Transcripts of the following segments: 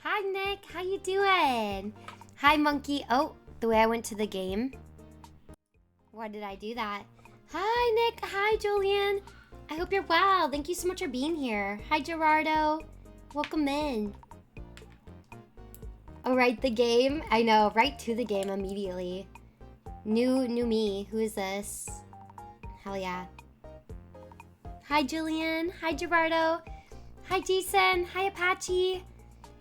Hi, Nick. How you doing? Hi, Monkey. Oh, the way I went to the game. Why did I do that? Hi, Nick. Hi, Julian. I hope you're well. Thank you so much for being here. Hi, Gerardo. Welcome in. Oh, right, the game. I know, right to the game immediately. New me. Who is this? Hell yeah. Hi, Julian. Hi, Gerardo. Hi, Jason. Hi, Apache.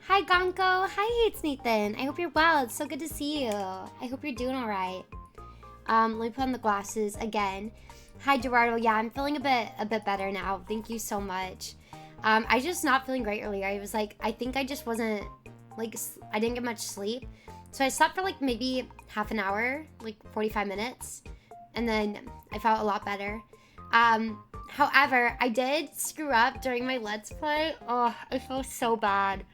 Hi, Gonko. Hi, Hates Nathan. I hope you're well. It's so good to see you. I hope you're doing all right. Let me put on the glasses again. Hi, Gerardo. Yeah, I'm feeling a bit better now. Thank you so much. I just not feeling great earlier. I was like, I think I just wasn't, like, I didn't get much sleep. So I slept for like maybe half an hour, like 45 minutes. And then I felt a lot better. However, I did screw up during my Let's Play. Oh, I feel so bad.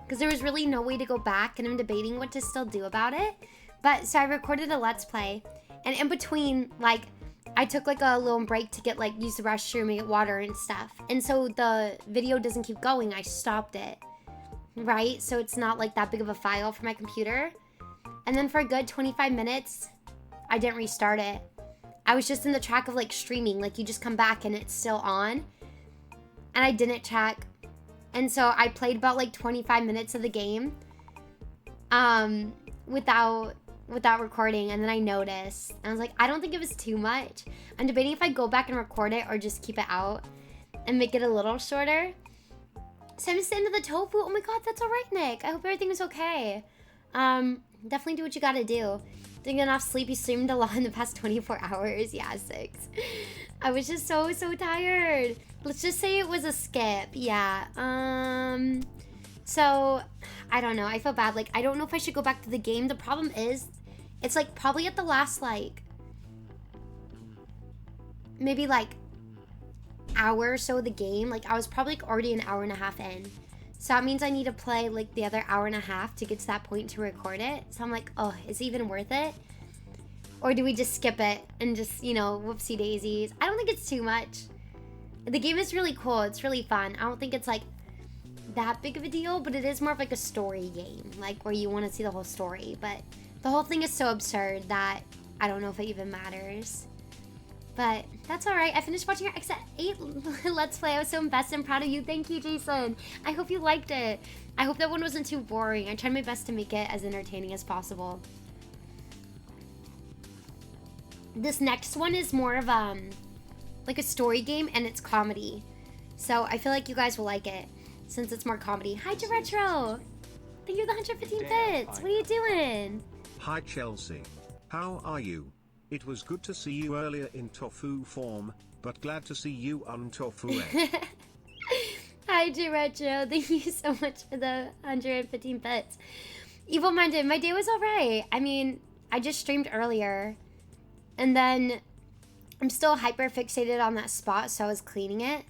Because there was really no way to go back, and I'm debating what to still do about it. But, so I recorded a Let's Play, and in between, like, I took, like, a little break to get, like, use the restroom and get water and stuff. And so the video doesn't keep going, I stopped it, right? So it's not, like, that big of a file for my computer. And then for a good 25 minutes, I didn't restart it. I was just in the track of, like, streaming. Like, you just come back and it's still on. And I didn't check. And so I played about like 25 minutes of the game without recording, and then I noticed. And I was like, I don't think it was too much. I'm debating if I go back and record it or just keep it out and make it a little shorter. So I missed the end of the tofu. Oh my god, that's all right, Nick. I hope everything is okay. Definitely do what you gotta do. Didn't get enough sleep. You streamed a lot in the past 24 hours. Yeah, 6. I was just so tired. Let's just say it was a skip. Yeah. So, I don't know. I feel bad. Like, I don't know if I should go back to the game. The problem is, it's like probably at the last, like, maybe like hour or so of the game. Like, I was probably like already an hour and a half in. So that means I need to play like the other hour and a half to get to that point to record it. So I'm like, oh, is it even worth it? Or do we just skip it and just, you know, whoopsie daisies? I don't think it's too much. The game is really cool. It's really fun. I don't think it's like that big of a deal, but it is more of like a story game, like where you want to see the whole story. But the whole thing is so absurd that I don't know if it even matters. But that's all right. I finished watching your X8 Let's Play. I was so invested and proud of you. Thank you, Jason. I hope you liked it. I hope that one wasn't too boring. I tried my best to make it as entertaining as possible. This next one is more of like a story game, and it's comedy. So I feel like you guys will like it since it's more comedy. Hi, Retro. Thank you for the 115 bits. What are you doing? Hi, Chelsea. How are you? It was good to see you earlier in tofu form, but glad to see you on tofu egg. Hi, Retro. Thank you so much for the 115 bits. Evil Minded, my day was alright. I mean, I just streamed earlier, and then I'm still hyper fixated on that spot, so I was cleaning it.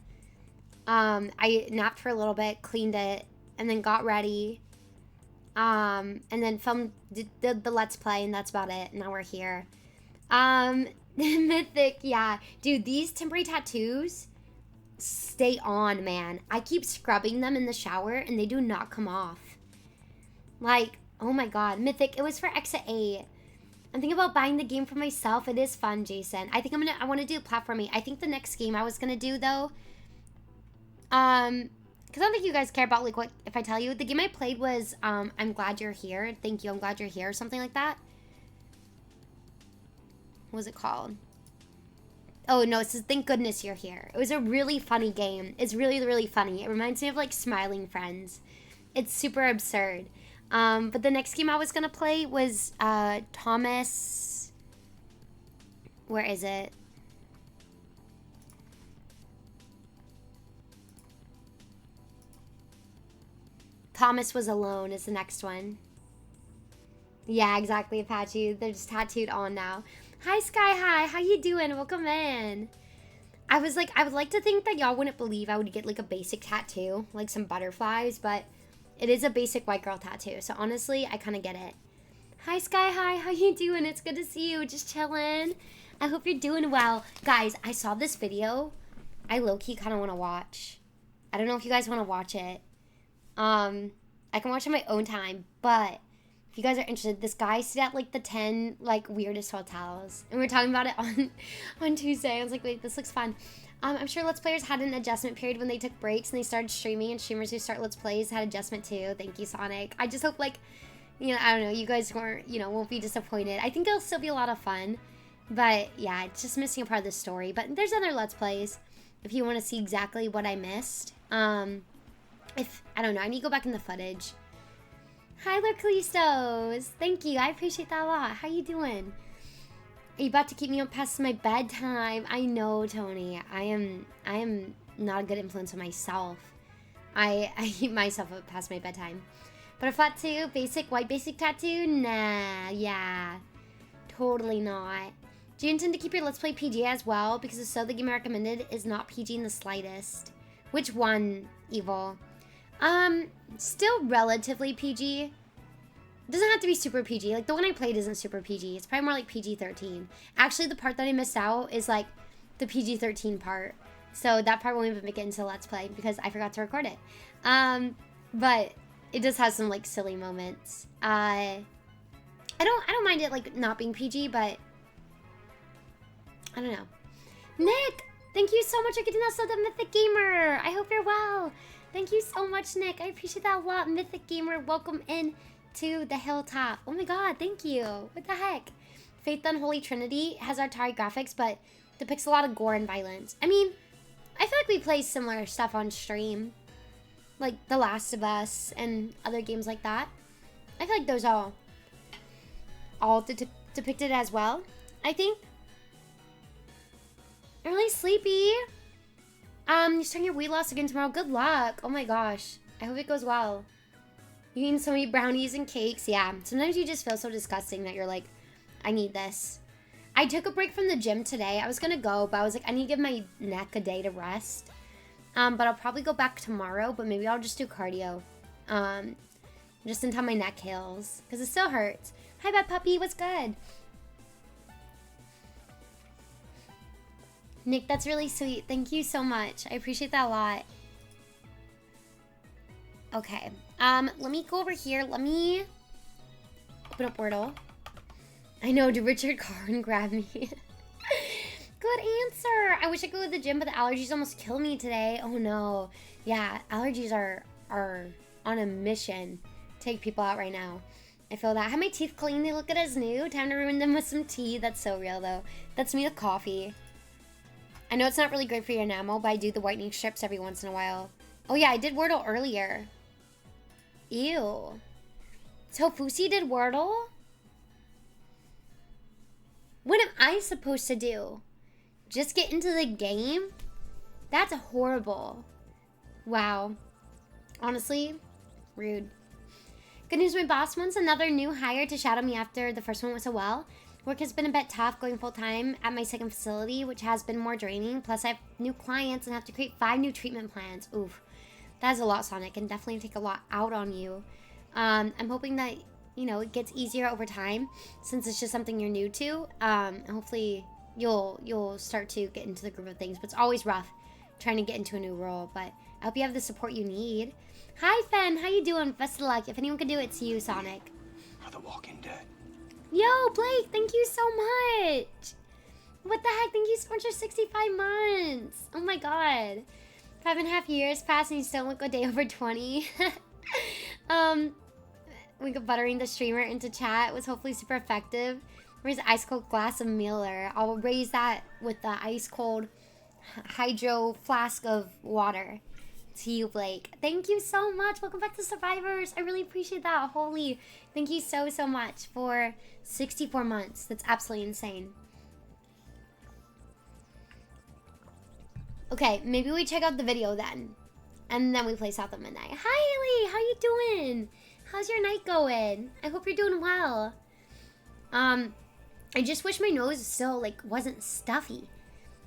I napped for a little bit, cleaned it, and then got ready. And then filmed the Let's Play, and that's about it. Now we're here. Mythic, yeah. Dude, these temporary tattoos stay on, man. I keep scrubbing them in the shower, and they do not come off. Like, oh my god. Mythic, it was for Exa 8. I'm thinking about buying the game for myself. It is fun, Jason. I think I want to do platforming. I think the next game I was gonna do, though, because I don't think you guys care about, like, what, if I tell you. The game I played was, I'm Glad You're Here. Thank you, I'm glad you're here, or something like that. What was it called? Oh, no, it says Thank Goodness You're Here. It was a really funny game. It's really, really funny. It reminds me of, like, Smiling Friends. It's super absurd. But the next game I was gonna play was, Thomas... Where is it? Thomas Was Alone is the next one. Yeah, exactly, Apache. They're just tattooed on now. Hi, Sky High. How you doing? Welcome in. I was like, I would like to think that y'all wouldn't believe I would get, like, a basic tattoo, like some butterflies, but it is a basic white girl tattoo, so honestly, I kind of get it. Hi, Sky High. How you doing? It's good to see you. Just chilling. I hope you're doing well. Guys, I saw this video. I low-key kind of want to watch. I don't know if you guys want to watch it. I I can watch on my own time, but if you guys are interested, this guy stayed at like the 10 like weirdest hotels, and we were talking about it on Tuesday. I was like, wait, this looks fun. I'm sure Let's Players had an adjustment period when they took breaks and they started streaming, and streamers who start Let's Plays had adjustment too. Thank you, Sonic. I just hope, like, you know, I don't know, you guys weren't, you know, won't be disappointed. I think it'll still be a lot of fun, but yeah, it's just missing a part of the story. But there's other Let's Plays if you want to see exactly what I missed. If, I don't know, I need to go back in the footage. Hi, Lord Callistos. Thank you. I appreciate that a lot. How you doing? Are you about to keep me up past my bedtime? I know, Tony. I am not a good influence on myself. I keep myself up past my bedtime. But a flat tattoo, white basic tattoo? Nah, yeah. Totally not. Do you intend to keep your Let's Play PG as well? Because if so, the game I recommended is not PG in the slightest. Which one, Evil? Still relatively PG. It doesn't have to be super PG. Like, the one I played isn't super PG. It's probably more like PG-13. Actually, the part that I missed out is, like, the PG-13 part. So that part won't even make it into Let's Play because I forgot to record it. But it does have some, like, silly moments. I don't mind it, like, not being PG, but I don't know. Nick! Thank you so much for getting us to the Mythic Gamer! I hope you're well! Thank you so much, Nick. I appreciate that a lot. Mythic Gamer, welcome in to the hilltop. Oh my god, thank you. What the heck? Faith the Unholy Trinity has Atari graphics, but depicts a lot of gore and violence. I mean, I feel like we play similar stuff on stream. Like The Last of Us and other games like that. I feel like those all depicted as well, I think. I'm really sleepy. You're starting your weight loss again tomorrow. Good luck. Oh my gosh. I hope it goes well. You eating so many brownies and cakes. Yeah. Sometimes you just feel so disgusting that you're like, I need this. I took a break from the gym today. I was going to go, but I was like, I need to give my neck a day to rest. But I'll probably go back tomorrow, but maybe I'll just do cardio. Just until my neck heals. Because it still hurts. Hi, Bad Puppy. What's good? Nick, that's really sweet. Thank you so much. I appreciate that a lot. Okay. Let me go over here. Let me open up Wordle. I know, did Richard Karn grab me? Good answer. I wish I could go to the gym, but the allergies almost killed me today. Oh no. Yeah, allergies are on a mission to take people out right now. I feel that. I have my teeth clean. They look good as new. Time to ruin them with some tea. That's so real though. That's me with coffee. I know it's not really great for your enamel, but I do the whitening strips every once in a while. Oh yeah, I did Wordle earlier. Ew. So Fusi did Wordle? What am I supposed to do? Just get into the game? That's horrible. Wow. Honestly, rude. Good news, my boss wants another new hire to shadow me after the first one went so well. Work has been a bit tough going full-time at my second facility, which has been more draining. Plus, I have new clients and have to create 5 new treatment plans. Oof. That is a lot, Sonic, and definitely take a lot out on you. I'm hoping that, you know, it gets easier over time since it's just something you're new to. And hopefully you'll start to get into the groove of things. But it's always rough trying to get into a new role. But I hope you have the support you need. Hi, Fen. How you doing? Best of luck. If anyone can do it, it's you, Sonic. Or The Walking Dead. Yo, Blake, thank you so much. What the heck? Thank you so much for 65 months. Oh my god. 5.5 years passed and you still look a day over 20. We got buttering the streamer into chat was hopefully super effective. Where's the ice cold glass of Miller? I'll raise that with the ice cold hydro flask of water. To you, Blake. Thank you so much. Welcome back to Survivors. I really appreciate that. Holy, thank you so much for 64 months. That's absolutely insane. Okay, maybe we check out the video then. And then we play South of Midnight. Hi, Haley. How you doing? How's your night going? I hope you're doing well. I just wish my nose still, like, wasn't stuffy.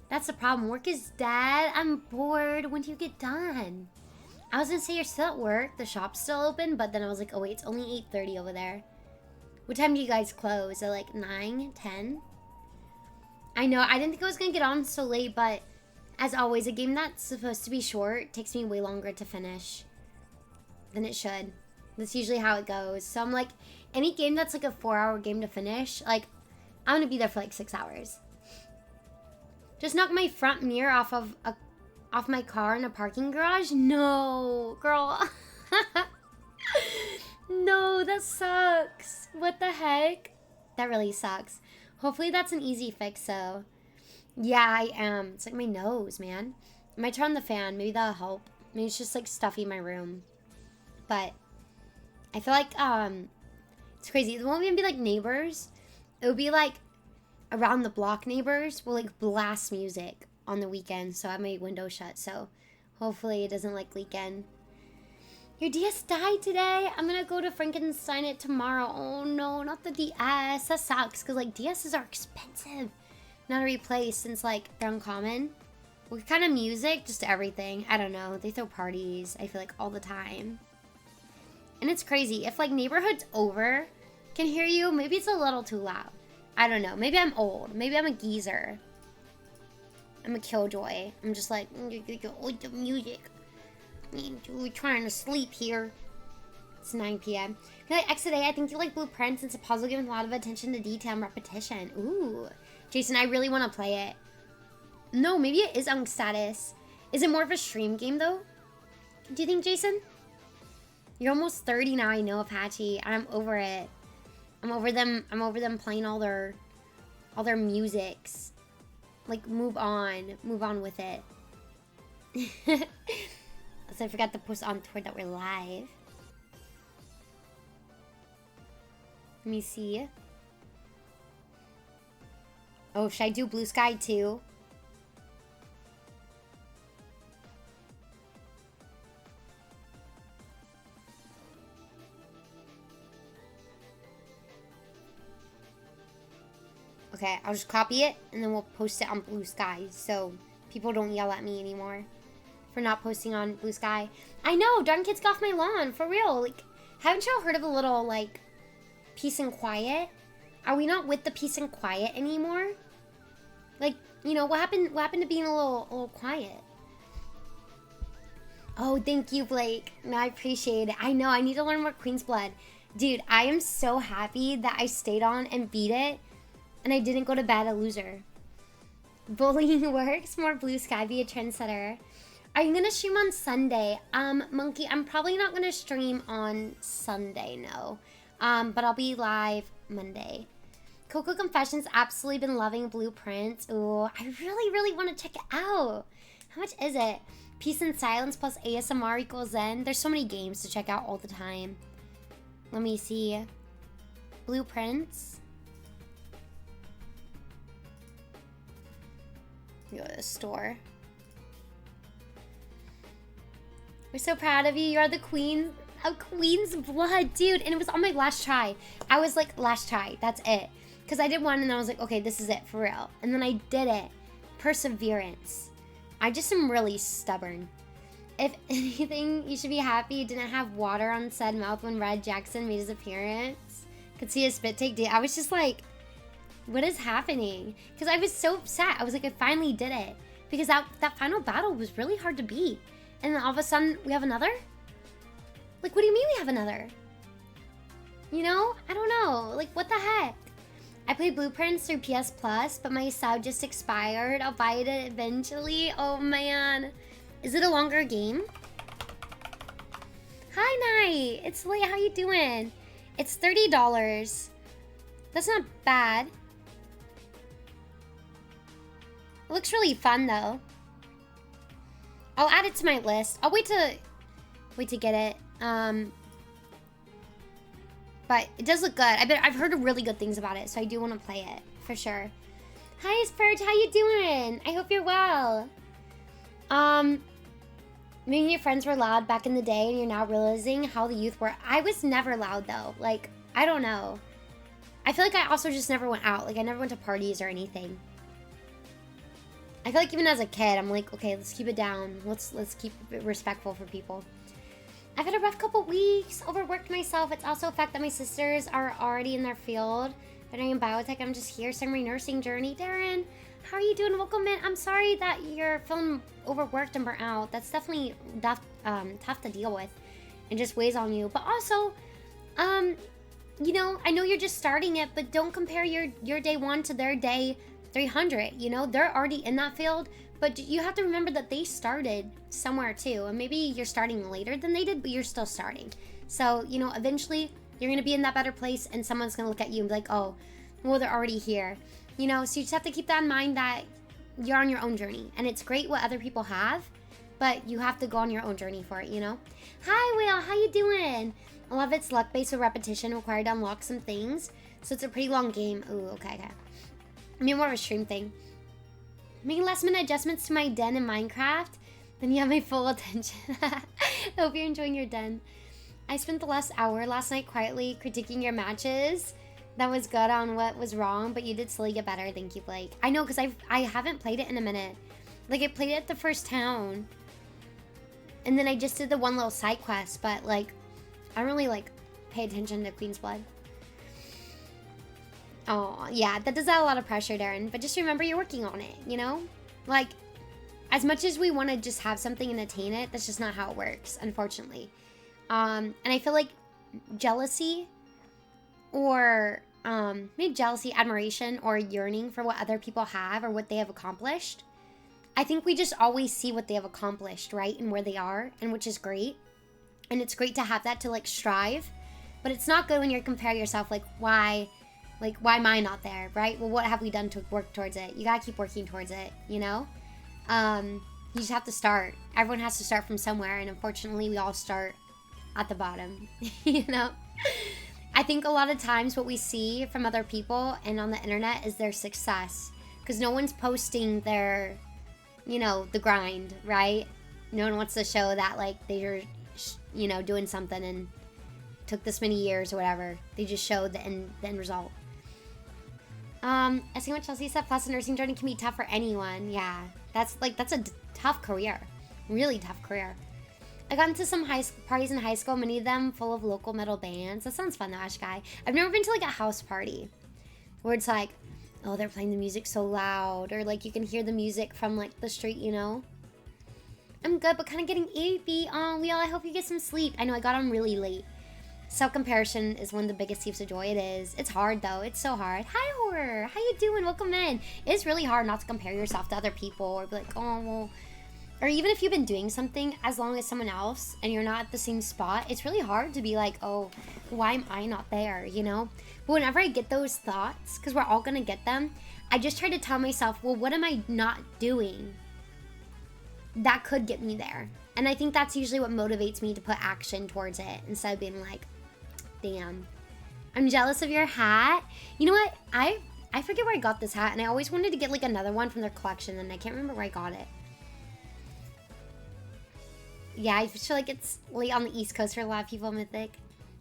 That's the problem. Work is dead. I'm bored. When do you get done? I was gonna say you're still at work. The shop's still open, but then I was like, oh wait, it's only 8:30 over there. What time do you guys close? At like 9, 10? I know, I didn't think I was gonna get on so late, but as always, a game that's supposed to be short takes me way longer to finish than it should. That's usually how it goes. So I'm like, any game that's like a 4-hour game to finish, like, I'm gonna be there for like 6 hours. Just knock my front mirror off my car in a parking garage? No, girl. No, that sucks. What the heck? That really sucks. Hopefully that's an easy fix, though. Yeah, I am. It's like my nose, man. I might turn on the fan. Maybe that'll help. Maybe it's just like stuffy in my room. But I feel like it's crazy. It won't even be like neighbors. It would be like around the block neighbors will like blast music on the weekend. So I have my window shut. So hopefully it doesn't like leak in. Your DS died today. I'm gonna go to Frankenstein it tomorrow. Oh no, not the DS. That sucks because like DSs are expensive. Not to replace since like they're uncommon. What kind of music? Just everything. I don't know. They throw parties, I feel like, all the time. And it's crazy. If like neighborhoods over can hear you, maybe it's a little too loud. I don't know. Maybe I'm old. Maybe I'm a geezer. I'm a killjoy. I'm just like, the music. We're trying to sleep here. It's 9 p.m. You're like, XA, I think you like Blueprints. It's a puzzle given a lot of attention to detail and repetition. Ooh. Jason, I really want to play it. No, maybe it is on status. Is it more of a stream game, though? Do you think, Jason? You're almost 30 now, I know, Apache. I'm over it. I'm over them playing all their musics. Like, move on with it. So I forgot to post on Twitter that we're live. Let me see. Oh, should I do Blue Sky too? Okay, I'll just copy it and then we'll post it on Blue Sky so people don't yell at me anymore for not posting on Blue Sky. I know, darn kids got off my lawn, for real. Like, haven't y'all heard of a little, like, peace and quiet? Are we not with the peace and quiet anymore? Like, you know, what happened to being a little quiet? Oh, thank you, Blake. No, I appreciate it. I know, I need to learn more Queen's Blood. Dude, I am so happy that I stayed on and beat it, and I didn't go to bed a loser. Bullying works, more Blue Sky, be a trendsetter. Are you gonna stream on Sunday? Monkey, I'm probably not gonna stream on Sunday, no. But I'll be live Monday. Coco Confessions, absolutely been loving Blueprints. Ooh, I really want to check it out. How much is it? Peace and Silence plus ASMR equals Zen. There's so many games to check out all the time. Let me see. Blueprints. Go to the store. We're so proud of you. You're the queen of Queen's Blood, dude. And it was on my last try. I was like, last try. That's it. Because I did one and I was like, okay, this is it for real. And then I did it. Perseverance. I just am really stubborn. If anything, you should be happy you didn't have water on said mouth when Red Jackson made his appearance. Could see his spit take. I was just like, what is happening? Because I was so upset. I was like, I finally did it. Because that final battle was really hard to beat. And then all of a sudden, we have another? Like, what do you mean we have another? You know? I don't know. Like, what the heck? I played Blueprints through PS Plus, but my sub just expired. I'll buy it eventually. Oh, man. Is it a longer game? Hi, Night. It's Leigh. How you doing? It's $30. That's not bad. It looks really fun, though. I'll add it to my list. I'll wait to get it. But it does look good. I've heard really good things about it, so I do want to play it for sure. Hi, Spurge. How you doing? I hope you're well. Maybe your friends were loud back in the day, and you're now realizing how the youth were. I was never loud though. Like, I don't know. I feel like I also just never went out. Like, I never went to parties or anything. I feel like even as a kid, I'm like, okay, let's keep it down. Let's keep it respectful for people. I've had a rough couple weeks, overworked myself. It's also a fact that my sisters are already in their field. But I am biotech. I'm just here starting my nursing journey. Darren, how are you doing? Welcome in. I'm sorry that you're feeling overworked and burnt out. That's definitely tough to deal with. It just weighs on you. But also, you know, I know you're just starting it, but don't compare your day 1 to their day 300. You know, they're already in that field, but you have to remember that they started somewhere too. And maybe you're starting later than they did, but you're still starting. So, you know, eventually you're going to be in that better place and someone's going to look at you and be like, oh, well, they're already here. You know, so you just have to keep that in mind that you're on your own journey. And it's great what other people have, but you have to go on your own journey for it, you know? Hi, Will. How you doing? A lot of it's luck-based with repetition required to unlock some things. So it's a pretty long game. Ooh, okay. I mean, more of a stream thing. Making last-minute adjustments to my den in Minecraft. Then you have my full attention. I hope you're enjoying your den. I spent the last hour last night quietly critiquing your matches. That was good on what was wrong, but you did slowly get better. Thank you, Blake. I know, because I haven't played it in a minute. Like, I played it at the first town. And then I just did the one little side quest, but, like, I don't really, like, pay attention to Queen's Blood. Oh, yeah, that does add a lot of pressure, Darren. But just remember you're working on it, you know? Like, as much as we want to just have something and attain it, that's just not how it works, unfortunately. And I feel like jealousy or maybe jealousy, admiration, or yearning for what other people have or what they have accomplished. I think we just always see what they have accomplished, right? And where they are, and which is great. And it's great to have that to like strive, but it's not good when you're comparing yourself why am I not there, right? Well, what have we done to work towards it? You gotta keep working towards it, you know? You just have to start. Everyone has to start from somewhere, and unfortunately we all start at the bottom, you know? I think a lot of times what we see from other people and on the internet is their success, because no one's posting their, you know, the grind, right? No one wants to show that like they're, you know, doing something and took this many years or whatever. They just showed the end result. I see what Chelsea said, plus the nursing journey can be tough for anyone. Yeah, that's a tough career, really tough career. I got into some parties in high school, many of them full of local metal bands. That sounds fun though, Ash Guy. I've never been to like a house party where it's like, oh, they're playing the music so loud, or like you can hear the music from like the street, you know? I'm good, but kind of getting sleepy. Oh, Leo, I hope you get some sleep. I know I got on really late. Self-comparison is one of the biggest thieves of joy. It is. It's hard though. It's so hard. Hi, Horror. How you doing? Welcome in. It's really hard not to compare yourself to other people or be like, oh, well, or even if you've been doing something as long as someone else and you're not at the same spot, it's really hard to be like, oh, why am I not there, you know? But whenever I get those thoughts, because we're all gonna get them, I just try to tell myself, well, what am I not doing that could get me there? And I think that's usually what motivates me to put action towards it instead of being like, damn, I'm jealous of your hat. You know what? I forget where I got this hat, and I always wanted to get like another one from their collection, and I can't remember where I got it. Yeah, I feel like it's late on the East Coast for a lot of people, Mythic.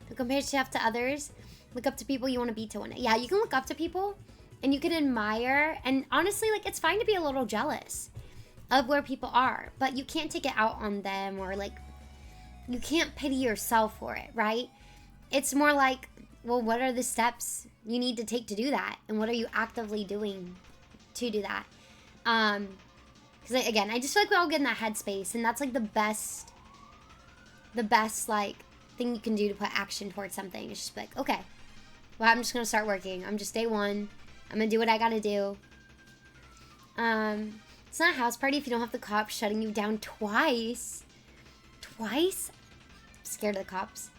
To compare yourself to others, look up to people you want to be to one day. Yeah, you can look up to people, and you can admire, and honestly, like, it's fine to be a little jealous of where people are, but you can't take it out on them, or like, you can't pity yourself for it, right? It's more like, well, what are the steps you need to take to do that? And what are you actively doing to do that? Because again, I just feel like we all get in that headspace, and that's like the best like thing you can do to put action towards something. It's just like, okay, well, I'm just gonna start working. I'm just day one. I'm gonna do what I gotta do. It's not a house party if you don't have the cops shutting you down twice. Twice? I'm scared of the cops.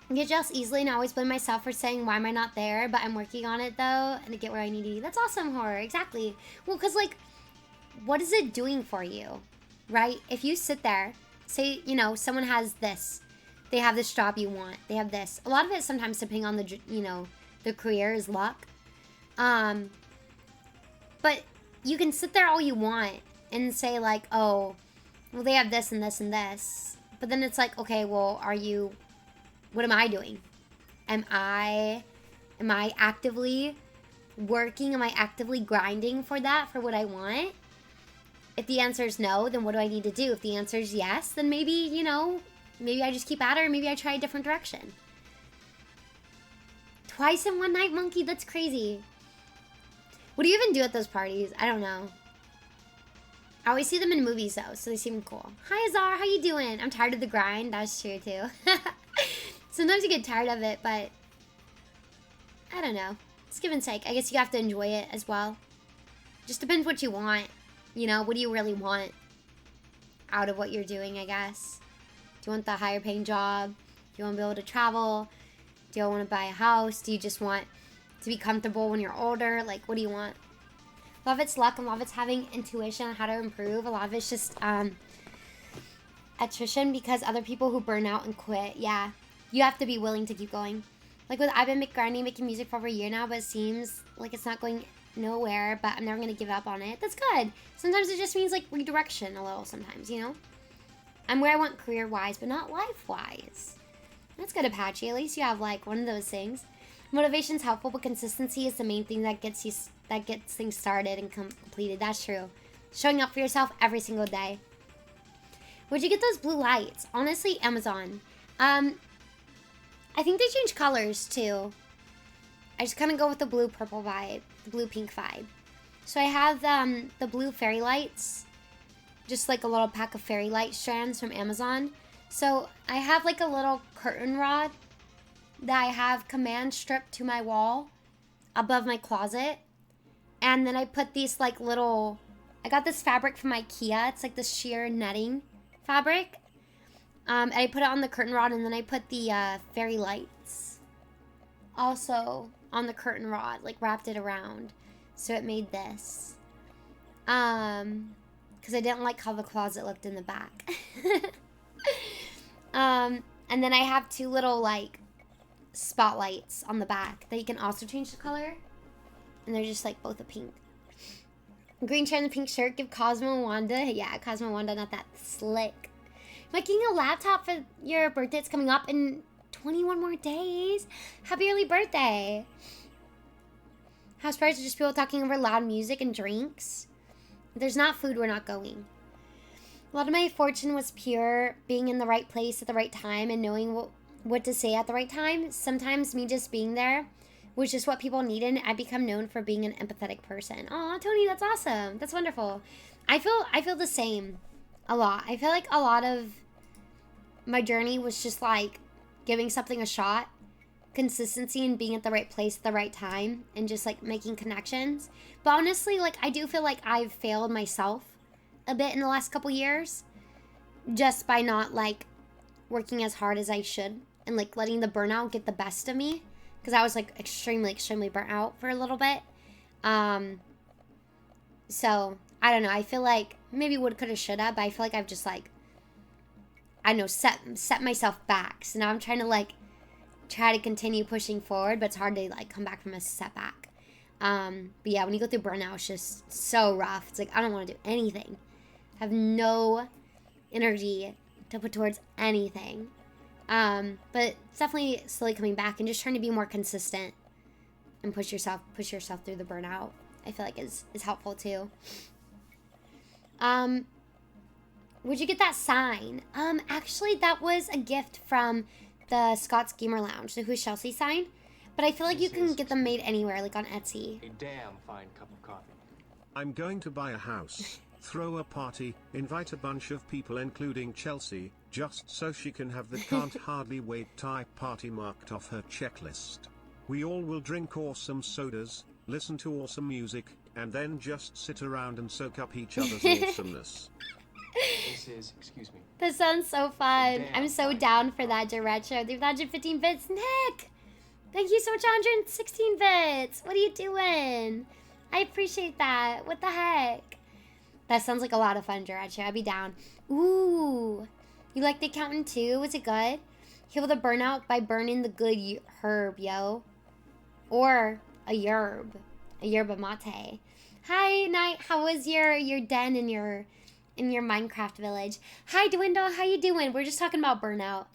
I get jealous easily and I always blame myself for saying, why am I not there? But I'm working on it, though, and to get where I need to be. That's awesome, Horror. Exactly. Well, because, like, what is it doing for you, right? If you sit there, say, you know, someone has this. They have this job you want. They have this. A lot of it sometimes, depending on the, you know, the career, is luck. But you can sit there all you want and say, like, oh, well, they have this and this and this. But then it's like, okay, well, what am I doing? Am I actively working? Am I actively grinding for that, for what I want? If the answer is no, then what do I need to do? If the answer is yes, then maybe, you know, maybe I just keep at it, or maybe I try a different direction. Twice in one night, Monkey? That's crazy. What do you even do at those parties? I don't know. I always see them in movies though, so they seem cool. Hi Azar, how you doing? I'm tired of the grind. That's true too. Sometimes you get tired of it, but I don't know. It's give and take. I guess you have to enjoy it as well. Just depends what you want. You know, what do you really want out of what you're doing, I guess? Do you want the higher paying job? Do you want to be able to travel? Do you want to buy a house? Do you just want to be comfortable when you're older? Like, what do you want? A lot of it's luck, and a lot of it's having intuition on how to improve. A lot of it's just attrition because other people who burn out and quit, yeah, you have to be willing to keep going. Like I've been grinding, making music for over a year now, but it seems like it's not going nowhere, but I'm never going to give up on it. That's good. Sometimes it just means like redirection a little sometimes, you know? I'm where I want career-wise, but not life-wise. That's good, Apache. At least you have like one of those things. Motivation's helpful, but consistency is the main thing that gets things started and completed. That's true. Showing up for yourself every single day. Where'd you get those blue lights? Honestly, Amazon. I think they change colors too. I just kind of go with the blue-purple vibe, the blue-pink vibe. So I have the blue fairy lights, just like a little pack of fairy light strands from Amazon. So I have like a little curtain rod that I have command stripped to my wall above my closet. And then I put these like little, I got this fabric from IKEA. It's like this sheer netting fabric. And I put it on the curtain rod, and then I put the fairy lights also on the curtain rod, like wrapped it around. So it made this. Because I didn't like how the closet looked in the back. And then I have two little like spotlights on the back that you can also change the color. And they're just like both a pink. Green chair and the pink shirt give Cosmo and Wanda. Yeah, Cosmo and Wanda, not that slick. Am I getting a laptop for your birthday? It's coming up in 21 more days. Happy early birthday. House parties are just people talking over loud music and drinks. If there's not food, we're not going. A lot of my fortune was pure being in the right place at the right time and knowing what to say at the right time. Sometimes me just being there was just what people needed. I become known for being an empathetic person. Aw, Tony, that's awesome. That's wonderful. I feel the same a lot. I feel like a lot of my journey was just like giving something a shot, consistency, and being at the right place at the right time, and just like making connections. But honestly, like I do feel like I've failed myself a bit in the last couple years just by not like working as hard as I should and like letting the burnout get the best of me, because I was like extremely burnt out for a little bit. So I don't know, I feel like maybe would, coulda, shoulda, but I feel like I've just like, I don't know, set myself back. So now I'm trying to like try to continue pushing forward, but it's hard to like come back from a setback. But yeah, when you go through burnout, it's just so rough. It's like I don't want to do anything. I have no energy to put towards anything. But it's definitely slowly coming back and just trying to be more consistent and push yourself through the burnout. I feel like is helpful too. Would you get that sign? Actually, that was a gift from the Scott's Gamer Lounge, the Who's Chelsea sign. But I feel like you can get them made anywhere, like on Etsy. A damn fine cup of coffee. I'm going to buy a house, throw a party, invite a bunch of people including Chelsea, just so she can have the can't hardly wait type party marked off her checklist. We all will drink awesome sodas, listen to awesome music, and then just sit around and soak up each other's awesomeness. This is, excuse me. That sounds so fun. Damn. I'm so down for that, Retro. The 115 bits. Nick! Thank you so much, 116 bits. What are you doing? I appreciate that. What the heck? That sounds like a lot of fun, Retro. I'd be down. Ooh. You like The Accountant too? Was it good? Heal the burnout by burning the good herb, yo. Or a yerb. A yerba mate. Hi, Night. How was your den in your Minecraft village? Hi, Dwindle. How you doing? We're just talking about burnout.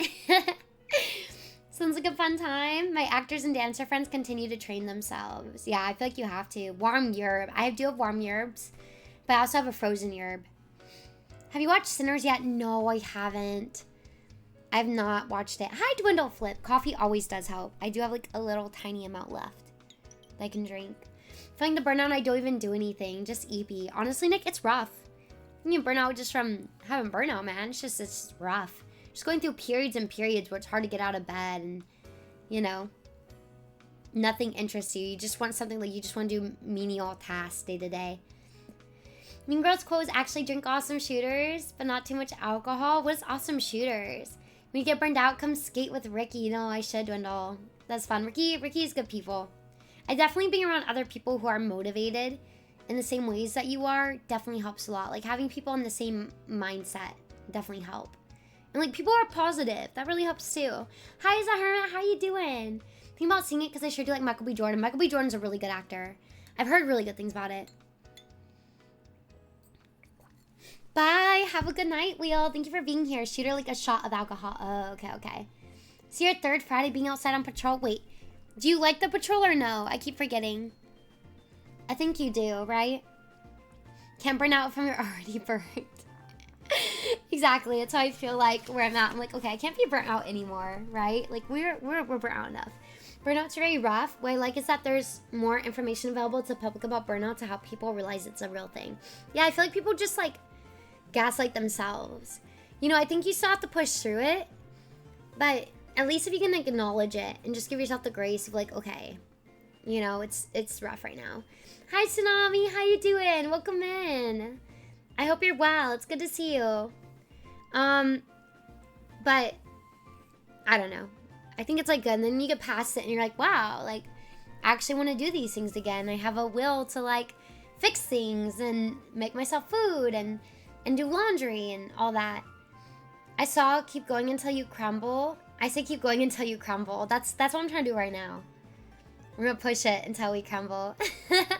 Sounds like a fun time. My actors and dancer friends continue to train themselves. Yeah, I feel like you have to. Warm yerb. I do have warm yerbs, but I also have a frozen yerb. Have you watched Sinners yet? No, I haven't. I have not watched it. Hi, Dwindle Flip. Coffee always does help. I do have like a little tiny amount left that I can drink. Feeling the burnout, I don't even do anything. Just EP. Honestly, Nick, it's rough. You get burnout just from having burnout, man. It's just rough. Just going through periods and periods where it's hard to get out of bed and, you know, nothing interests you. You just want something like you just want to do menial tasks day to day. Mean Girls quote is actually drink awesome shooters, but not too much alcohol. What is awesome shooters? When you get burned out, come skate with Ricky. You know, I should dwindle. That's fun. Ricky's good people. I definitely being around other people who are motivated in the same ways that you are definitely helps a lot. Like having people in the same mindset definitely help. And like people are positive. That really helps too. Hi, Zahara. How you doing? Think about seeing it because I sure do like Michael B. Jordan. Michael B. Jordan's a really good actor. I've heard really good things about it. Bye. Have a good night, Wheel. Thank you for being here. Shoot her like a shot of alcohol. Oh, okay. So your third Friday being outside on patrol. Wait, do you like the patrol or no? I keep forgetting. I think you do, right? Can't burn out from your already burnt. Exactly. That's how I feel like where I'm at. I'm like, okay, I can't be burnt out anymore, right? Like we're burnt out enough. Burnout's very rough. What I like is that there's more information available to the public about burnout to help people realize it's a real thing. Yeah, I feel like people just like gaslight themselves. You know, I think you still have to push through it, but at least if you can like acknowledge it and just give yourself the grace of like, okay, you know, it's rough right now. Hi Tsunami, how you doing? Welcome in. I hope you're well. It's good to see you. But I don't know. I think it's like good, and then you get past it and you're like, wow, like I actually want to do these things again. I have a will to like fix things and make myself food and do laundry and all that. I saw keep going until you crumble. I say keep going until you crumble. That's what I'm trying to do right now. We're gonna push it until we crumble. If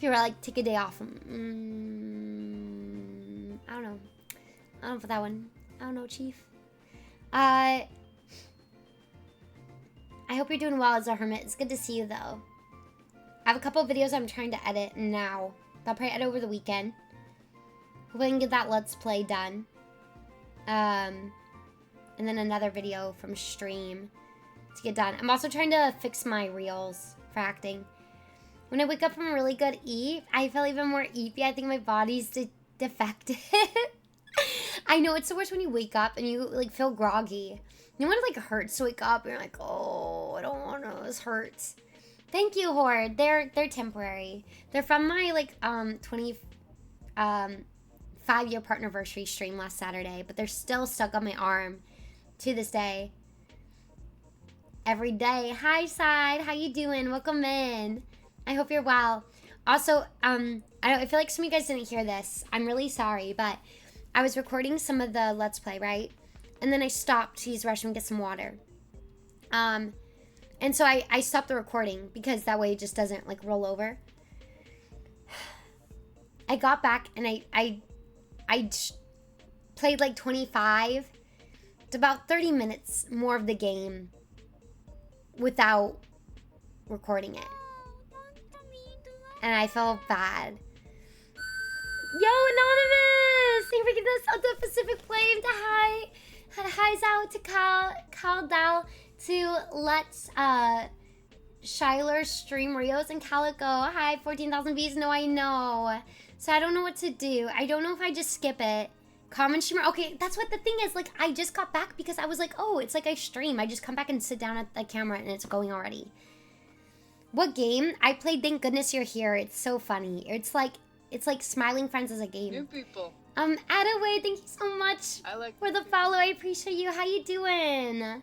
you were like, take a day off. I don't know. I don't know for that one. I don't know, Chief. I hope you're doing well as a hermit. It's good to see you though. I have a couple of videos I'm trying to edit now. I'll probably edit over the weekend. Hopefully I can get that Let's Play done. And then another video from stream to get done. I'm also trying to fix my reels for acting. When I wake up from a really good eat, I feel even more eepy. I think my body's defective. I know, it's the worst when you wake up and you like feel groggy. You know when it like hurts to wake up and you're like, oh, I don't want to, this hurts. Thank you, Horde. They're temporary. They're from my like 5-year partnerversary stream last Saturday, but they're still stuck on my arm to this day. Every day. Hi, Side. How you doing? Welcome in. I hope you're well. Also, I feel like some of you guys didn't hear this. I'm really sorry, but I was recording some of the Let's Play, right? And then I stopped to use the restroom and get some water. And so I stopped the recording because that way it just doesn't like roll over. I got back and I played like 25 to about 30 minutes more of the game without recording it. And I felt bad. Yo, Anonymous! Thank you for giving us the Pacific Flame to hi. Hi's out to Cal Dal to Let's Shyler stream Rios and Calico. Hi, 14,000 V's. No, I know. So I don't know what to do. I don't know if I just skip it. Common streamer. Okay, that's what the thing is. Like, I just got back because I was like, oh, it's like I stream. I just come back and sit down at the camera and it's going already. What game? I played Thank Goodness You're Here. It's so funny. It's like Smiling Friends as a game. New people. Attaway, thank you so much for the follow. I appreciate you. How you doing?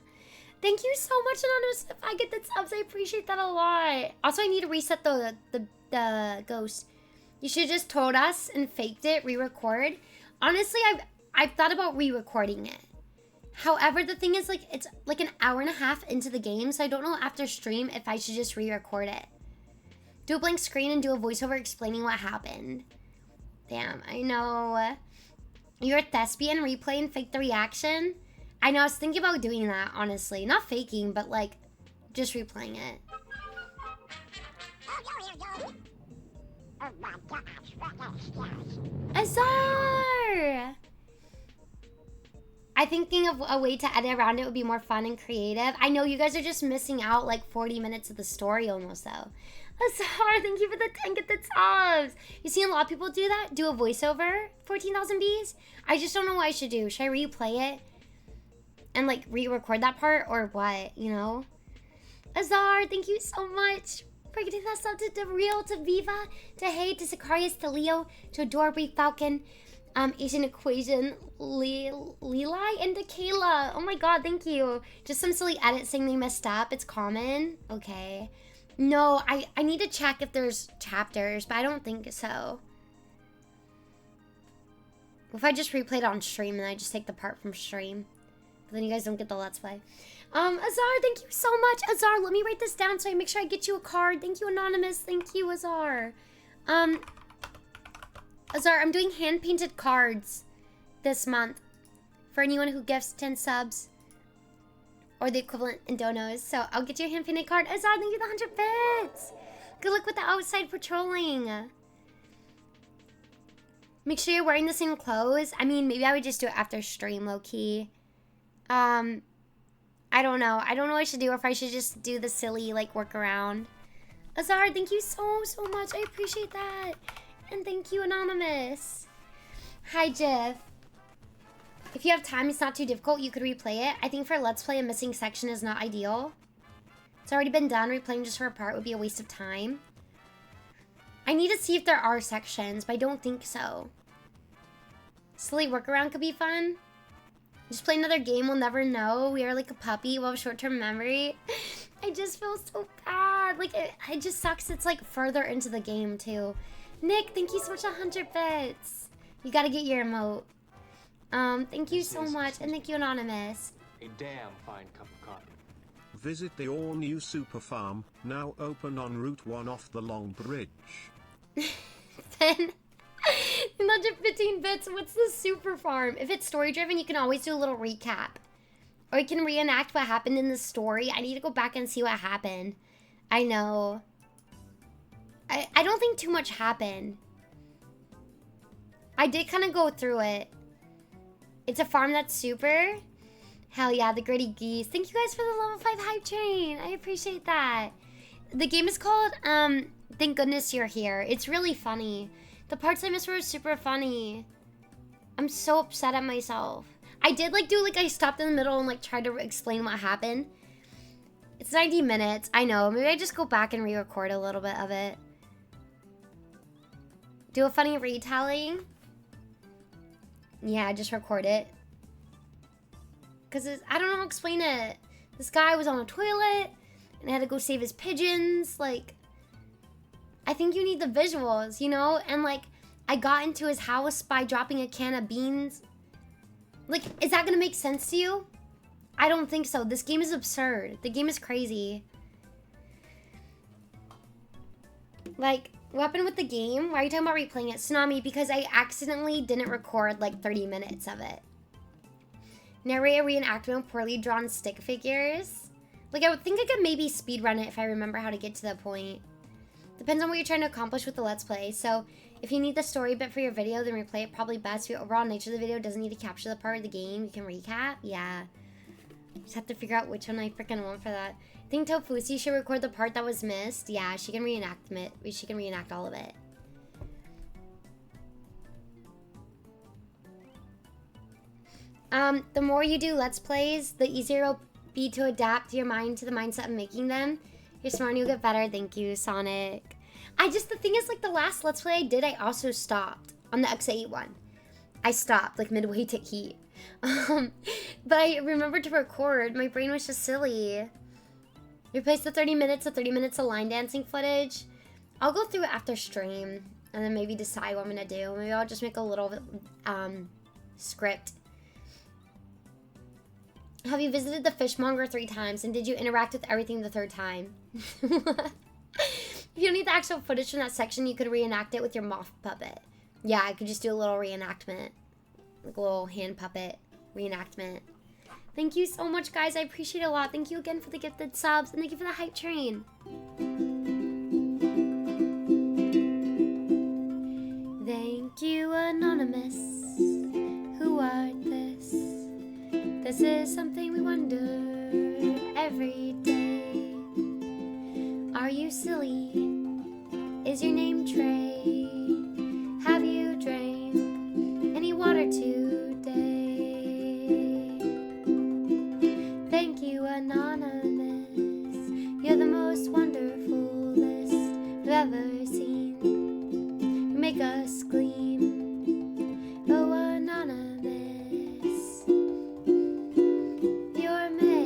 Thank you so much, Anonymous. If I get the subs, I appreciate that a lot. Also, I need to reset the ghost. You should have just told us and faked it, re-record. Honestly, I've thought about re-recording it. However, the thing is, like, it's like an hour and a half into the game, so I don't know after stream if I should just re-record it. Do a blank screen and do a voiceover explaining what happened. Damn, I know. You're a thespian, replay and fake the reaction? I know, I was thinking about doing that, honestly. Not faking, but, like, just replaying it. Azar! I'm thinking of a way to edit around it would be more fun and creative. I know you guys are just missing out like 40 minutes of the story almost though. Azar, thank you for the 10 gifted subs. You see a lot of people do that? Do a voiceover? 14,000 Bs? I just don't know what I should do. Should I replay it? And like re-record that part or what, you know? Azar, thank you so much for getting that sub to Real, to Viva, to Hay, to Sicarius, to Leo, to Adorably Falcon, Asian Equation, Leli, and to Kayla. Oh my god, thank you. Just some silly edit saying they messed up. It's common. Okay. No, I need to check if there's chapters, but I don't think so. If I just replay it on stream and I just take the part from stream. But then you guys don't get the Let's Play. Azar, thank you so much. Azar, let me write this down so I make sure I get you a card. Thank you, Anonymous. Thank you, Azar. Azar, I'm doing hand-painted cards this month for anyone who gifts 10 subs. Or the equivalent in donos. So I'll get you a hand-painted card. Azar, thank you for the 100 bits. Good luck with the outside patrolling. Make sure you're wearing the same clothes. I mean, maybe I would just do it after stream, low-key. I don't know. I don't know what I should do, or if I should just do the silly, like, workaround. Azar, thank you so much. I appreciate that. And thank you, Anonymous. Hi, Jeff. If you have time, it's not too difficult. You could replay it. I think for Let's Play, a missing section is not ideal. It's already been done. Replaying just for a part would be a waste of time. I need to see if there are sections, but I don't think so. Silly workaround could be fun. Just play another game, we'll never know. We are like a puppy, we'll have short-term memory. I just feel so bad. Like, it just sucks it's like further into the game, too. Nick, thank you so much for 100 bits. You gotta get your emote. Thank you so much, and thank you, Anonymous. A damn fine cup of coffee. Visit the all-new Super Farm, now open on Route 1 off the Long Bridge. Then, 115 bits, what's the Super Farm? If it's story-driven, you can always do a little recap. Or you can reenact what happened in the story. I need to go back and see what happened. I know. I don't think too much happened. I did kind of go through it. It's a farm that's super. Hell yeah, the gritty geese. Thank you guys for the level 5 hype train. I appreciate that. The game is called, Thank Goodness You're Here. It's really funny. The parts I missed were super funny. I'm so upset at myself. I did I stopped in the middle and like tried to explain what happened. It's 90 minutes. I know. Maybe I just go back and re-record a little bit of it. Do a funny retelling. Yeah, just record it. Because I don't know how to explain it. This guy was on a toilet and had to go save his pigeons. Like, I think you need the visuals, you know? And like, I got into his house by dropping a can of beans. Like, is that gonna make sense to you? I don't think so. This game is absurd. The game is crazy. Like, what happened with the game? Why are you talking about replaying it? Tsunami, because I accidentally didn't record like 30 minutes of it. Narrate a reenactment of poorly drawn stick figures. Like, I would think I could maybe speedrun it if I remember how to get to the point. Depends on what you're trying to accomplish with the Let's Play. So, if you need the story bit for your video, then replay it probably best. The overall nature of the video doesn't need to capture the part of the game. You can recap. Yeah. Just have to figure out which one I freaking want for that. I think Tofusi should record the part that was missed. Yeah, she can reenact it. She can reenact all of it. The more you do Let's Plays, the easier it'll be to adapt your mind to the mindset of making them. You're smart and you'll get better. Thank you, Sonic. The thing is, like, the last Let's Play I did, I also stopped on the X8 one. I stopped, like, midway to Heat. But I remembered to record. My brain was just silly. Replace the 30 minutes of line dancing footage. I'll go through it after stream and then maybe decide what I'm gonna do. Maybe I'll just make a little script. Have you visited the fishmonger 3 times and did you interact with everything the 3rd time? If you don't need the actual footage from that section, you could reenact it with your moth puppet. Yeah, I could just do a little reenactment. Like a little hand puppet reenactment. Thank you so much, guys. I appreciate it a lot. Thank you again for the gifted subs, and thank you for the hype train. Thank you, Anonymous. Who art this? This is something we wonder every day. Are you silly? Is your name Trey? Have you drank any water today? Thank you, Anonymous. You're the most wonderful list I've ever seen. You make us gleam. Oh, Anonymous, you're amazing.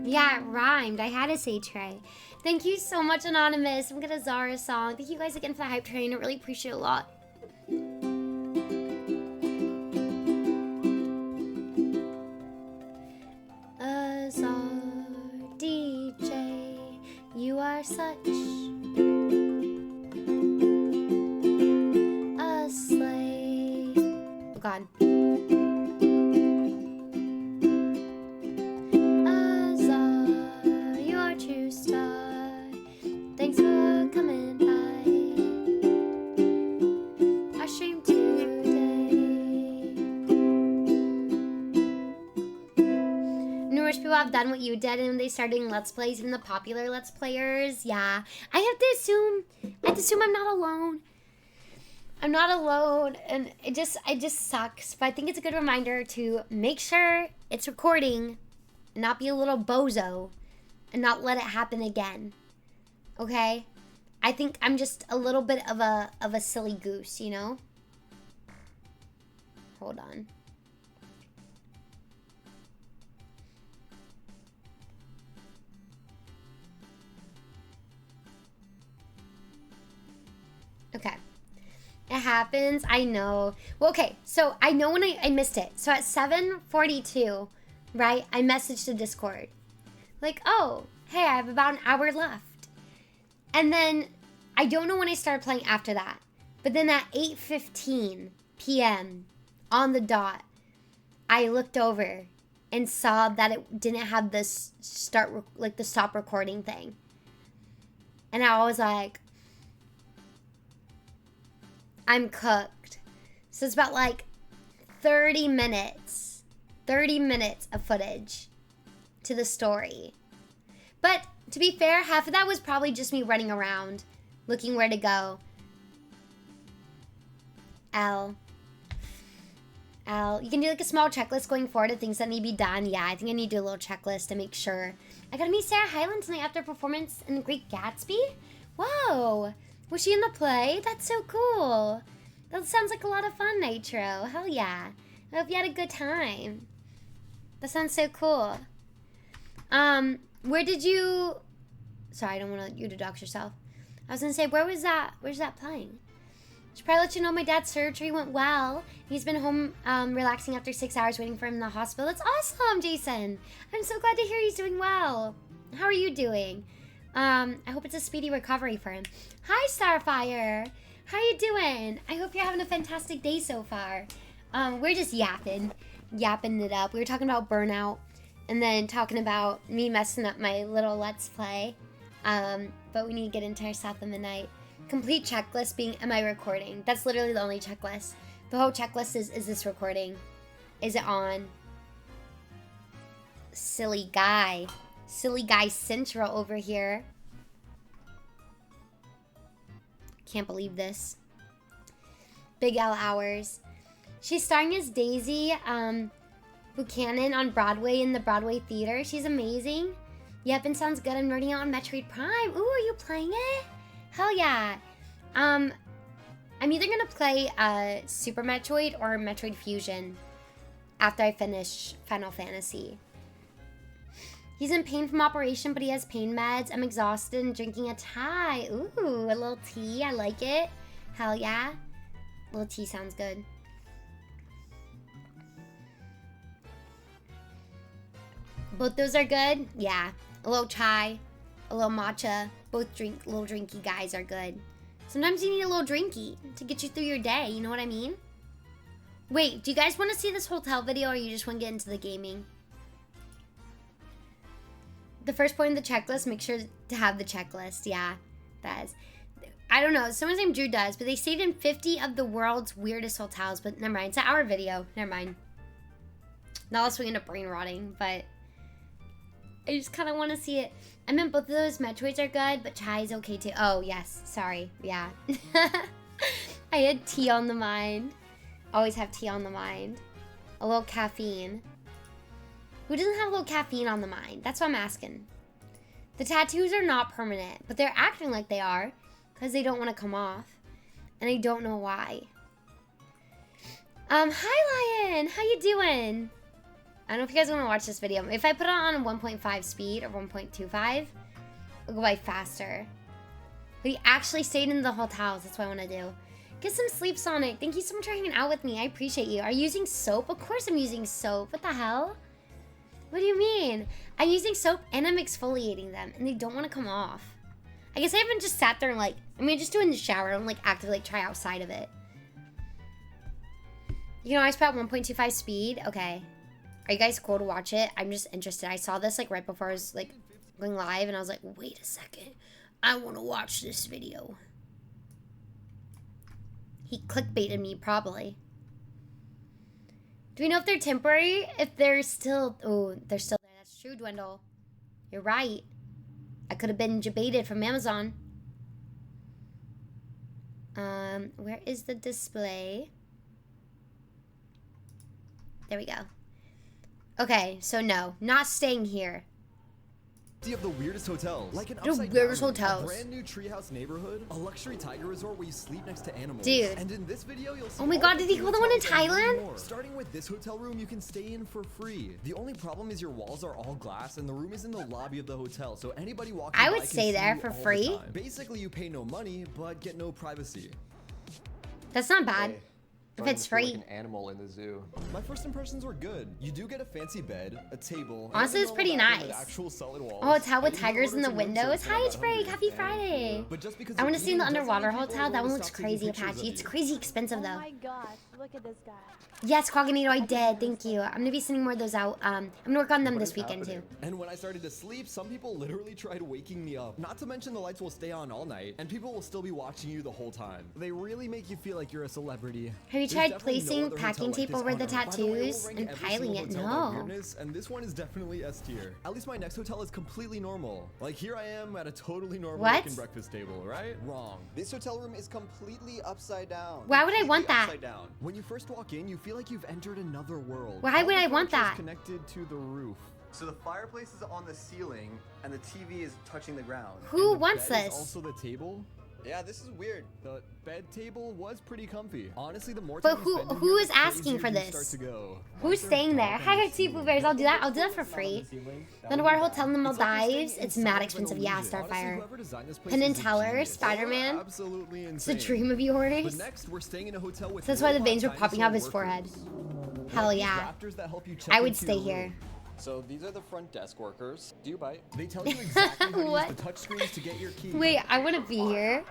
Yeah, it rhymed. I had to say Trey. Thank you so much, Anonymous. I'm gonna Zara song. Thank you guys again for the hype train. I really appreciate it a lot. Azar DJ, you are such a slave. Oh God. Azar, you're a true star. Thanks for coming by. I stream today. Numerous people have done what you did, and they started doing Let's Plays, even the popular Let's Players. Yeah, I have to assume I'm not alone. I'm not alone, and it just sucks. But I think it's a good reminder to make sure it's recording, and not be a little bozo, and not let it happen again. Okay? I think I'm just a little bit of a silly goose, you know? Hold on. Okay. It happens. I know. Well, okay. So I know when I missed it. So at 7:42, right, I messaged the Discord. Like, oh, hey, I have about an hour left. And then I don't know when I started playing after that. But then at 8:15 p.m. on the dot, I looked over and saw that it didn't have this the stop recording thing. And I was like, I'm cooked. So it's about like 30 minutes of footage to the story. But to be fair, half of that was probably just me running around, looking where to go. L, you can do like a small checklist going forward of things that need to be done. Yeah, I think I need to do a little checklist to make sure. I gotta meet Sarah Hyland tonight after performance in The Great Gatsby. Whoa. Was she in the play? That's so cool. That sounds like a lot of fun, Nitro. Hell yeah. I hope you had a good time. That sounds so cool. Where did you... Sorry, I don't want you to dox yourself. I was gonna say, where's that playing? Should probably let you know my dad's surgery went well. He's been home relaxing after 6 hours waiting for him in the hospital. That's awesome, Jason. I'm so glad to hear he's doing well. How are you doing? I hope it's a speedy recovery for him. Hi, Starfire. How you doing? I hope you're having a fantastic day so far. We're just yapping it up. We were talking about burnout, and then talking about me messing up my little Let's Play. But we need to get into our South of Midnight. Complete checklist being, am I recording? That's literally the only checklist. The whole checklist is this recording? Is it on? Silly guy Central over here. Can't believe this. Big L Hours. She's starring as Daisy Buchanan on Broadway in the Broadway Theater. She's amazing. Yep, and sounds good. I'm nerding out on Metroid Prime. Ooh, are you playing it? Hell yeah. I'm either gonna play Super Metroid or Metroid Fusion after I finish Final Fantasy. He's in pain from operation, but he has pain meds. I'm exhausted and drinking a Thai. Ooh, a little tea. I like it. Hell yeah. A little tea sounds good. Both those are good? Yeah. A little chai, a little matcha. Both little drinky guys are good. Sometimes you need a little drinky to get you through your day. You know what I mean? Wait, do you guys want to see this hotel video, or you just want to get into the gaming? The first point of the checklist, make sure to have the checklist. Yeah, that is. I don't know. Someone's named Drew does, but they stayed in 50 of the world's weirdest hotels. But never mind. It's an hour video. Never mind. Not else we end up brain rotting, but I just kind of want to see it. I mean, both of those Metroids are good, but chai is okay too. Oh, yes. Sorry. Yeah. I had tea on the mind. Always have tea on the mind. A little caffeine. Who doesn't have a little caffeine on the mind? That's what I'm asking. The tattoos are not permanent, but they're acting like they are because they don't want to come off. And I don't know why. Hi Lion! How you doing? I don't know if you guys want to watch this video. If I put it on 1.5 speed or 1.25, it'll go by faster. But he actually stayed in the hotels. That's what I want to do. Get some sleep, Sonic. Thank you so much for hanging out with me. I appreciate you. Are you using soap? Of course I'm using soap. What the hell? What do you mean? I'm using soap and I'm exfoliating them, and they don't want to come off. I guess I haven't just sat there and like, I mean, just do it in the shower and like actively like try outside of it. You know, I spent 1.25 speed. Okay. Are you guys cool to watch it? I'm just interested. I saw this like right before I was like going live, and I was like, wait a second. I want to watch this video. He clickbaited me, probably. Do we know if they're temporary? If they're still... Oh, they're still there. That's true, Dwindle. You're right. I could have been jebaited from Amazon. Where is the display? There we go. Okay, so no. Not staying here. You have the weirdest hotels, like an The upside weirdest down room, hotels. a brand new treehouse neighborhood, a luxury tiger resort where you sleep next to animals. Dude. And in this video, you'll see Oh my all god, the did he key call the one in hotels and many Thailand? more. Starting with this hotel room, you can stay in for free. The only problem is your walls are all glass, and the room is in the lobby of the hotel, so anybody walking I by would can stay see there you for all the free. time. Basically, you pay no money, but get no privacy. That's not bad. Hey, If starting it's to feel free. like an animal in the zoo. My first impressions were good. You do get a fancy bed, a table. Honestly, and it's pretty a bathroom with nice. Actual solid walls. Oh, hotel with I even tigers in ordered the some room windows. service when I Hi, it's got Frank. hungry. Happy Friday. But just because I want you're to see the eating doesn't underwater mean people hotel. are That one gonna looks stop taking crazy, pictures of Apache. It's you. crazy expensive, Oh though. my gosh, look at this guy. Yes, Cognito, I did. Thank you. I'm going to be sending more of those out. I'm going to work on them this weekend, too. And when I started to sleep, some people literally tried waking me up. Not to mention the lights will stay on all night, and people will still be watching you the whole time. They really make you feel like you're a celebrity. Have you There's tried definitely no placing other packing hotel like tape this over on the Earth. By way, we'll tattoos rank and every piling single it? hotel by No. weirdness, and this one is definitely S tier. At least my next hotel is completely normal. Like here I am at a totally normal What? looking breakfast table, right? Wrong. This hotel room is completely upside down. Why would I want Completely that? Upside down. When you first walk in, you feel like you've entered another world. Why All would the I want furniture is that? Connected to the roof. So the fireplace is on the ceiling and the TV is touching the ground. Who And the wants bed is this? Also the table. Yeah, this is weird. The bed table was pretty comfy. Honestly, the more But time you spend in who here, is the asking crazier for you this? start to go. Who's staying there? Hi, Tea Blueberries. I'll do that. I'll do that for free. The Underwater Hotel in the It's like you're Maldives. staying It's inside mad of an expensive. Yeah, illusion. Honestly, Starfire. whoever designed this place Penn and is a Teller, genius. Spider-Man. Absolutely It's a insane. dream of But yours. next, we're staying in a hotel with So that's why the robot veins were popping out of his dinosaur forehead. workers. Hell Like these yeah. raptors that help you check I would into stay your here. room. So these are the front desk workers. Do you bite? They tell you exactly how to What? use the touch screens to get your key. Wait, I want to be here.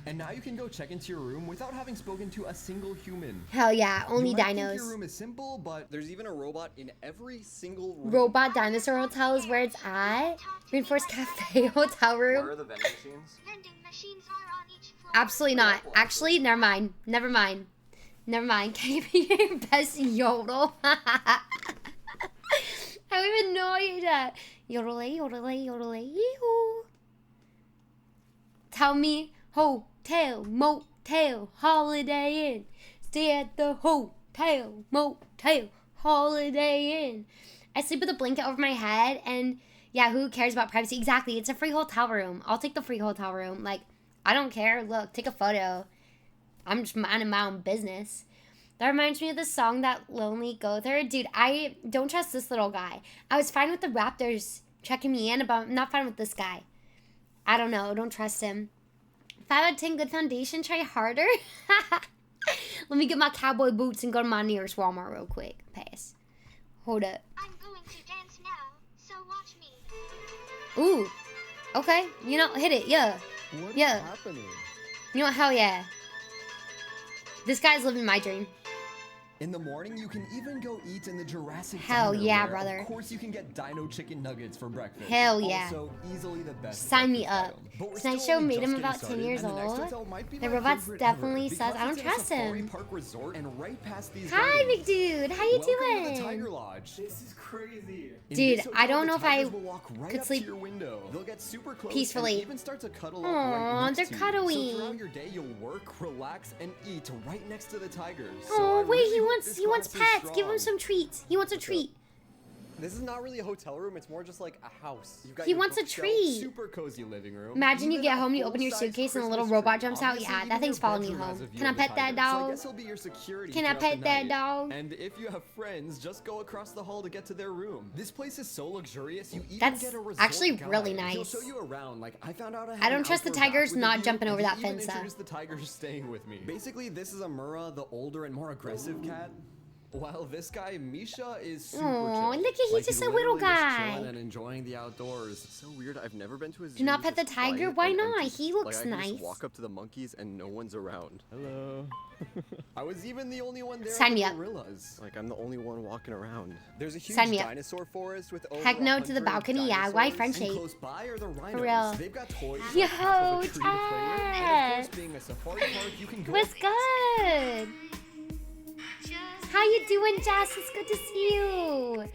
And now you can go check into your room without having spoken to a single human. Hell yeah, only You might think your dinos. room is simple, but There's even a robot in every single room. Robot Dinosaur Hotel is where it's at. Reinforced Cafe Hotel Where Room. are the vending machines? Vending machines are on each floor. Absolutely not. Actually, never mind. Never mind. Never mind. Can you be your best yodel? I don't even know that. Yodelay, yodelay, yodelay, yee-hoo. Tell me hotel, motel, holiday inn. Stay at the hotel, motel, holiday inn. I sleep with a blanket over my head, and yeah, who cares about privacy? Exactly. It's a free hotel room. I'll take the free hotel room. Like, I don't care. Look, take a photo. I'm just minding my own business. That reminds me of the song That Lonely Gother. Dude, I don't trust this little guy. I was fine with the Raptors checking me in, but I'm not fine with this guy. I don't know. Don't trust him. 5 out of 10 good foundation. Try harder. Let me get my cowboy boots and go to my nearest Walmart real quick. Pass. Hold up. I'm going to dance now, so watch me. Ooh. Okay. You know, hit it. Yeah. what's Yeah. happening? You know what? Hell yeah. This guy's living my dream. In the morning, you can even go eat in the Jurassic Hell Diner, yeah, where, brother. Of course, you can get Dino chicken nuggets for breakfast. Hell yeah. Also, easily the best. Sign me breakfast up. item. But we're Tonight still Show only made just him getting about 10 started, years and the next old. hotel might be The my robot's favorite definitely ever, says, because I don't it's in a trust Safari him. Park Resort and right past these Hi, buildings. big dude. How you Welcome to the doing? Tiger Lodge. This is crazy. In Dude, this I hotel, don't the know if I tigers will walk right could up sleep to your window. They'll get super close peacefully. and even start to cuddle up Aw, right next they're to you. cuddly. So throughout your day, you'll work, relax, and eat right next to the tigers. Oh, wait, he wants this he wants class is pets. Give him strong. some treats. He wants a What's up? treat. This is not really a hotel room. It's more just like a house. You've got He your wants a bookshelf. treat. Super cozy living room. Imagine you Even get a home, you open your full-size suitcase, and a little Christmas robot tree. jumps out. Obviously, Yeah, even that thing's your following you bedroom has home. a view Can I of the pet that tigers. So I dog? guess he'll be your security Can I throughout the pet that night. dog? And if you have friends, just go across the hall to get to their room. This place is so luxurious. You even That's get a resort actually guide. really He'll nice. show you around. Like I found out I I had don't an trust the outdoor bath tigers with a not view, jumping and over he that even fence, though. introduced the tigers staying with me. Basically, this is Amura, the older and more aggressive cat. While this guy, Misha, is super Aw, chill. look at- he's just a little literally just guy. chilling and enjoying the outdoors. So weird. I've never been to a zoo. Do not pet the this tiger? quiet Why and not? empty. He looks like, I can nice. Just walk up to the monkeys and no one's around. Hello. I was even the only one there. Sign at me the up. gorillas. Like I'm the only one walking around. There's a huge Sign me up. dinosaur forest with over Heck no to the 100 balcony. Yeah, why dinosaurs. French And shape? close by are the rhinos. real. They've got toys. Yo, like half of a tree to play with. And of Jess. course, being a safari park, you can go. What's good? How you doing, Jess? It's good to see you.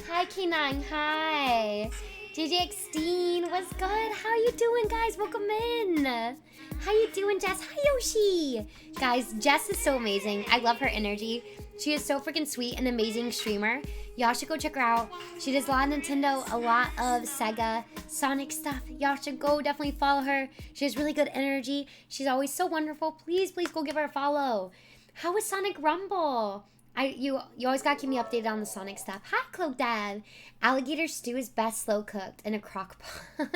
Hi, K9. Hi. JJ Xteen. What's good? How you doing, guys? Welcome in. How you doing, Jess? Hi, Yoshi. Guys, Jess is so amazing. I love her energy. She is so freaking sweet and amazing streamer. Y'all should go check her out. She does a lot of Nintendo, a lot of Sega, Sonic stuff. Y'all should go definitely follow her. She has really good energy. She's always so wonderful. Please, please go give her a follow. How was Sonic Rumble? You always gotta keep me updated on the Sonic stuff. Hi, Cloak Dad. Alligator stew is best slow cooked in a crock pot.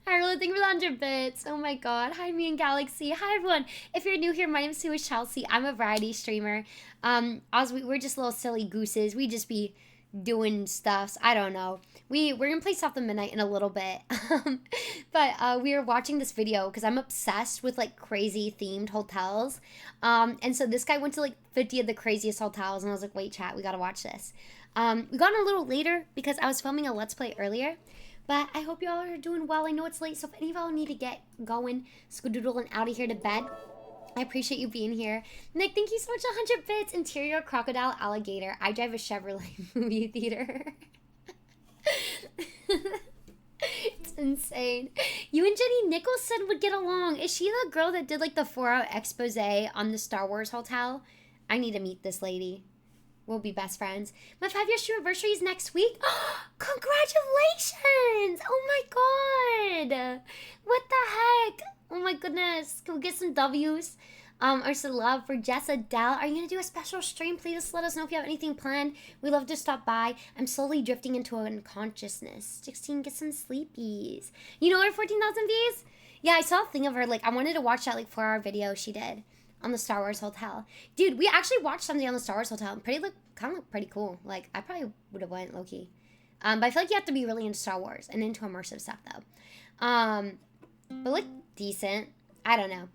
I really think for the 100 bits. Oh my god. Hi, me and Galaxy. Hi, everyone. If you're new here, my name is Sue Chelsea. I'm a variety streamer. We're just little silly gooses. We just be doing stuffs. I don't know. We're gonna play South of Midnight in a little bit. But we were watching this video because I'm obsessed with like crazy themed hotels. And so this guy went to like 50 of the craziest hotels, and I was like, wait, chat, we gotta watch this. We got in a little later because I was filming a Let's Play earlier. But I hope y'all are doing well. I know it's late, so if any of y'all need to get going, skedoodling out of here to bed, I appreciate you being here. Nick, thank you so much. 100 bits. Interior crocodile alligator. I drive a Chevrolet movie theater. It's insane. You and Jenny Nicholson would get along. Is she the girl that did like the 4-hour expose on the Star Wars hotel? I need to meet this lady. We'll be best friends. My 5-year anniversary is next week. Congratulations! Oh my god! What the heck? Oh my goodness. Can we get some W's? Or some love for Jess Adele. Are you gonna do a special stream? Please let us know if you have anything planned. We'd love to stop by. I'm slowly drifting into unconsciousness. 16, get some sleepies. You know her 14,000 V's? Yeah, I saw a thing of her. Like, I wanted to watch that like 4-hour video she did on the Star Wars hotel. Dude, we actually watched something on the Star Wars hotel. Kind of looked pretty cool. Like, I probably would have went low-key. But I feel like you have to be really into Star Wars and into immersive stuff though. But look decent. I don't know.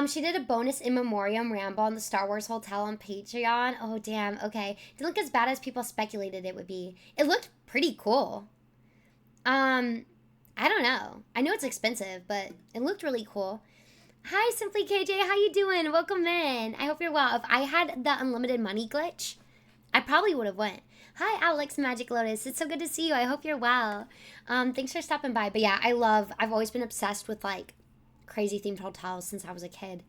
She did a bonus in memoriam ramble on the Star Wars hotel on Patreon. Oh damn, okay. Didn't look as bad as people speculated it would be. It looked pretty cool. I don't know. I know it's expensive, but it looked really cool. Hi, Simply KJ. How you doing? Welcome in. I hope you're well. If I had the unlimited money glitch, I probably would have went. Hi, Alex Magic Lotus. It's so good to see you. I hope you're well. Thanks for stopping by. But yeah, I've always been obsessed with like crazy themed hotels since I was a kid.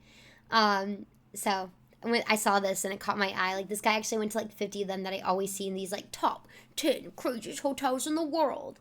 So when I saw this and it caught my eye, like this guy actually went to like 50 of them that I always see in these like top 10 craziest hotels in the world.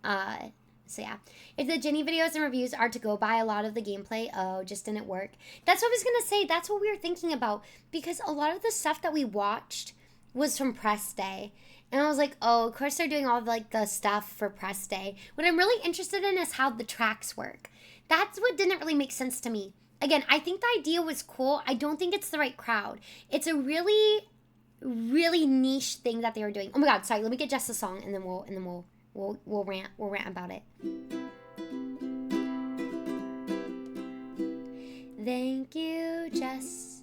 So yeah, if the Jenny videos and reviews are to go by, a lot of the gameplay, just didn't work. That's what I was gonna say. That's what we were thinking about, because a lot of the stuff that we watched was from press day. And I was like, oh, of course they're doing all like the stuff for press day. What I'm really interested in is how the tracks work. That's what didn't really make sense to me. Again, I think the idea was cool. I don't think it's the right crowd. It's a really, really niche thing that they were doing. Oh my god, sorry. Let me get Jess a song, and then we'll rant about it. Thank you, Jess.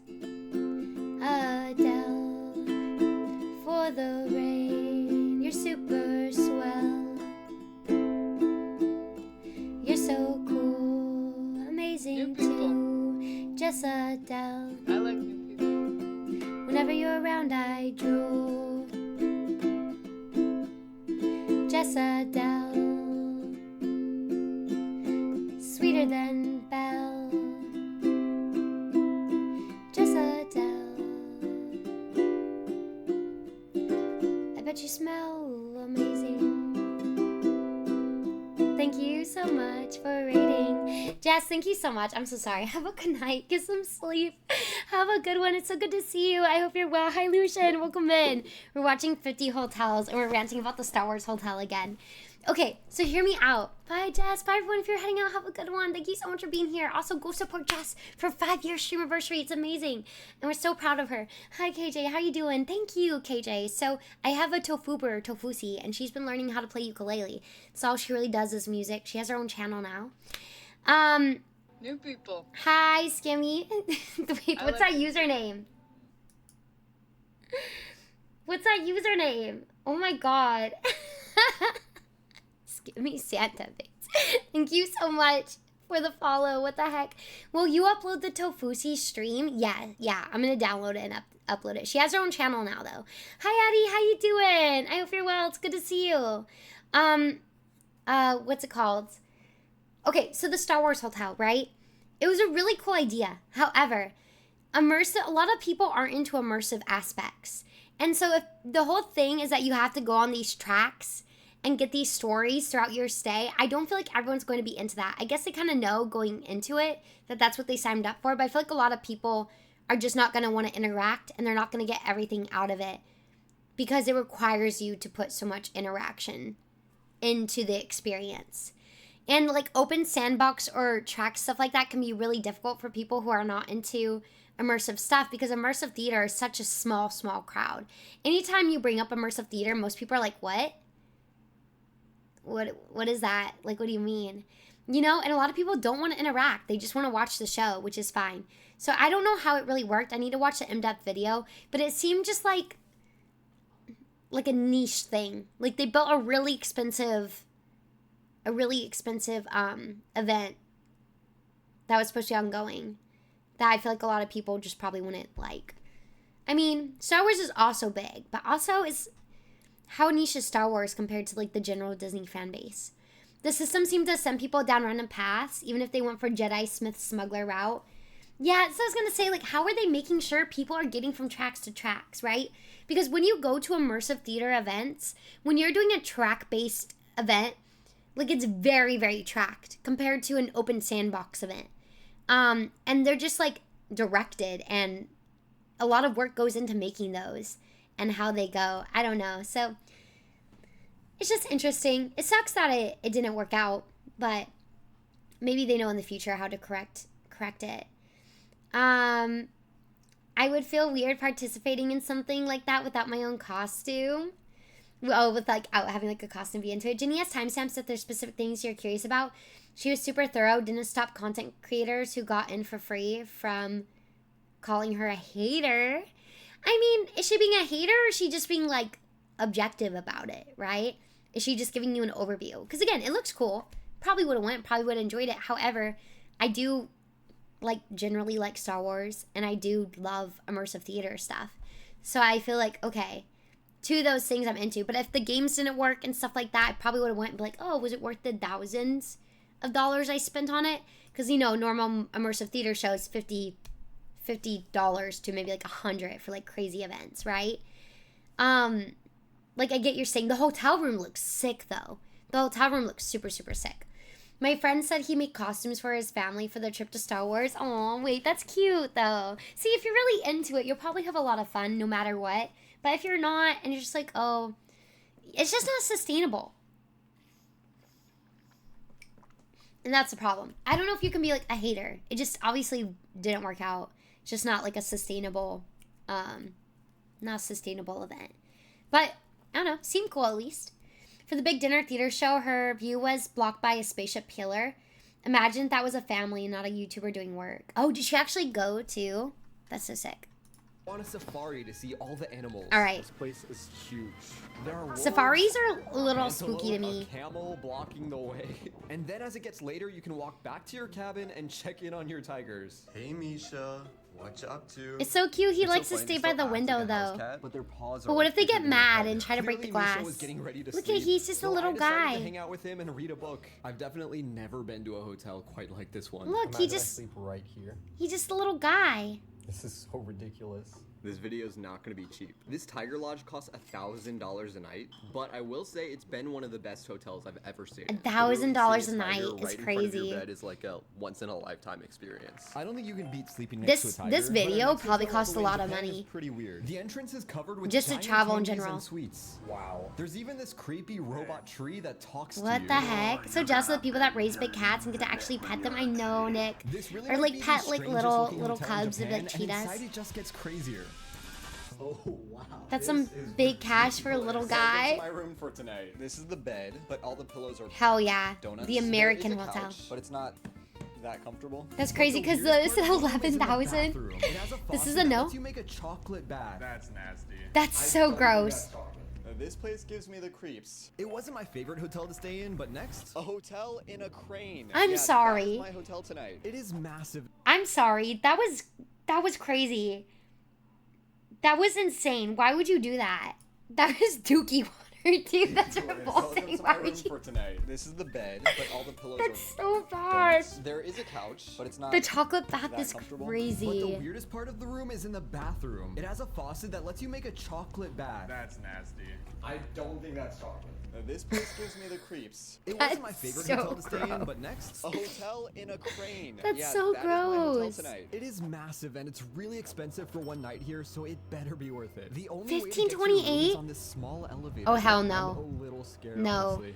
Just Adele. I like new people. Whenever you're around, I drool. Just Adele. Sweeter than Belle. Just Adele. I bet you smell amazing. Thank you so much for rating. Jess, thank you so much. I'm so sorry. Have a good night. Get some sleep. Have a good one. It's so good to see you. I hope you're well. Hi, Lucian. Welcome in. We're watching 50 Hotels, and we're ranting about the Star Wars hotel again. Okay, so hear me out. Bye, Jess. Bye, everyone. If you're heading out, have a good one. Thank you so much for being here. Also, go support Jess for 5-year stream anniversary. It's amazing. And we're so proud of her. Hi, KJ. How you doing? Thank you, KJ. So I have a Tofusi, and she's been learning how to play ukulele. So all she really does is music. She has her own channel now. New people. Hi, Skimmy. Wait, what's that username? What's that username? Oh my god. Skimmy Santa Face. Thank you so much for the follow. What the heck? Will you upload the Tofusi stream? Yeah. I'm gonna download it and upload it. She has her own channel now, though. Hi, Addie. How you doing? I hope you're well. It's good to see you. What's it called? Okay, so the Star Wars hotel, right? It was a really cool idea. However, a lot of people aren't into immersive aspects. And so if the whole thing is that you have to go on these tracks and get these stories throughout your stay, I don't feel like everyone's going to be into that. I guess they kind of know going into it that that's what they signed up for, but I feel like a lot of people are just not going to want to interact, and they're not going to get everything out of it because it requires you to put so much interaction into the experience. And like open sandbox or track stuff like that can be really difficult for people who are not into immersive stuff, because immersive theater is such a small crowd. Anytime you bring up immersive theater, most people are like, what is that? Like, what do you mean? You know, and a lot of people don't want to interact. They just want to watch the show, which is fine. So I don't know how it really worked. I need to watch the in-depth video, but it seemed just like a niche thing. Like they built a really expensive event that was supposed to be ongoing that I feel like a lot of people just probably wouldn't like. I mean, Star Wars is also big, but also is how niche is Star Wars compared to like the general Disney fan base? The system seemed to send people down random paths, even if they went for Jedi Smith smuggler route. Yeah, so I was gonna say, like, how are they making sure people are getting from tracks to tracks, right? Because when you go to immersive theater events, when you're doing a track-based event, like, it's very, very tracked compared to an open sandbox event. And they're just, like, directed, and a lot of work goes into making those and how they go. I don't know. So it's just interesting. It sucks that it didn't work out, but maybe they know in the future how to correct it. I would feel weird participating in something like that without my own costume. Oh, with like out having like a costume be into it. Jenny has timestamps if there's specific things you're curious about. She was super thorough, didn't stop content creators who got in for free from calling her a hater. I mean, is she being a hater, or is she just being like objective about it, right? Is she just giving you an overview? Because again, it looks cool. Probably would have went, probably would have enjoyed it. However, I do generally like Star Wars, and I do love immersive theater stuff. So I feel like, okay, two of those things I'm into. But if the games didn't work and stuff like that, I probably would have went and be like, oh, was it worth the thousands of dollars I spent on it? Because, you know, normal immersive theater shows $50 to maybe like $100 for like crazy events, right? Like I get you're saying the hotel room looks sick though. The hotel room looks super, super sick. My friend said he made costumes for his family for their trip to Star Wars. Oh, wait, that's cute though. See, if you're really into it, you'll probably have a lot of fun no matter what. But if you're not, and you're just like, oh, it's just not sustainable. And that's the problem. I don't know if you can be like a hater. It just obviously didn't work out. It's just not like a sustainable, not sustainable event. But I don't know, seemed cool at least. For the big dinner theater show, her view was blocked by a spaceship pillar. Imagine if that was a family, not a YouTuber doing work. Oh, did she actually go too? That's so sick. On a safari to see all the animals. All right. This place is huge. There are wolves, Safaris are a little antelope, spooky to me. A camel blocking the way. And then as it gets later, you can walk back to your cabin and check in on your tigers. Hey Misha, what you up to? It's so cute. He It's so likes to funny, stay they by still the act window like a house though. cat, but their paws But are what if they bigger get than mad their and try to break the Clearly, Misha glass? was getting ready to Look at sleep, he's just a so little I decided guy. to hang out with him and read a book. I've definitely never been to a hotel quite like this one. Look, he just sleep right here. he's just a little guy. This is so ridiculous. This video is not going to be cheap. This Tiger Lodge costs $1,000 a night, but I will say it's been one of the best hotels I've ever stayed in. $1,000 Literally a seeing night tiger is right in front of crazy. your bed is like a once-in-a-lifetime experience. I don't think you can beat sleeping next This to a tiger. this but video next to probably hotel all cost the a way in lot of Japan is money. Pretty weird. The entrance is covered with Just to giant travel in candies general. and sweets. Wow. There's even this creepy robot tree that talks to you. What the heck? So jealous of the people that raise big cats and get to actually pet them. I know, Nick. This really Or might like be the pet like strangest little looking little hotel in cubs of Japan, like and inside cheetahs. it just gets crazier. Oh wow. That's some big cash for a little Welcome to guy. my room for tonight. This is the bed, but all the pillows are Hell yeah. donuts. The American There is a hotel. couch, but it's not that comfortable. That's crazy because weirdest this is part of the room is in the 11,000. bathroom. It has a This is faucet a that no? lets you make a chocolate bath. That's nasty. That's so gross. This place gives me the creeps. It wasn't my favorite hotel to stay in, but next, A hotel in a crane. I'm Yes, sorry. That is my hotel tonight. it is massive. I'm sorry. That was crazy. That was insane. Why would you do that? That was dookie water, dude. That's revolting. Welcome to my Why room would you? for tonight. This is the bed, but all the pillows That's are so bad. donuts. There is a couch, but it's not. The chocolate bath that is comfortable. But the crazy. weirdest part of the room is in the bathroom. It has a faucet that lets you make a chocolate bath. That's nasty. I don't think that's chocolate. This place gives me the creeps. It wasn't my That's favorite so hotel to stay in, gross. but next, A hotel in a crane. That's Yeah, so that is my hotel gross. tonight. it is massive and it's really expensive for one night here, so it better be worth it. The only way to get to your room is $15.28? on this small elevator. Oh, hell I'm no. a little scared, No. honestly.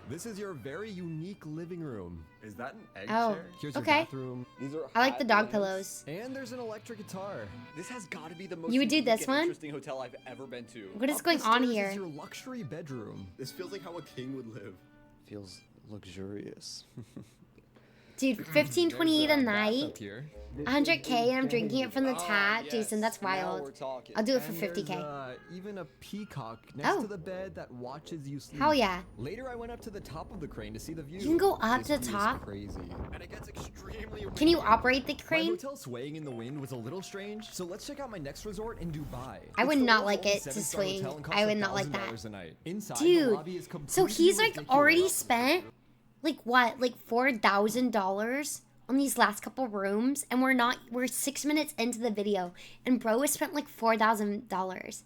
This is your very unique living room. Is that an egg Oh. chair? Here's your Okay. bathroom, These are I like the dog hot pillows. and there's an electric guitar. This has got to be the most You would do unique this and one? interesting hotel I've ever been to. What is Up going the on stairs here? is your luxury bedroom. This feels like how a king would live. Feels luxurious. Dude, 15.28 a There's night, bath up here. 100K, and I'm drinking it from the Ah, tap. yes, Jason, that's now wild. we're talking. I'll do it for And 50K. there's, even a peacock next Oh. to the bed that watches you sleep. Hell yeah. Later, I went up to the top of the crane to see the view. You can go up This to the view is top? Crazy. And it gets extremely Can you windy. operate the My crane? hotel swaying in the wind was a little strange, so let's check out my next resort in Dubai. I would It's the not world's like only it to 7-star swing. hotel and costs I would not like $1,000 that. a night. Inside, the Dude, lobby is so completely he's like ridiculous. already spent like what, like $4,000 on these last couple rooms, and we're 6 minutes into the video, and bro has spent like $4,000,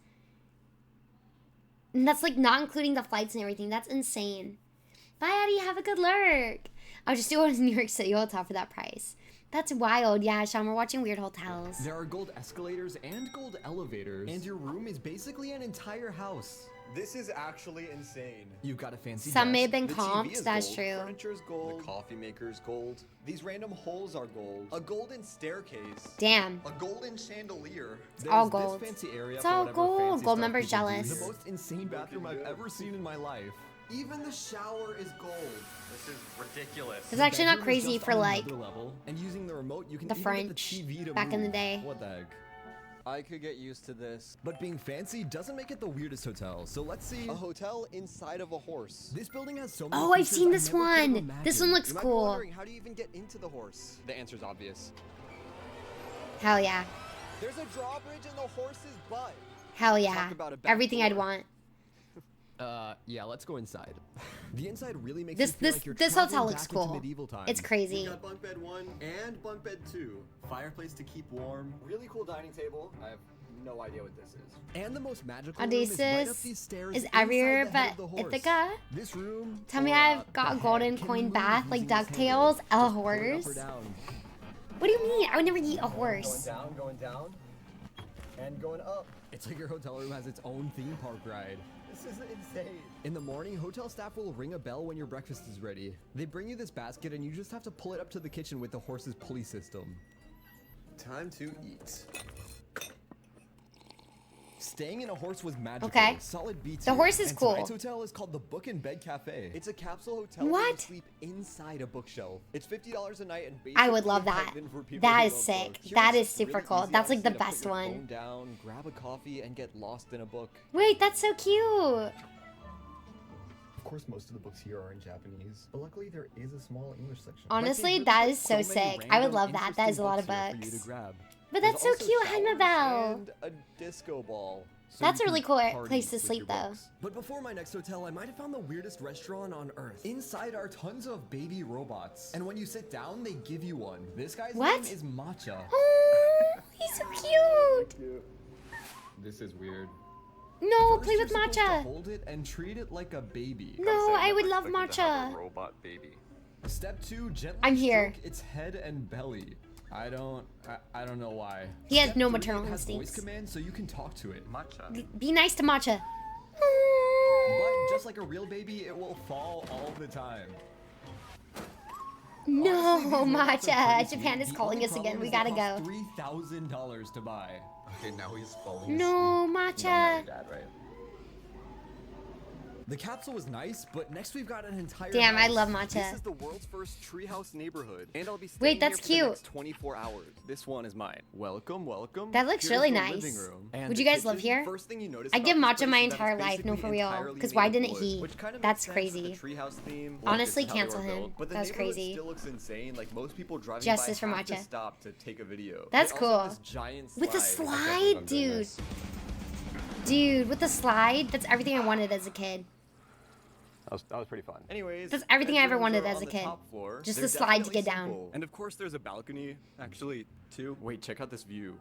and that's like not including the flights and everything. That's insane. Bye, Addie. Have a good lurk. I'll just do it in New York City hotel for that price. That's wild. Yeah, Sean, we're watching weird hotels. There are gold escalators and gold elevators, and your room is basically an entire house. This is actually insane. You've got a fancy Some may desk. have been The TV comped. is That's gold, true. Furniture is gold. The coffee maker's gold. These random holes are gold. A golden staircase. Damn. A golden chandelier. There's all this gold. fancy area It's for all whatever gold. fancy Gold stuff members people do. jealous. The most insane bathroom I've ever seen in my life. Even the shower is gold. This is ridiculous. It's actually not Bedroom is crazy just for on like another level, and using the remote, you can the even French get the TV to back in the move. day. What the heck? I could get used to this. But being fancy doesn't make it the weirdest hotel. So let's see. A hotel inside of a horse. This building has so many Oh, I've features seen I this never could have one. This one imagined. looks You might be cool. wondering, how do you even get into the horse? The answer's obvious. Hell yeah. There's a drawbridge in the horse's butt. Hell yeah. Talk about a back Everything I'd door. want. Yeah, let's go inside. The inside really makes This- you feel this- like you're this hotel traveling looks back into cool. medieval times. It's crazy. We got bunk bed 1 and bunk bed 2. Fireplace to keep warm. Really cool dining table. I have no idea what this is. And the most magical room is right up Odysseus these stairs is inside everywhere the head but of the horse. Ithaca. This room. Tell me or, I've got the a head golden can coin move bath like using this handle. DuckTales, a Just pull it up horse. or down. What do you mean? I would never eat a Going horse. down, and going up. It's like your hotel room has its own theme park ride. This is insane. In the morning, hotel staff will ring a bell when your breakfast is ready. They bring you this basket and you just have to pull it up to the kitchen with the horse's pulley system. Time to eat. Staying in a horse was magical. Okay. Solid B tier. The horse is And cool. tonight's hotel is called the Book and Bed Cafe. It's a capsule hotel where What? you sleep inside a bookshelf. It's $50 a night and I would basically love that. heaven for people That who is love sick. books. Here That it's is super really cool. easy, That's like the honestly, to put best your one. phone down, grab a coffee, and get lost in a book. Wait, that's so cute. Of course, most of the books here are in Japanese, but luckily there is a small English section. Honestly, My favorite that book, is so many sick. I would random, love that. That is a interesting lot of books here for you books. to grab. But There's that's so also cute, showers Haimabel. and a disco ball. So That's you a really can cool party place to with sleep, your though. books. But before my next hotel, I might have found the weirdest restaurant on earth. Inside are tons of baby robots. And when you sit down, they give you one. This guy's What? name is Matcha. Oh, he's so cute. This is weird. No, First, play you're with supposed to matcha. hold it and treat it like a baby. No, I would love matcha. Robot baby. Step 2, gently I'm here. stroke its head and belly. I don't know why. He has Step no 3, maternal it has instincts. voice commands so you can talk to it. Matcha. Be nice to matcha. But just like a real baby, it will fall all the time. No, Honestly, these robots are matcha. pretty Japan sweet. is The calling only us again. problem We is gotta they go. cost $3,000 to buy. Okay, now he's falling No, asleep. matcha. Dad, right? The capsule was nice, but next we've got an entire Damn, I house. love This matcha. is the world's first treehouse neighborhood, and I'll be staying Wait, that's here for the cute. next 24 hours. This one is mine. Welcome, welcome. That looks Here's really the nice. living room. And Would the you guys live kitchen. here? First thing you notice I'd about give this matcha place my is that entire it's life, no, basically for real. entirely 'Cause made why of didn't wood, he? which kind of That's makes sense with crazy. the treehouse theme. Honestly, Just how they cancel were him. built. But the That's neighborhood crazy. still looks insane. Like most people driving Justice by for have to matcha. stop to take a video. That's They also have cool. this giant With the slide. slide, dude. Dude, with the slide, that's everything I wanted as a kid. That was pretty fun. Anyways, That's everything I ever bedrooms wanted are as on a the kid. top floor. Just They're the slide to definitely get down. simple. And of course, there's a balcony, actually, too. Wait, check out this view.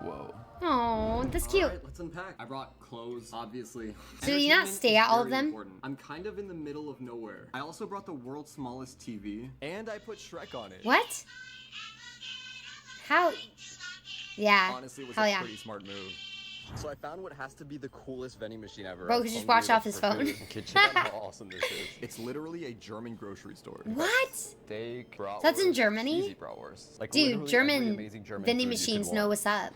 Whoa. Oh, that's cute. Alright, let's unpack. I brought clothes, obviously. So do you not Entertainment stay is at all of very them? important. I'm kind of in the middle of nowhere. I also brought the world's smallest TV. And I put Shrek on it. What? How? Yeah. Honestly, it was Hell a yeah. pretty smart move. So I found what has to be the coolest vending machine ever. Bro I could was just hungry watch to off look his for phone. food. Kid, check out how awesome this is. It's literally a German grocery store. What? Steak, bratwurst, That's in Germany? cheesy bratwurst. Like, Dude, literally every German amazing German vending food you could machines know want. what's up.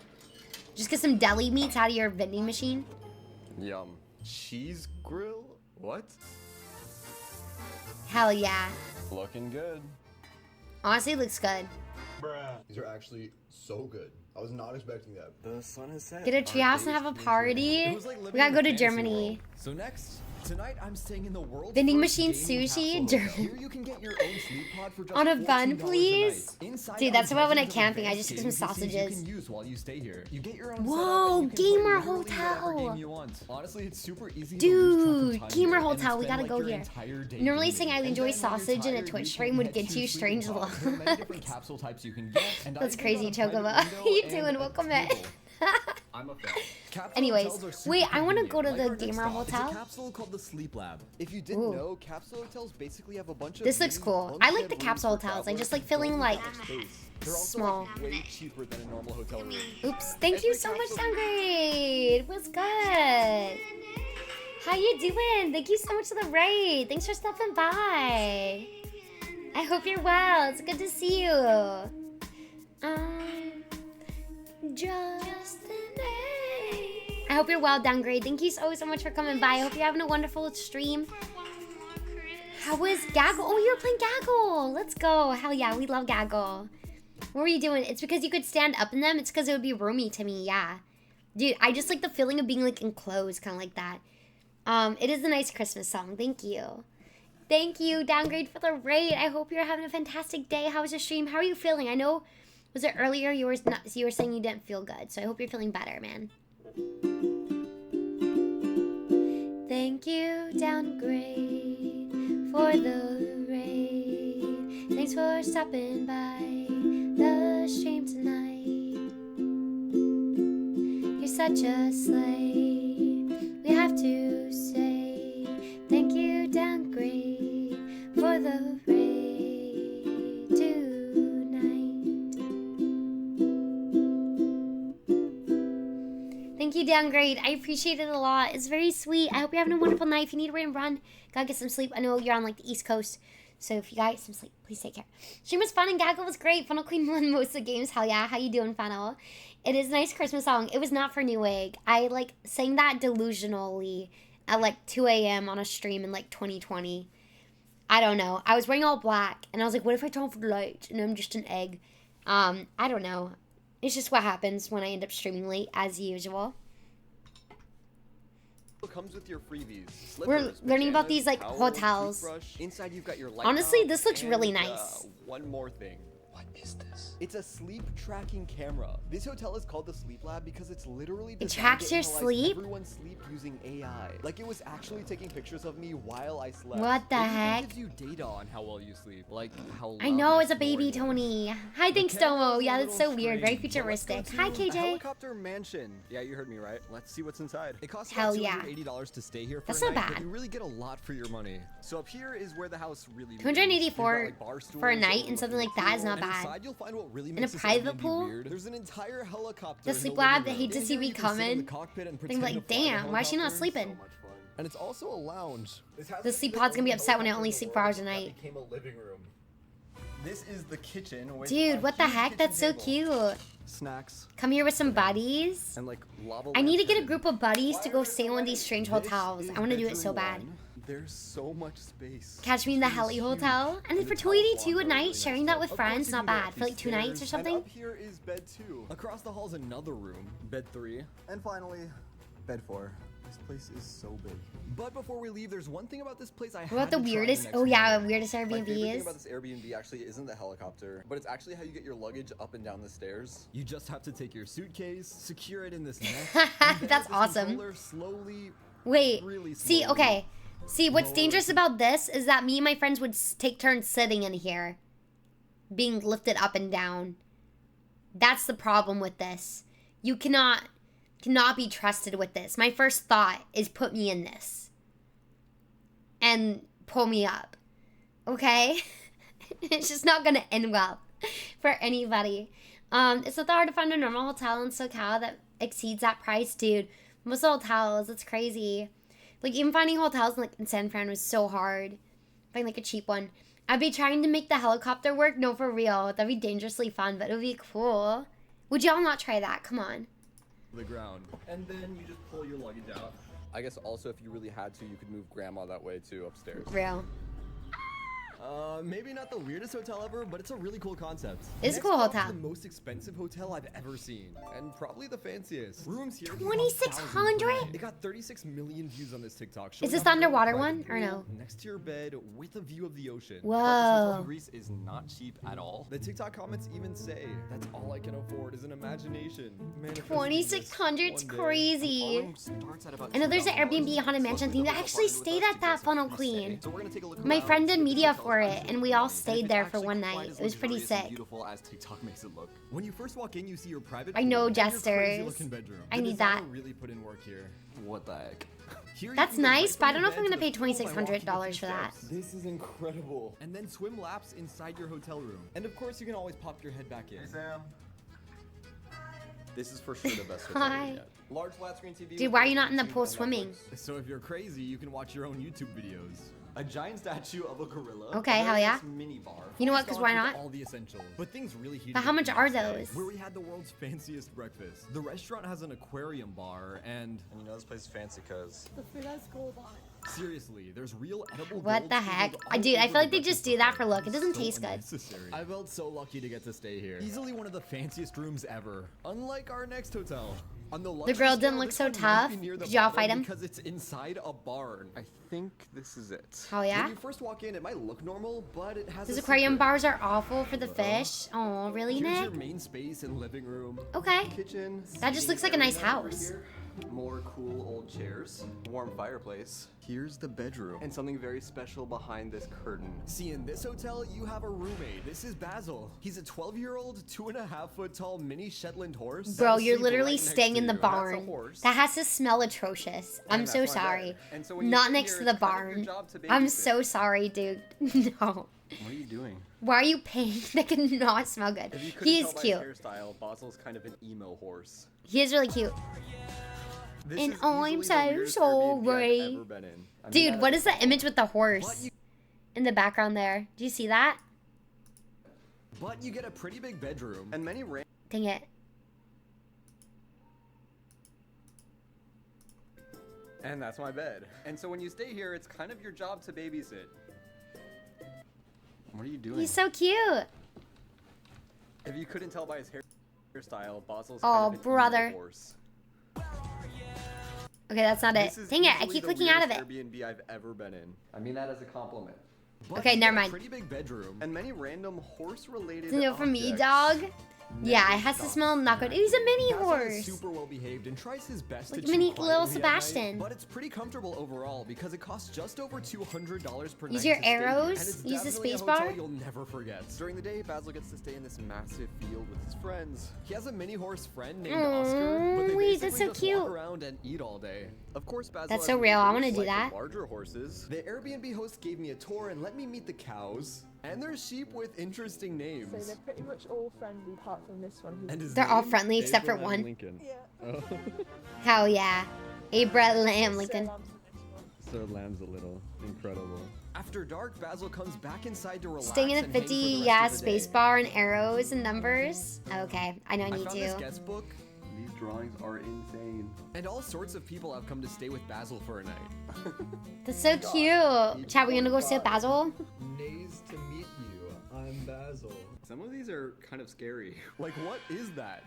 Just get some deli meats out of your vending machine. Yum. Cheese grill? What? Hell yeah. Looking good. Honestly, looks good. These are actually so good. I was not expecting that. The sun has set. Get a Our treehouse and days have a begin to party. end. It was like living We gotta in go a to fantasy Germany. world. So next, tonight I'm staying in the world's Vending first machine gaming sushi, capsule German. hotel. Here you can get your own sleep pod for just On a bun, $14 a please? night. Inside Dude, are that's what I want at dozens of camping. I advanced just get some gaming PCs sausages. You can use while you stay here. You get your own Whoa, setup and you can play gamer literally whatever hotel. game you want. Honestly, it's super easy Dude, to lose track of time gamer here and hotel, we spend, gotta like, go your here. entire day Normally gaming. saying I And enjoy then when you're sausage in a tired, Twitch you stream can would head get to you sleeping strange pod. love. There are many different capsule types you can get, and I That's even crazy, got a private Chocobo. window How you and doing? a Welcome in. table. I'm a fan. Capsule Anyways, hotels are super wait, I wanna go to convenient. the Like our next gamer stop, it's a hotel. capsule called the Sleep Lab. If you didn't Ooh. know, capsule hotels basically have a bunch of This looks mini cool. I like bunk the bed capsule rooms for hotels. I just travelers like who feeling don't like have space. They're also small. like way cheaper than a normal hotel room. Oops. Thank you Every so much, capsule- Downgrade. What's good? How you doing? Thank you so much for the raid. Thanks for stopping by. I hope you're well. It's good to see you. Just an A. I hope you're well, Downgrade. Thank you so much for coming by. I hope you're having a wonderful stream. How was Gaggle? Oh, you were playing Gaggle. Let's go. Hell yeah, we love Gaggle. What were you doing? It's because you could stand up in them. It's because it would be roomy to me, yeah. Dude, I just like the feeling of being like enclosed, kind of like that. It is a nice Christmas song. Thank you. Thank you, Downgrade, for the raid. I hope you're having a fantastic day. How was your stream? How are you feeling? I know, was it earlier you were saying you didn't feel good, so I hope you're feeling better, man. Thank you, Downgrade, for the raid. Thanks for stopping by the stream tonight. You're such a slay. We have to say thank you, Downgrade, for the raid tonight. Thank you, Downgrade. I appreciate it a lot. It's very sweet. I hope you're having a wonderful night. If you need to run, gotta get some sleep. I know you're on like the East Coast, So if you guys some sleep, please take care. Stream was fun and Gaggle was great. Funnel Queen won most of the games. Hell yeah. How you doing, Funnel? It is a nice Christmas song. It was not for Newegg. I like sang that delusionally at like 2 a.m. on a stream in like 2020. I don't know. I was wearing all black and I was like, what if I turn off the lights and I'm just an egg? I don't know. It's just what happens when I end up streaming late as usual. Comes with your freebies. We're learning about these like towel, hotels. toothbrush. Inside you've got your light Honestly, bulb this looks really and, nice. One more thing. What is this? It's a sleep tracking camera. This hotel is called the Sleep Lab because it's literally It designed tracks to your analyze sleep? everyone's sleep using AI. Like it was actually taking pictures of me while I slept. What the It even heck? gives you data on how well you sleep, like how I loud know my it's a baby snoring is. Tony. Hi, thanks, camera Domo. is a Yeah, that's so little weird. Very strange, but let's go futuristic. to Hi, a KJ. Helicopter mansion. Yeah, you heard me right. Let's see what's inside. It costs Hell about yeah. $280 to stay here for That's a not night, bad. but you really get a lot for your money. So up here is where the house really lives. 284 You've got, like, bar for a stools night and something like that is not and bad. inside you'll find what really In a makes this private Airbnb pool? weird. There's an entire helicopter The in sleep the lab, living they room. hate to In see here me you can sit in coming. the cockpit and They're pretend like, to fly the damn, why is she not helicopter. sleeping? And it's also a lounge. The sleep pod's gonna be upset when I only sleep 4 hours a night. Became a living room. This is the kitchen. with Dude, a what the huge heck? kitchen That's so table. cute. Snacks Come here with some buddies. and like lava. I need to lamps get a hidden. group of buddies to go Why stay in one of these strange This hotels. is I want to do it so bedroom bad. one. There's so much space. Catch me in the This Heli is Hotel. huge. And then for the towel 282 a cloth are night, really sharing nice that with too. Of friends, course you not can go bad. up For like these 2 nights or stairs, something. And up here is bed 2. Across the hall's another room, bed 3. And finally, bed 4. This place is so big. But before we leave, there's one thing about this place I What about the had to try weirdest? next Oh yeah, morning. weirdest My favorite thing Airbnbs. about this Airbnb actually isn't the helicopter, but it's actually how you get your luggage up and down the stairs. You just have to take your suitcase, secure it in this net, and then That's this awesome. controller slowly. Wait, really see, slowly okay. See, what's lower dangerous the- about this is that me and my friends would take turns sitting in here, being lifted up and down. That's the problem with this. You cannot be trusted with this. My first thought is put me in this and pull me up. Okay? It's just not gonna end well for anybody. It's not that hard to find a normal hotel in SoCal that exceeds that price, dude. Most of the hotels, it's crazy. Like, even finding hotels in San Fran was so hard. Find, like, a cheap one. I'd be trying to make the helicopter work. No, for real. That'd be dangerously fun, but it would be cool. Would y'all not try that? Come on. The ground. And then you just pull your luggage out. I guess also if you really had to, you could move grandma that way too upstairs. Real. Maybe not the weirdest hotel ever, but it's a really cool concept. It's a Next cool up is hotel. The most expensive hotel I've ever seen, and probably the fanciest. Rooms here. 2,600? It got 36 million views on this TikTok. Is showing this off the your underwater private one, or pool no? Next to your bed with a view of the ocean. But this hotel in Whoa. Greece is not cheap at all. The TikTok comments even say, "That's all I can afford is an imagination." Manifesting this 2,600's one day. Our crazy. room starts at about I know there's an $2,000. Airbnb Haunted Mansion thing that actually stayed at that Funnel Queen. So we're gonna take a look My around, friend see did if media this for hotel's it, actually and we all and if stayed it's there for actually one quite night. as It was pretty luxurious and sick. Beautiful as TikTok makes it look. When you first walk in, you see your private. I know, pool and your Jesters. crazy-looking bedroom. I The need designer that. Really put in work here. What the heck? Here you That's can go right nice, from but I your don't know if bed I'm to gonna the pay pool by walking $2,600 a few for that. steps. This is incredible. And then swim laps inside your hotel room. And of course, you can always pop your head back in. Hey Sam. This is for sure the best hotel Hi. yet. Large flat screen TV. Dude, why are you not in the pool swimming? So if you're crazy, you can watch your own YouTube videos. A giant statue of a gorilla. Okay, a hell very yeah. nice Mini bar. You know what? Because why Stocked with not? All the essentials. But things really heated But how up much the are next day, those? Where we had the world's fanciest breakfast. The restaurant has an aquarium bar and And you know this place is fancy because The food has gold on it. seriously, there's real edible What gold the sprinkled heck? all Dude, I over feel the like they just breakfast do that buffet. for look. It doesn't So taste good. unnecessary. I felt so lucky to get to stay here. Easily one of the fanciest rooms ever. Unlike our next hotel. On the luxury girl didn't scale, look this so one might tough. be near the Did y'all bottom fight him? Because it's inside a barn. I think this is it. Oh When yeah? you first walk in, it might look normal, but it has Those a aquarium secret. bars are awful for the fish. Oh, really, Here's Nick? your main space and living room. Okay. kitchen. That just seating looks like a nice area over house. here, More cool old chairs. Warm fireplace. Here's the bedroom. And something very special behind this curtain. See, in this hotel, you have a roommate. This is Basil. He's a 12-year-old, 2.5-foot tall mini Shetland horse. Bro, that'll you're sleep literally right next staying to in the you. That's a barn. horse. That has to smell atrocious. I'm so that's why sorry. there. And so when you Not sit next here, to the it's kind of your barn. job to I'm babysit. so sorry, dude. No. What are you doing? Why are you paying? That cannot smell good. If you couldn't He is tell by cute. his hairstyle, Basil's kind of an emo horse. He is really cute. This And is I'm easily the so weirdest Airbnb I've sorry. ever been in. I mean, Dude, what is the image with the horse? in the background there. Do you see that? But you get a pretty big bedroom. And many Dang it. And that's my bed. And so when you stay here, it's kind of your job to babysit. What are you doing? He's so cute. If you couldn't tell by his hairstyle, Basil's Oh, kind of an brother. evil horse. Okay, that's not it. This is Dang it, I easily keep the clicking out of it. weirdest Airbnb I've ever been in. I mean that as a compliment. But Okay, you never get a mind. Pretty big bedroom. And many random horse-related Isn't it for me, objects. dog? Yeah, it has to smell not good. He's a mini Basil is horse. super well behaved and tries his best Like to mini chew little quietly at night, Sebastian. but it's pretty comfortable overall because it costs just over $200 per night. Use your to stay here, arrows, and it's use the definitely a space bar. hotel you'll never forget. During the day, Basil gets to stay in this massive field with his friends. He has a mini horse friend named Aw, Oscar, but they wait, basically that's so just cute. walk around and eat all day. Of course, Basil That's has so a real. I horse wanna do like the that. Larger horses. The Airbnb host gave me a tour and let me meet the cows. And they're sheep with interesting So names. they're pretty much all friendly apart from this one. And his They're all name? friendly except for Abraham one. Lincoln. Yeah. Hell yeah. Abraham Lincoln. Sir Lamb's a little incredible. After dark, Basil comes back inside to relax. Staying in and the hang for 50, the rest yeah, of the day. space bar and arrows and numbers. Okay, I know I I need found this to. guest book, These drawings are insane. and all sorts of people have come to stay with Basil for a night. That's so cute. Chat, we gonna go stay with Basil? Nice to meet you. I'm Basil. Some of these are kind of scary. Like, what is that?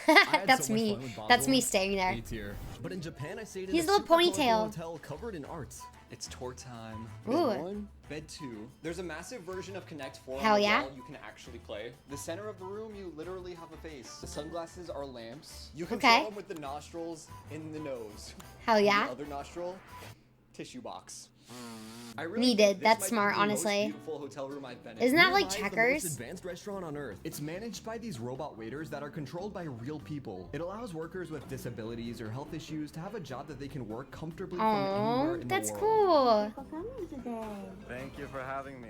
had That's so much me. fun with That's Basil. me staying there. A tier. But in Japan, I stayed in He's a a little super colorful ponytail. hotel covered in art. It's tour time. Ooh. Bed 2. There's a massive version of Connect 4 Hell on the yeah. wall you can actually play. The center of the room, you literally have a face. The sunglasses are lamps. You Okay. control them with the nostrils in the nose. Hell yeah. The other nostril, tissue box. I really Needed. think this That's might be smart, the most honestly. beautiful hotel room I've been in. Isn't that like Nearby is the Checkers? most advanced restaurant on earth. It's managed by these robot waiters that are controlled by real people. It allows workers with disabilities or health issues to have a job that they can work comfortably from anywhere Oh, in that's the world. cool. Thank you for having me.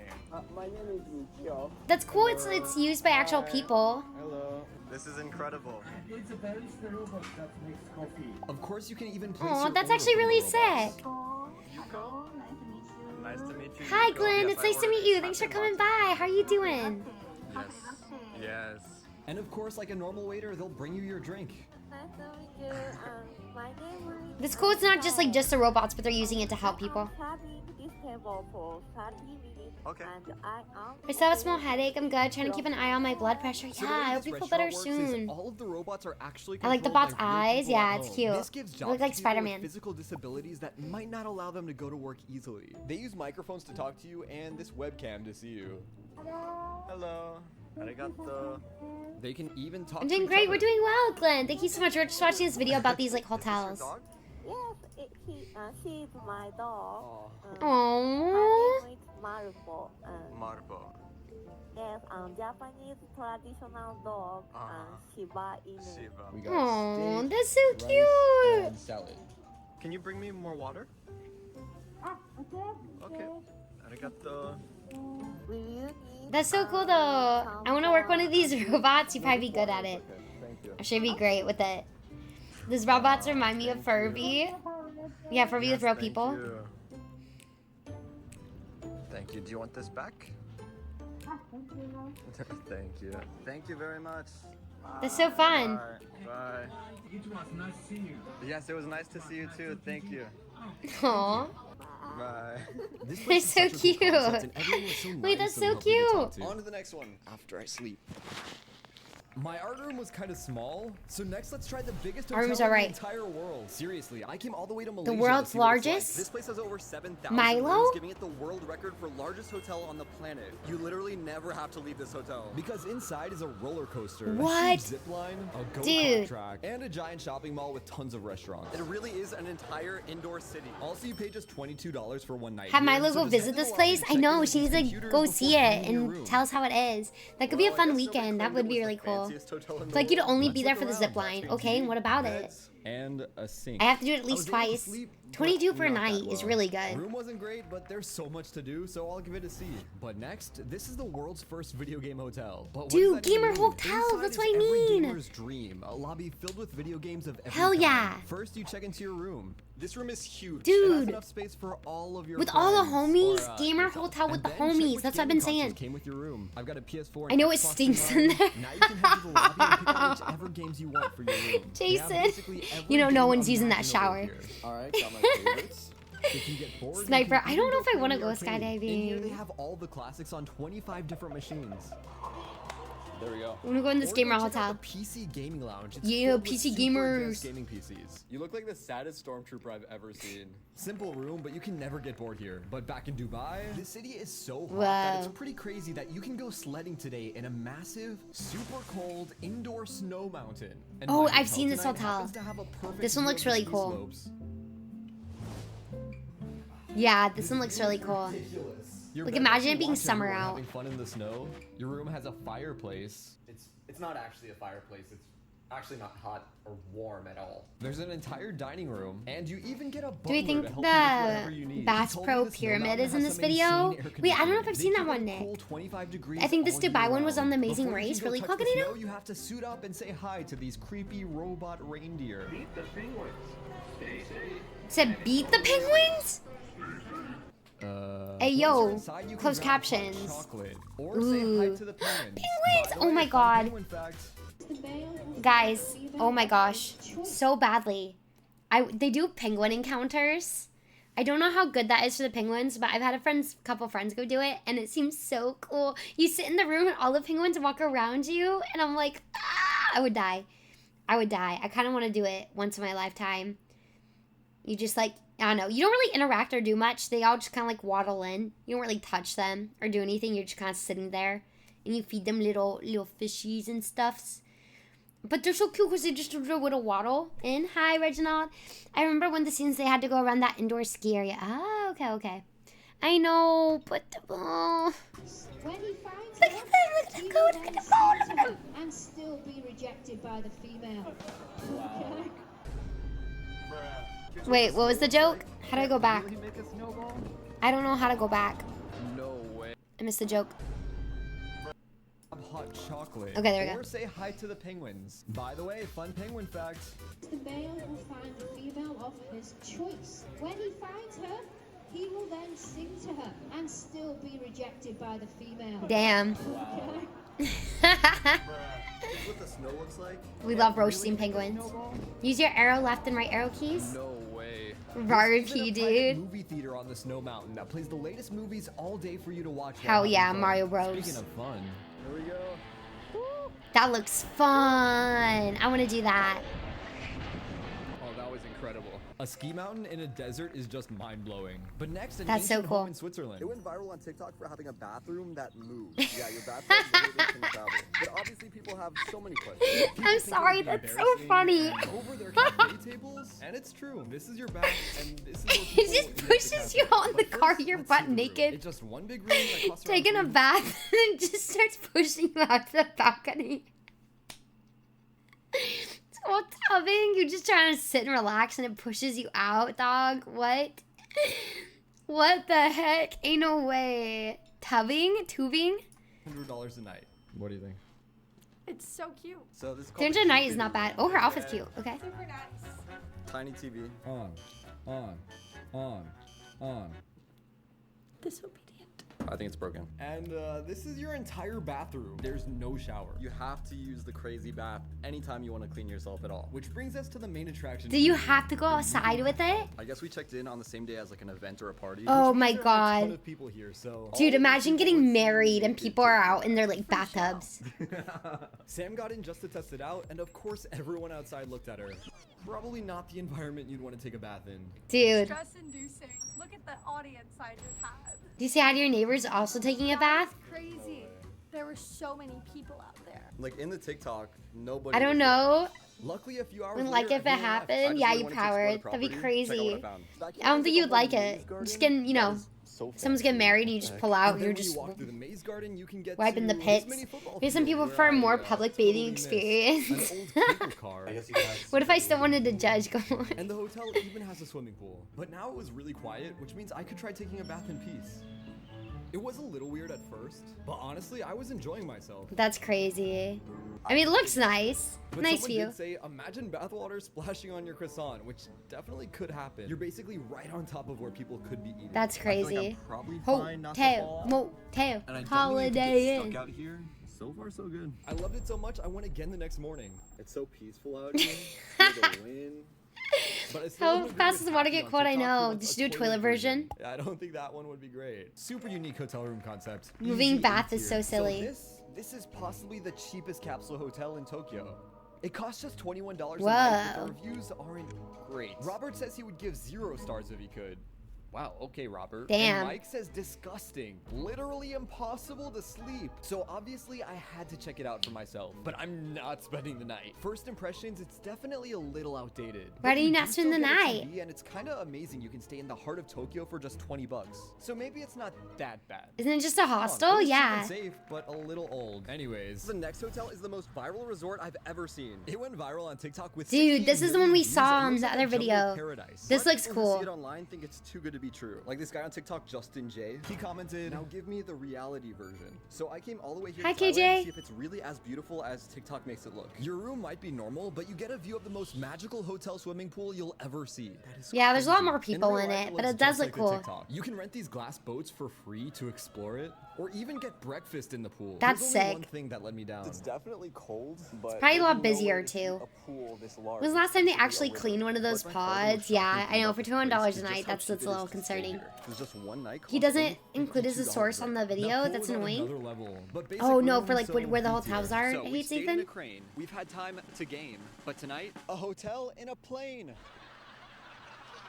My name is Michio. That's cool. It's used by actual people. Hello. This is incredible. It's a barista robot that makes coffee. Of course, you can even place Oh, your that's order actually from the really robots. sick. Nice to meet you. Hi, Yuko. Glenn. Yes, It's I nice to ordered meet you. a Thanks for latte coming latte. by. How are you doing? Yes. And of course, like a normal waiter, they'll bring you your drink. That's cool. It's not just like just the robots, but they're using it to help people. Okay. I still have a small headache. I'm good. Trying to keep an eye on my blood pressure. So the Yeah, way I hope this you feel better restaurant works is soon. all of the robots are actually I like the controlled bot's by real eyes. people Yeah, at it's home. cute. This gives They jobs look like to people with Spider-Man. physical disabilities that might not allow them to go to work easily. They use microphones to talk to you and this webcam to see you. Hello. Arigato. They can even talk I'm to doing each great. other. We're doing well, Glenn. Thank you so much. We're just watching this video about these like hotels. Dog? She's my dog. Aww. It's Marble. Marbo. Yes, Japanese traditional dog. Shiba Inu. Shiva. We got Aww, steak, that's so rice, cute. and salad. Can you bring me more water? Okay. Arigato. Will you need That's so cool though. I want to work one of these robots. You'd probably be good at it. Okay, thank you. I should be great with it. These robots remind me of Furby. Yeah, Furby with real Thank people. you. Thank you. Do you want this back? Thank you. Thank you very much. That's so fun. Bye. Bye. It was nice to see you. Yes, it was nice to see you too. Thank you. Aww. Bye. This They're place is so such a cool cute. concept, and everyone was so Wait, nice that's and so lovely to talk cute. to. On to the next one after I sleep. My art room was kind of small, so next let's try the biggest Our hotel room's in alright. the entire world. Seriously, I came all the way to Malaysia. world's to see what it's like. largest? This place has over 7,000 Milo? rooms, giving it the world record for largest hotel on the planet. You literally never have to leave this hotel. Because inside is a roller coaster, a What? huge zip line, a go-kart Dude. track, and a giant shopping mall with tons of restaurants. It really is an entire indoor city. Also, you pay just $22 for one night. Have here, Milo so go does visit anyone this want place? to I check know. in She with needs these to computers go before see it finding your and room? tell us how it is. That could be a Well, I fun guess weekend. nobody That would be claimed it really was the cool. fanciest hotel in It's the like you'd world. only Let's be there look for the around. zip line. Okay, and what about it? Beds. And a sink. I have to do it at I least was able to twice. sleep, but 22 per not that night is well. really good. Room wasn't great, but there's so much to do, so I'll give it a C. But next, this is the world's first video game hotel. But what Dude, does that even gamer mean? hotel, Inside that's is what I every mean. gamer's dream. room, a lobby filled with video games of every Hell kind. yeah. First, you check into your room. This room is huge. It has Dude. enough space for all of your With all the friends. homies, Or, gamer yourself. hotel with And the then check homies. which That's what I've gaming been saying. consoles came with your room. I've got a PS4. I know and it Xbox stinks One. in there. Now you can head to the lobby and pick out whichever games you want for your room. They have Jason, basically every you know no game one's using that imaginable shower. here. Alright, got my favorites. If you get bored, you Sniper, can I don't even know if I play wanna the go arcade. In here, they skydiving. have all the classics on 25 different machines. There we go. I'm gonna go in this Or gamer go check out hotel. the PC gaming lounge. It's Yeah, filled with PC super gamers. advanced gaming PCs. You look like the saddest stormtrooper I've ever seen. Simple room, but you can never get bored here. But back in Dubai, the city is so hot that Wow. it's pretty crazy that you can go sledding today in a massive, super cold indoor snow mountain. And Oh, my I've seen this tonight hotel. happens to have a perfect This one view looks of the really ski cool. slopes. Yeah, this one looks really cool. Your Like, bed imagine lets it being you watch summer everyone out. having fun in the snow. Your room has a fireplace. It's not actually a fireplace. It's actually not hot or warm at all. There's an entire dining room, and you even get a Do butler we think to help you with whatever you the need. Bass He told Pro me the snow Pyramid mountain is in has this some video? insane air Wait, I don't know if conditioning. I've They seen that keep it one, Nick. cool 25 degrees I think this all year Dubai one was round. on The Amazing Before you Race. can go Really touch the coconino? snow, you have to suit up and say hi to these creepy robot reindeer. Beat the penguins. Stay safe. Said beat the penguins? Hey, Once yo, you're inside, you can closed grab hot captions. chocolate or say hi Ooh. to the penguins. Penguins? By the Oh way, my fun God. penguin fact, Guys, oh my gosh, so badly. They do penguin encounters. I don't know how good that is for the penguins, but I've had a couple friends go do it, and it seems so cool. You sit in the room and all the penguins walk around you, and I'm like, ah, I would die. I would die. I kind of want to do it once in my lifetime. You just like, I don't know, you don't really interact or do much. They all just kind of like waddle in. You don't really touch them or do anything. You're just kind of sitting there, and you feed them little fishies and stuffs. But they're so cute because they just do a little waddle in. Hi, Reginald. I remember when the scenes they had to go around that indoor ski area. Ah, okay. I know, but When he finds look at them, look at them, look at them. and still be rejected by the female. Wait, what was the joke? How do I go back? Really make a snowball? I don't know how to go back. No way. I missed the joke. hot chocolate. Okay, there we go. Or say hi to the penguins. By the way, fun penguin fact. The male will find the female of his choice. When he finds her, he will then sing to her and still be rejected by the female. Damn. This is what the snow looks like. We love roasting penguins. Use your arrow left and right arrow keys. No way. Rarity, There's a private dude. movie theater on the Snow Mountain that plays the latest movies all day for you to watch. while Hell having yeah, fun. Mario Bros. Speaking of fun, Here we go. That looks fun. I want to do that. Oh, that was incredible. a ski mountain in a desert is just mind-blowing. But next, an That's so ancient cool. home in Switzerland. It went viral on TikTok for having a bathroom that moves. Yeah, your bathroom literally can travel. But obviously people have so many questions. People I'm think it sorry, would be that's so embarrassing funny. and over their cafe tables, and it's true. This is your bath, and this is where It people just eat at the pushes you cafe. out in the But car, first, you're let's butt see the room. naked. It's just one big room that costs around Taking a $300. bath and just starts pushing you out to the balcony. So tubbing, you're just trying to sit and relax and it pushes you out, dog. What? What the heck? Ain't no way. Tubbing? Tubing? $100 a night. What do you think? It's so cute. So this is called 300 a night is not bad. Oh, her outfit's cute. Okay. Super nice. Tiny TV. On. Disobedient. I think it's broken. And this is your entire bathroom. There's no shower. You have to use the crazy bath anytime you want to clean yourself at all. Which brings us to the main attraction. Do you have to go outside with it? I guess we checked in on the same day as like an event or a party. Oh my There are a ton god. of people here, so Dude, imagine getting married and people are out in their like bathtubs. Sam got in just to test it out, and of course everyone outside looked at her. Probably not the environment you'd want to take a bath in. Dude, Stress-inducing. Look at the audience I just had. do you see how your neighbors also taking a bath? Crazy. There were so many people out there. Like in the TikTok, nobody. I don't was know. Luckily, a few hours Wouldn't later, like if it everyone left. I happened. just Yeah, really you wanted to explore powered. the That'd be property, check out what crazy. I found. Back I don't here, think there's you'd a like whole it. maze garden. Just getting, you know, That is so someone's getting married and you just pull out And and you're then when just you walk through the maze garden, you can get wiping the to this pits. mini football Maybe some field people where prefer I, more public totally bathing missed experience. An old paper car. What if I still wanted to judge? Go on. And the hotel even has a swimming pool. But now it was really quiet, which means I could try taking a bath in peace. It was a little weird at first, but honestly, I was enjoying myself. That's crazy. I mean, it looks nice. But Nice someone view. did say, imagine bathwater splashing on your croissant, which definitely could happen. You're basically right on top of where people could be eating. That's I feel like crazy. I'm probably fine not to fall Hotel, off. motel, And I don't Holiday get Inn. stuck out here. So far, so good. I loved it so much, I went again the next morning. It's so peaceful out here. Hear the wind. But I still How wouldn't agree fast with does water Happy get on cold? I TikTok who know. wants Just do a toilet toilet version. Yeah, I don't think that one would be great. Super unique hotel room concept. Moving Easy bath and is so tier. silly. This is possibly the cheapest capsule hotel in Tokyo. It costs just $21 a Whoa. night, but the reviews aren't great. Robert says he would give 0 stars if he could. Wow, okay, Robert. Damn. And Mike says disgusting. Literally impossible to sleep. So obviously I had to check it out for myself. But I'm not spending the night. First impressions, it's definitely a little outdated. Why But do you not do spend the still get a night? TV, and it's kind of amazing you can stay in the heart of Tokyo for just 20 bucks. So maybe it's not that bad. Isn't it just a Come on, hostel? it is cheap Yeah. and safe, but a little old. Anyways, The next hotel is the most viral resort I've ever seen. it went viral on TikTok with Dude, 16 this is the million one we views, saw and it on looks the like a other jungle video. paradise. This But looks people who cool. see it online think it's too good to be true. Like this guy on TikTok, Justin J. He commented, Now give me the reality version. So I came all the way here Hi, to Thailand KJ. to see if it's really as beautiful as TikTok makes it look. your room might be normal, but you get a view of the most magical hotel swimming pool you'll ever see. That is Yeah, there's a lot crazy. more people real in life, it, but looks it does just look like the cool. TikTok. You can rent these glass boats for free to explore it, or even get breakfast in the pool. That's There's only sick. one thing that let me down. It's definitely cold, but probably a lot there's no busier, way to keep too. a pool this large. When was the last time they It's actually a river. cleaned one of those Like, my father was pods? Yeah, shocked I know, about for the $200 place, a just night, how that's cheap a it is little to stay concerning. here. It was just one night He cost doesn't them include his $52 source on the That video. pool That's is on annoying. another level, but basic Oh no, room, for like so where the B hotels tier. are. So we Hey, stayed in Ethan. a crane. We've had time to game, but tonight a hotel in a plane.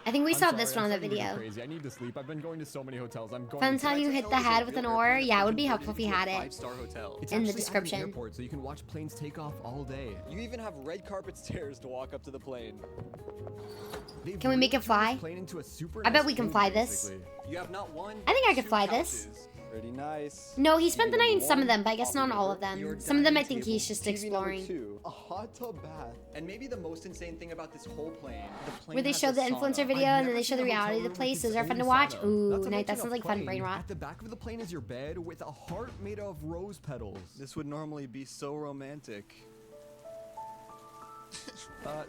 I think we I'm saw sorry, this I'm one on the starting to get video. Crazy. I need to sleep. I've been going to so many hotels. I'm going. Fun to time you hit the head with an oar. Yeah, it would be helpful if you had it. 5-star hotel. It's in the actually at an description. airport, so you can watch planes take off all day. You even have red carpet stairs to walk up to the plane. They've Can we make it turned this fly? plane into a super I bet nice we can room, fly this. basically. You have not one. I think I could two fly this. couches. Pretty nice. No, he spent the TV night in number some of one, them, but I guess not coffee all of maker, them. your Some of them I dining think table, he's just TV number exploring. 2, a hot tub bath. And maybe the most insane thing about this whole plane, the plane Where they has show a the sauna. influencer video I've and then never they show seen the a hotel reality of the room place. with Those its are fun to own watch. sauna. Ooh, Not to night. mention That sounds a like fun plane. brain rot. At the back of the plane is your bed with a heart made of rose petals. This would normally be so romantic.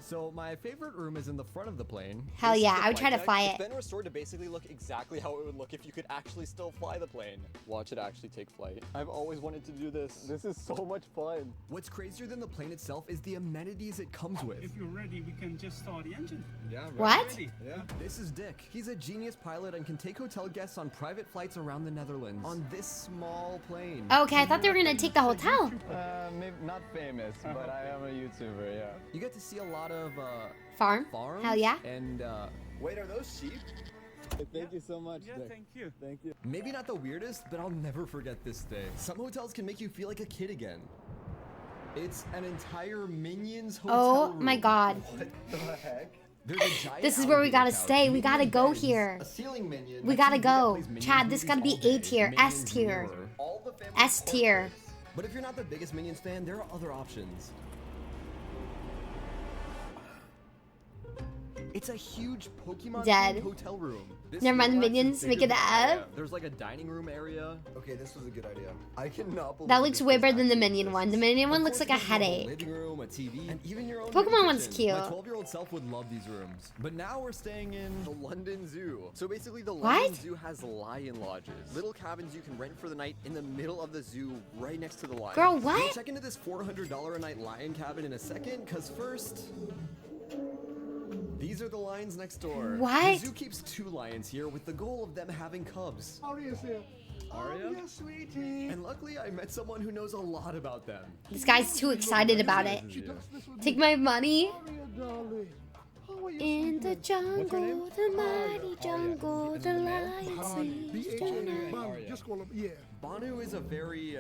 So my favorite room is in the front of the plane. Hell This is yeah, the I would try to deck. fly It's it. been restored to basically look exactly how it would look if you could actually still fly the plane. Watch it actually take flight. I've always wanted to do this. This is so much fun. What's crazier than the plane itself is the amenities it comes with. If you're ready, we can just start the engine. Yeah. What? Ready? Yeah. This is Dick. He's a genius pilot and can take hotel guests on private flights around the Netherlands on this small plane. Okay, I thought they were gonna take the hotel. Maybe not famous, but I am a YouTuber. Yeah. You get to see a lot of Farm. farms. Hell yeah. And Wait, are those sheep? Thank you so much. Yeah, Dick. thank you. Thank you. maybe not the weirdest, but I'll never forget this day. Some hotels can make you feel like a kid again. It's an entire Minions hotel Oh room. my god. What the heck? There's a giant This is where we alligator gotta couch, stay. We gotta minion go beds, here. A ceiling minion, We a gotta TV that go. plays Minions Chad, this movies gotta be all A day, tier, S Minions tier. Mirror. All the family S tier. portraits. But if you're not the biggest Minions fan, there are other options. It's a huge Pokemon Dead. themed hotel room. This Never mind the complex is Minions, bigger make it than up. Area. There's like a dining room area. Okay, this was a good idea. I cannot believe That looks this way is better than the actually Minion one. The exists. Minion one Of looks course, like a you have headache. living room, a TV, and even your own Pokemon mini one's kitchen. My cute. 12-year-old self would love these rooms. But now we're staying in The London Zoo. So basically, the What? London Zoo has lion lodges, little cabins you can rent for the night in the middle of the zoo, right next to the lion. Girl, We'll what? check into this $400 a night lion cabin in a second, cause first, these are the lions next door. What? The zoo keeps 2 lions here with the goal of them having cubs. Aria's here. Aria? Sweetie. And luckily, I met someone who knows a lot about them. This guy's too excited about it. Take my money. Aria, darling. How are you? In the jungle, the mighty Aria. jungle, Is the it a lion male? sleeps tonight. Banu, just call him. Yeah. Banu is a very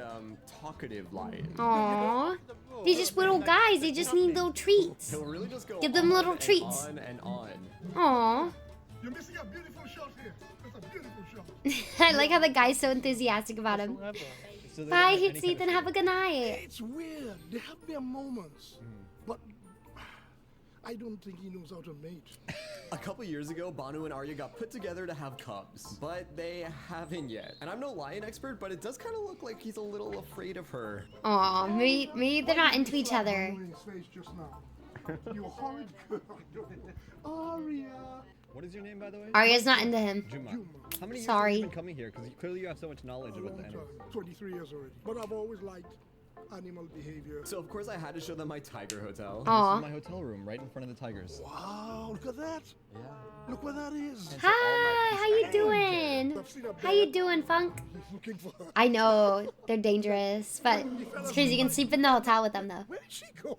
talkative lion. Aww. They're just little guys. They just need little treats. He'll really just go Give them on little and treats. on and on. Aww. You're missing a beautiful shot here. It's a beautiful shot. I like how the guy's so enthusiastic about him. Bye, Hits Ethan. Have a good night. It's weird. They have their moments, but I don't think he knows how to mate. A couple years ago, Banu and Arya got put together to have cubs, but they haven't yet. And I'm no lion expert, but it does kind of look like he's a little afraid of her. Aw, maybe they're not into each other. His face just now. You horrid girl. Arya. What is your name, by the way? Arya's not into him. Juma. How many years Sorry. have you been coming here? Because clearly you have so much knowledge A about long the time. animals. 23 years already. But I've always liked animal behavior. So of course I had to show them my tiger hotel. Aw. This is my hotel room, right in front of the tigers. Wow, look at that. Yeah. Look where that is. Hi, how you doing? I've seen a How you bear doing, Funk? looking for her. I know they're dangerous, but it's crazy. You can sleep in the hotel with them though. Where did she go?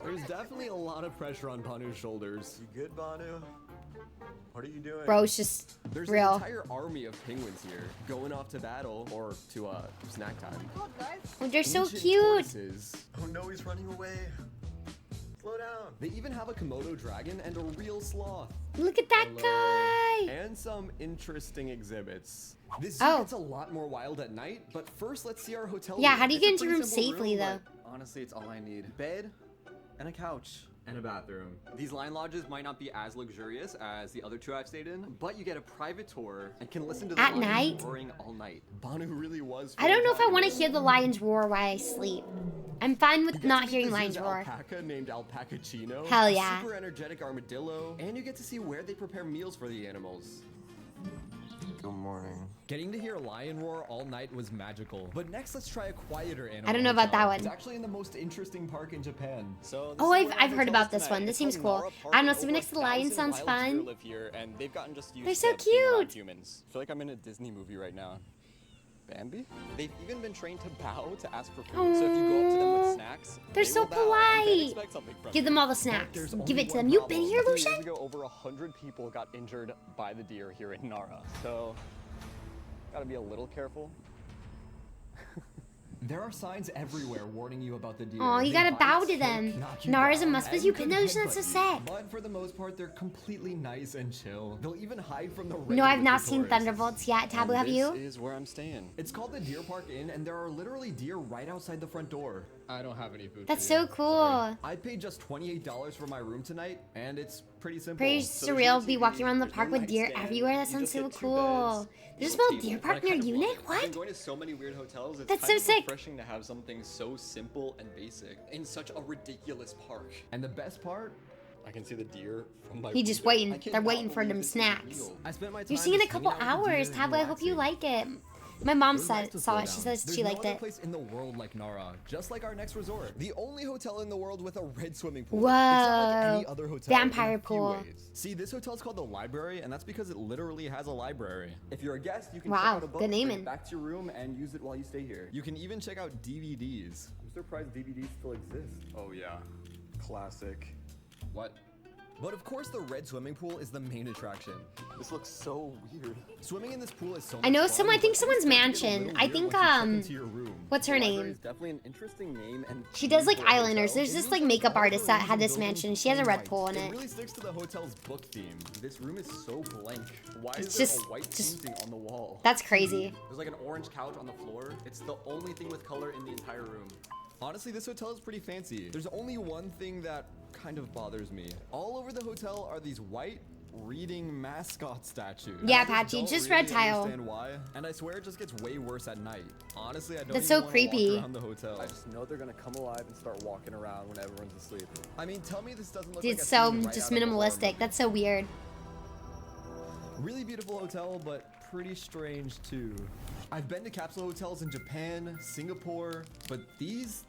There's definitely a lot of pressure on Banu's shoulders. You good, Banu? What are you doing? Bro's just There's real. an entire army of penguins here, going off to battle or to snack time. Oh, they're so Ancient cute. tortoises. Oh no, he's running away. Slow down. They even have a Komodo dragon and a real sloth. Look at that guy. And some interesting exhibits. This zoo Oh. gets a lot more wild at night, but first let's see our hotel Yeah, room. how do you It's get a into pretty room simple safely, though? But honestly, it's all I need. Bed and a couch. And a bathroom. These lion lodges might not be as luxurious as the other two I've stayed in, but you get a private tour and can listen to the At lions night? roaring all night. Banu really was. I don't know if I want to hear the lions roar while I sleep. I'm fine with not hearing lions There's roar. an alpaca named Alpacachino. Hell a yeah. super energetic armadillo, and you get to see where they prepare meals for the animals. Good morning. Getting to hear a lion roar all night was magical. But next, let's try a quieter animal. I don't know about hotel. that one. It's actually in the most interesting park in Japan. So Oh, I've heard about this one. This seems cool. I don't know, sleeping next to the lion sounds fun. Live here, and they've gotten just used They're so to being around cute. humans. I feel like I'm in a Disney movie right now. Bambi? They've even been trained to bow to ask for food. So if you go up to them with snacks, They're they so will bow and then polite. expect something from Give you. them all the snacks. There's Give only it to one them. You've been problem. here, A few years Lucian? ago, over 100 people got injured by the deer here in Nara. So, gotta be a little careful. There are signs everywhere warning you about the deer. Aw, you They gotta bite, bow to kick, them. knock you Nara's a down, must, but and you could pin those, that's so headbutt sad. you. But for the most part, they're completely nice and chill. They'll even hide from the rain. No, I've with not the seen tourists. Thunderbolts yet. Taboo, have you? This is where I'm staying. It's called the Deer Park Inn, and there are literally deer right outside the front door. I don't have any food. That's for you. so cool. I paid just $28 for my room tonight, and it's pretty simple. Pretty So there's surreal no be TV, walking around the there's park no with deer nightstand, everywhere. That you sounds just so get 2 cool. beds, There's a no small table, deer but I park near kind of love Unit? it. I've been What? going to so many weird hotels. It's That's kind so of sick. refreshing to have something so simple and basic in such a ridiculous park. And the best part, I can see the deer from my He just window. waiting. I They're cannot waiting for believe them this is snacks. real. I spent my time You're seeing it a just couple hanging out with the hours. deer Taboo, and I hope you relaxing. like it. My mom It was nice to saw slow it. She down. says There's she no liked other it. place in the world like Nara, just like our next resort. The only hotel in the world with a red swimming pool. Whoa. It's not like any other hotel in a Vampire few pool. ways. See, this hotel's called the Library, and that's because it literally has a library. If you're a guest, you can Wow, check out a book, good bring naming. it back to your room, and use it while you stay here. You can even check out DVDs. I'm surprised DVDs still exist. Oh yeah, classic. What? But of course, the red swimming pool is the main attraction. This looks so weird. Swimming in this pool is so I know much some. fun, I think but someone's it's gonna get a mansion. little I weird think once you step into your room. What's her The library name? is definitely an interesting name, and She does like for a hotel. eyeliners. There's this like makeup artist that had this mansion. She has a red pool in It it. really sticks to the hotel's book theme. This room is so blank. Why It's is there just- a white just- painting on the wall? That's crazy. There's like an orange couch on the floor. It's the only thing with color in the entire room. Honestly, this hotel is pretty fancy. There's only one thing that kind of bothers me. All over the hotel are these white reading mascot statues. Yeah, I Patchy, don't just really red tile. understand why, and I swear it just gets way worse at night. Honestly, I don't That's even so wanna creepy. walk around the hotel. I just know they're gonna come alive and start walking around when everyone's asleep. I mean, tell me this doesn't look Dude, like a it's so scene right just out of a horror minimalistic. movie. That's so weird. Really beautiful hotel, but pretty strange too. I've been to capsule hotels in Japan, Singapore, but these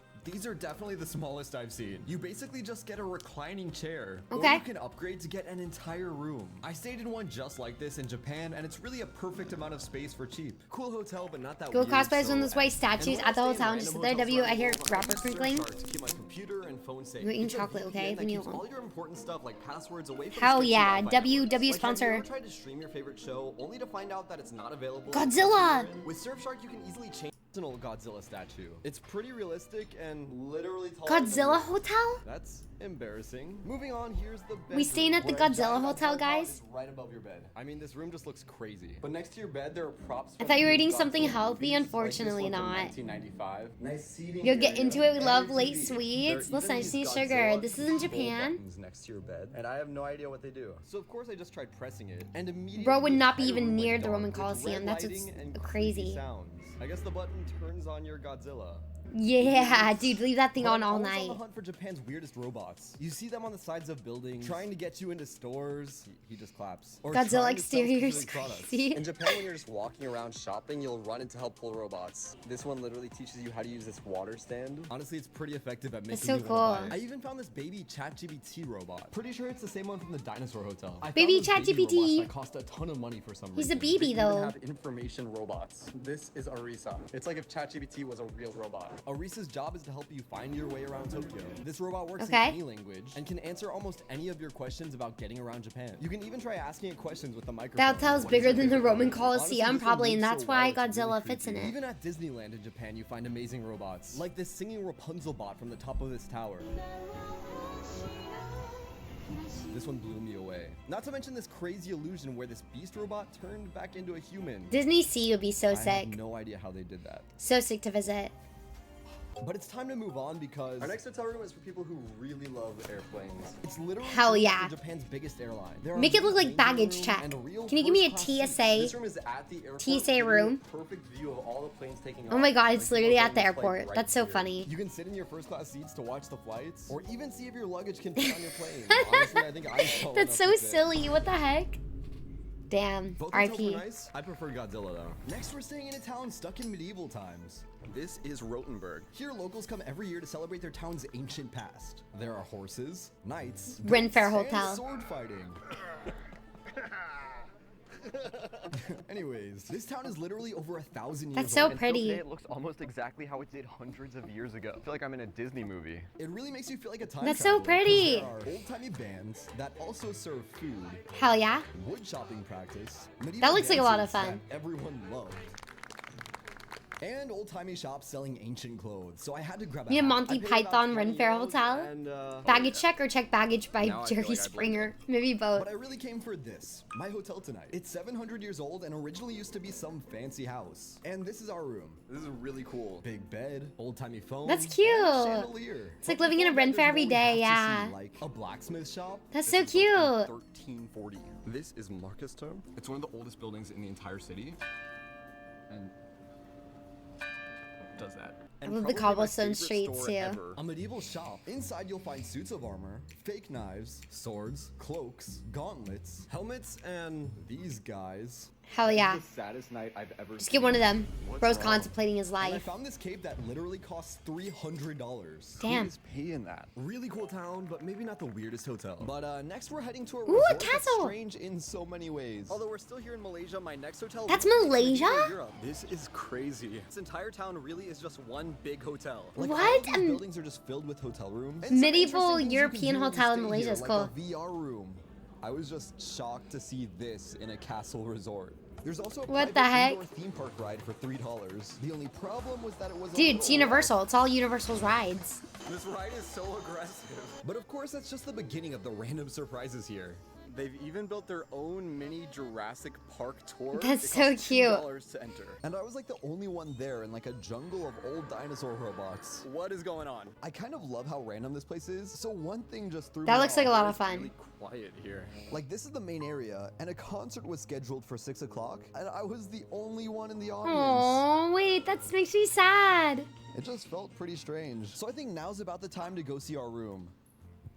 are definitely the smallest I've seen. You basically just get a reclining chair. Or Okay. you can upgrade to get an entire room. I stayed in one just like this in Japan, and it's really a perfect amount of space for cheap. Cool hotel, but not that Go weird. cosplays so- one of those white and statues when at the I stay in hotel and just sit there. random W, I hotels hear around the world, wrapper I use crinkling. Surfshark to keep my computer and phone safe. You're eating It's a chocolate, VPN okay? that Leave me keeps alone. all your important stuff like passwords away from Hell sketchy yeah, Wi-Fi W networks. Like, have you sponsor. ever tried to stream your favorite show only to find out that it's not available? Godzilla! With Surfshark, you can easily change an old Godzilla statue. It's pretty realistic and literally taller than Godzilla me. Hotel? That's Embarrassing. Moving on, here's the bedroom. We staying at the where a Godzilla giant hotel, Godzilla guys? is right above your bed. I mean, this room just looks crazy. But next to your bed, there are props. I from thought you were the eating Godzilla something movies, healthy. like this Unfortunately one from not. 1995. Nice seating. You'll get area. into it. We love And late TV. sweets. There are Listen, I even just need these sugar. Godzilla This is in control Japan. buttons next to your bed, and I have no idea what they do. So of course I just tried pressing it, and immediately Bro would the not be entire even room near went the dark Roman with Coliseum. red That's lighting what's and crazy. creepy sounds. I guess the button turns on your Godzilla. Yeah, dude, leave that thing But on I'm all always night. on the hunt for Japan's weirdest robots. You see them on the sides of buildings, trying to get you into stores. He just claps. Or Godzilla trying to sell exterior is specific products. crazy. In Japan, when you're just walking around shopping, you'll run into helpful robots. This one literally teaches you how to use this water stand. Honestly, it's pretty effective at making That's so you wanna cool. buy it. I even found this baby ChatGPT robot. Pretty sure it's the same one from the Dinosaur Hotel. I Baby found this ChatGPT. robot that cost a ton of money for some He's a reason. baby They even though. have information robots. This is Arisa. It's like if ChatGPT was a real robot. Arisa's job is to help you find your way around Tokyo. This robot works Okay. in any language and can answer almost any of your questions about getting around Japan. You can even try asking it questions with the microphone. That hotel's What is bigger your than the favorite Roman color? Honestly, Coliseum, this one probably, and moves that's so why well, it's really Godzilla fits in creepy. it. Even at Disneyland in Japan, you find amazing robots, like this singing Rapunzel bot from the top of this tower. This one blew me away. Not to mention this crazy illusion where this beast robot turned back into a human. Disney Sea would be so I sick. have no idea how they did that. So sick to visit. But it's time to move on because Our next hotel room is for people who really love airplanes. it's literally Hell built yeah. after Japan's biggest airline. There are Make it look new like baggage changing check. room and a real Can you give me a first-class seat. This TSA? room is at the airport. TSA giving you room. a perfect view of all the planes taking off. Oh my god, it's Like, literally people at the getting this flight airport. right That's so here. funny. You can sit in your first class seats to watch the flights, or even see if your luggage can fit on your plane. Honestly, I think I'm tall That's enough so to fit. silly. What the heck? Damn. Both hotels were RP. nice. I prefer Godzilla though. Next, we're staying in a town stuck in medieval times. This is Rotenburg. Here, locals come every year to celebrate their town's ancient past. There are horses, knights, Ren Fair and Hotel. sword fighting. Anyways, this town is literally over 1,000 years That's so old. And still pretty. today, it looks almost exactly how it did hundreds of years ago. I feel like I'm in a Disney movie. It really makes you feel like a time That's so traveler, 'cause pretty. There are old-timey bands that also serve food, Hell yeah. wood chopping practice, medieval That looks like a lot of dances fun. that everyone loved, and old-timey shops selling ancient clothes. So I had to grab a You have hat. Monty I paid about Python 20 Ren Fair euros, Hotel? and, Baggage check or check baggage by Now I feel Jerry like I blend Springer? Maybe both. But I really came for this, my hotel tonight. It's 700 years old and originally used to be some fancy house. And this is our room. This is really cool. Big bed, old-timey phone. That's and cute. chandelier. It's like But living in a before Ren bed, Fair there's every more we have day, to yeah. see, like a blacksmith shop. That's This so is built in cute. 1340. This is Marcusturm. It's one of the oldest buildings in the entire city. And does that. And love the probably my cobblestone favorite streets, store too. ever. A medieval shop. Inside you'll find suits of armor, fake knives, swords, cloaks, gauntlets, helmets, and these guys. Hell yeah. This is the saddest night I've ever Just seen. get one of them. What's Bro's wrong? contemplating his And I life. found this cape that literally costs $300. Damn. Who's paying that? Really cool town, but maybe not the weirdest hotel. But next we're heading to a Ooh, resort castle. that's strange in so many ways. Although we're still here in Malaysia, my next hotel. That's looks like Malaysia? medieval Europe. This is crazy. This entire town really is just one big hotel. Like, all What? of these buildings are just filled with hotel rooms. And some Medieval interesting things you can European do when you hotel in stay Malaysia here, is like cool. a VR room. I was just shocked to see this in a castle resort. There's also a What private the heck? indoor theme park ride for $3. The only problem was that it was a Dude, little it's Universal. It's all Universal's rides. This ride is so aggressive. But of course, that's just the beginning of the random surprises here. They've even built their own mini Jurassic Park tour. That's It so costs cute. $2 to enter. And I was like the only one there in like a jungle of old dinosaur robots. What is going on? I kind of love how random this place is. So one thing just threw That me looks like a off. lot of It's fun. really quiet here. Like this is the main area, and a concert was scheduled for 6 o'clock, and I was the only one in the audience. Oh, wait, that makes me sad. It just felt pretty strange. So I think now's about the time to go see our room.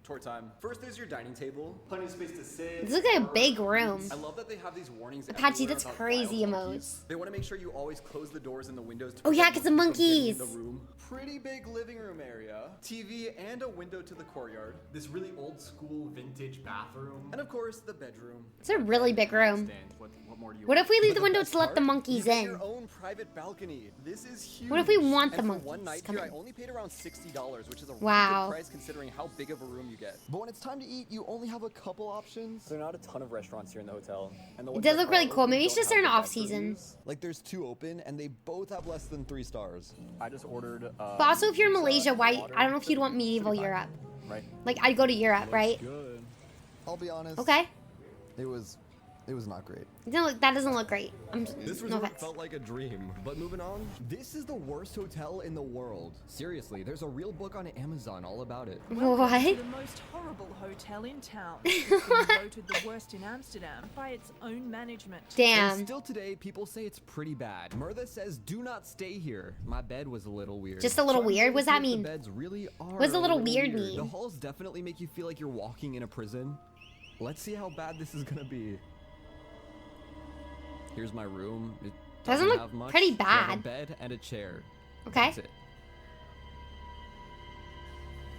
Tour time. First, there's your dining table. Plenty of space to sit. This looks like a work. big room. I love that they have these warnings. Apache, everywhere that's about crazy wild emotes. monkeys. They want to make sure you always close the doors and the windows. To Oh, yeah, prevent 'cause the monkeys from getting in monkeys. The room. Pretty big living room area. TV and a window to the courtyard. This really old school vintage bathroom. And of course, the bedroom. It's a really big room. What more do you What want? if we leave But the window best to let the part? monkeys You get in? your own private balcony. This is huge. What if we want the And for monkeys one night come here, in? I only paid around $60, which is a Wow. really good price considering how big of a room you get. But when it's time to eat, you only have a couple options. There are not a ton of restaurants here in the hotel. And the It ones does that look really are cool. open Maybe it's don't just they're in have the off best season. reviews. Like there's 2 open, and they both have less than 3 stars. I just ordered. But also, if you're in pizza Malaysia, and why? water. I don't know if you'd want medieval Europe. right? Like, I'd go to Europe, right? Good. I'll be honest. Okay. It was not great. No, that doesn't look great. This no resort offense. felt like a dream. But moving on, this is the worst hotel in the world. Seriously, there's a real book on Amazon all about it. What? To the most horrible hotel in town. It's been voted the worst in Amsterdam by its own management. Damn. And still today, people say it's pretty bad. Murtha says, "Do not stay here." My bed was a little weird. Just a little So I'm weird? curious What does that if the mean? beds really are What does a little weird mean? The halls definitely make you feel like you're walking in a prison. Let's see how bad this is gonna be. Here's my room. It Doesn't look have much. pretty We have bad. a bed and a chair. Okay. That's it.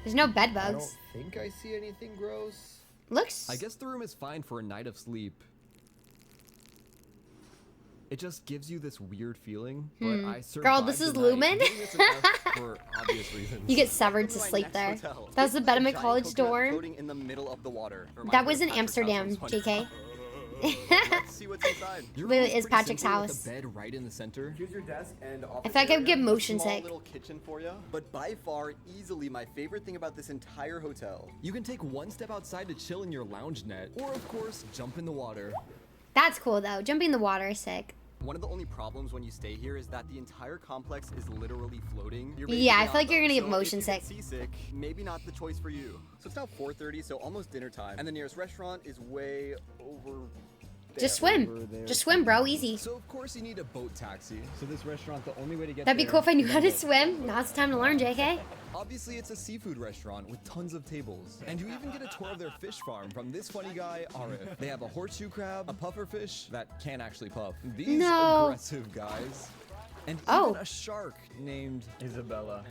There's no bed I bugs. don't think I see anything gross. Looks. I guess the room is fine for a night of sleep. It just gives you this weird feeling, but I survived Girl, this is the night. Lumen? Giving this an F for obvious reasons. You get severed to sleep there. That was the bed of my college dorm. Floating in the middle of the water. That was in Amsterdam, JK. Let's see what's inside. Your But room it is pretty Patrick's simple house. With a bed right in the center. Here's your desk and office I feel like I would area. get motion Small sick. little kitchen for you. But by far, easily my favorite thing about this entire hotel. You can take one step outside to chill in your lounge net, or of course, jump in the water. That's cool though. Jumping in the water is sick. One of the only problems when you stay here is that the entire complex is literally floating. You're Yeah, I basically feel like on you're a gonna boat. get motion So if sick. you get seasick, maybe not the choice for you. So it's now 4:30, so almost dinner time, and the nearest restaurant is way over. Just swim. Just swim, bro. Easy. So of course you need a boat taxi. So this restaurant, the only way to get That'd be cool if I knew how to swim. Now it's time to learn, JK. Obviously, it's a seafood restaurant with tons of tables. And you even get a tour of their fish farm from this funny guy, Arif. They have a horseshoe crab, a puffer fish that can actually puff. These No. aggressive guys. And Oh. even a shark named Isabella.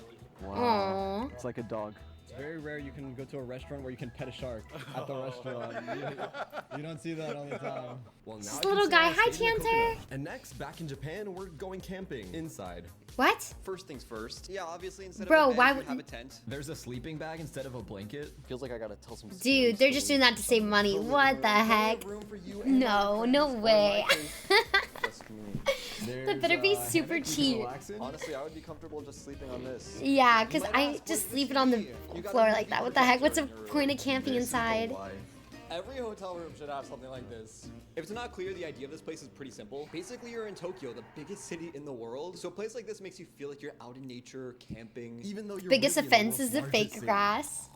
Aw. It's like a dog. It's very rare you can go to a restaurant where you can pet a shark at the restaurant. You don't see that all the time. Well, now This I can little say guy. I Hi, stayed in the Chanter. coconut. And next, back in Japan, we're going camping inside. What? First things first. Yeah, obviously instead Bro, of a bed, why you would- have a tent. There's a sleeping bag instead of a blanket. Feels like I gotta tell some. Dude, they're just doing that to save money. What the heck? No, no way. That better be super cheap. Honestly, I would be comfortable just sleeping on this. Yeah, because I just sleep it on the floor like that. What the heck? What's the point of camping inside? Every hotel room should have something like this. If it's not clear, the idea of this place is pretty simple. Basically, you're in Tokyo, the biggest city in the world. So a place like this makes you feel like you're out in nature, camping. Even though you're Biggest really in the offense world's is the largest fake city. grass.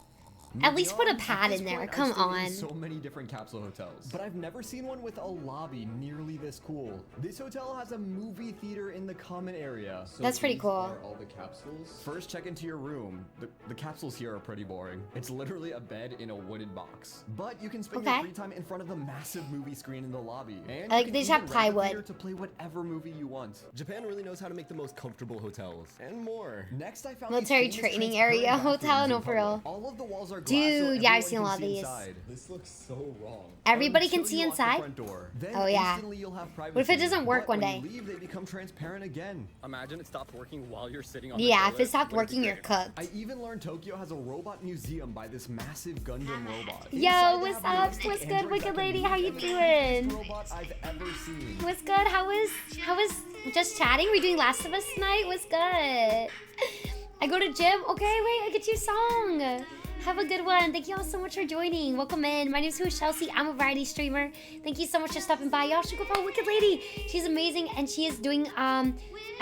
Moving At least put a on, pad at this in there. point, Come I've stayed on. in so many different capsule hotels, but I've never seen one with a lobby nearly this cool. This hotel has a movie theater in the common area. So That's pretty these cool. are all the capsules. First, check into your room. The capsules here are pretty boring. It's literally a bed in a wooden box, but you can spend Okay. your free time in front of the massive movie screen in the lobby. And Like, you they can just have even rent the plywood. theater to play whatever movie you want. Japan really knows how to make the most comfortable hotels and more. Next, I found these Military famous training transparent area hotel? bathrooms No, in for public. real. All of the walls are glass, Dude, so yeah, I've everyone seen a can lot of see these. inside. This looks so wrong. Everybody can Until see you lock the inside? front door. Then Oh, yeah. instantly you'll have What if it privacy. doesn't work But one when day? you leave, they become transparent again. Imagine it stopped working while you're sitting on Yeah, the if toilet. it stopped Wouldn't working, be you're great. cooked. I even learned Tokyo has a robot museum by this massive Gundam robot. Yo, Inside, they what's have up? the What's good, Android wicked that can lady? move How you and is the biggest doing? robot I've ever seen. What's good? How was just chatting? We doing Last of Us tonight? What's good? I go to gym. Okay, wait, I get you a song. Have a good one. Thank you all so much for joining. Welcome in. My name is Chelsea. I'm a variety streamer. Thank you so much for stopping by. Y'all should go follow Wicked Lady. She's amazing, and she is doing I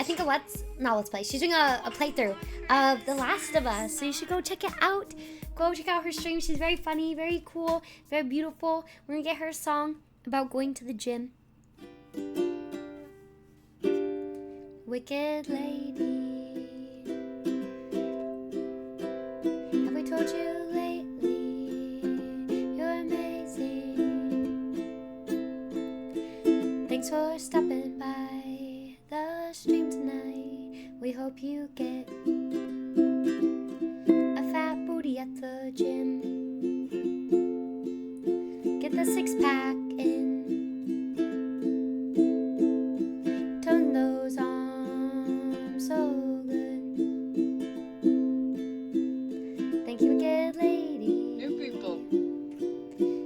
think a let's play. She's doing a playthrough of The Last of Us. So you should go check it out. Go check out her stream. She's very funny, very cool, very beautiful. We're gonna get her a song about going to the gym. Wicked Lady. Have we told you lately you're amazing? Thanks for stopping by the stream tonight. We hope you get a fat booty at the gym. Get the six-pack in. Turn those arms so good. Thank you, Wicked Lady. New people.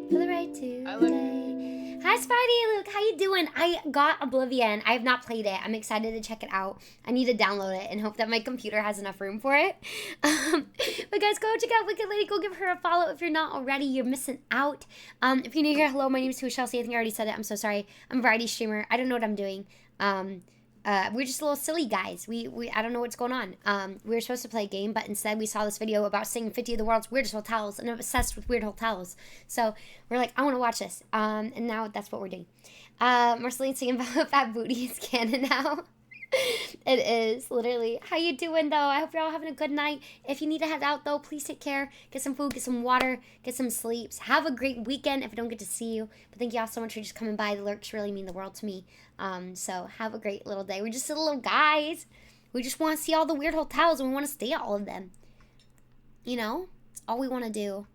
For the right to I like day. Hi, Spidey. Luke, how you doing? I got Oblivion. I have not played it. I'm excited to check it out. I need to download it and hope that my computer has enough room for it. But guys, go check out Wicked Lady. Go give her a follow if you're not already. You're missing out. If you're new here, hello, my name is Chelsea. I think I already said it. I'm so sorry. I'm a variety streamer. I don't know what I'm doing. We're just little silly guys. I don't know what's going on. We were supposed to play a game, but instead we saw this video about seeing 50 of the world's weirdest hotels, and I'm obsessed with weird hotels. So we're like, I want to watch this. And now that's what we're doing. Marceline saying about Fat Booty is canon now. It is, literally. How you doing, though? I hope you're all having a good night. If you need to head out, though, please take care. Get some food, get some water, get some sleeps. Have a great weekend if I don't get to see you. But thank you all so much for just coming by. The lurks really mean the world to me. So have a great little day. We're just little guys. We just want to see all the weird hotels, and we want to stay at all of them. You know? That's all we want to do.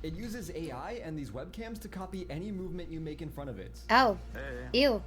It uses AI and these webcams to copy any movement you make in front of it. Oh. Hey. Ew.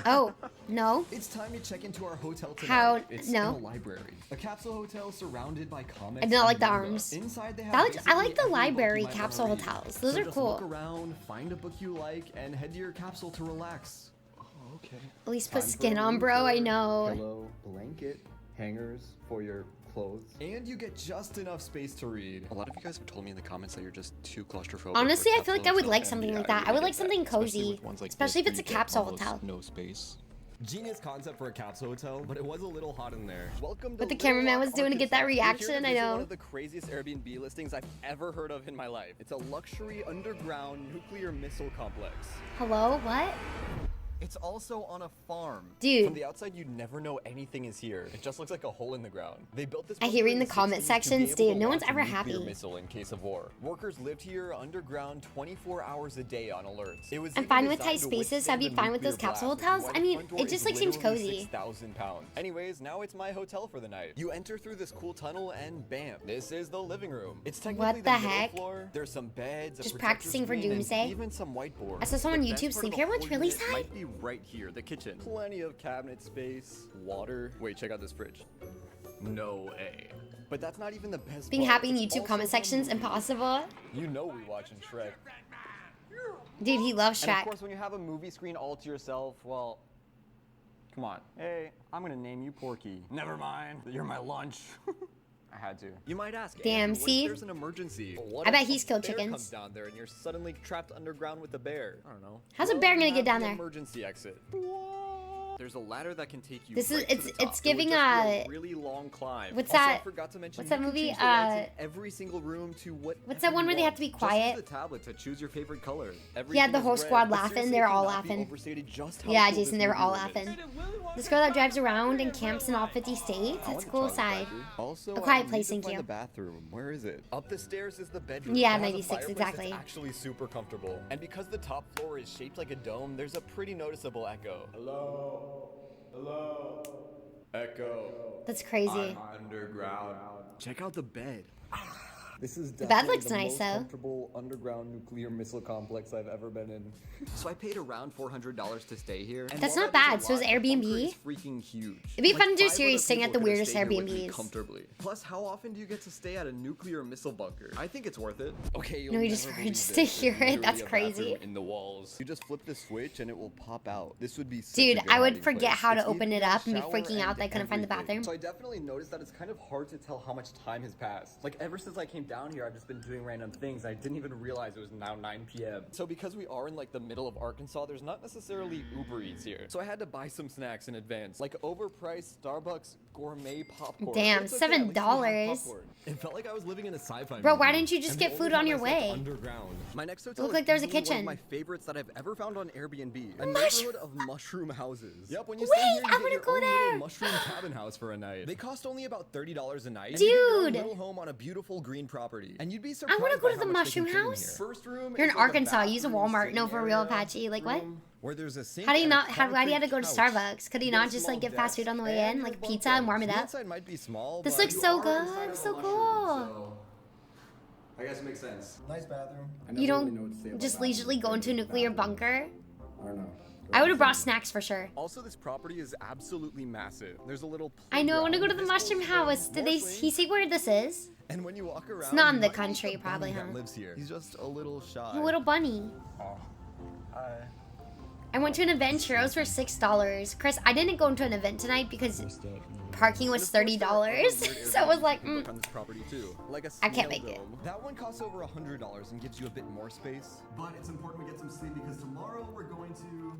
Oh, no. It's time to check into our hotel tonight. How? It's No. in a library. A capsule hotel surrounded by comics. I do not like the manga. arms. Inside they have I like the every book library you might capsule wanna read. hotels. Those So are just cool. Look around, find a book you like, and head to your capsule to relax. Oh, okay. At least put skin on, bro. I know. Pillow, blanket, hangers for your clothes. And you get just enough space to read. A lot of you guys have told me in the comments that you're just too claustrophobic. Honestly, for I feel like I capsule would like hotels, something and like yeah, that. I would really like get something that, especially cozy, with ones like especially this if it's where a you get capsule almost hotel. No space. Genius concept for a capsule hotel, but it was a little hot in there. Welcome to What the Little cameraman Rock, was doing to get that Arkansas. You're reaction, here to I visit know. One of the craziest Airbnb listings I've ever heard of in my life. It's a luxury underground nuclear missile complex. Hello? What? It's also on a farm. Dude. From the outside, you'd never know anything is here. It just looks like a hole in the ground. They built this. I hear in the bunker comment 60s to be sections, able dude, to no one's launch a ever nuclear happy. missile in case of war. Workers lived here underground 24 hours a day on alerts. It was I'm even fine with designed tight to spaces. I'd be withstand a fine with those nuclear capsule blast, which is hotels. why I the mean, front door it just is like seems literally cozy. 6,000 pounds. Anyways, now it's my hotel for the night. You enter through this cool tunnel and bam, this is the living room. It's technically What the middle heck? floor. There's some beds, Just a projector practicing for screen, and doomsday? even some whiteboards. I saw someone on The best YouTube part sleep of here. the What's whole really unit sad? might be right here, the kitchen. Plenty of cabinet space, water. Wait, check out this fridge. No way. But that's not even the best Being part. happy in It's YouTube also comment sections, the movie. impossible. You know we watching Shrek. Dude, he loves And of Shrek. course, when you have a movie screen all to yourself, well, come on. Hey, I'm gonna name you Porky. Never mind. You're my lunch. I had to. You might ask, Damn, Andrew, what see? if there's an emergency? What I if bet a he's killed bear chickens. comes down there and you're suddenly trapped underground with a bear. I don't know. How's a bear gonna get down there? Emergency exit. There's a ladder that can take you. This is- right to it's- the top. it's It would giving just be a- really long climb. What's Also, I that- forgot to mention what's that you can movie? change the lights in every single room to what. What's that one where they have to be quiet? Just use the tablet to choose your favorite color. Yeah, Everything the is whole red, squad but laughing. seriously, They're it all cannot be laughing. overstated just how Yeah, cool Jason, this they were movie all room is. laughing. This girl that drives around and camps in all 50 states. I That's want cool the chocolate side. factory. Also, A Quiet I need Place, to thank find you. the bathroom. Where is it? Up the stairs is the bedroom. Yeah, It has a 96, fireplace exactly. that's actually super comfortable. And because the top floor is shaped like a dome, there's a pretty noticeable echo. Hello. Hello. Echo. That's crazy. I'm underground. Check out the bed. This is The bed definitely looks the nice, most though. comfortable underground nuclear missile complex I've ever been in. So I paid around $400 to stay here. And That's while not that bad. is a So is lot, the bunker Airbnb? is freaking huge. It'd be fun to do a 5 series other staying at the people could've weirdest stayed here with me Airbnbs. comfortably. Plus, how often do you get to stay at a nuclear missile bunker? I think it's worth it. Okay, No, you just never heard believe just to this. hear There's it. That's literally a bathroom crazy. in the walls. You just flip the switch and it will pop out. This would be such Dude, a good I would hiding forget place. how to It's open easy it to up and be shower freaking out and that I couldn't find the everything. bathroom. So I definitely noticed that it's kind of hard to tell how much time has passed. Like ever since I came down here, I've just been doing random things. I didn't even realize it was now 9 p.m. So because we are in like the middle of Arkansas, there's not necessarily Uber Eats here. So I had to buy some snacks in advance, like overpriced Starbucks gourmet popcorn. Damn, But it's okay, at least we have $7. popcorn. It felt like I was living in a sci-fi Bro, movie. why didn't you just And get the food only on your time I slept way? Underground. My next hotel Looked like is there was a easily kitchen. One of my favorites that I've ever found on Airbnb. A Mushroom- neighborhood of mushroom houses. Yep, when you Wait, stay here, you I get wanna your go own there. little mushroom cabin house for a night. They cost only about $30 a night. And you get your own Dude. little home on a beautiful green property. And you'd be surprised I want to go by to the how much they can mushroom fit in house. here. First room You're in is like a Arkansas. Use a bathroom, Walmart. sitting No, for real, area, Apache. Like what? room Where there's a sink How do you and a not? How do you have to go to concrete couch. Starbucks? Could he You get a not just small like get fast desk food on the way and in, your like bunk pizza and bed. warm it The up? inside might be small, This but looks you so are good. inside of a So mushroom, cool. so I guess it makes sense. Nice bathroom. You don't just leisurely go into a nuclear bunker. I don't know. I would have brought snacks for sure. Also, this property is absolutely massive. There's a little. I know. I want to go to the playground. mushroom house. Did they? He say where this is? And when you walk around, not in you the might meet country, bunny probably, that huh? lives here. He's just a little shy. A little bunny. Oh. Hi. I went to an event, churros for $6. Chris, I didn't go into an event tonight because parking was $30. So I was like, on this property too. Like a I can't snail make it. dome. That one costs over $100 and gives you a bit more space. But it's important we get some sleep because tomorrow we're going to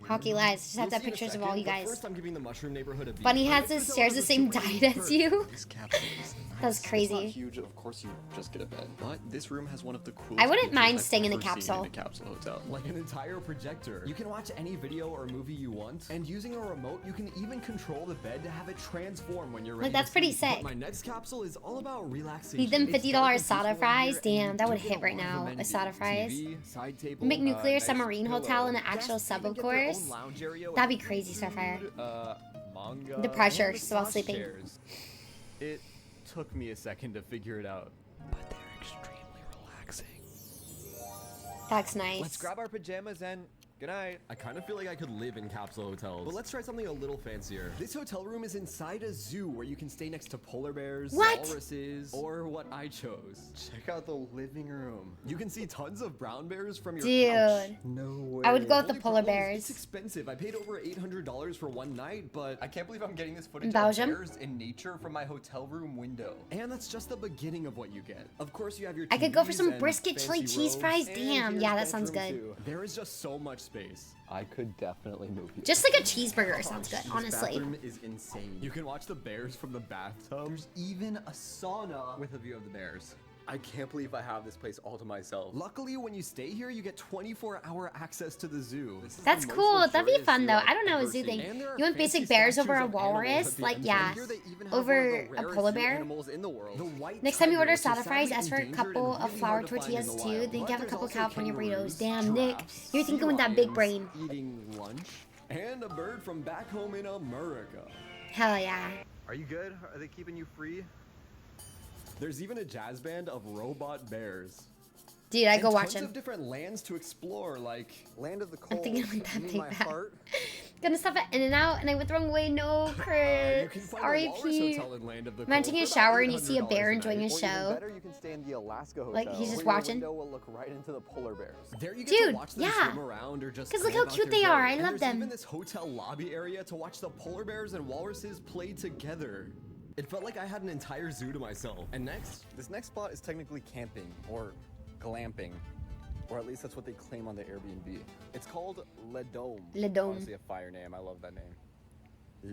Hockey lies. Just have to have You'll see in a pictures of all second, you but guys. First, I'm giving the mushroom neighborhood a beat. Bunny My has next the hotel shares has the a same strange diet as perk. you. This capsule is That's It's crazy. not huge, of course you just get a bed. But this room has one of the coolest I wouldn't features mind I've staying in the ever seen capsule. in a capsule hotel. Like an entire projector. You can watch any video or movie you want, and using a remote, you can even control the bed to have it transform when you're ready. Like, that's to pretty sleep. But sick. my next capsule is all about relaxation. Need them It's $50 dark and peaceful Asada in fries? here, and Damn, that you would get hit a right lot of now. amenities. Asada fries. TV, side table, Make Nuclear nice Submarine Hotel and an pillow. actual Guests sub, even of get their own course. lounge area with That'd be crazy, food, Starfire. manga, The pressure, and so while massage sleeping. chairs. It took me a second to figure it out. But they're extremely relaxing. That's nice. Let's grab our pajamas and good night. I kind of feel like I could live in capsule hotels. But let's try something a little fancier. This hotel room is inside a zoo where you can stay next to polar bears, What? walruses, or what I chose. Check out the living room. You can see tons of brown bears from your Dude. couch. No way. I would go with the Only polar problem is bears. It's expensive. I paid over $800 for one night, but I can't believe I'm getting this footage Belgium? of bears in nature from my hotel room window. and that's just the beginning of what you get. Of course, you have your I could go for TVs some and brisket chili fancy cheese robes, fries. and Damn, here's yeah, that sounds bedroom good. two. There is just so much space. I could definitely move here. Just like a cheeseburger sounds good, This honestly. bathroom is insane. You can watch the bears from the bathtub. There's even a sauna with a view of the bears. I can't believe I have this place all to myself. Luckily, when you stay here, you get 24-hour access to the zoo. This is That's the most cool. That'd be luxurious fun zoo though. I've I don't know a ever zoo seen. thing. And there are You want fancy basic bears statues over a of animals walrus? at the Like, entrance. yeah. Here they even have Over one of the a rarest polar zoo bear? animals in the world. The white Next time you tiger, order which is Asada fries, sadly ask for a endangered couple and of really flour hard to find in tortillas the too. wild. Then you But can have a there's couple also California burritos. kangaroos, Damn, Nick. giraffes, You're thinking with that big brain. eating lunch, and a bird from back home in America. Hell yeah. Are you good? Are they keeping you free? There's even a jazz band of robot bears. Dude, I'd And go watch tons him. of different lands to explore, like Land of the I'm cold. thinking like that You mean big my bat. heart? Gonna stop at In-N-Out and I went the wrong way. No, you Chris. can find a walrus R.I.P. hotel in Land of the Imagine Cold taking a for shower about and you see a $800 bear a enjoying night. a Or even show. better, you can stay in the Alaska hotel. Like, he's just where watching? Your window will look right into the polar bears. There you get Dude, to watch them yeah. swim around or just 'Cause look go how about cute their they are. day. I And love there's them. even this hotel lobby area to watch the polar bears and walruses play together. It felt like I had an entire zoo to myself. And next, This next spot is technically camping or glamping, or at least that's what they claim on the Airbnb. It's called Le Dome. Le Dome. Honestly, a fire name. I love that name.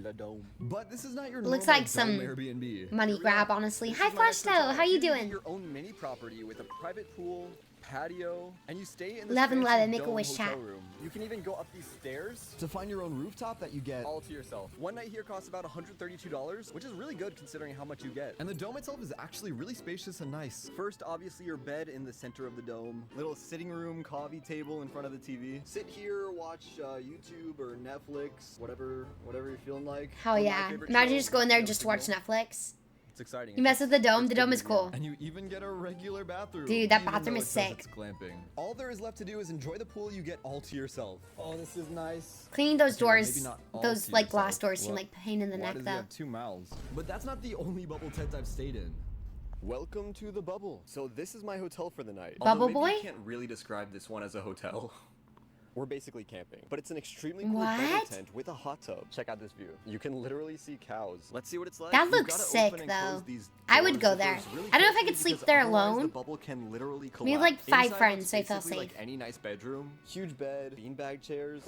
Le Dome. but this is not your Looks normal like some dome Airbnb. money grab, honestly. This Hi, is my next Flashto. hotel. How you Here get doing? Your own mini property with a private pool, patio, and you stay in this 11, fancy make a dome wish hotel chat. room. You can even go up these stairs To find your own rooftop that you get. all to yourself. One night here costs about $132, which is really good considering how much you get. And the dome itself is actually really spacious and nice. First, obviously, your bed in the center of the dome. Little sitting room, coffee table in front of the TV. Sit here, watch YouTube or Netflix, whatever you're feeling like. Hell Or my yeah. favorite Imagine show, just going there No just to watch Signal. Netflix. It's exciting. You mess with the dome. The dome is good cool. And you even get a regular bathroom. Dude, that even bathroom though is it says sick. It's glamping. All there is left to do is enjoy the pool you get all to yourself. Oh, this is nice. Cleaning those Okay, well, doors, maybe not all those to like glass yourself. doors seem What? like pain in the Why neck does he though. have two mouths? But that's not the only bubble tent I've stayed in. Welcome to the bubble. So this is my hotel for the night. Bubble Although maybe boy? you can't really describe this one as a hotel. We're basically camping, but it's an extremely cool What? bubble tent with a hot tub. Check out this view. You can literally see cows. Let's see what it's like. That You've looks gotta sick, open and close though. these I would doors go with there. doors really I don't know if I carefully could sleep because there otherwise alone. The bubble can literally collapse. Maybe like 5 Inside friends looks so I feel basically safe. like any nice bedroom. Huge bed, beanbag chairs.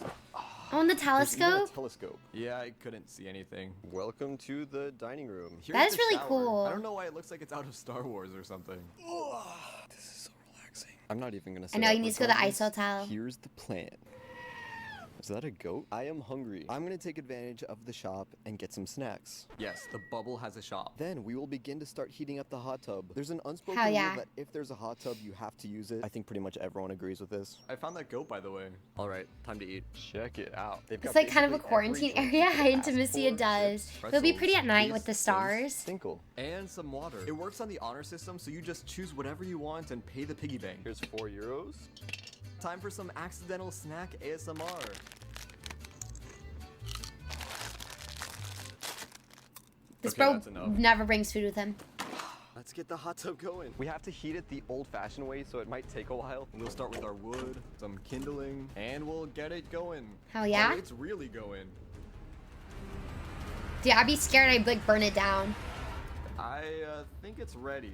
On the There's even a telescope? telescope. Yeah, I couldn't see anything. Welcome to the dining room. Here's That is the really shower. cool. I don't know why it looks like it's out of Star Wars or something. This is so relaxing. I'm not even gonna say I know, that. you need to go to the Regardless, ice hotel. Here's the plan. Is that a goat? I am hungry. I'm gonna take advantage of the shop and get some snacks. Yes, the bubble has a shop. Then we will begin to start heating up the hot tub. There's an unspoken Hell rule yeah. that if there's a hot tub, you have to use it. I think pretty much everyone agrees with this. I found that goat, by the way. All right, time to eat. Check it out. They've It's got like kind of a basically quarantine everything area. you High could ask intimacy for. it does. Chips, It'll be pretty at pretzels, night with cheese, the stars. Tinkle. And some water. It works on the honor system, so you just choose whatever you want and pay the piggy bank. Here's €4. Time for some accidental snack ASMR. This Okay, bro that's enough. never brings food with him. Let's get the hot tub going. We have to heat it the old-fashioned way, so it might take a while. We'll start with our wood, some kindling, and we'll get it going. Hell yeah. Oh, it's really going. Dude, I'd be scared I'd like burn it down. I think it's ready.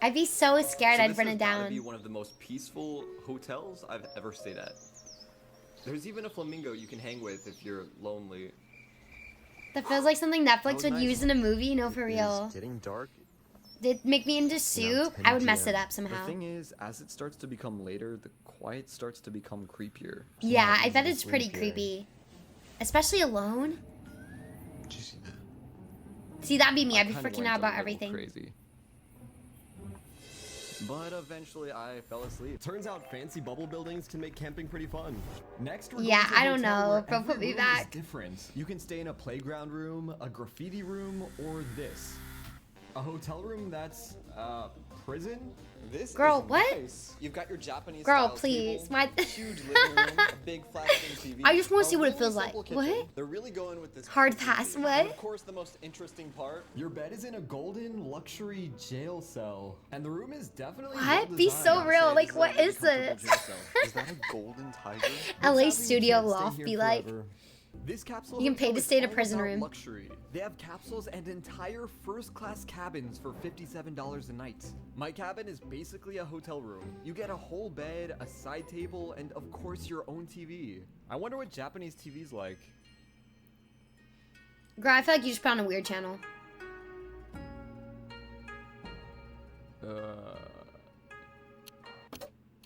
I'd be so scared So I'd this burn has it gotta down. be one of the most peaceful hotels I've ever stayed at. There's even a flamingo you can hang with if you're lonely. That feels like something Netflix Oh, would nice. use in a movie, no, for real. It's getting dark. They'd make me into soup, I would mess it up The somehow. thing is, as it starts to become later, the quiet starts to become creepier. Yeah, I bet it's pretty creepy. Especially alone. Did you see that? See, that'd be me. I'd be kinda freaking went out a about little everything. Crazy. But eventually I fell asleep. Turns out fancy bubble buildings can make camping pretty fun. Next, we're Yeah, going to a I don't hotel know. where Bro, every put me room is back. different. You can stay in a playground room, a graffiti room, or this. A hotel room that's prison? This Girl, is what? nice. You've got your Japanese Girl, style please. table, My huge living room, a big flat screen TV. I just wanna a see what it really feels like. simple What? kitchen. They're really going with this Hard creepy pass, theme. what? And of course, the most interesting part. Your bed is in a golden luxury jail cell, and the room is definitely What? well Be designed. so I'd real. say Like, this is a what really is this? comfortable jail cell. Is that a golden tiger? LA Sadly, you studio can't stay loft here be like. forever. This capsule You can pay hotel to is stay in a all prison about room. Luxury. They have capsules and entire first-class cabins for $57 a night. My cabin is basically a hotel room. You get a whole bed, a side table, and of course your own TV. I wonder what Japanese TV's like. Girl, I feel like you just put on a weird channel.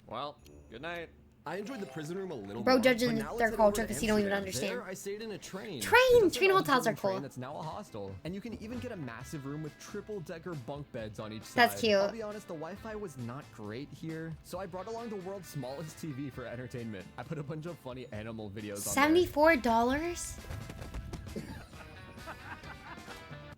Well, good night. I enjoyed the prison room a little Bro more, judging but now their let's head culture over to 'cause you don't even Amsterdam. understand. There, I stayed in a train. Train! Just Train an hotels are old train cool. That's now a hostel, and you can even get a massive room with triple-decker bunk beds on each side. That's cute. I'll be honest, the Wi-Fi was not great here, so I brought along the world's smallest TV for entertainment. I put a bunch of funny animal videos on there. $74?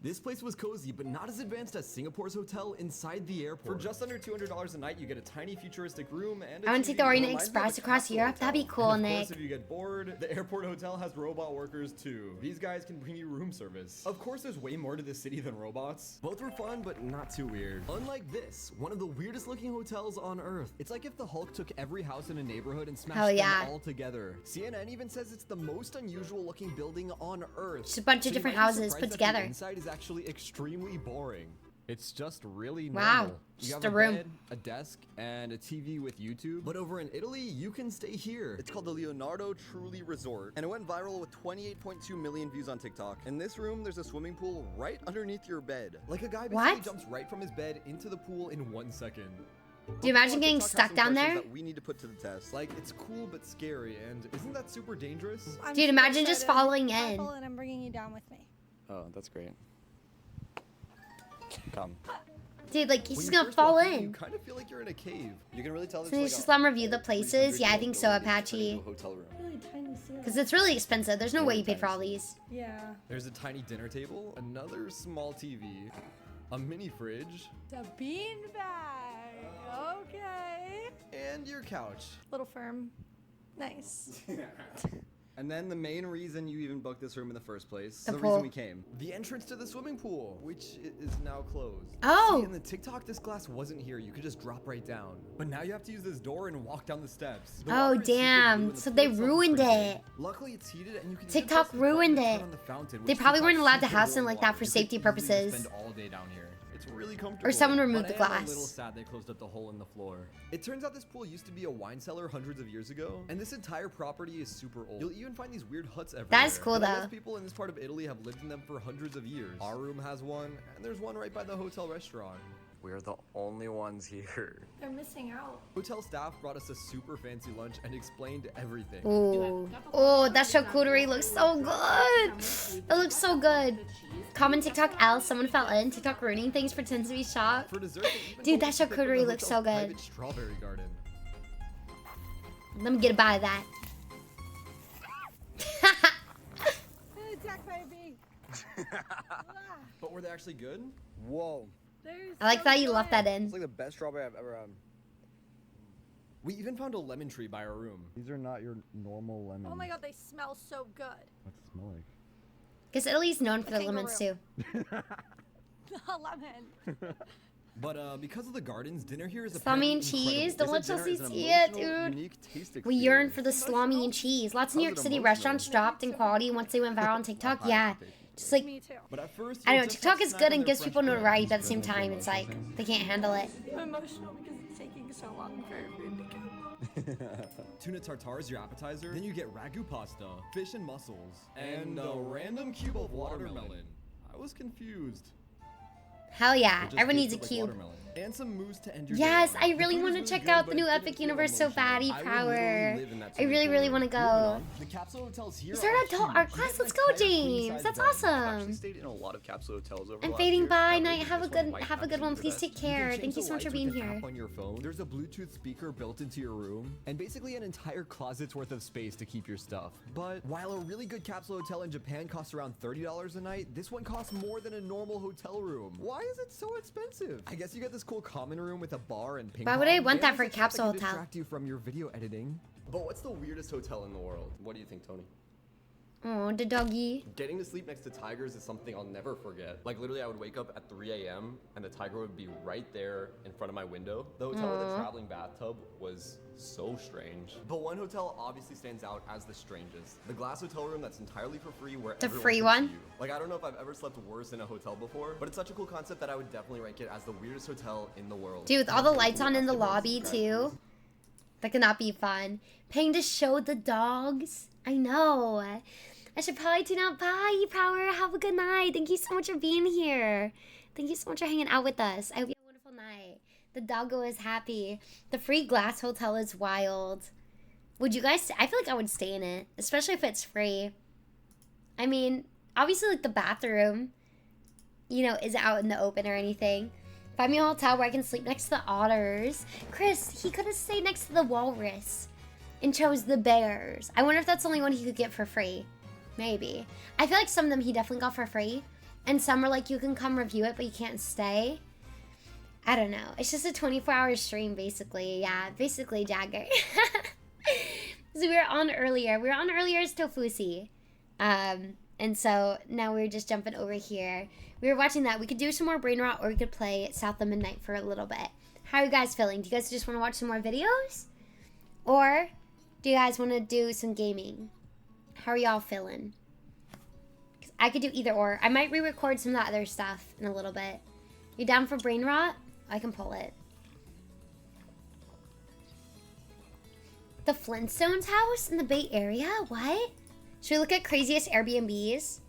This place was cozy, but not as advanced as Singapore's hotel inside the airport. For just under $200 a night, you get a tiny futuristic room and a I wanna TV take the Orient that reminds me of Express a across Capsule Europe. That'd be Hotel. cool, And of course, Nick. if you get bored, the airport hotel has robot workers too. These guys can bring you room service. Of course, there's way more to this city than robots. Both were fun, but not too weird. Unlike this, one of the weirdest looking hotels on Earth. It's like if the Hulk took every house in a neighborhood and smashed Hell yeah. them all together. CNN even says it's the most unusual looking building on Earth. Just a bunch of So you different might be houses surprised put that the together. inside is actually extremely boring. It's just really Wow, normal. You just have a room. bed, a desk, and a TV with YouTube. But over in Italy, you can stay here. It's called the Leonardo Trulli Resort, and it went viral with 28.2 million views on TikTok. In this room, there's a swimming pool right underneath your bed. Like a guy basically What? jumps right from his bed into the pool in 1 second. Do you imagine getting TikTok has stuck some down questions there? that we need to put to the test. Like, it's cool but scary, and isn't that super dangerous? I'm Dude, so imagine just excited. falling in. Careful, and I'm bringing you down with me. Oh, that's great. Come. Dude, like, he's When just you gonna first fall walk in. You kind of feel like you're in a cave. You can really tell So let's just let him review the places. Yeah, I think so, Apache. Hotel room. Really tiny ceiling. Because it's really expensive. There's no way you paid for all these. Yeah. There's a tiny dinner table, another small TV, a mini fridge, The beanbag. Okay. and your couch. Little firm. Nice. And then the main reason you even booked this room in the first place, The the pool. reason we came. The entrance to the swimming pool, which is now closed. Oh. See, in the TikTok, this glass wasn't here. You could just drop right down. But now you have to use this door and walk down the steps. The Oh, water is super damn. blue and the So pool they itself is ruined pretty it. big. Luckily, it's heated and you can even TikTok press the button ruined to turn it. on the fountain, They which probably keeps weren't out allowed to super house it warm like that water. for You could safety easily purposes. Spend all day down here. It's really comfortable. Or someone removed But the I am a little glass. sad they closed up the hole in the floor. It turns out this pool used to be a wine cellar hundreds of years ago, and this entire property is super old. You'll even find these weird huts everywhere. That is cool, And I guess though. people in this part of Italy have lived in them for hundreds of years. Our room has one, and there's one right by the hotel restaurant. We're the only ones here. They're missing out. Hotel staff brought us a super fancy lunch and explained everything. Ooh. Oh, that charcuterie looks so good. It looks so good. Comment TikTok L. Someone fell in. TikTok ruining things pretends to be shocked. For dessert, they even Dude, told that us to pick from charcuterie the looks so hotel's good. private strawberry garden. Let me get a bite of that. Attack baby. But were they actually good? Whoa. I like that you left that It's in. like the best strawberry I've ever had. We even found a lemon tree by our room. These are not your normal lemons. Oh my god, they smell so good. What's it smell like? Because Italy's known for the lemons too. Lemon. But because of the gardens, dinner here is Salami and cheese. Don't let Chelsea see it, dude. We yearn for the salami and cheese. Lots of New York City restaurants dropped in quality once they went viral on TikTok. Yeah. Just like, But at first, I don't know, TikTok is good and gives people notoriety, but at the same time, it's like, they can't handle it. I'm emotional because it's taking so long for our food to come. Tuna tartare is your appetizer. Then you get ragu pasta, fish and mussels, and a random cube of watermelon. I was confused. Hell yeah, It just everyone needs a tasted like cube. watermelon. And some mousse to end your Yes, day. I The really food want is to check good, out but the new it didn't Epic feel Universe so emotional. bad, I would literally Power. live in that I swimming really, pool. really want to go. The capsule hotels here You started are adult huge. art You class? get Let's an go, entire James. queen-size That's bed. I've awesome. actually stayed in a lot of capsule hotels over I'm the last fading year. by. Really, Night. this Have a one good might have a good actually one. be the Please best. take You can care. change Thank you the so much for lights being with an here. app on your phone. There's a Bluetooth speaker built into your room, and basically an entire closet's worth of space to keep your stuff. But while a really good capsule hotel in Japan costs around $30 a night, this one costs more than a normal hotel room. Why is it so expensive? I guess you get this cool common room with a bar and ping Why pong. would I want and that for a there's tech capsule that can hotel? distract you from your video editing. But what's the weirdest hotel in the world? What do you think, Tony? Oh, the doggy. Getting to sleep next to tigers is something I'll never forget. Like literally I would wake up at 3 a.m. and the tiger would be right there in front of my window. The hotel with the traveling bathtub was so strange. But one hotel obviously stands out as the strangest. The glass hotel room that's entirely for free where The everyone free can one? see you. Like I don't know if I've ever slept worse in a hotel before, but it's such a cool concept that I would definitely rank it as the weirdest hotel in the world. Dude, with all the lights on in the lobby too. That could not be fun. Paying to show the dogs. I know. I should probably tune out. Bye, Power. Have a good night. Thank you so much for being here. Thank you so much for hanging out with us. I hope you have a wonderful night. The doggo is happy. The free glass hotel is wild. Would you guys? I feel like I would stay in it, especially if it's free. I mean, obviously, like the bathroom, you know, is out in the open or anything. Find me a hotel where I can sleep next to the otters. Chris, he could have stayed next to the walrus and chose the bears. I wonder if that's the only one he could get for free. Maybe. I feel like some of them he definitely got for free. And some are like, you can come review it, but you can't stay. I don't know. It's just a 24-hour stream, basically. Yeah, basically, Jagger. So we were on earlier. We were on earlier as Tofusi. And so now we're just jumping over here. We were watching that. We could do some more Brain Rot, or we could play South of Midnight for a little bit. How are you guys feeling? Do you guys just want to watch some more videos? Or do you guys want to do some gaming? How are y'all feeling? 'Cause I could do either or. I might re-record some of that other stuff in a little bit. You down for Brain Rot? I can pull it. The Flintstones house in the Bay Area? What? Should we look at craziest Airbnbs?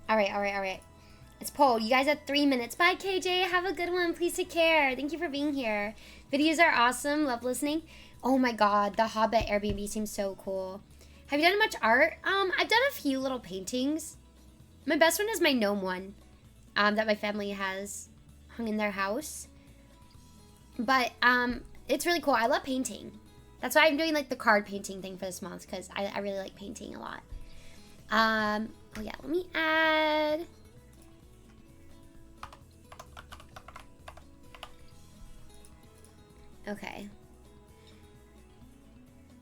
All right. It's poll. You guys have 3 minutes. Bye, KJ. Have a good one. Please take care. Thank you for being here. Videos are awesome. Love listening. Oh my god, the Hobbit Airbnb seems so cool. Have you done much art? I've done a few little paintings. My best one is my gnome one, that my family has hung in their house. But it's really cool. I love painting. That's why I'm doing like the card painting thing for this month, because I really like painting a lot. Oh yeah, let me add. Okay.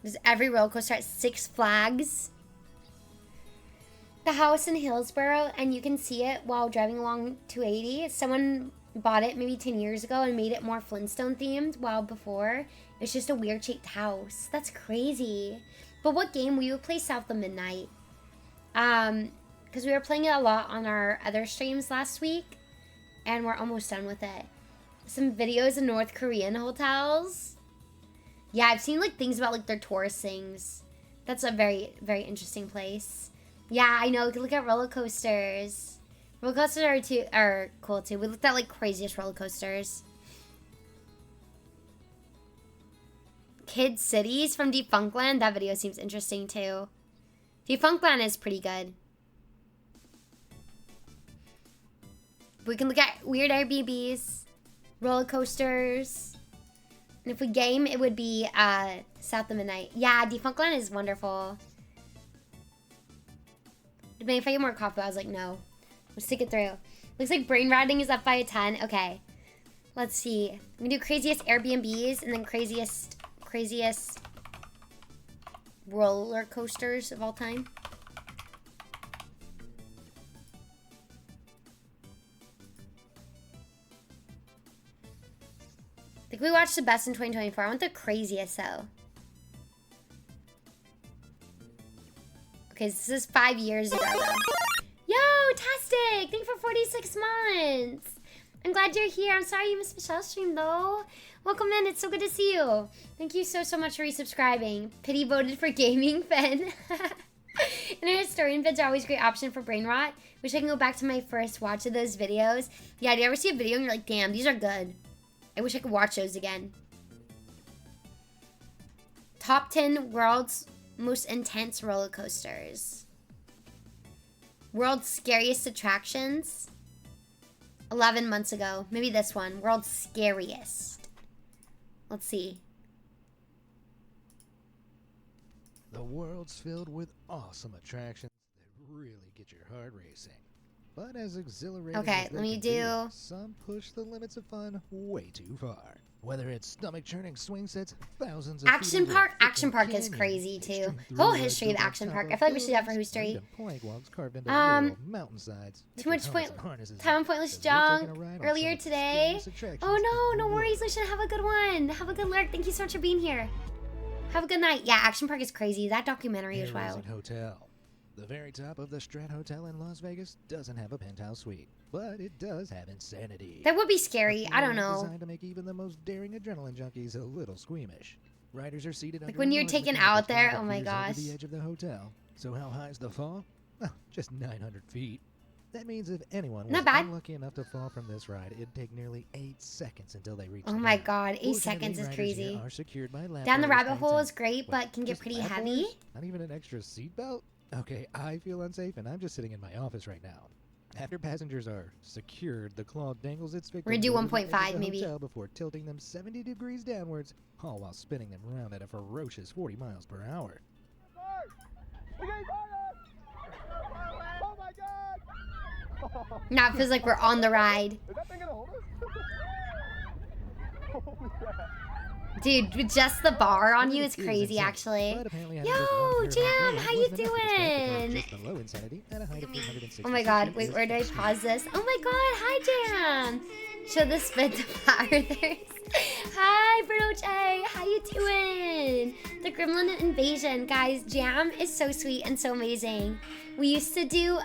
Does every roller coaster at Six Flags? The house in Hillsborough, and you can see it while driving along 280. Someone bought it maybe 10 years ago and made it more Flintstone themed, while before it's just a weird shaped house. That's crazy. But what game? We would play South of Midnight. Because we were playing it a lot on our other streams last week, and we're almost done with it. Some videos in North Korean hotels. Yeah, I've seen like things about like their tourist things. That's a very, very interesting place. Yeah, I know. We can look at roller coasters. Roller coasters are cool too. We looked at like craziest roller coasters. Kid Cities from Defunctland. That video seems interesting too. Defunctland is pretty good. We can look at weird Airbnbs. roller coasters. And if we game, it would be South of Midnight. Yeah, Defunctland is wonderful. I mean, if I get more coffee, I was like, no. Let's stick it through. Looks like brain rotting is up by a 10. Okay. Let's see. We do craziest Airbnbs and then craziest roller coasters of all time. I think we watched the best in 2024. I want the craziest though. Okay, this is 5 years ago though. Yo, Tastic! Thank you for 46 months. I'm glad you're here. I'm sorry you missed Michelle's stream though. Welcome in. It's so good to see you. Thank you so much for resubscribing. Pity voted for gaming, Fen. And our historian vids are always a great option for brain rot. Wish I can go back to my first watch of those videos. Yeah, do you ever see a video and you're like, damn, these are good. I wish I could watch those again. Top 10 world's most intense roller coasters. World's scariest attractions. 11 months ago. Maybe this one. World's scariest. Let's see. The world's filled with awesome attractions that really get your heart racing. But as exhilarating okay, as let me they do. Be, some push the limits of fun way too far. Whether it's stomach-churning swing sets, thousands of Action Park. Action Park is crazy too. Whole history of Action Park. I feel like we should do that for history. Too much point. Time on Pointless Junk earlier today. Oh no, no worries. We should have a good one. Have a good lurk. Thank you so much for being here. Have a good night. Yeah, Action Park is crazy. That documentary is wild. Hotel. The very top of the Strat Hotel in Las Vegas doesn't have a penthouse suite, but it does have insanity. That would be scary. I don't know. Designed to make even the most daring adrenaline junkies a little squeamish. Riders are seated like when you're taken out there. Oh my gosh. The edge of the hotel. So how high is the fall? Oh, just 900 feet. That means if anyone was unlucky enough to fall from this ride, it'd take nearly 8 seconds until they reach. Oh my god, 8 seconds is crazy. Down the rabbit hole is great, but can get pretty heavy. Not even an extra seatbelt. Okay, I feel unsafe, and I'm just sitting in my office right now. After passengers are secured, the claw dangles its victim. We're gonna do 1.5 maybe. Before tilting them 70 degrees downwards, all while spinning them around at a ferocious 40 miles per hour. Now it feels like we're on the ride. Is that thing gonna hold us? Dude, with just the bar on you is crazy, actually. Yo, Jam, how you doing? Oh my god, wait, where do I pause this? Oh my god, hi, Jam. Show the spit to Powerthers. Hi, Bernoche, how you doing? The Gremlin Invasion, guys, Jam is so sweet and so amazing. We used to do,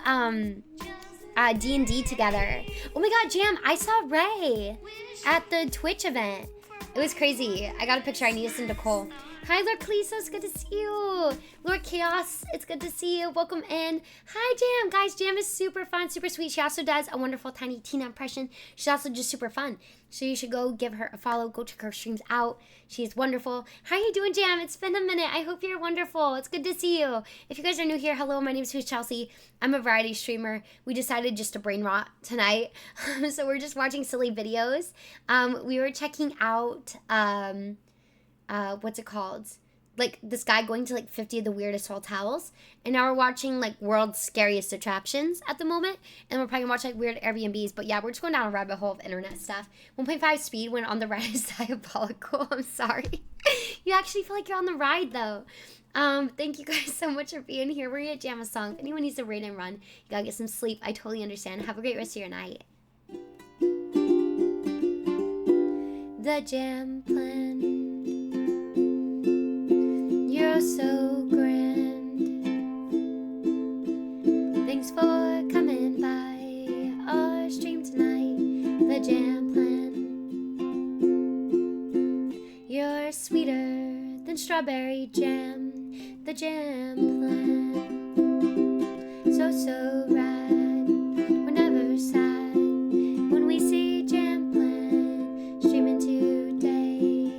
D&D together. Oh my god, Jam, I saw Ray at the Twitch event. It was crazy. I got a picture. I need to send to Cole. Hi, Lord Kaliso. It's good to see you. Lord Chaos. It's good to see you. Welcome in. Hi, Jam. Guys, Jam is super fun, super sweet. She also does a wonderful Tiny Tina impression. She's also just super fun. So you should go give her a follow. Go check her streams out. She's wonderful. How are you doing, Jam? It's been a minute. I hope you're wonderful. It's good to see you. If you guys are new here, hello. My name is Who's Chelsea. I'm a variety streamer. We decided just to brain rot tonight. So we're just watching silly videos. We were checking out, what's it called? Like this guy going to like 50 of the weirdest hotels, and now we're watching like world's scariest attractions at the moment, and we're probably gonna watch like weird Airbnbs. But yeah, we're just going down a rabbit hole of internet stuff. 1.5 speed when on the ride is diabolical. I'm sorry. You actually feel like you're on the ride though. Thank you guys so much for being here. We're gonna jam a song. If anyone needs to raid and run, you gotta get some sleep. I totally understand. Have a great rest of your night. The Jam Plan. You're so grand. Thanks for coming by our stream tonight. The Jam Plan. You're sweeter than strawberry jam. The Jam Plan. So rad. We're never sad when we see Jam Plan streaming today.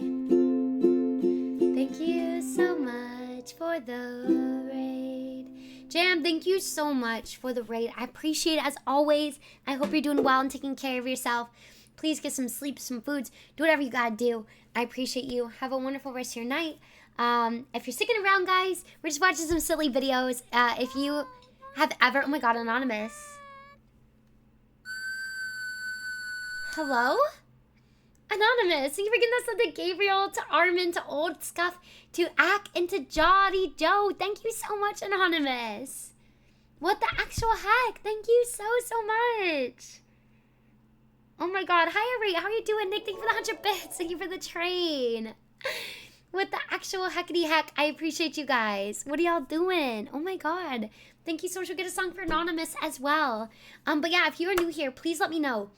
Thank you so much for the raid. Jam, thank you so much for the raid. I appreciate it as always. I hope you're doing well and taking care of yourself. Please get some sleep, some foods, do whatever you gotta do. I appreciate you. Have a wonderful rest of your night. If you're sticking around, guys, we're just watching some silly videos. If you have ever, oh my god, Anonymous. Hello? Anonymous, thank you for getting us to Gabriel, to Armin, to Old Scuff, to Ack, and to Jolly Joe. Thank you so much, Anonymous. What the actual heck? Thank you so much. Oh my god. Hi, Ari. How are you doing? Nick, thank you for the 100 bits. Thank you for the train. What the actual heckity heck? I appreciate you guys. What are y'all doing? Oh my god. Thank you so much for getting a song for Anonymous as well. But yeah, if you are new here, please let me know.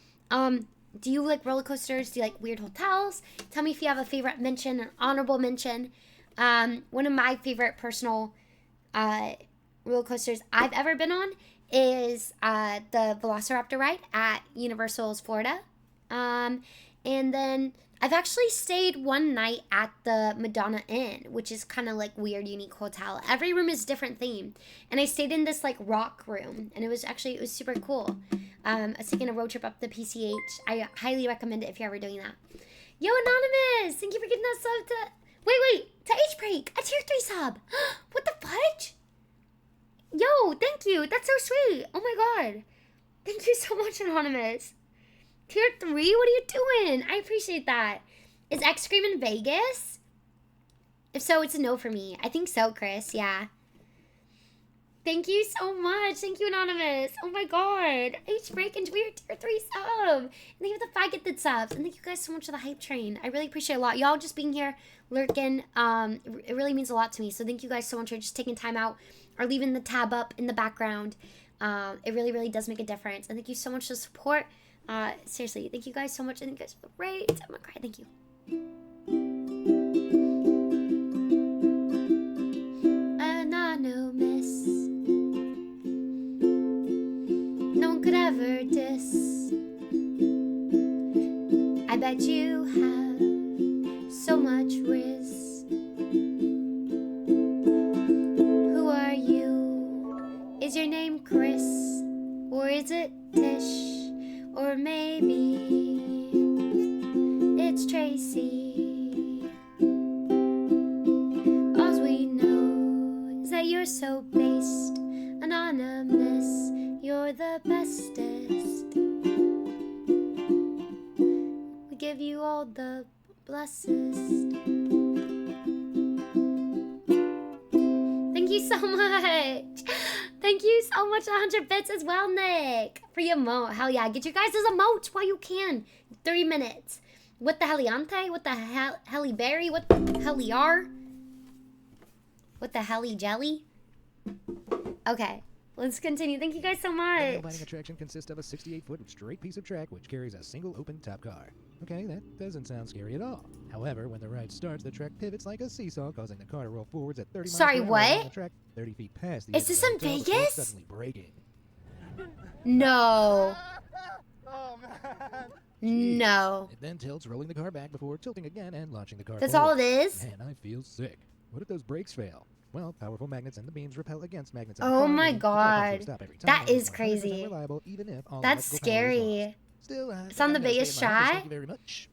Do you like roller coasters? Do you like weird hotels? Tell me if you have a favorite mention, an honorable mention. One of my favorite personal roller coasters I've ever been on is the Velociraptor ride at Universal's Florida. And then I've actually stayed one night at the Madonna Inn, which is kind of like weird, unique hotel. Every room is different theme. And I stayed in this like rock room, and it was super cool. I was taking a road trip up the PCH. I highly recommend it if you're ever doing that. Yo, Anonymous! Thank you for getting that sub to... Wait, to H-Break! A tier 3 sub! What the fudge? Yo, thank you! That's so sweet! Oh my god! Thank you so much, Anonymous! Tier 3? What are you doing? I appreciate that. Is X Scream in Vegas? If so, it's a no for me. I think so, Chris. Yeah. Thank you so much. Thank you, Anonymous. Oh my god. H-Break, enjoy your tier 3 sub. And thank you for the 5 gifted subs. And thank you guys so much for the hype train. I really appreciate it a lot. Y'all just being here, lurking, it really means a lot to me. So thank you guys so much for just taking time out or leaving the tab up in the background. It really, really does make a difference. And thank you so much for the support. Seriously, thank you guys so much. And thank you guys for the raids. I'm gonna cry. Thank you. Anonymous. No one could ever diss. I bet you have so much riz. Who are you? Is your name Chris? Or is it Tish? Or maybe it's Tracy. All we know is that you're so based. Anonymous, you're the bestest. We give you all the blessest. Thank you so much. Thank you so much, 100 bits as well, Nick, for your emote. Hell yeah, get your guys' emotes while you can. 3 minutes. What the heliante? What the heliberry? What the heliar? What the heli jelly? Okay, let's continue. Thank you guys so much. The nail-biting attraction consists of a 68-foot straight piece of track which carries a single open top car. Okay, that doesn't sound scary at all. However, when the ride starts, the track pivots like a seesaw, causing the car to roll forwards at 30 miles per hour what? on the track, 30 feet past the Is this in Vegas? Suddenly breaking. No. Oh, man. No. It then tilts, rolling the car back before tilting again and launching the car That's forward. all it is? Man, I feel sick. What if those brakes fail? Well, powerful magnets and the beams repel against magnets. Oh my god. Stop every time. That is crazy. Reliable, even if all That's scary. Still, it's on the biggest shot. Thank you very much.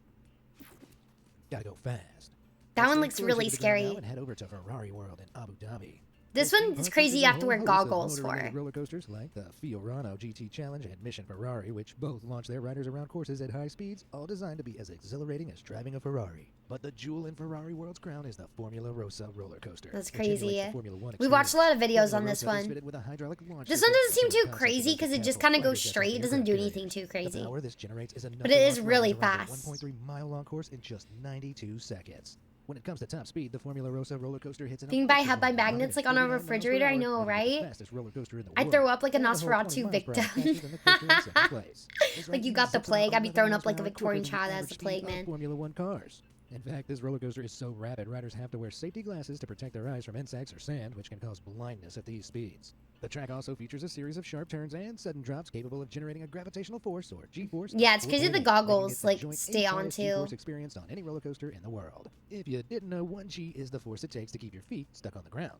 Gotta go fast. That one looks really scary. And head over to Ferrari World in Abu Dhabi. This one's crazy you have to wear goggles for. Roller coasters like the Fiorano GT Challenge and Mission Ferrari, which both launch their riders around courses at high speeds, all designed to be as exhilarating as driving a Ferrari. But the jewel in Ferrari World's crown is the Formula Rossa roller coaster. That's crazy. We We watched a lot of videos on this one. This one doesn't seem too crazy because it just kind of goes straight. It doesn't do anything too crazy. But it is really fast. 1.3 mile long course in just 92 seconds. When it comes to top speed, the Formula Rossa roller coaster hits an Being by help by magnets like on a refrigerator, I know, right? I'd throw up like a Nosferatu victim. Like you got the plague, I'd be thrown up like a Victorian child that has the plague, man. Formula One cars. In fact, this roller coaster is so rapid, riders have to wear safety glasses to protect their eyes from insects or sand, which can cause blindness at these speeds. The track also features a series of sharp turns and sudden drops capable of generating a gravitational force or G-force. Yeah, it's crazy the goggles like stay on too. G-force experienced on any roller coaster in the world. If you didn't know, 1G is the force it takes to keep your feet stuck on the ground.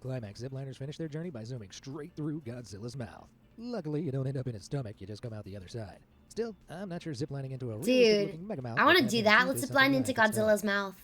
climax, zipliners finish their journey by zooming straight through Godzilla's mouth. Luckily, you don't end up in his stomach, you just come out the other side. Still, I'm not sure ziplining into a Dude, realistic-looking megamouth I want to with do adamant that. teeth Let's is zip line something into I can stand. Godzilla's mouth.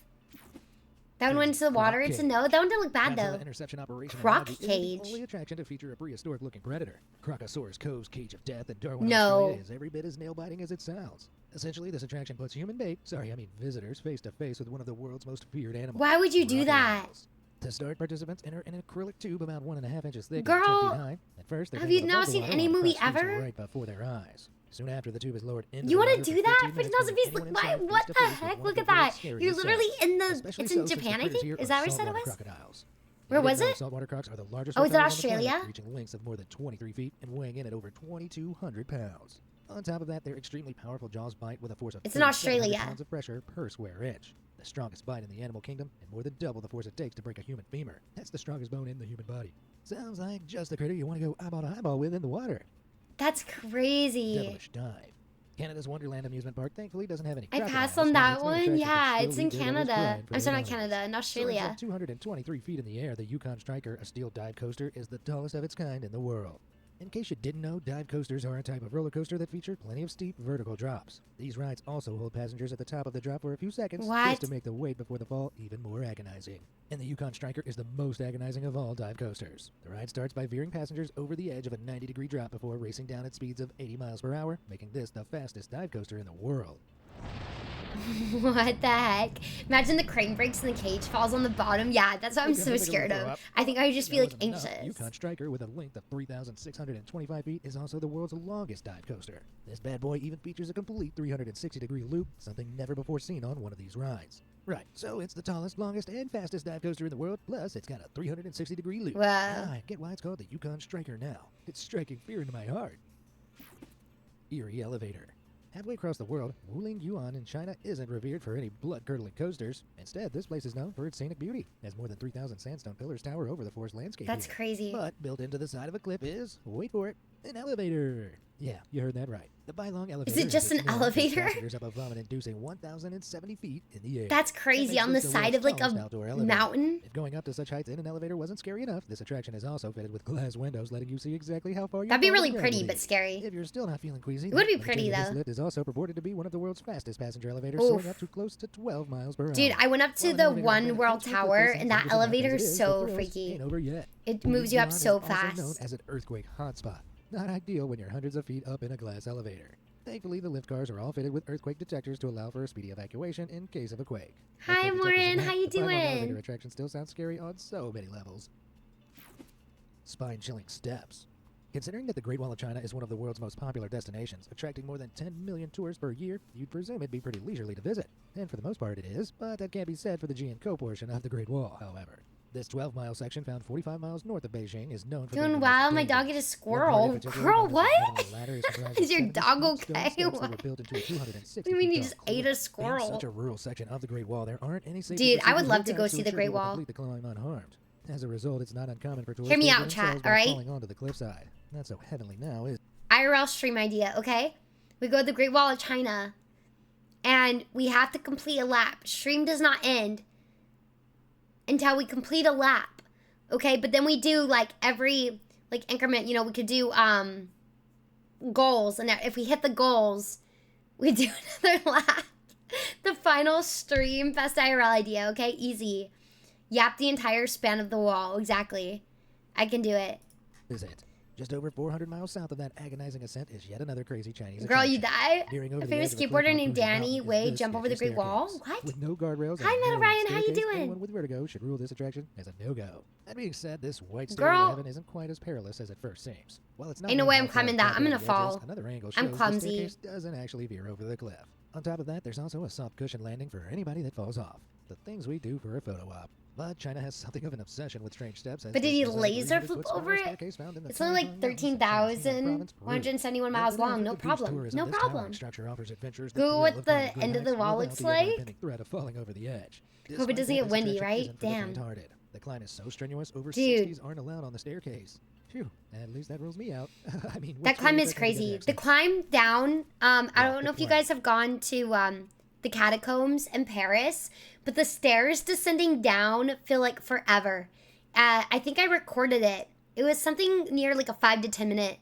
That one went into the water. It's a no. That one didn't look bad Godzilla though. Interception Operation Croc Analogy isn't cage. the only attraction to feature a prehistoric-looking predator. Crocosaurus Cove's Cage of Death in Darwin, No. Australia is every bit as nail-biting as it sounds. Essentially, this attraction puts visitors face to face with one of the world's most feared animals. Why would you do that? crocodiles. To start, participants enter an acrylic tube about 1.5 inches thick Girl, and 10 feet high. At first, they're have hanging you above not the seen water any while the movie crust feeds ever? right before their eyes. Soon after, the tube is lowered into You the want water to for do that 15 for minutes 10,000 feet? anyone Why? inside What face to the face with heck? one Look of at the world's that. scariest You're literally sights. in the. Especially It's so in since the Japan, I critters think. here Is are that where I said it saltwater was? crocodiles. Where You was didn't know it? Saltwater crocs are the largest Oh, is it reptiles on the planet, Australia? reaching lengths of more than 23 feet and weighing in at over 2,200 pounds. On top of that, their extremely powerful jaws bite with a force of It's in 3,700 Australia. pounds of pressure per square inch. The strongest bite in the animal kingdom, and more than double the force it takes to break a human femur. That's the strongest bone in the human body. Sounds like just the critter you want to go eyeball to eyeball with in the water. That's crazy. Devilish Dive. Canada's Wonderland amusement park thankfully doesn't have any I crocodiles, passed on but that it's an one. attraction Yeah, that it's still in leaves daredevils Canada. crying for I'm sorry, their not Canada, in dollars. Soaring Australia. some 223 feet in the air, the Yukon Striker, a steel dive coaster, is the tallest of its kind in the world. In case you didn't know, dive coasters are a type of roller coaster that feature plenty of steep vertical drops. These rides also hold passengers at the top of the drop for a few seconds What? just to make the wait before the fall even more agonizing. And the Yukon Striker is the most agonizing of all dive coasters. The ride starts by veering passengers over the edge of a 90-degree drop before racing down at speeds of 80 miles per hour, making this the fastest dive coaster in the world. What the heck? Imagine the crane breaks and the cage falls on the bottom. Yeah, that's what I'm so scared of. I think I would just be like anxious. Yukon Striker, with a length of 3,625 feet, is also the world's longest dive coaster. This bad boy even features a complete 360-degree loop, something never before seen on one of these rides. Right, so it's the tallest, longest, and fastest dive coaster in the world, plus it's got a 360-degree loop. Wow. I get why it's called the Yukon Striker now. It's striking fear into my heart. Erie Elevator. Halfway across the world, Wuling Yuan in China isn't revered for any blood-curdling coasters. Instead, this place is known for its scenic beauty, as more than 3,000 sandstone pillars tower over the forest landscape. That's here. crazy. But built into the side of a cliff is, wait for it, an elevator. Yeah, you heard that right. The Bylong elevator. Is it just an elevator? Passengers up a vomit-inducing 1,070 feet in the air. That's That crazy, makes on this the the side world's of like tallest a outdoor elevator. mountain. If going up to such heights in an elevator wasn't scary enough, this attraction is also fitted with glass windows, letting you see exactly how far you That'd be fall really with pretty, gravity. but scary. If you're still not feeling queasy, It would be let me tell pretty, you, though. This lift is also purported to be one of the world's fastest passenger elevators, Oof. soaring up to close to 12 miles per hour. Dude, I went up to While the moving on One back World into the Tower, place and that as enough elevator as it is the so thrills freaky. ain't over yet. It moves you up Wuling so Yuan is also known fast. as an earthquake hotspot. Not ideal when you're hundreds of feet up in a glass elevator. Thankfully, the lift cars are all fitted with earthquake detectors to allow for a speedy evacuation in case of a quake. Hi, Earthquake detectors Maureen. in How hand, you the Bylong doing? Elevator attraction still sounds scary on so many levels. Spine-chilling steps. Considering that the Great Wall of China is one of the world's most popular destinations, attracting more than 10 million tourists per year, you'd presume it'd be pretty leisurely to visit. And for the most part it is, but that can't be said for the G&Co portion of the Great Wall, however. This 12-mile section found 45 miles north of Beijing is known for being Doing the most wow, my dangerous. dog ate a One part squirrel. in particular, Girl, known as the what? Heavenly Ladder, is comprised Is of your 70 dog stone okay? steps that were What? built into a 260 What do you mean feet you tall just ate a cliff. squirrel? In such a rural section of the Great Wall, there aren't any safety Dude, I would procedures love or to go guides see the ensure Great people Wall. complete the climb unharmed. As a result, it's not uncommon for tourists Hear me to out, injure chat, themselves by alright? falling onto the cliffside. Not so heavenly now, is IRL stream idea, okay? We go to the Great Wall of China, and we have to complete a lap. Stream does not end until we complete a lap, okay? But then we do like every like increment. You know, we could do goals, and if we hit the goals, we do another lap. The final stream, best IRL idea, okay? Easy. Yap the entire span of the wall, exactly. I can do it. it. Just over 400 miles south of that agonizing ascent is yet another crazy Chinese Girl, you attraction. die? Peering over A the famous edge of a cliff skateboarder on named Fuji Danny Mountain is Wade this jump over the sketchy Great Wall? staircase. What? With no guardrails Hi, and a Meta narrow Ryan, how you staircase, doing? anyone with vertigo should rule this attraction as a no-go. That being said, this white Girl. stairway to heaven isn't quite as perilous as it first seems. While it's not Ain't no known way how I'm far climbing it that. can I'm go gonna to the edges, fall. another angle I'm shows the clumsy. staircase doesn't actually veer over the cliff. On top of that, there's also a soft cushion landing for anybody that falls off. The things we do for a photo op. But China has something of an obsession with strange steps. But did he laser flip over it? It's only like 13,171 miles long. No problem. No problem. Google what the end of the wall looks like. Threat of falling over the edge. Hope it doesn't get windy, right? Damn. The climb is so strenuous, over Dude. 60s aren't allowed on the staircase. Phew, at least that rules me out. I mean, That which climb way is that gonna get crazy. next? The climb down, I don't know the if you climb. guys have gone to the catacombs in Paris, but the stairs descending down feel like forever. I think I recorded it. It was something near like a 5 to 10 minute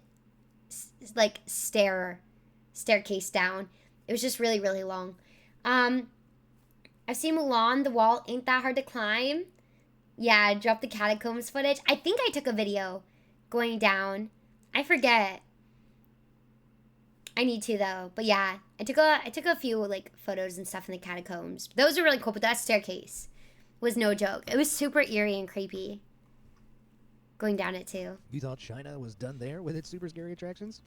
like staircase down. It was just really, really long. I've seen Mulan. The wall ain't that hard to climb. Yeah, drop the catacombs footage. I think I took a video going down. I forget. I need to though. But yeah, I took a few like photos and stuff in the catacombs. Those are really cool, but that staircase was no joke. It was super eerie and creepy. Going down it too. You thought China was done there with its super scary attractions?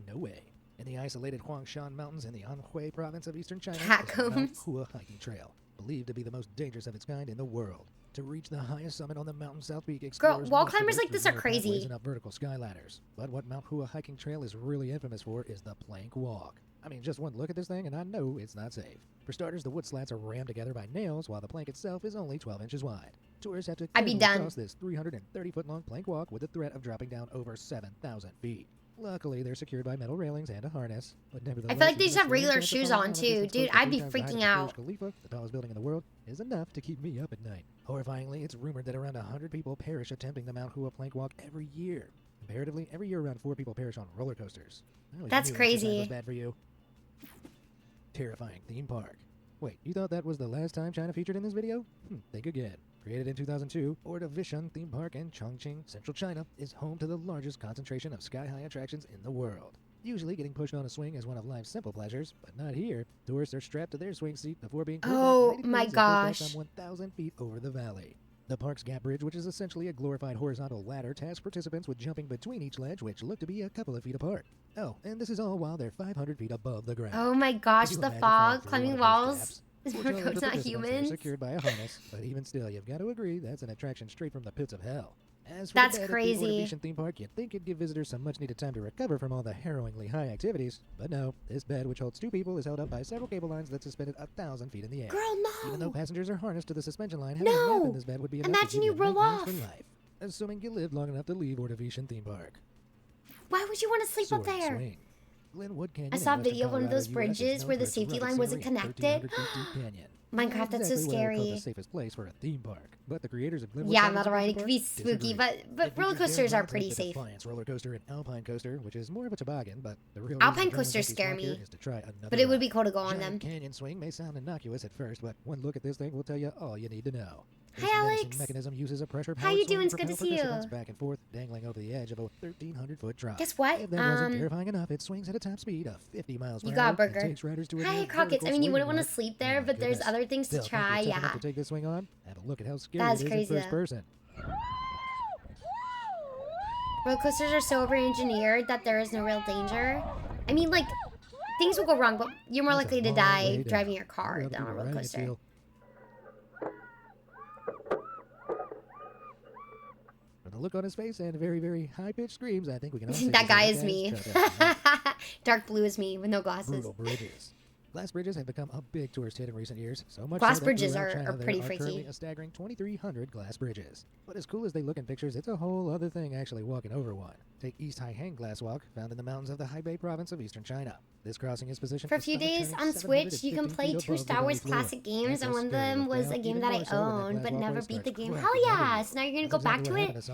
No way. In the isolated Huangshan Mountains in the Anhui province of eastern China, is the Mount Catacombs. Hua hiking trail, believed to be the most dangerous of its kind in the world. To reach the highest summit on the mountain's south peak, explorers wall must climbers traverse like this through are narrow crazy. pathways and up vertical sky ladders. But what Mount Hua hiking trail is really infamous for is the plank walk. I mean, just one look at this thing and I know it's not safe. For starters, the wood slats are rammed together by nails, while the plank itself is only 12 inches wide. Tourists have to I'd be carefully done. cross this 330-foot-long plank walk with the threat of dropping down over 7,000 feet. Luckily, they're secured by metal railings and a harness, but nevertheless, I feel like they just have even a regular chance of shoes falling on down a too. distance Dude, close to I'd be 3 times the height freaking of the out. Burj Khalifa, the tallest building in the world, is enough to keep me up at night. Horrifyingly, it's rumored that around 100 people perish attempting the Mount Hua plank walk every year. Comparatively, every year around 4 people perish on roller coasters. I always That's knew exercise crazy. was bad for you. Terrifying theme park. Wait, you thought that was the last time China featured in this video? Think again. Created in 2002, Ordovician Theme Park in Chongqing, central China, is home to the largest concentration of sky-high attractions in the world. Usually getting pushed on a swing is one of life's simple pleasures, but not here. Tourists are strapped to their swing seat before being pulled Oh, back 90 my degrees and pushed off gosh. some 1,000 feet over the valley. The park's gap bridge, which is essentially a glorified horizontal ladder, tasks participants with jumping between each ledge, which look to be a couple of feet apart. Oh, and this is all while they're 500 feet above the ground. Oh my gosh, Could you the imagine falling fog, through climbing one of those walls. gaps? Is Fortunately for not participants, humans. they're secured by a harness, but even still, you've got to agree that's an attraction straight from the pits of hell. As for That's the bed crazy. At the Ordovician theme park, you'd think it'd give visitors some much-needed time to recover from all the harrowingly high activities, but no. This bed, which holds 2 people, is held up by several cable lines that's suspended 1,000 feet in the air. Girl, no. Even though passengers are harnessed to the suspension line, having a No. nap in this bed would be enough Imagine to give you roll nightmares off. for life. Assuming you lived long enough to leave Ordovician theme park. Why would you want to sleep up Soaring there? Swing. Glenwood Canyon I in saw a western video of one of Colorado, those US, is bridges known where for the its safety rugged line wasn't scenery and connected. 1,300 feet deep canyon. Minecraft, Not that's so exactly what I would call scary. the safest place for a theme park, but the creators of Glenwood Yeah, Canyon not alright. It Park could be spooky, disagree. but It roller features coasters game are modes pretty like the safe. Defiance roller coaster and Alpine coaster, which is more of a toboggan, but the real Alpine reason adrenaline coasters junkies scare flock here me, is to try another but it would be ride. cool to go on Giant them. canyon swing may sound innocuous at first, but one look at this thing will tell you all you need to know. This Hi, menacing Alex. mechanism uses a pressure How you swing doing? It's good propel to see you. participants back and forth, dangling over the edge of a 1,300-foot drop. Guess what? If that wasn't terrifying enough, it swings at a top speed of 50 miles per You hour got a and burger. takes riders to a Hi, near Crockett. vertical I mean, you swing wouldn't want to like- sleep oh there, my but there's goodness. other things to Still, think try. you're tough enough Yeah. to take this swing on? Have a look at how scary That's it is crazy, in first though. person. Roller coasters are so over-engineered that there is no real danger. I mean, like, things will go wrong, but you're more That's a likely to long die way down. driving your car Hurry up, than on a people, roller right? coaster. Feel- With a look on his face and very, very high-pitched screams, I think we can all That guy is guys me. tried to- Dark blue is me with no glasses. Brutal bridges. Glass bridges have become a big tourist hit in recent years. So much Glass so that bridges throughout are China, pretty there are currently freaky. a staggering 2,300 glass bridges. But as cool as they look in pictures, it's a whole other thing actually walking over one. Take East Haihang Glass Walk, found in the mountains of the Hebei province of eastern China. This crossing is positioned For a few days on Switch, you can play 2 Star Wars classic games, and one of them was a game that I owned, but never beat the game. Hell yeah! So now you're gonna go back to it?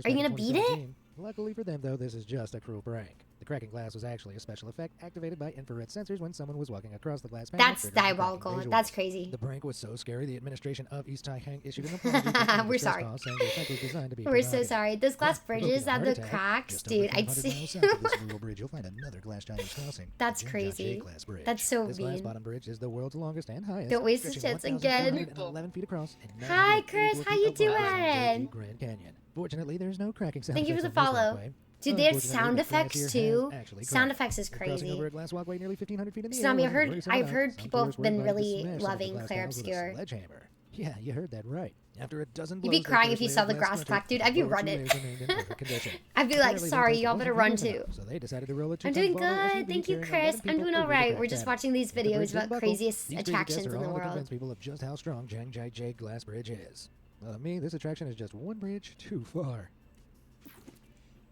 Are you gonna beat it? Luckily for them, though, this is just a cruel prank. The cracking glass was actually a special effect activated by infrared sensors when someone was walking across the glass panel. That's triggering the cracking diabolical. visuals. That's crazy. The prank was so scary, the administration of East Taihang issued an apology. to We're the stress sorry. cause, saying the effect was designed to be We're so provocative. sorry. Those glass Yeah, bridges provoking a have heart the attack. cracks, Just dude. over I'd 500 see. miles south of this rural bridge, you'll find another glass Chinese crossing. That's the Jinjiang crazy. Glass Bridge. That's so This glass mean. bottom bridge is the world's longest and highest. Don't waste the stretching chance again. 1,411 feet across and Hi, 984 Chris. How feet you above the doing? Grand Canyon. Fortunately, there's no cracking sound Thank you for effects the on this follow. walkway. Dude, they have Unfortunately, sound the glass effects here too. has actually Sound cracked. effects is We're crossing over crazy. a glass walkway nearly 1,500 feet in the air. Tsunami, when the I've worries about heard some people have tourists were been invited to really smash some of the loving glass Claire panels with a Obscure. sledgehammer. Yeah, you heard that right. After a dozen You'd be blows, the crying first if you layer saw of the glass grass splintered, crack, dude. the I'd be lower two running. layers remained in perfect condition. I'd be like, Apparently, sorry, the y'all test better wasn't run good too. enough, So they decided to roll a I'm 2-ton doing ball SUV good. Thank you, carrying Chris. 11 I'm people doing over the alright. glass We're just channel. watching these If the videos bridge about didn't buckle, craziest these crazy attractions tests are in the all to world. convince people of just how strong Zhangjiajie Glass Bridge is. Well, to me, this attraction is just one bridge too far.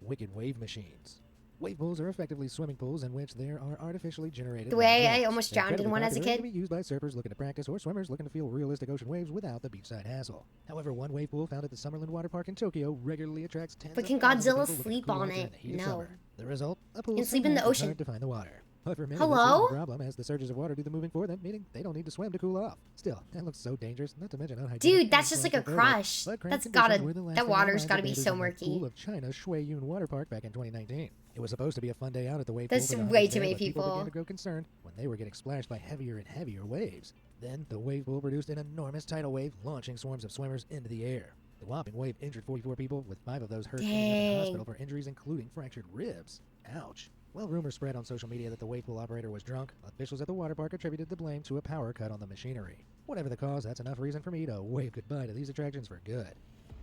Wicked wave machines. Wave pools are effectively swimming pools in which there are artificially generated The way I waves. almost They're drowned in incredibly one as a popular and kid. can be used by surfers looking to practice or swimmers looking to feel realistic ocean waves without the beachside hassle. However, one wave pool found at the Summerlin Water Park in Tokyo regularly attracts tens But of can thousands of Godzilla people looking to sleep cool on off in it? the heat of No. summer. The result? A pool Can sleep in the sometimes ocean. hard to find the water. But for many, Hello? this isn't a problem, as the surges of water do the moving for them, meaning they don't need to swim to cool off. Still, that looks so dangerous, not to mention unhygienic. Dude, and that's just like a claustrophobic. crush. But cramped That's conditions gotta, were the last that thing on water's minds gotta of be bathers so in the murky. Pool of China's Shui Yun Water Park back in 2019. It was supposed to be a fun day out at the wave That's pool for the way hunters too there, many but people people. began to grow concerned when they were getting splashed by heavier and heavier waves. Then, the wave pool produced an enormous tidal wave, launching swarms of swimmers into the air. The whopping wave injured 44 people, with 5 of those hurt ending up in Dang. the hospital for injuries including fractured ribs. Ouch. Well, rumors spread on social media that the wave pool operator was drunk. Officials at the water park attributed the blame to a power cut on the machinery. Whatever the cause, that's enough reason for me to wave goodbye to these attractions for good.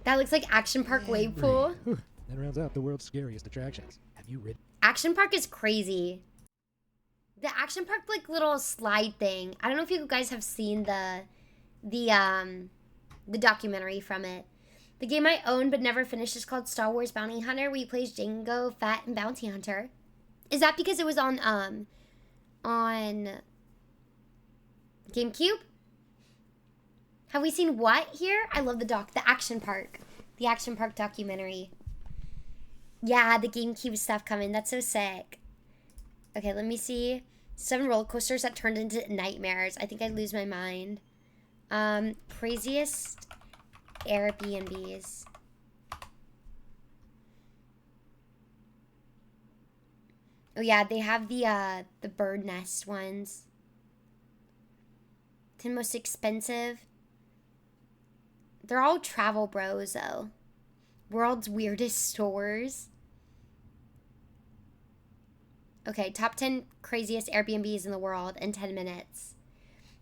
That looks like Action Park wave pool. Whew. That rounds out the world's scariest attractions. Have you ridden? Action Park is crazy. The Action Park like little slide thing. I don't know if you guys have seen the documentary from it. The game I own but never finished is called Star Wars Bounty Hunter, where you play as Jango Fett and Bounty Hunter. Is that because it was on GameCube? Have we seen what here? I love the Action Park. The Action Park documentary. Yeah, the GameCube stuff coming. That's so sick. Okay, let me see. 7 roller coasters that turned into nightmares. I think I'd lose my mind. Craziest Airbnbs. Oh yeah, they have the bird nest ones. 10 most expensive. They're all travel bros though. World's weirdest stores. Okay, top 10 craziest Airbnbs in the world in 10 minutes.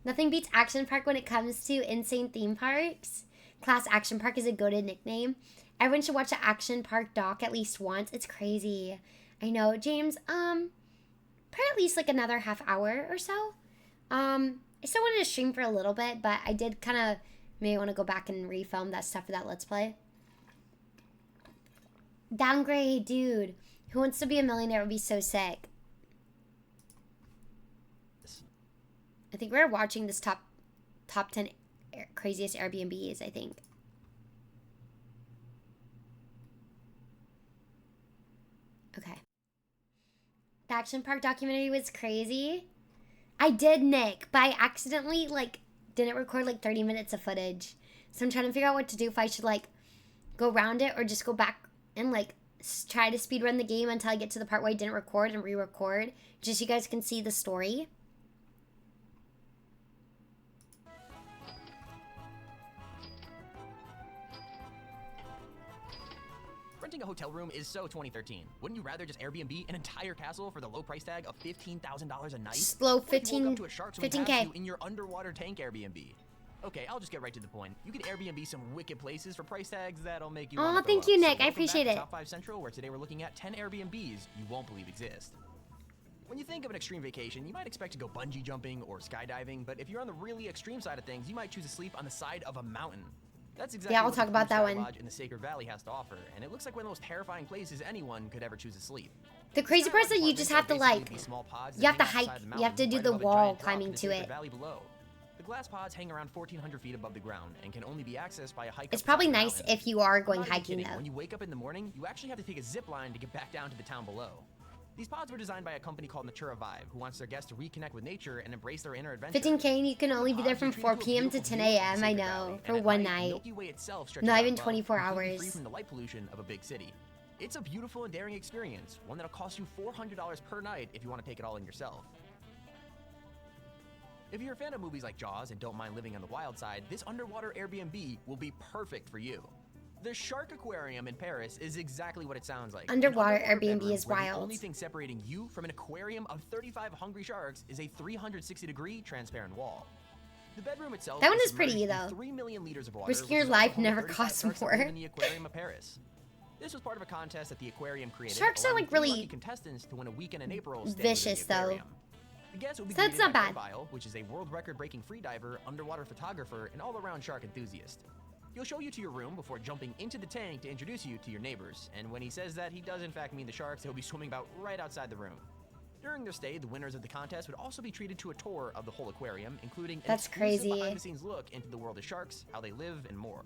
Nothing beats Action Park when it comes to insane theme parks. Class Action Park is a goated nickname. Everyone should watch the Action Park doc at least once. It's crazy. I know, James. Probably at least like another half hour or so. I still wanted to stream for a little bit, but I did kind of maybe want to go back and refilm that stuff for that Let's Play. Downgrade, dude. Who Wants to Be a Millionaire would be so sick. I think we're watching this top 10 craziest Airbnbs, I think. Okay. The Action Park documentary was crazy. I did, Nick, but I accidentally, didn't record, 30 minutes of footage. So I'm trying to figure out what to do, if I should, go around it or just go back and, try to speedrun the game until I get to the part where I didn't record and re-record, just so you guys can see the story. Renting a hotel room is so 2013. Wouldn't you rather just Airbnb an entire castle for the low price tag of $15,000 a night? Slow What if you woke 15, up to a shark swimming past 15K. you in your underwater tank Airbnb. Okay, I'll just get right to the point. You can Airbnb some wicked places for price tags that'll make you Aw, wanna throw thank up. you, So Nick. I welcome back appreciate to it. Top 5 Central, where today we're looking at 10 Airbnbs you won't believe exist. When you think of an extreme vacation, you might expect to go bungee jumping or skydiving, but if you're on the really extreme side of things, you might choose to sleep on the side of a mountain. That's exactly Yeah, I'll what talk the about that Cruise one. Lodge in the Sacred Valley has to offer, and it looks like one of the most terrifying places anyone could ever choose to sleep. The crazy part is that you just have to, Basically, these small pods you have to that hang outside hike, the you have to mountain do right the above a wall giant drop climbing in the to Sacred it. Valley below. The glass pods hang around 1,400 feet above the ground and can only be accessed by a hike. It's up probably top of the nice mountain. if you are I'm going not even hiking, kidding. though. When you wake up in the morning, you actually have to take a zip line to get back down to the town below. These pods were designed by a company called Natura Vibe, who wants their guests to reconnect with nature and embrace their inner adventure. 15K and you can only be there from 4 p.m. to 10 a.m. I know, for one night. Milky Way itself stretches Not out even above, 24 completely hours. free from the light pollution of a big city. It's a beautiful and daring experience, one that'll cost you $400 per night if you want to take it all in yourself. If you're a fan of movies like Jaws and don't mind living on the wild side, this underwater Airbnb will be perfect for you. The Shark Aquarium in Paris is exactly what it sounds like. An Underwater Airbnb bedroom is where wild. The only thing separating you from an aquarium of 35 hungry sharks is a 360-degree transparent wall. The bedroom itself That one is submerged pretty, in though. 3 million liters of water, Risking your which is also life home to never 35 costs sharks that more. live in the aquarium of Paris. This was part of a contest that the aquarium created. Sharks are, allowing like, 3 really lucky contestants to win a weekend in April staying vicious, within the though. aquarium. The guests will be So it's greeted not by bad. Ed Vile, which is a world record-breaking freediver, underwater photographer, and all-around shark enthusiast. He'll show you to your room before jumping into the tank to introduce you to your neighbors, and when he says that, he does in fact mean the sharks. They'll be swimming about right outside the room. During their stay, the winners of the contest would also be treated to a tour of the whole aquarium, including an That's exclusive crazy. behind-the-scenes look into the world of sharks, how they live, and more.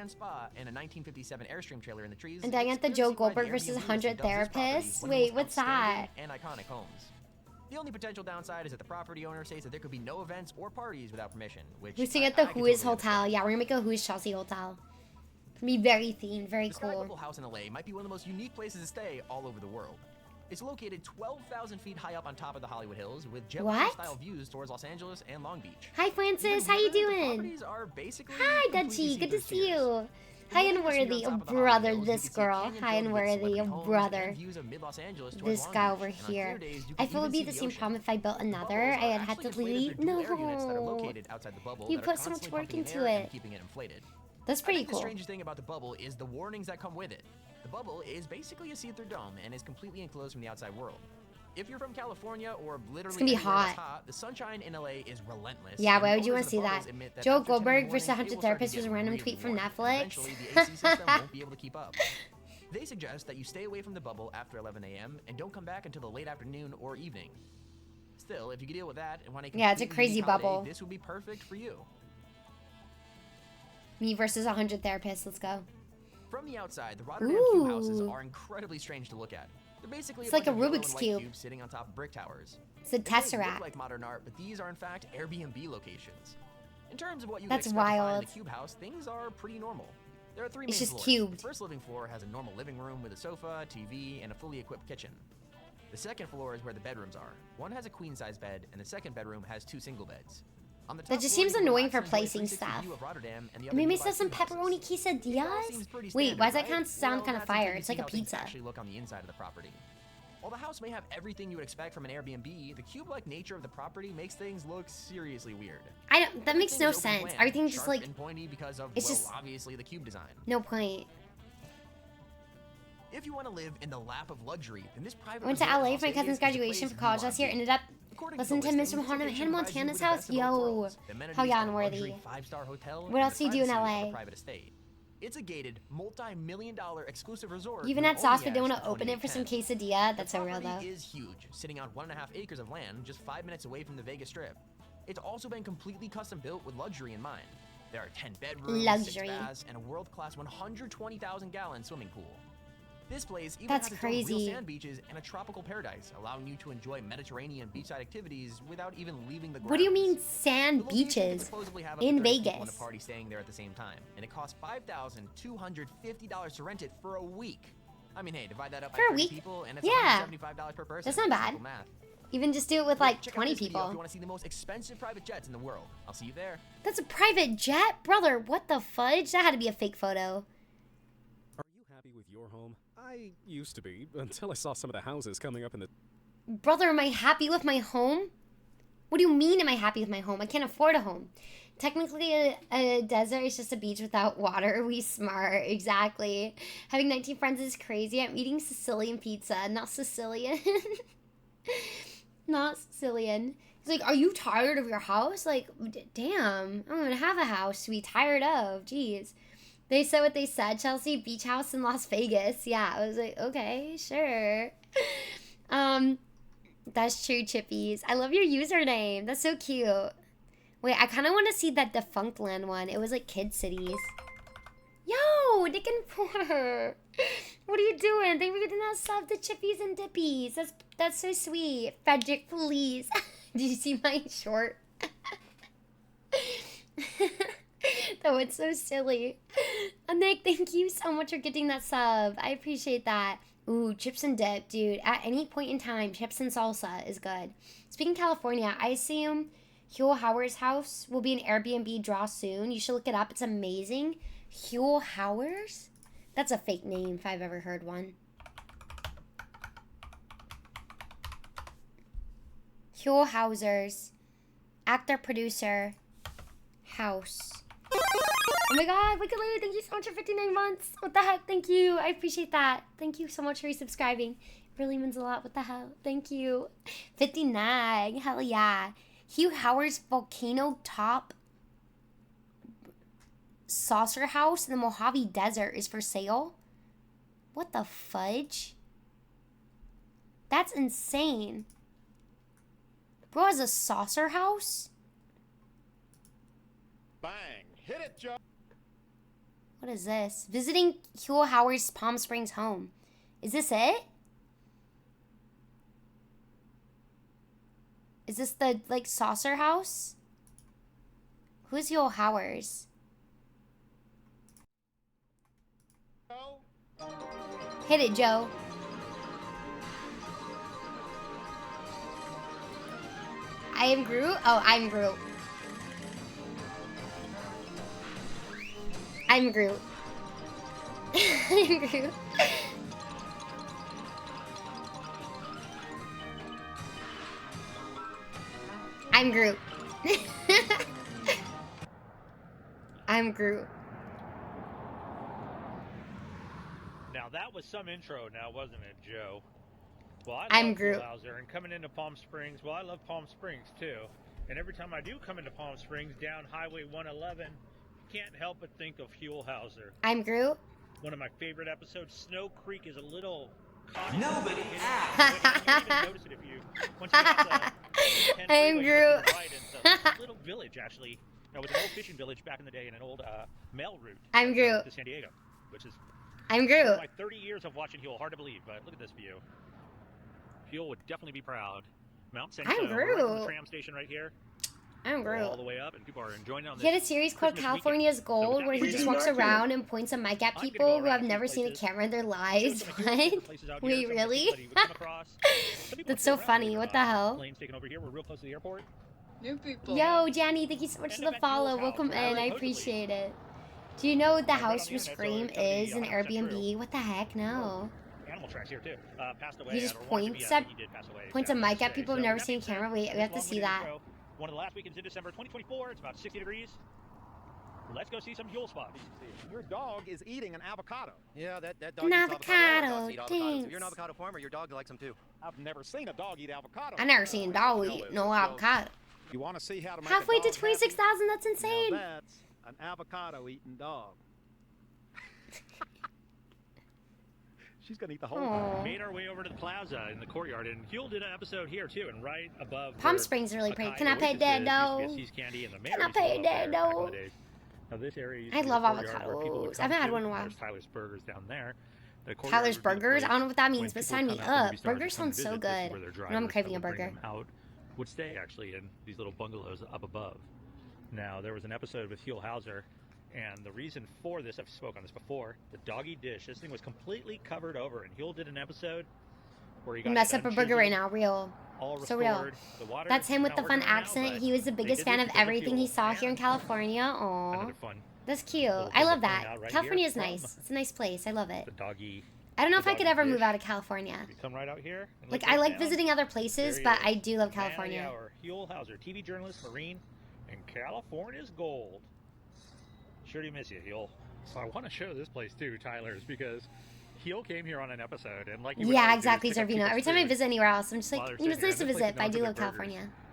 and spa, and a 1957 Airstream trailer in the trees. And dang it, the Joe Goldberg versus 100 Therapists? Wait, what's that? And iconic homes. The only potential downside is that the property owner says that there could be no events or parties without permission, which We're staying at the I can Who's totally Hotel. Yeah, we're gonna make a Who's Chelsea Hotel. It's gonna be very themed, very The Sky cool. Bubble House in LA might be one of the most unique places to stay all over the world. It's located 12,000 feet high up on top of the Hollywood Hills with What? style views towards Los Angeles and Long Beach. Hi, Francis. How you doing? Hi, Dutchy. Good to see you. Hi, Unworthy. Oh, brother, this girl. Hi, Unworthy. Oh, brother. This guy over here. I feel it would be the same problem if I built another. I'd have to leave. No. You put so much work into it. That's pretty The cool. strangest thing about the bubble is the warnings that come with it. The bubble is basically a see-through dome and is completely enclosed from the outside world. If you're from California or literally gonna be anywhere that's hot. the sunshine in LA is relentless. Yeah, and why would you owners want to of the see that? bubbles admit that Joe after 10 in the Goldberg morning, versus it 100 will start to Therapists was a get random really tweet from warm. Netflix. Eventually, the AC system won't be able to keep up. They suggest that you stay away from the bubble after 11 a.m. and don't come back until the late afternoon or evening. Still, if you can deal with that and want a Yeah, it's a completely crazy unique holiday, bubble. this would be perfect for you. Me versus 100 Therapists. Let's go. From the outside, the Rotterdam cube houses are incredibly strange to look at. They're basically It's a like bunch a of yellow Rubik's and white Cube. cubes sitting on top of brick towers. It's a They may Tesseract. look like modern art, but these are in fact Airbnb locations. In terms of what you That's would expect to find wild. in a cube house, things are pretty normal. There are three It's main just floors. cubed. The first living floor has a normal living room with a sofa, TV, and a fully equipped kitchen. The second floor is where the bedrooms are. One has a queen-size bed, and the second bedroom has 2 single beds. On the That top just floor, seems you can annoying relax for and enjoy a placing 360 stuff. view of Rotterdam and the I other made nearby myself some cube houses. pepperoni Seems quesadillas. pretty Wait, standard, why does that right? kind of sound Well, kind of that's until fire? you It's like see a how things pizza. actually look on the inside of the property. While the house may have everything you would expect from an Airbnb, the cube-like nature of the property makes things look seriously weird. I don't. That makes no Everything is open sense. plan, Everything just sharp like and pointy because of it's well, just- obviously the cube design. no point. If you want to live in the lap of luxury, then this private I went to resort in LA Las for my Vegas cousin's is the graduation place for college you last wanna year. be. Ended up According listening the to listing, Mr. this vacation Hannah provides you with Montana's the house. best of both Yo, worlds. The amenities hell yeah, of a luxury Unworthy. 5-star hotel What and else the do you do in privacy of LA? a private estate. It's a gated, multi-million-dollar exclusive resort. You even with had sauce, only but don't ads want to open it for some 2810. quesadilla. That's so real The though. property is huge, sitting on 1.5 acres of land, just 5 minutes away from the Vegas Strip. It's also been completely custom built with luxury in mind. There are 10 bedrooms, 6 Luxury. baths, and a world-class 120,000-gallon swimming pool. This place even That's has its own real crazy. sand beaches and a tropical paradise, allowing you to enjoy Mediterranean beachside activities without even leaving the grounds. What do you mean sand The location could beaches supposedly have up to in 30 people in a Vegas? party staying there at the same time, and it costs $5,250 to rent it for a week. I mean, hey, divide that up by For a 30 week? people, and it's Yeah. $175 per person. That's not bad. Simple math. Even just do it with like Check out 20 this video if you people. want to see the most expensive private jets in the world. I'll see you there. That's a private jet, brother. What the fudge? That had to be a fake photo. Are you happy with your home? I used to be, until I saw some of the houses coming up in the... Brother, am I happy with my home? What do you mean am I happy with my home? I can't afford a home. Technically, a desert is just a beach without water. We smart, exactly. Having 19 friends is crazy. I'm eating Sicilian pizza, not Sicilian. Not Sicilian. He's like, are you tired of your house? Like, damn, I don't even have a house to be tired of. Jeez. They said what they said. Chelsea beach house in Las Vegas. Yeah, I was like, okay, sure. That's true, Chippies. I love your username. That's so cute. Wait, I kind of want to see that Defunct Land one. It was like Kid Cities. Yo, Nick and Porter. What are you doing? They really did not sub the Chippies and Dippies. That's so sweet. Frederick, please. Did you see my short? That was so silly. Nick, thank you so much for getting that sub. I appreciate that. Ooh, chips and dip, dude. At any point in time, chips and salsa is good. Speaking of California, I assume Huell Howard's house will be an Airbnb draw soon. You should look it up. It's amazing. Huell Howard's? That's a fake name if I've ever heard one. Huell Hauser's actor, producer, house. Oh my god, Wicked Lady, thank you so much for 59 months. What the heck? Thank you. I appreciate that. Thank you so much for resubscribing. It really means a lot. What the hell? Thank you. 59. Hell yeah. Huell Howard's volcano top saucer house in the Mojave Desert is for sale. What the fudge? That's insane. Bro has a saucer house? Bang! Hit it, Joe! What is this? Visiting Huell Howard's Palm Springs home. Is this it? Is this the, like, saucer house? Who's Huell Howers? Hit it, Joe. I am Groot? Oh, I'm Groot. I'm Groot. I'm Groot. I'm Groot. I'm Groot. Now that was some intro now, wasn't it, Joe? Well, I'm love Groot. Bowser, and coming into Palm Springs, well, I love Palm Springs too. And every time I do come into Palm Springs down Highway 111, can't help but think of Huell Howser. I'm Groot. One of my favorite episodes. Snow Creek is a little. Nobody asked. You don't even notice it if you once you get the 10 I'm freeway, you Groot. go right into this little village actually. It was an old fishing village back in the day, and an old mail route. I'm Groot. To San Diego, which is. I'm Groot. Like 30 years of watching Huell, hard to believe, but look at this view. Huell would definitely be proud. Mount St. I'm Right from the Groot. tram station right here. I'm Groot. All the way up, and people are enjoying it on He had a this series called Christmas California's weekend. Gold where he without just being walks dark, around and points a mic at people who have never seen a camera in their lives. What? Wait, really? That's so funny. What the hell? Planes taking over here. We're real close to the airport. New people. Yo, Janny, thank you so much for the follow. Welcome in. I appreciate it. Do you know the house where Scream is in Airbnb? What the heck? No. Animal tracks here too. Passed away. He just or wanted to be, points at he did pass away, points a sad mic to at say. people So who've never that seen a being said, camera. Wait, we have to see that. One of the last weekends in December 2024. It's about 60 degrees. Let's go see some Huell spots. Your dog is eating an avocado. Yeah, that An dog eats avocado, Dogs eat avocados. If thanks. you're an avocado farmer, your dog likes them too. I've never seen a dog eat avocado. I never seen a dog eat no avocado. You want to see how to make Halfway a to dog 26,000. That's happy? insane. Now that's an avocado eating dog. She's gonna eat the whole Aw. Made our way over to the plaza in the courtyard, and Huell did an episode here too, and right above. Palm where Springs is really pretty. Akai Can I pay Oasis Dad is, though? used to be a See's Candy, and the mayor Can I used to pay live Dad there back in though? the days. Now this area used I to be love the courtyard avocado where people would toast. I come haven't had to. one in a while. There's Tyler's Burgers down there. The courtyard Tyler's would be a Burgers? I place don't know what that when means, but people sign come me out to movie up. stars Burgers to come sound so visit. This is good. where their When I'm drivers craving that a would bring burger. them out would stay actually in these little bungalows up above. Now there was an episode with Huell Howser, and the reason for this, I've spoken on this before, the doggy dish. This thing was completely covered over, and Huell did an episode where he got Mess it up a burger unchiseled, right now, real. all So real. restored. The water That's him is with not the fun working right now, accent. but He was the they biggest did fan this of because everything he Huell. saw here in California. Aw. Another fun That's cute. little I love thing to point that. out right California here is nice. It's a nice place. I love it. the doggy. I don't know if the I could doggy ever dish. move out of California. You come right out here. And Like, look I right like down. visiting other places, There he but is. I do love Man of the California. hour, Huell Howser, TV journalist, Marine, and California's gold. Sure do miss you, Huell. So I want to show this place too, Tyler's, because Huell came here on an episode, and like you would Yeah, always do, exactly, is pick up Servino. people's Every time I food visit anywhere else, I'm just while like, they're you know, it's sitting nice to here. This place visit, but I is do known love for their burgers.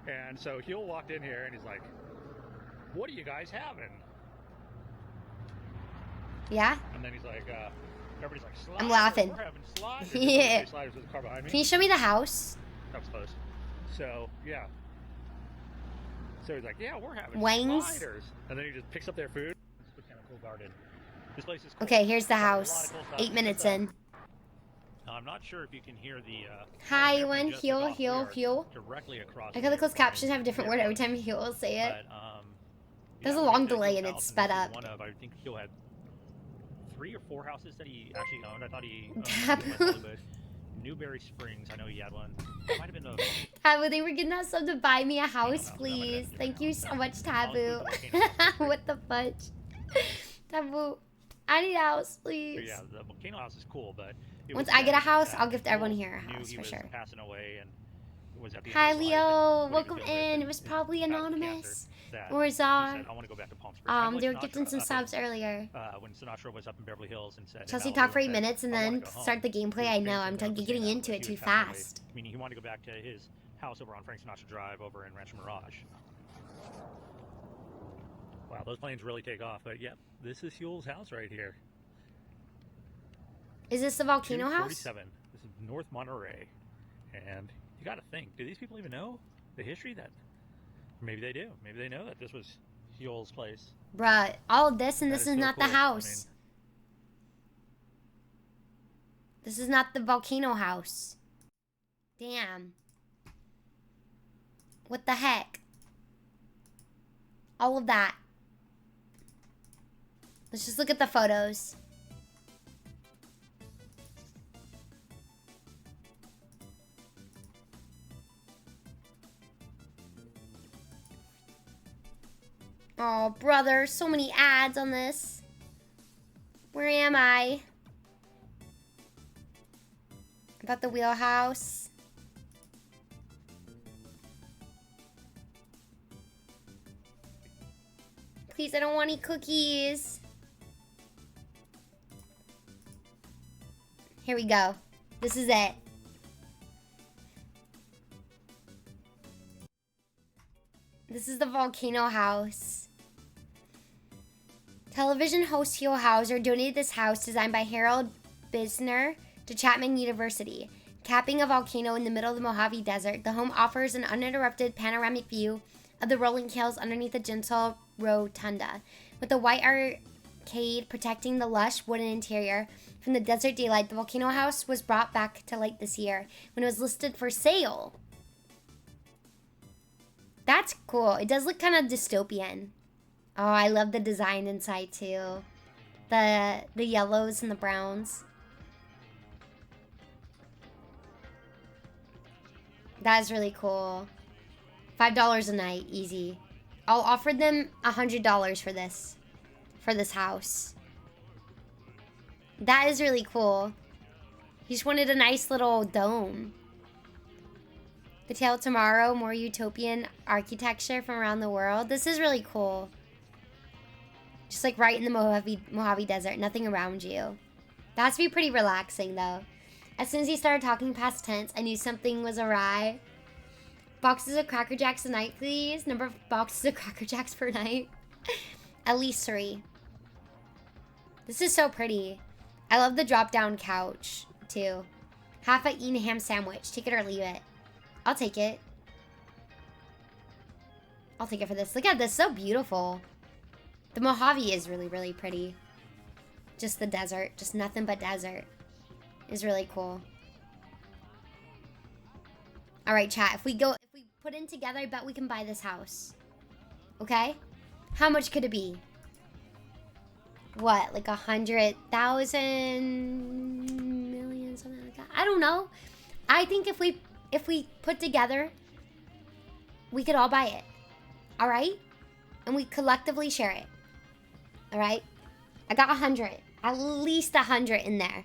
California. And so Huell walked in here, and he's like, "What are you guys having?" Yeah? And then he's like, everybody's like, "Sliders, I'm laughing. We're having sliders." Yeah. Sliders with the car behind me. Can you show me the house? That was close. So, yeah. So he's like, "Yeah, we're having Wangs? sliders." And then he just picks up their food. It's botanical garden. This place is cool. Okay, here's the Got a lot house. of cool stuff. 8 minutes in. Now, I'm not sure if you can hear the. Hi, airplane one, just heal, took off. We heal, are heal. Directly across. I got the the closed captions have a different word every time he'll will say it. There's a long delay and it's sped up. One of, I think Huell had 3 or 4 houses that he actually owned. I thought he owned Taboo. but Newberry Springs, I know he had one. It might have been the. Taboo, they were getting that sub to buy me a house, please. Thank you so much, Taboo. What the fudge? Taboo, I need a house, But please. yeah, the volcano house is cool, but it Once was I get a sad house, that I'll gift everyone Huell here a knew house he for was sure. Passing away and was at the end Hi, of his life, Leo. and what he Welcome could do with in. It was probably anonymous. that Or he Czar. said, "I want to go back to Palm Springs." Kinda like They were Sinatra gifting some up subs in, earlier. when Sinatra was up in Beverly Hills and said. Chelsea in talk Malibu for 8 said, minutes and "I wanna then go home." start the gameplay. I know. I'm getting into it He too was passing away. fast. Meaning he wanted to go back to his house over on Frank Sinatra Drive over in Rancho Mirage. Wow, those planes really take off. But yeah, this is Huell's house right here. Is this the volcano house? 247. This is North Monterey. And you got to think, do these people even know the history that? Maybe they do. Maybe they know that this was Huell's place. Bruh, all of this and That this is is so not cool. the house. This is not the volcano house. Damn. What the heck? All of that. Let's just look at the photos. Oh, brother, so many ads on this. Where am I? About the wheelhouse. Please, I don't want any cookies. Here we go. This is it. This is the volcano house. Television host Hugh Hauser donated this house designed by Harold Bisner to Chapman University. Capping a volcano in the middle of the Mojave Desert, the home offers an uninterrupted panoramic view of the rolling hills underneath a gentle rotunda. With the white arcade protecting the lush wooden interior from the desert daylight, the volcano house was brought back to light this year when it was listed for sale. That's cool. It does look kind of dystopian. Oh, I love the design inside too. The yellows and the browns. That is really cool. $5 a night, easy. I'll offer them $100 for this house. That is really cool. He just wanted a nice little dome. The Tale of Tomorrow, more utopian architecture from around the world. This is really cool. Just like right in the Mojave Desert, nothing around you. That has to be pretty relaxing though. As soon as he started talking past tense, I knew something was awry. Boxes of Cracker Jacks a night, please. Number of boxes of Cracker Jacks per night. At least 3. This is so pretty. I love the drop-down couch, too. Half a eaten ham sandwich. Take it or leave it. I'll take it. I'll take it for this. Look at this. So beautiful. The Mojave is really, really pretty. Just the desert. Just nothing but desert. Is really cool. Alright, chat. If we put in together, I bet we can buy this house. Okay? How much could it be? What? Like 100,000 million, something like that? I don't know. I think if we put together, we could all buy it. Alright? And we collectively share it. Alright? I got 100. At least 100 in there.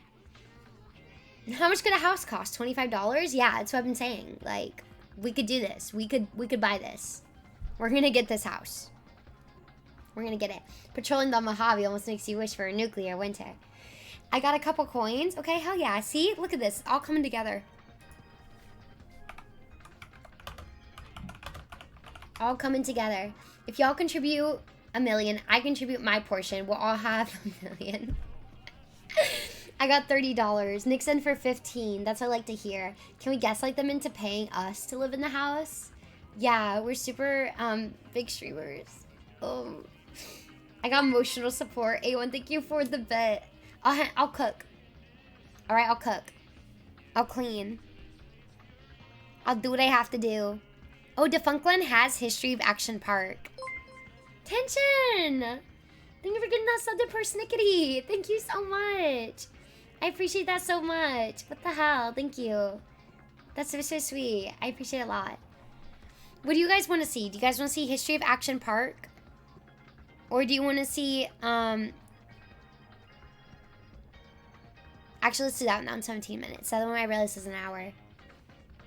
How much could a house cost? $25? Yeah, that's what I've been saying. Like, we could do this. We could buy this. We're gonna get this house. We're gonna get it. Patrolling the Mojave almost makes you wish for a nuclear winter. I got a couple coins. Okay, hell yeah. See? Look at this. All coming together. All coming together. If y'all contribute $1 million, I contribute my portion. We'll all have $1 million. I got $30. Nixon for 15. That's what I like to hear. Can we gaslight them into paying us to live in the house? Yeah, we're super big streamers. Oh, I got emotional support. A1, thank you for the bet. I'll cook. All right, I'll cook. I'll clean. I'll do what I have to do. Oh, Defunctland has History of Action Park. Tension! Thank you for getting that sub to Persnickety. Thank you so much. I appreciate that so much. What the hell? Thank you. That's so, so sweet. I appreciate it a lot. What do you guys want to see? Do you guys want to see History of Action Park? Or do you want to see, actually, let's do that now in 17 minutes. The other one I realized is an hour.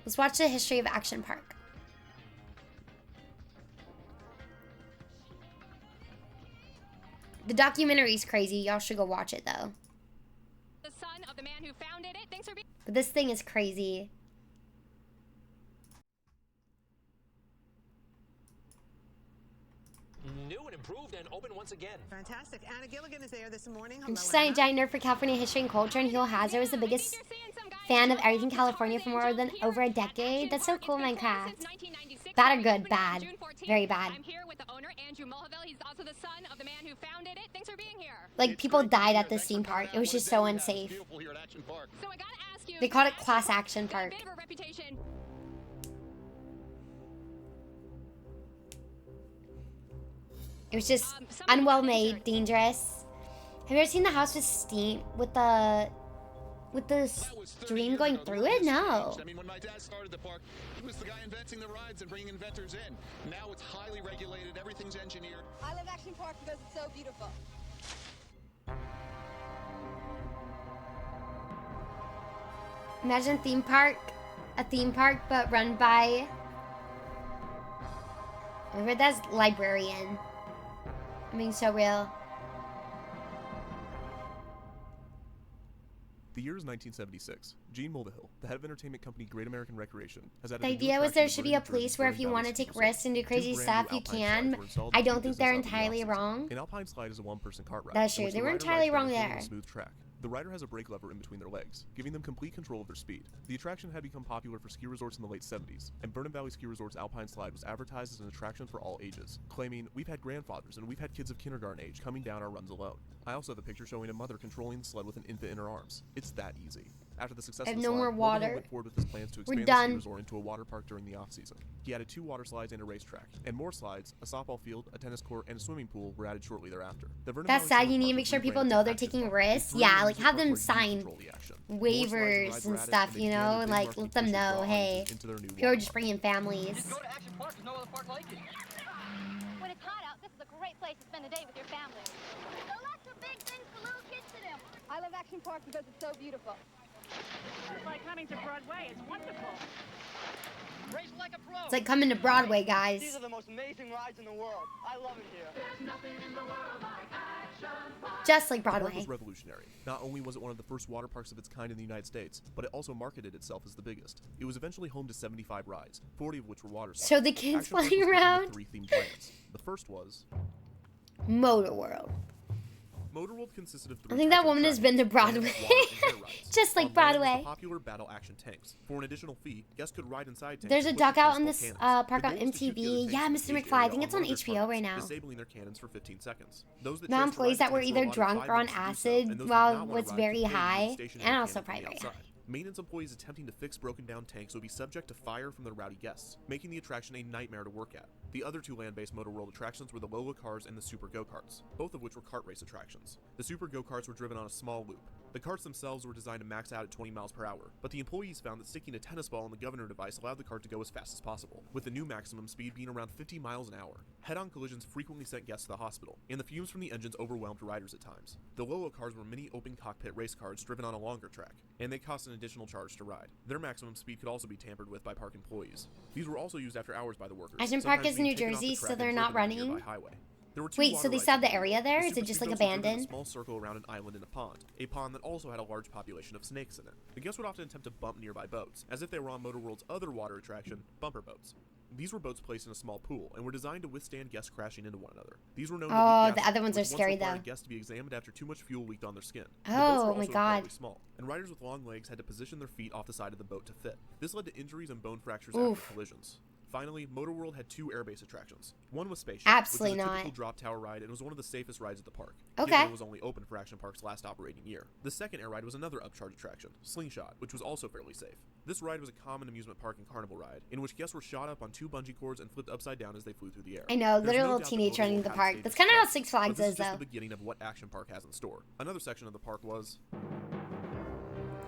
Let's watch the History of Action Park. The documentary's crazy. Y'all should go watch it, though. The son of the man who founded it. Thanks for being... But this thing is crazy. New and improved and open once again. Fantastic. Anna Gilligan is there this morning. I'm just a giant nerd for California history and culture, and Hugh Hazard was the biggest fan of everything California for more than over a decade. That's so cool, Minecraft. Bad or good? Bad. Very bad. I'm here with the owner, Andrew Mulhaville. He's also the son of the man who founded it. Thanks for being here. Like, people died at this theme park. It was just so unsafe. So I gotta ask you, They called it Class Action Park. It was just unwell made, dangerous. Have you ever seen the house with steam, with the stream going through it? No. I mean, when my dad started the park, he was the guy inventing the rides and bringing inventors in. Now it's highly regulated, everything's engineered. I love Action Park because it's so beautiful. Imagine a theme park, but run by, I read that's librarian. I mean, so real. The year is 1976. Gene Mulvihill, the head of entertainment company Great American Recreation, has added The a new idea was attraction there to should be a Vernon, New Jersey, place where if Vernon you Valley want to Ski take Resort. risks and do Two crazy brand stuff, new you alpine can. slides were installed I to don't keep think business they're up in the entirely off-season. wrong. An alpine slide is a one-person cart ride. That's in true. which They the weren't rider rides entirely wrong down a hill there. on a smooth track. The rider has a brake lever in between their legs, giving them complete control of their speed. The attraction had become popular for ski resorts in the late 70s, and Vernon Valley Ski Resort's alpine slide was advertised as an attraction for all ages, claiming, "We've had grandfathers and we've had kids of kindergarten age coming down our runs alone." I also have a picture showing a mother controlling the sled with an infant in her arms. It's that easy. After the success I of have the no slide, more Mulvihill water. went forward with his plans to We're expand the ski done. resort into a water park during the off-season. He added 2 water slides and a racetrack, and more slides, a softball field, a tennis court, and a swimming pool were added shortly thereafter. The Vernon That's Valley sad. You Summer need to Park make was sure people rebranded know to they're Action taking Park. risks. It's really Yeah, an like amusement have park them where you sign control the action. More slides and waivers rides were and added, stuff, and they you know, expanded big like marquee let them fishy know, draw hey, audiences into their new people are water just park. bringing families. Go to Action Park, there's no other park like it. When it's hot out, this is a great place to spend a day with your family. So lots of big things for little kids to do. I love Action Park because it's so beautiful. It's like coming to Broadway. It's wonderful. Race like a pro. It's like coming to Broadway, guys. These are the most amazing rides in the world. I love it here. Just like The park Broadway. was revolutionary. Not only was it one of the first water parks of its kind in the United States, but it also marketed itself as the biggest. It was eventually home to 75 rides, 40 of which were water slides. So the kids Action Park was playing split into around? 3 themed brands. The first was Motor World. Motorworld consisted of 3 I think that types of woman has been to attractions: land, Broadway. water, and air rides. Just like On land was the Broadway. popular battle action tanks. For an additional fee, guests could ride inside tanks. There's a equipped doc with out on baseball this cannons. park The on goal was to shoot the other MTV. tanks Yeah, from the Mr. stage McFly. I area think it's on on one of their HBO right targets, now. disabling their cannons for 15 seconds. Those that Now chose to employees ride that were the tanks either allotted drunk 5 or on minutes to do so, acid and those that while did not was want to ride very could pay to use the high, stationary and also cannon from probably the very high. outside. Maintenance employees attempting to fix broken down tanks would be subject to fire from the rowdy guests, making the attraction a nightmare to work at. The other 2 land-based Motor World attractions were the Lola cars and the Super Go-Karts, both of which were kart race attractions. The Super Go-Karts were driven on a small loop. The carts themselves were designed to max out at 20 miles per hour, but the employees found that sticking a tennis ball on the governor device allowed the cart to go as fast as possible, with the new maximum speed being around 50 miles an hour. Head-on collisions frequently sent guests to the hospital, and the fumes from the engines overwhelmed riders at times. The Lola cars were mini open cockpit race cars driven on a longer track, and they cost an additional charge to ride. Their maximum speed could also be tampered with by park employees. These were also used after hours by the workers. Action Park sometimes is in being New taken off the Jersey, so track they're and not driven on a running? nearby highway. There were 2 Wait, water so they rides still have the in area there? The Is it Super just like Speedboats were driven in abandoned? a small circle around an island in a pond that also had a large population of snakes in it. The guests would often attempt to bump nearby boats, as if they were on Motor World's other water attraction, bumper boats. These were boats placed in a small pool and were designed to withstand guests crashing into one another. These were known to Oh, leak the gases, other ones are which once scary, required though. guests to be examined after too much fuel leaked on their skin. The Oh, boats were my also God. incredibly small, and riders with long legs had to position their feet off the side of the boat to fit. This led to injuries and bone fractures Oof. after collisions. Finally, Motor World had 2 airbase attractions. One was Spaceship, Absolutely which was a not. typical drop tower ride and was one of the safest rides at the park. Okay. given it was only open for Action Park's last operating year. The second air ride was another upcharge attraction, Slingshot, which was also fairly safe. This ride was a common amusement park and carnival ride, in which guests were shot up on 2 bungee cords and flipped upside down as they flew through the air. I know, There's literal no doubt that teenage Motor running World the had park. stayed That's its kinda how success, Six Flags but this is, is just though. the beginning of what Action Park has in store. Another section of the park was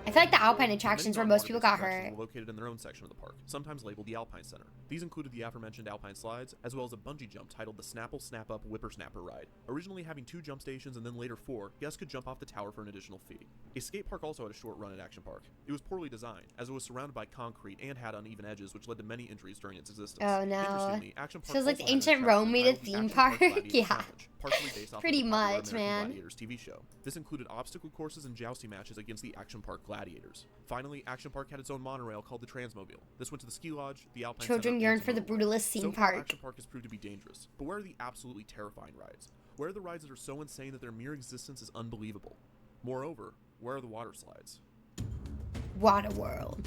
I feel like the Alpine attractions where most people got hurt. were located in their own section of the park, sometimes labeled the Alpine Center. These included the aforementioned Alpine slides, as well as a bungee jump titled the Snapple Snap Up Whippersnapper ride. Originally having 2 jump stations and then later 4, guests could jump off the tower for an additional fee. A skate park also had a short run at Action Park. It was poorly designed, as it was surrounded by concrete and had uneven edges, which led to many injuries during its existence. Oh no. Interestingly, Action Park Feels like also had an ancient attraction Rome made a titled the theme Action Park park. Gladiator Yeah. Challenge, partially based off Pretty of the popular much, American man. Gladiators TV show. This included obstacle courses and jousting matches against the Action Park Gladiators. Finally, Action Park had its own monorail called the Transmobile. This went to the ski lodge, the Alpine Children Center, yearn and for the Motor World. brutalist theme So far, park. Action Park has proved to be dangerous, but where are the absolutely terrifying rides? Where are the rides that are so insane that their mere existence is unbelievable? Moreover, where are the water slides? Water World.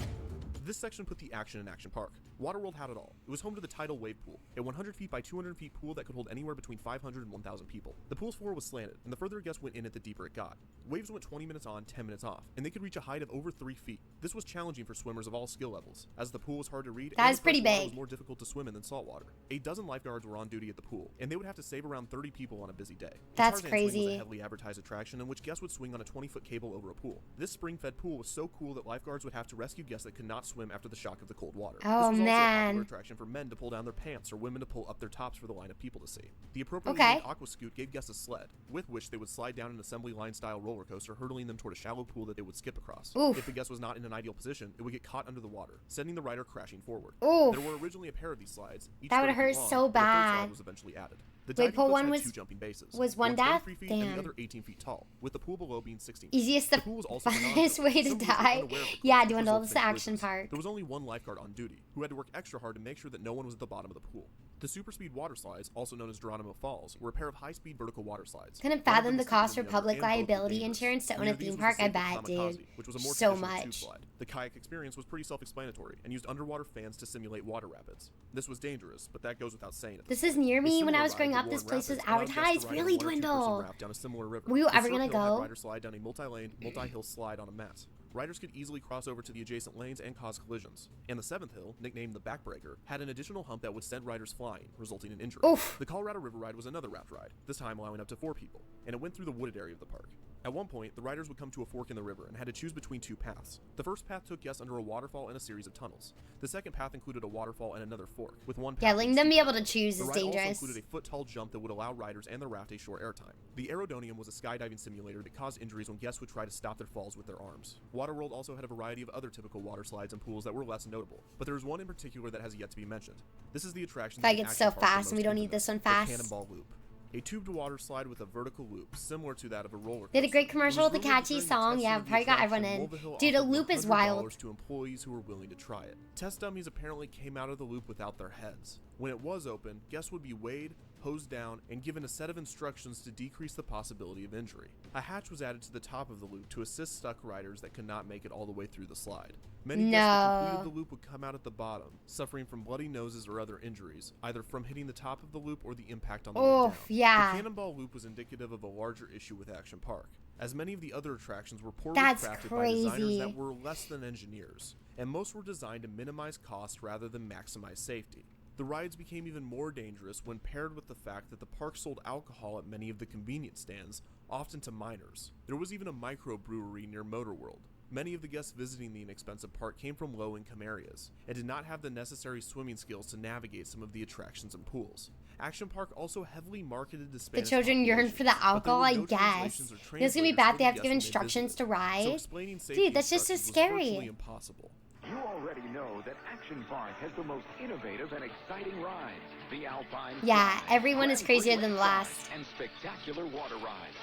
This section put the action in Action Park. Waterworld had it all. It was home to the tidal wave pool, a 100 feet by 200 feet pool that could hold anywhere between 500 and 1,000 people. The pool's floor was slanted, and the further a guest went in it, the deeper it got. Waves went 20 minutes on, 10 minutes off, and they could reach a height of over 3 feet. This was challenging for swimmers of all skill levels, as the pool was hard to read That and is the pretty freshwater big. was more difficult to swim in than saltwater. A dozen lifeguards were on duty at the pool, and they would have to save around 30 people on a busy day. The That's Tarzan Swing was crazy. a heavily advertised attraction in which guests would swing on a 20-foot cable over a pool. This spring-fed pool was so cool that lifeguards would have to rescue guests that could not swim after the shock of the cold water. Oh, this was also a man. popular attraction for men to pull down their pants or women to pull up their tops for the line of people to see. The appropriate Okay. named Aqua Scoot gave guests a sled, with which they would slide down an assembly line-style roller coaster, hurtling them toward a shallow pool that they would skip across. Oof. If the guest was not in an ideal position, it would get caught under the water, sending the rider crashing forward. Oof. There were originally a pair of these slides. Each That would 30 feet hurt long, so but a third slide bad. was eventually added. The Wave diving pool posts one had was- 2 jumping bases. was one 23 death? feet and Damn. the other 18 feet tall, with the pool below being 16 feet. Easiest to The pool was also funnest non-built. way to Some users were die. unaware of the course, Yeah, which dwindle resulted the in action collisions. park. There was only one lifeguard on duty, who had to work extra hard to make sure that no one was at the bottom of the pool. The super speed water slides, also known as Geronimo Falls, were a pair of high-speed vertical water slides. Couldn't One of fathom them the was cost for significantly public younger and both were liability dangerous. insurance to own Near a these theme was park. the I Sacred bet, Kamikaze, dude. which was a more So traditional tube much. slide. The kayak experience was pretty self-explanatory and used underwater fans to simulate water rapids. This was dangerous, but that goes without saying. At This point. is near A me. When I similar was growing ride, up, the this Warren place was Rapids, allowed guests to advertised. ride Really a 1 or 2-person dwindle. raft down a similar river. Were you The ever Surf gonna Hill had go? riders slide down a multi-lane, multi-hill slide on a mat. Riders could easily cross over to the adjacent lanes and cause collisions. And the 7th hill, nicknamed the Backbreaker, had an additional hump that would send riders flying, resulting in injury. Oof. The Colorado River Ride was another raft ride, this time allowing up to 4 people, and it went through the wooded area of the park. At one point, the riders would come to a fork in the river and had to choose between 2 paths. The first path took guests under a waterfall and a series of tunnels. The second path included a waterfall and another fork, with one path Yeah, letting them be able to choose the is ride dangerous. also included a foot-tall jump that would allow riders and the raft a short airtime. The Aerodonium was a skydiving simulator that caused injuries when guests would try to stop their falls with their arms. Waterworld also had a variety of other typical water slides and pools that were less notable, but there is one in particular that has yet to be mentioned. This is the attraction Like that it's Action so Park the fast and we most don't need infamous, this one the fast. Cannonball Loop. A tubed water slide with a vertical loop, similar to that of a roller coaster. They had a great commercial It with was a rumored catchy during the song. testing Yeah, of the probably got everyone attraction, in. Mulvihill Dude, a offered loop is $100 wild. to employees who were willing to try it. Test dummies apparently came out of the loop without their heads. When it was open, guests would be weighed, hosed down, and given a set of instructions to decrease the possibility of injury. A hatch was added to the top of the loop to assist stuck riders that could not make it all the way through the slide. Many guests who completed the loop would come out at the bottom, suffering from bloody noses or other injuries, either from hitting the top of the loop or the impact on the way down. Oof, yeah. The Cannonball Loop was indicative of a larger issue with Action Park, as many of the other attractions were poorly That's crafted by designers crazy. that were less than engineers, and most were designed to minimize cost rather than maximize safety. The rides became even more dangerous when paired with the fact that the park sold alcohol at many of the convenience stands, often to minors. There was even a microbrewery near Motorworld. Many of the guests visiting the inexpensive park came from low-income areas and did not have the necessary swimming skills to navigate some of the attractions and pools. Action Park also heavily marketed to The Spanish children yearn for the populations, but there alcohol, were I no guess. translations or It's gonna be translators bad for they have to the give guests when they instructions to visited. ride. So explaining safety Dude, that's just so instructions was virtually scary. impossible. You already know that Action Park has the most innovative and exciting rides. The Alpine Yeah, Slide, everyone is Grand crazier Freeway than the Slide, last. and spectacular water rides.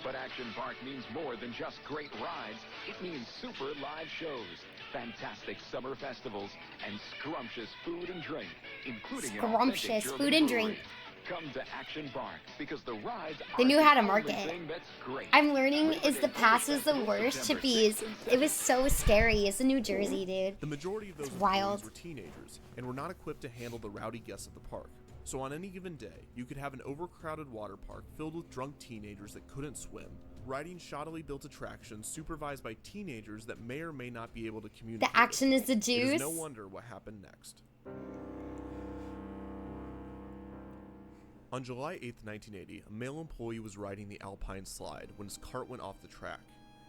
But Action Park means more than just great rides. It means super live shows, fantastic summer festivals, and scrumptious food and drink, including an authentic Scrumptious German food and brewery. drink. Come to Action Park because the rides They are knew the how to only market. thing that's great. I'm learning Labor is Day the pass was the Festival, worst September chippies. 6th and It was so scary. It's a New Jersey, dude. The majority of those It's employees wild. were teenagers and were not equipped to handle the rowdy guests at the park. So on any given day, you could have an overcrowded water park filled with drunk teenagers that couldn't swim, riding shoddily built attractions supervised by teenagers that may or may not be able to communicate. The action is the It juice. is no wonder what happened next. On July 8th, 1980, a male employee was riding the Alpine Slide when his cart went off the track.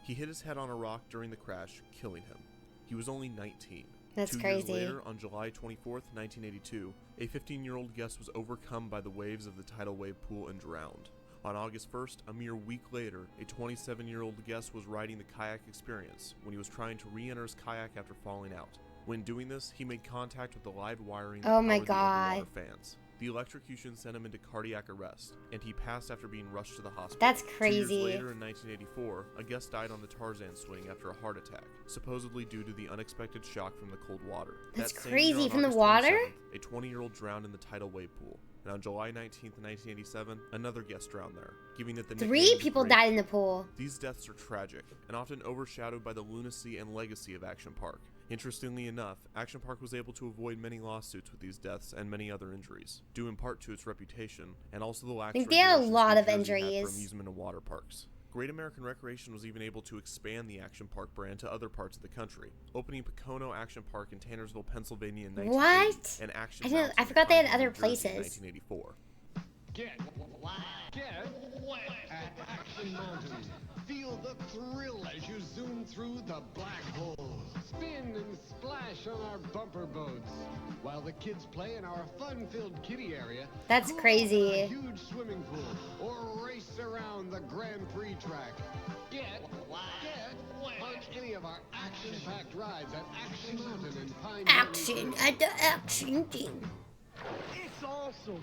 He hit his head on a rock during the crash, killing him. He was only 19. That's 2 crazy. years later, on July 24th, 1982, a 15-year-old guest was overcome by the waves of the tidal wave pool and drowned. On August 1st, a mere week later, a 27-year-old guest was riding the kayak experience when he was trying to re-enter his kayak after falling out. When doing this, he made contact with the live wiring that Oh my powered the God. underwater fans. The electrocution sent him into cardiac arrest, and he passed after being rushed to the hospital. That's 2 crazy. years later, in 1984, a guest died on the Tarzan swing after a heart attack, supposedly due to the unexpected shock from the cold water. That's That same year, crazy. on From the August water? 27th, a 20-year-old drowned in the tidal wave pool. And on July 19th, 1987, another guest drowned there, giving it the 3 nickname people Great. died in the pool. These deaths are tragic, and often overshadowed by the lunacy and legacy of Action Park. Interestingly enough, Action Park was able to avoid many lawsuits with these deaths and many other injuries, due in part to its reputation and also the lax I think they had a regulations lot New of Jersey had for injuries. amusement and water parks. Great American Recreation was even able to expand the Action Park brand to other parts of the country, opening Pocono Action Park in Tannersville, Pennsylvania in 1980, What? and Action I didn't. Mountain I in forgot they had Pineville, other New Jersey in places. 1984. Get wet at Action Mountain. Feel the thrill as you zoom through the black hole. Spin and splash on our bumper boats. While the kids play in our fun-filled kiddie area. That's crawl crazy. in a huge swimming pool or race around the Grand Prix track. Get on any of our action-packed rides at Action Mountain in Pine Action at the action thing. It's awesome.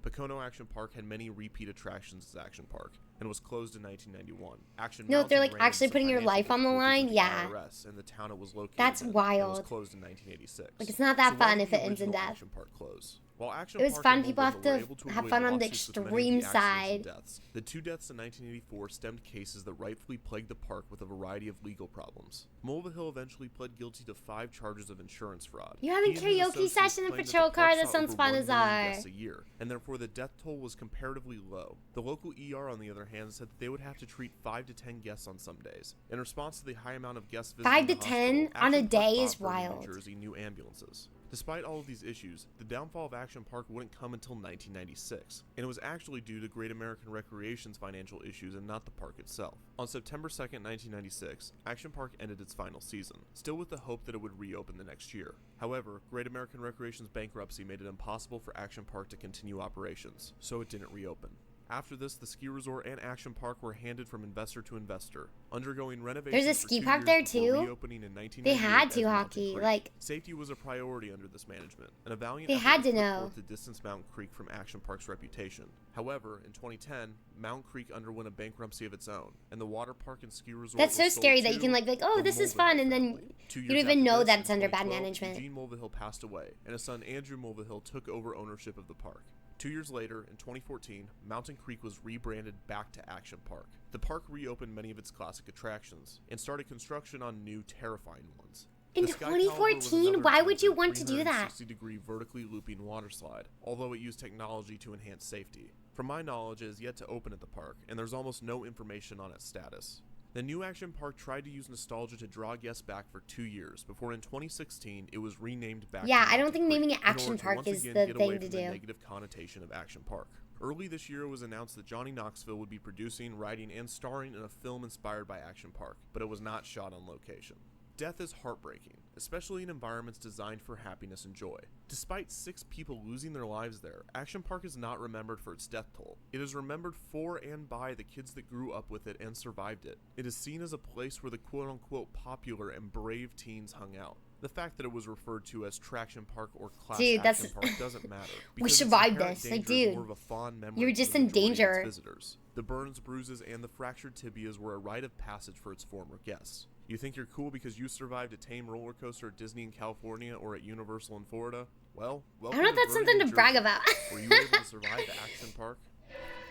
Pocono Action Park had many repeat attractions as Action Park and was closed in 1991. Action No, if they're Mountain like ran actually into putting your financial life on the difficulties line, with the yeah. IRS and the town it was located That's in, and wild. was closed in 1986. Like, it's not that So why fun did if the it ends in original death. Action Park close? While Action It was Park fun. and People have Movieville were to able to have avoid fun on the lawsuits with many of extreme the accidents side. and deaths, the two deaths in 1984 stemmed cases that rightfully plagued the park with a variety of legal problems. Mulvihill eventually pled guilty to 5 charges of insurance fraud. You're having He and his karaoke associates session in claimed that patrol the park car? That saw sounds over fun 1 as million are. guests a year, and therefore the death toll was comparatively low. The local ER, on the other hand, said that they would have to treat 5 to 10 guests on some days. In response to the high amount of guests visiting 5 to the 10 hospital, on a Action Park day bought is for New wild. Jersey new ambulances. Despite all of these issues, the downfall of Action Park wouldn't come until 1996, and it was actually due to Great American Recreation's financial issues and not the park itself. On September 2nd, 1996, Action Park ended its final season, still with the hope that it would reopen the next year. However, Great American Recreation's bankruptcy made it impossible for Action Park to continue operations, so it didn't reopen. After this, the ski resort and Action Park were handed from investor to investor, undergoing renovations. There's a for ski 2 park years there before too? reopening in 1998 They had as to Mountain hockey. Creek. Like, Safety was a priority under this management, and a valiant They effort had was to put know. forth to distance Mountain Creek from Action Park's reputation. However, in 2010, Mountain Creek underwent a bankruptcy of its own, and the water park and ski resort that's so was sold scary that you to can like, oh, the this is Mulvihill fun, and then family. 2 you years don't even after know this, that in it's under bad 2012, management. Eugene Mulvihill passed away, and his son Andrew Mulvihill took over ownership of the park. 2 years later, in 2014, Mountain Creek was rebranded back to Action Park. The park reopened many of its classic attractions and started construction on new, terrifying ones. In The Sky Caliber was 2014, another why would you example want of to do that? 360-degree vertically looping water slide, although it used technology to enhance safety. From my knowledge, it is yet to open at the park, and there's almost no information on its status. The new Action Park tried to use nostalgia to draw guests back for 2 years, before in 2016 it was renamed back Yeah, to I don't Mountain think Creek naming it in Action order to Park once is again the get thing away to from the do. negative connotation of Action Park. Early this year it was announced that Johnny Knoxville would be producing, writing, and starring in a film inspired by Action Park, but it was not shot on location. Death is heartbreaking, especially in environments designed for happiness and joy. Despite 6 people losing their lives there, Action Park is not remembered for its death toll. It is remembered for and by the kids that grew up with it and survived it. It is seen as a place where the quote-unquote popular and brave teens hung out. The fact that it was referred to as Traction Park or Class Dude, Action that's- Park doesn't matter. We because its survived inherent this. Like, danger is dude, more of a fond memory you were for just the in majority of its danger. visitors. The burns, bruises, and the fractured tibias were a rite of passage for its former guests. You think you're cool because you survived a tame roller coaster at Disney in California or at Universal in Florida? Well, I welcome don't know if to that's Vernon, something New to brag Jersey. about. Were you able to survive the Action Park?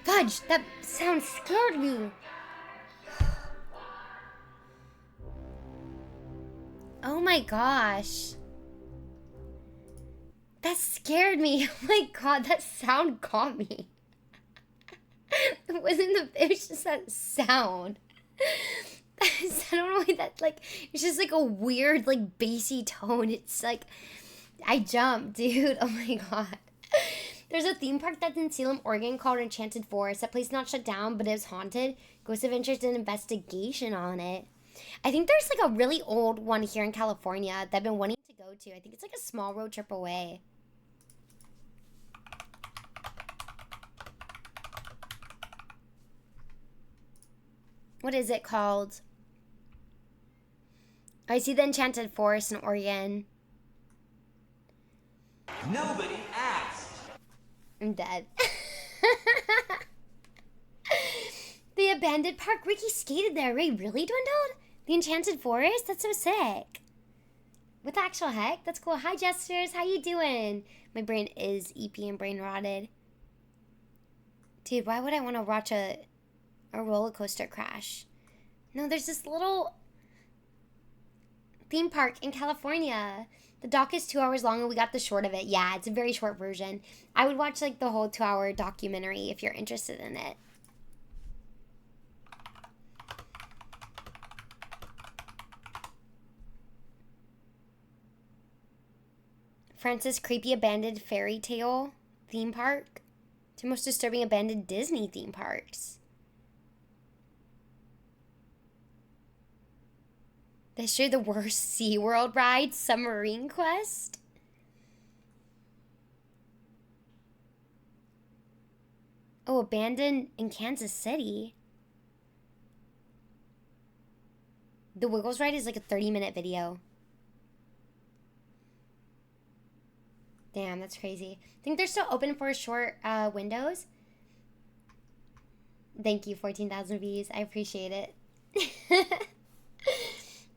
Fudge, that sound scared me. Oh my gosh. That scared me. Oh my god, that sound got me. It wasn't it was just that sound. I don't know why that, like, it's just like a weird, like, bassy tone. It's like, I jumped, dude. Oh my god. There's a theme park that's in Salem, Oregon called Enchanted Forest. That place is not shut down, but is haunted. Ghost Adventures did an investigation on it. I think there's like a really old one here in California that I've been wanting to go to. I think it's like a small road trip away. What is it called? I see the Enchanted Forest in Oregon. Nobody asked. I'm dead. The abandoned park. Ricky skated there. Ray really dwindled? The Enchanted Forest? That's so sick. What the actual heck? That's cool. Hi, Jesters. How you doing? My brain is EP and brain rotted. Dude, why would I want to watch a roller coaster crash? No, there's this little theme park in California. The doc is 2 hours long and we got the short of it. Yeah, it's a very short version. I would watch like the whole 2-hour documentary if you're interested in it. France's creepy abandoned fairy tale theme park. It's the most disturbing abandoned Disney theme parks. The history of the worst SeaWorld ride, Submarine Quest. Oh, abandoned in Kansas City. The Wiggles ride is like a 30-minute video. Damn, that's crazy. I think they're still open for short windows. Thank you, 14,000 views. I appreciate it.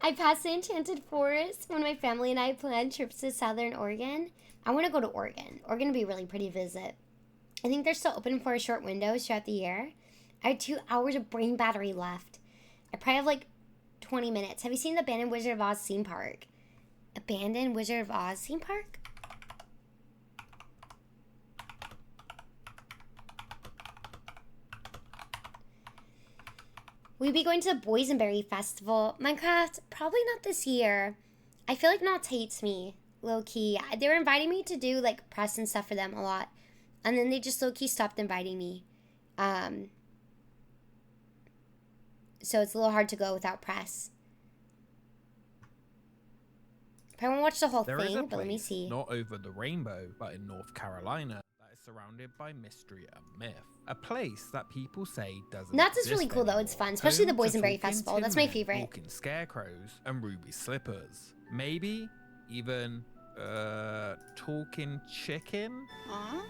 I passed the Enchanted Forest when my family and I planned trips to Southern Oregon. I want to go to Oregon. Oregon would be really pretty to visit. I think they're still open for short windows throughout the year. I have 2 hours of brain battery left. I probably have like 20 minutes. Have you seen the abandoned Wizard of Oz theme park? Abandoned Wizard of Oz theme park? We'd be going to the Boysenberry Festival. Minecraft, probably not this year. I feel like Knott's hates me, low-key. They were inviting me to do, like, press and stuff for them a lot. And then they just low-key stopped inviting me. So it's a little hard to go without press. I won't watch the whole thing, but let me see. Not over the rainbow, but in North Carolina, that is surrounded by mystery and myth. A place that people say doesn't Knott's is exist really cool though, it's fun, especially the Boysenberry Festival. That's my favorite. Walking scarecrows and ruby slippers. Maybe even talking chicken.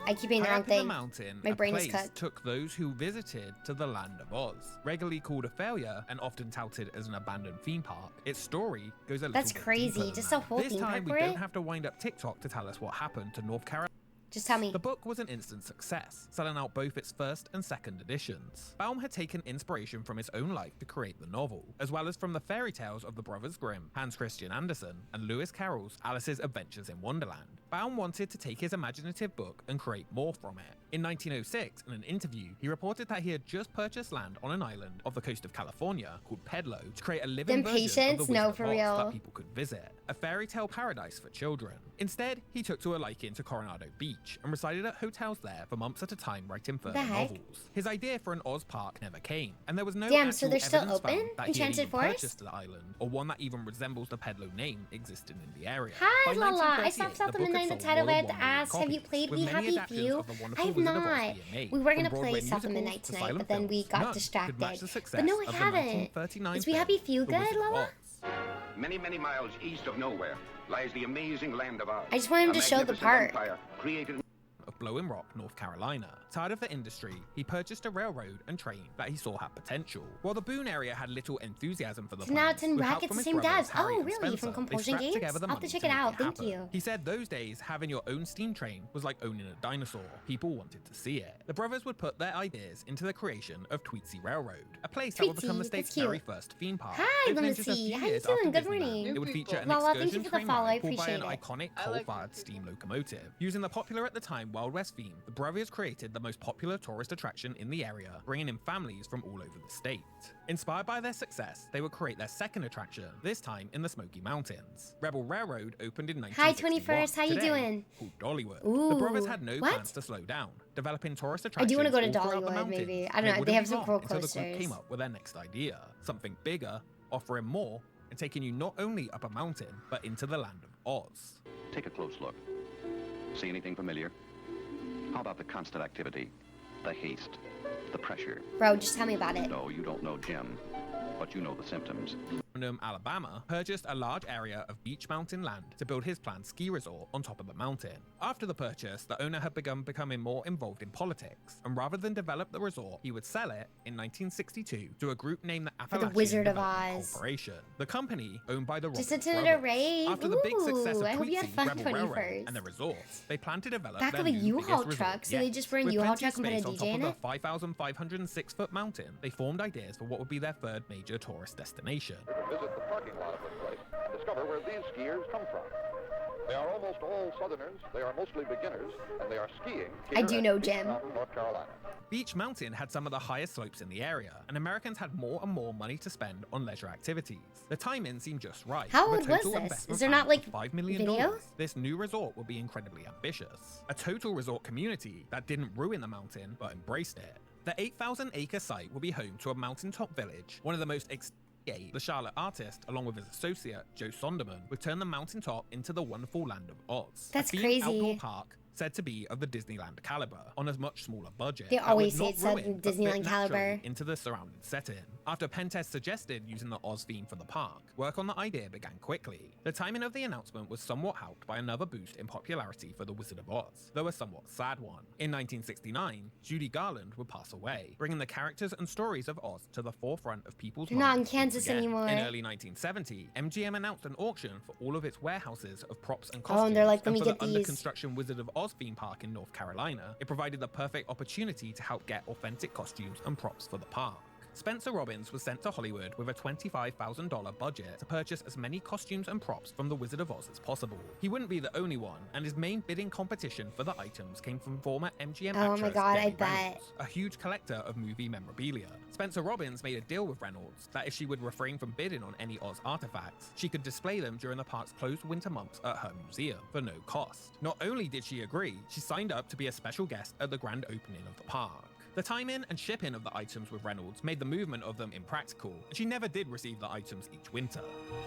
I keep eating the High wrong up in the thing. mountain, My a brain is place cooked. took those who visited to the land of Oz. Regularly called a failure and often touted as an abandoned theme park, its story goes a little That's bit crazy. deeper than Just that. a whole This theme time park we for don't it? have to wind up TikTok to tell us what happened to North Carolina. Just tell me. The book was an instant success, selling out both its first and second editions. Baum had taken inspiration from his own life to create the novel, as well as from the fairy tales of the Brothers Grimm, Hans Christian Andersen, and Lewis Carroll's Alice's Adventures in Wonderland. Baum wanted to take his imaginative book and create more from it. In 1906, in an interview, he reported that he had just purchased land on an island off the coast of California called Pedlo to create a living version of the Impatience? Wizard No, of for Oz real. that people could visit, a fairy tale paradise for children. Instead, he took to a liking to Coronado Beach and resided at hotels there for months at a time writing further The heck? novels. His idea for an Oz park never came, and there was no Damn, so actual they're still evidence found open? that he had Enchanted even Forest? purchased the island, or one that even resembles the Pedlo name existing in the area. Hi, By Lala. I 1938, stopped out the book had midnight sold title. more I than had to 1 million ask, have you copies, played with We many Happy adaptations Few? of the I wonderful have Wizard of Oz not. being made. We were From gonna Broadway play Stop the musicals Midnight to tonight, silent but then we films, got none could distracted. match the success But no, I of the haven't. 1939 Is We film, Happy Few The good, Wizard of Lala? Oz. Many, many miles east of nowhere lies the amazing land of Oz. I just want him A to show the magnificent park. empire created Of Blowing Rock, North Carolina. Tired of the industry, he purchased a railroad and train that he saw had potential. While the Boone area had little enthusiasm for the So now plans, it's in with help brackets from the his same brothers, devs. Harry Oh, and really? Spencer, From they Compulsion scrapped Games? together the I'll have to money check to it make out. Thank happen. you. He said those days, having your own steam train was like owning a dinosaur. People wanted to see it. The brothers would put their ideas into the creation of Tweetsie Railroad, a place that would become the Tweetsie, state's that's cute. very first theme park. Hi, Opening just a Lucy. few How you years doing? after Good Disneyland, morning. It would feature an Lala, thank you excursion for the train follow. I ride pulled by an appreciate it. iconic coal-fired steam locomotive. Using the popular at the time Wild West theme, the brothers created the most popular tourist attraction in the area, bringing in families from all over the state. Inspired by their success, they would create their second attraction, this time in the Smoky Mountains. Rebel Railroad opened in 1961. Hi, 21st. How you today doing? called Dollywood. Ooh, the brothers had no what? plans to slow down, developing tourist I attractions do want to go to all throughout the Dollywood, mountains. maybe. I And don't it know. They wouldn't have be some long cool until the group coasters. came up with their next idea, something bigger, offering more, and taking you not only up a mountain, but into the land of Oz. Take a close look. See anything familiar? How about the constant activity, the haste, the pressure? Bro, just tell me about it. No, you don't know Jim, but you know the symptoms. Alabama, purchased a large area of beach mountain land to build his planned ski resort on top of the mountain. After the purchase, the owner had begun becoming more involved in politics, and rather than develop the resort, he would sell it in 1962 to a group named the For Appalachian the Wizard of Development Oz. Corporation. The company, owned by the Just Roberts attended brothers. a rave. After the big success of Ooh, I hope you had Tweetsie, fun, Rebel Railroad, 21st. and the resorts, they plan to develop Back their of a new U-Haul biggest truck, resort so they yet. just bring With U-Haul plenty of truck and put a space on DJ top in of it? the 5,506-foot mountain, they formed ideas for what would be their third major tourist destination. visit the parking lot of this place and discover where these skiers come from. They are almost all Southerners, they are mostly beginners, and they are skiing I here do at know Beach Jim. Mountain, North Carolina. Beach Mountain had some of the highest slopes in the area, and Americans had more and more money to spend on leisure activities. The timing seemed just right. How with old a was total this? investment Is there plan not, like, of $5 million. video? This new resort would be incredibly ambitious. A total resort community that didn't ruin the mountain, but embraced it. The 8,000-acre site will be home to a mountaintop village, one of the most the Charlotte artist, along with his associate, Joe Sonderman, would turn the mountaintop into the wonderful land of Oz. That's a themed crazy. outdoor park said to be of the Disneyland caliber on a much smaller budget. They that always would say not it's ruin, a but fit Disneyland naturally caliber. into the surrounding setting. After Pentest suggested using the Oz theme for the park, work on the idea began quickly. The timing of the announcement was somewhat helped by another boost in popularity for The Wizard of Oz, though a somewhat sad one. In 1969, Judy Garland would pass away, bringing the characters and stories of Oz to the forefront of people's They're not in minds Kansas once again. anymore. In early 1970, MGM announced an auction for all of its warehouses of props and Oh, costumes. and they're like, let me for get the these. under construction Wizard of Oz theme park in North Carolina, it provided the perfect opportunity to help get authentic costumes and props for the park. Spencer Robbins was sent to Hollywood with a $25,000 budget to purchase as many costumes and props from the Wizard of Oz as possible. He wouldn't be the only one, and his main bidding competition for the items came from former MGM Oh actress my God, I Debbie bet. Reynolds, a huge collector of movie memorabilia. Spencer Robbins made a deal with Reynolds that if she would refrain from bidding on any Oz artifacts, she could display them during the park's closed winter months at her museum for no cost. Not only did she agree, she signed up to be a special guest at the grand opening of the park. The timing and shipping of the items with Reynolds made the movement of them impractical, and she never did receive the items each winter.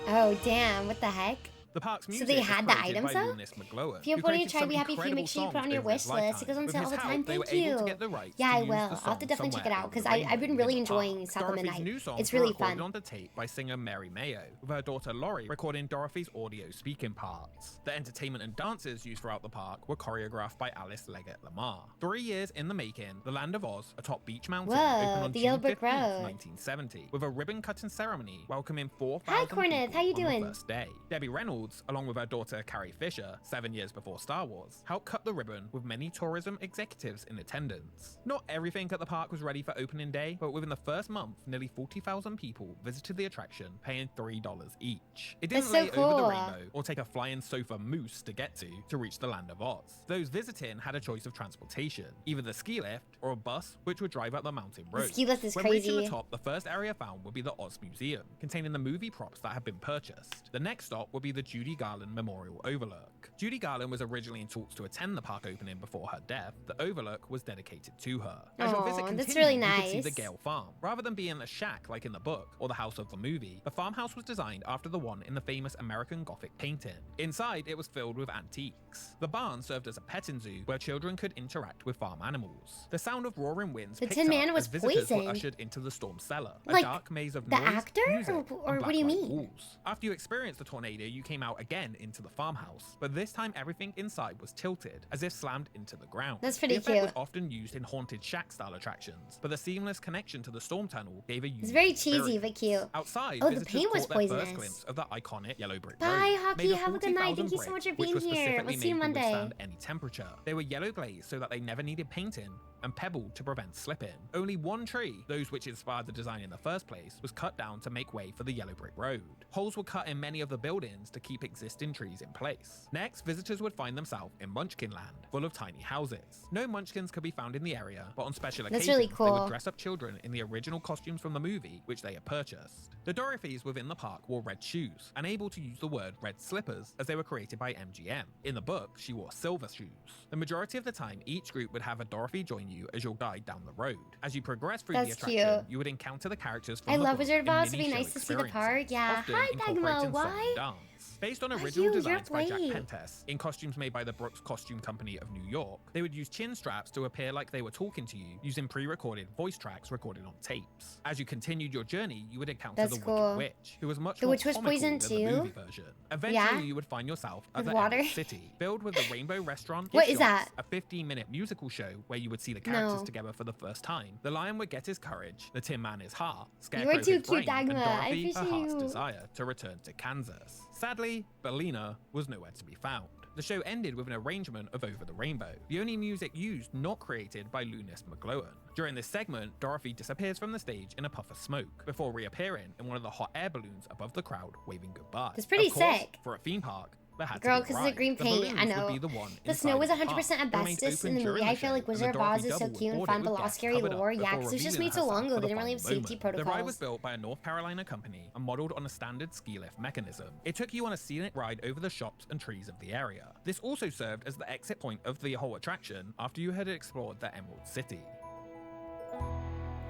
Oh, damn. What the heck? The park's So music they was had the created items, by though? Lunis McGlowan, If you have who one of your created Try some Be Happy Few, incredible make sure you put songs on your over wish his list. It lifetime. goes on With sale all his the help, time. they were Thank able to you. get the rights Yeah, to I use will. the I'll have to song definitely check it Somewhere out because Over the I've been Rainbow really in the park. enjoying South of Dorothy's Midnight. new songs It's were really recorded fun. on the tape by singer Mary Mayo, with her daughter Laurie recording Dorothy's audio speaking parts. The entertainment and dances used throughout the park were choreographed by Alice Leggett Lamar. 3 years in the making, the Land of Oz, atop Beach Mountain, Whoa, opened on the June Yellow 15th, Brick Road. 1970, with a ribbon-cutting ceremony welcoming 4,000 Hi, Corneth. How you people on doing? the first day. Debbie Reynolds, along with her daughter Carrie Fisher, 7 years before Star Wars, helped cut the ribbon with many tourism executives in attendance. Not everything at the park was ready for opening day, but within the first month, nearly 40,000 people visited the attraction, paying $3 each. It didn't That's so lay over cool. the rainbow or take a flying sofa moose to get to reach the Land of Oz. Those visiting had a choice of transportation, either the ski lift or a bus which would drive up the mountain road. ski lift is When reaching crazy. the top, the first area found would be the Oz Museum, containing the movie props that had been purchased. The next stop would be the Judy Garland Memorial Overlook. Judy Garland was originally in talks to attend the park opening before her death. The Overlook was dedicated to her. As your visit Aw, continued, that's really you could see nice. the Gale Farm. Rather than being a shack like in the book or the house of the movie, the farmhouse was designed after the one in the famous American Gothic painting. Inside, it was filled with antiques. The barn served as a petting zoo where children could interact with farm animals. The sound of roaring winds The picked Tin Man up was as visitors poisoned. were ushered into the storm cellar, a Like, dark maze of the noise, actor? music, Or and what do you blacklight mean? walls. After you experienced the tornado, you came out again into the farmhouse, but this time everything inside was tilted, as if slammed into the ground. That's pretty the effect cute. was often used in haunted shack-style attractions, but the seamless connection to the storm tunnel gave a unique It's very cheesy experience. but cute. Outside, Oh, the visitors paint was caught their first poisonous. glimpse of the iconic Yellow Brick Bye, Road, Hockey. made of Have a good night. 40,000 Thank you so much for bricks, which being was here. specifically We'll see you made to Monday. withstand any temperature. They were yellow glazed so that they never needed painting and pebbled to prevent slipping. Only one tree, those which inspired the design in the first place, was cut down to make way for the Yellow Brick Road. Holes were cut in many of the buildings to keep existing trees in place. Next, visitors would find themselves in Munchkin Land, full of tiny houses. No munchkins could be found in the area, but on special That's occasions, really they cool. would dress up children in the original costumes from the movie, which they had purchased. The Dorothys within the park wore red shoes, unable to use the word red slippers, as they were created by MGM. In the book, she wore silver shoes. The majority of the time, each group would have a Dorothy join you as your guide down the road. As you progress through That's the attraction, cute. you would encounter the characters from I the love book Wizard of in Oz. It'd be mini-show nice to see the park. experiences, Yeah. often Hi, Dagmo. incorporating song Why? and dance. Based on Why original you're designs by Jack late. Pentes, in costumes made by the Brooks Costume Company of New York, they would use chin straps to appear like they were talking to you using pre-recorded voice tracks recorded on tapes. As you continued your journey, you would encounter That's the cool. Wicked Witch, who was much The more witch was comical poisoned than the too? movie version. Eventually, Yeah? you would find yourself at With the water? Emerald City, filled with the Rainbow Restaurant. What gift is shops, that? A 15-minute musical show where you would see the characters No. together for the first time. The lion would get his courage, the Tin Man his heart, You Scarecrow are too his cute, brain, and Dagmar. I Dorothy her appreciate heart's you. desire to return to Kansas. Sadly, Bellina was nowhere to be found. The show ended with an arrangement of Over the Rainbow, the only music used not created by Lunis McGlowan. During this segment, Dorothy disappears from the stage in a puff of smoke, before reappearing in one of the hot air balloons above the crowd, waving goodbye. That's pretty Of course, sick. For a theme park, there had Girl, to be because a of the ride. green The paint, balloons I would know. be the one The snow was inside the 100% park. It remained asbestos open in the during movie. I show, feel like and Wizard of the Oz Dorothy is so double cute and would fun, board but it Lost with Scary gas covered lore. up Yeah, before because it was just revealing made so herself long ago. for They the didn't really have final safety moment. The ride protocols. was built by a North Carolina company and modeled on a standard ski lift mechanism. It took you on a scenic ride over the shops and trees of the area. This also served as the exit point of the whole attraction after you had explored the Emerald City.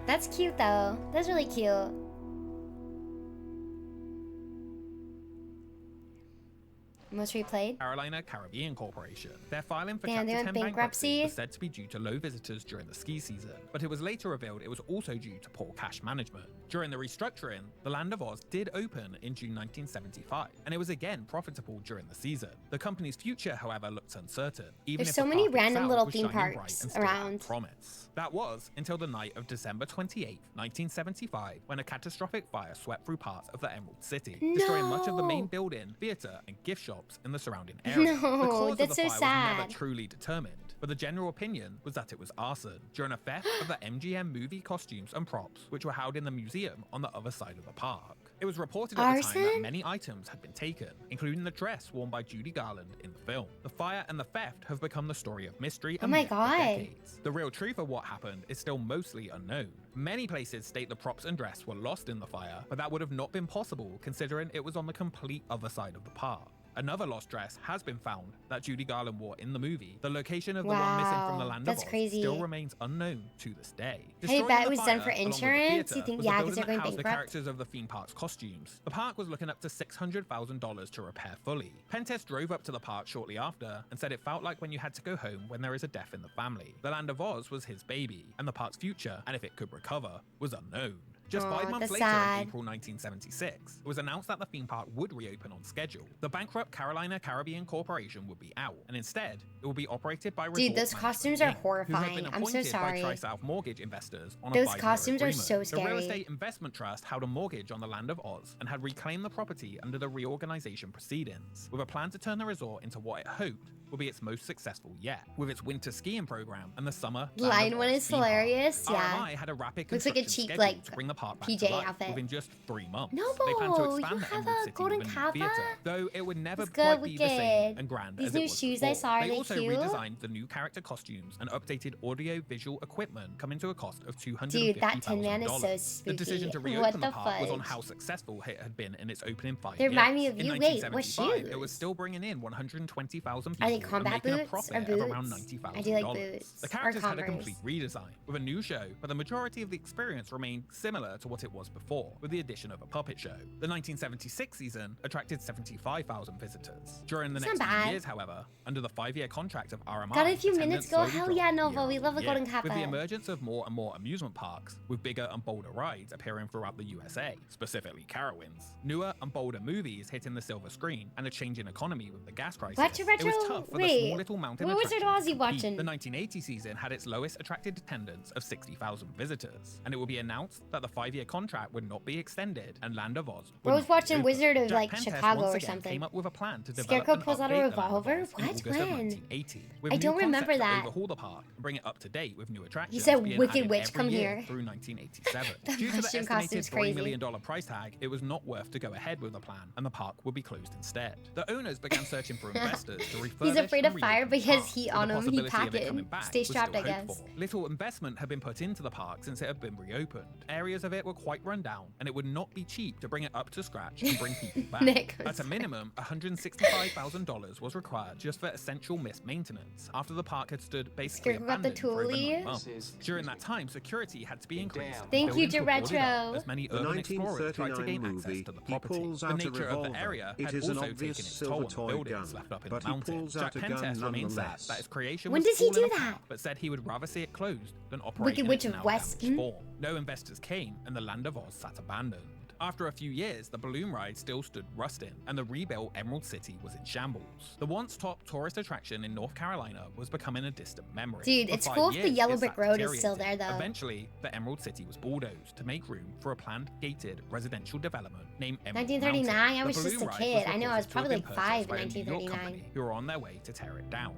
That's cute though. That's really cute. Most replayed? Carolina Caribbean Corporation. Their filing for Damn, Chapter they 10 went bankruptcy bankruptcy? was said to be due to low visitors during the ski season, but it was later revealed it was also due to poor cash management. During the restructuring, the Land of Oz did open in June 1975, and it was again profitable during the season. The company's future, however, looked uncertain, even There's if so the many park random itself little was theme shining bright parks and still had around. promise. That was until the night of December 28, 1975, when a catastrophic fire swept through parts of the Emerald City, destroying much of the main No. building, theater, and gift shops in the surrounding area. No, the cause that's of the so fire was sad. never truly determined, but the general opinion was that it was arson during a theft of the MGM movie costumes and props, which were held in the museum on the other side of the park. It was reported at the time that Arson? many items had been taken, including the dress worn by Judy Garland in the film. The fire and the theft have become the story of mystery and my myth for God. decades. The real truth of what happened is still mostly unknown. Many places state the props and dress were lost in the fire, but that would have not been possible considering it was on the complete other side of the park. Another lost dress has been found that Judy Garland wore in the movie. The location of the one missing from the Wow, Land that's of Oz crazy. still remains unknown to this day. Hey, Destroying bet it the was done fire, for along with the insurance? theater, You think- was yeah, the 'cause building they're that going housed the bankrupt? characters of the theme park's costumes. The park was looking up to $600,000 to repair fully. Pentes drove up to the park shortly after and said it felt like when you had to go home when there is a death in the family. The Land of Oz was his baby, and the park's future, and if it could recover, was unknown. Just Aw, 5 months that's later, sad. in April 1976, it was announced that the theme park would reopen on schedule. The bankrupt Carolina Caribbean Corporation would be out, and instead, it will be operated by Dude, Resort those Management costumes are Inc., who have been horrifying. I'm so appointed sorry. by Tri-South Mortgage investors on Those a 5-year costumes are agreement. so The real scary. estate investment trust held a mortgage on the Land of Oz and had reclaimed the property under the reorganization proceedings, with a plan to turn the resort into what it hoped will be its most successful yet, with its winter skiing program and the summer The Land lion of one Oz is theme park. hilarious, yeah. RMI had a rapid Looks like a construction cheap, schedule like, to bring the park back PJ to life outfit. within just 3 months. No, They plan to you expand the have Emerald a City golden with a new Kappa? theater, though it would never That's good, quite be the same wicked. and grand These as new it was shoes I before. saw, are They they also cute? redesigned the new character costumes and updated audio-visual equipment, coming to a cost of $250,000. Dude, that Tin Man is so The decision to spooky. reopen What the the park was on fudge? how successful it had been in its opening 5 They years. remind me of In you. Wait, what 1975, shoes? it was still bringing in 120,000 people Are they and combat making a boots profit or of around boots? $90,000. I do like boots The or characters had a Converse. complete redesign with a new show, but the majority of the experience remained similar to what it was before, with the addition of a puppet show. The 1976 season attracted 75,000 visitors. During the It's next not few bad. years, however, under the 5-year contract of RMI, Got it a few attendance minutes ago. slowly Hell dropped yeah, Nova. year We love a on golden year. Kappa. With the emergence of more and more amusement parks, with bigger and bolder rides appearing throughout the USA, specifically Carowinds, newer and bolder movies hitting the silver screen, and a changing economy with the gas crisis, Watch a retro- it was tough for the wait, small little mountain what Wizard attraction Oz to you compete. watching? The 1980 season had its lowest attracted attendance of 60,000 visitors, and it will be announced that the 5-year contract would not be extended and Land of Oz would I was not watching reopen. Wizard of, Jack like, Pentes Chicago once or again something. came up with a plan to develop Scarecrow and pulls out a update the Land of revolver? Oz in What? August of When? 1980, with I new don't remember concepts to that. overhaul the park and bring it up to date with new attractions. said being Wicked added Witch, every come year here. through 1987. The Due to the costume estimated costume's $3 crazy. million price tag, it was not worth to go ahead with the plan, and the park would be closed instead. The owners began searching for investors to refurbish He's afraid and of fire reopen the because park, he with on the him, he possibility of it packing. coming back Stays was trapped, still I hoped guess. for. Little investment had been put into the park since it had been reopened. Areas of it were quite run down, and it would not be cheap to bring it up to scratch and bring people back. Nick At a minimum, $165,000 was required just for essential missed maintenance, after the park had stood basically Scarecrow got the abandoned for over 9 toolie. months. During that time, security had to be increased. and Thank you, buildings were boarded up Retro. as many The urban explorers tried to 1939 gain access movie, to the he property. pulls The out a nature of the revolver. area It had is an also obvious taken its toll on silver the toy buildings gun, left up in but the he mountain. pulls Jack out a gun Pentes remains sad nonetheless. that his creation When was does he falling do apart, that? but said he would rather see it closed than operate Wicked in Witch its of now West. damaged form. No investors came, and the Land of Oz sat abandoned. After a few years, the balloon ride still stood rusting, and the rebuilt Emerald City was in shambles. The once top tourist attraction in North Carolina was becoming a distant memory. Dude, For it's 5 cool if the years, yellow it brick sat road is still there, deteriorating. though. Eventually, the Emerald City was bulldozed to make room for a planned gated residential development named Emerald 1939, Mountain. I The was just balloon a ride kid. I know, I was reported to have probably been like purchased 5 in by a New York 1939. company who were on their way to tear it down.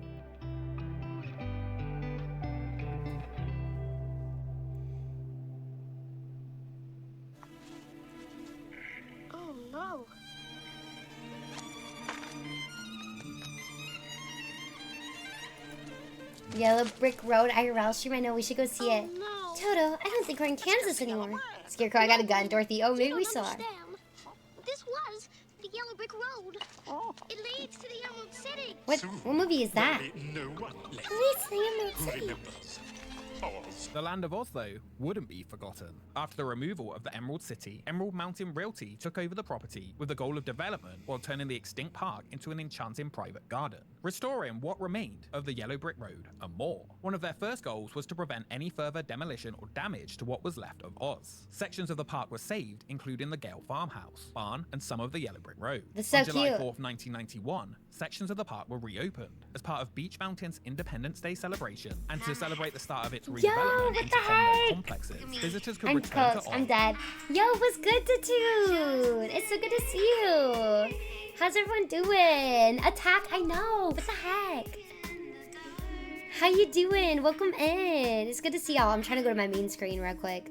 Oh no. Yellow Brick Road IRL stream. I know, we should go see it. Toto, I don't think we're in Kansas anymore. Scarecrow, I got a gun. Dorothy, oh, maybe we saw it. This was the Yellow Brick Road. It leads to the Emerald City. What movie is that? No one left. It leads to the Emerald City. The Land of Oz, though, wouldn't be forgotten. After the removal of the Emerald City, Emerald Mountain Realty took over the property with the goal of development while turning the extinct park into an enchanting private garden, restoring what remained of the Yellow Brick Road and more. One of their first goals was to prevent any further demolition or damage to what was left of Oz. Sections of the park were saved, including the Gale Farmhouse, barn, and some of the Yellow Brick Road. That's so On July cute. 4th, 1991, sections of the park were reopened as part of Beach Mountain's Independence Day celebration, and to celebrate the start of its redevelopment what into the 10 more heck? complexes, visitors could I'm return close. to I'm Oz. dead. Yo, what's good, Tatoon? It's so good to see you. How's everyone doing? Attack, I know. What the heck? How you doing? Welcome in. It's good to see y'all. I'm trying to go to my main screen real quick.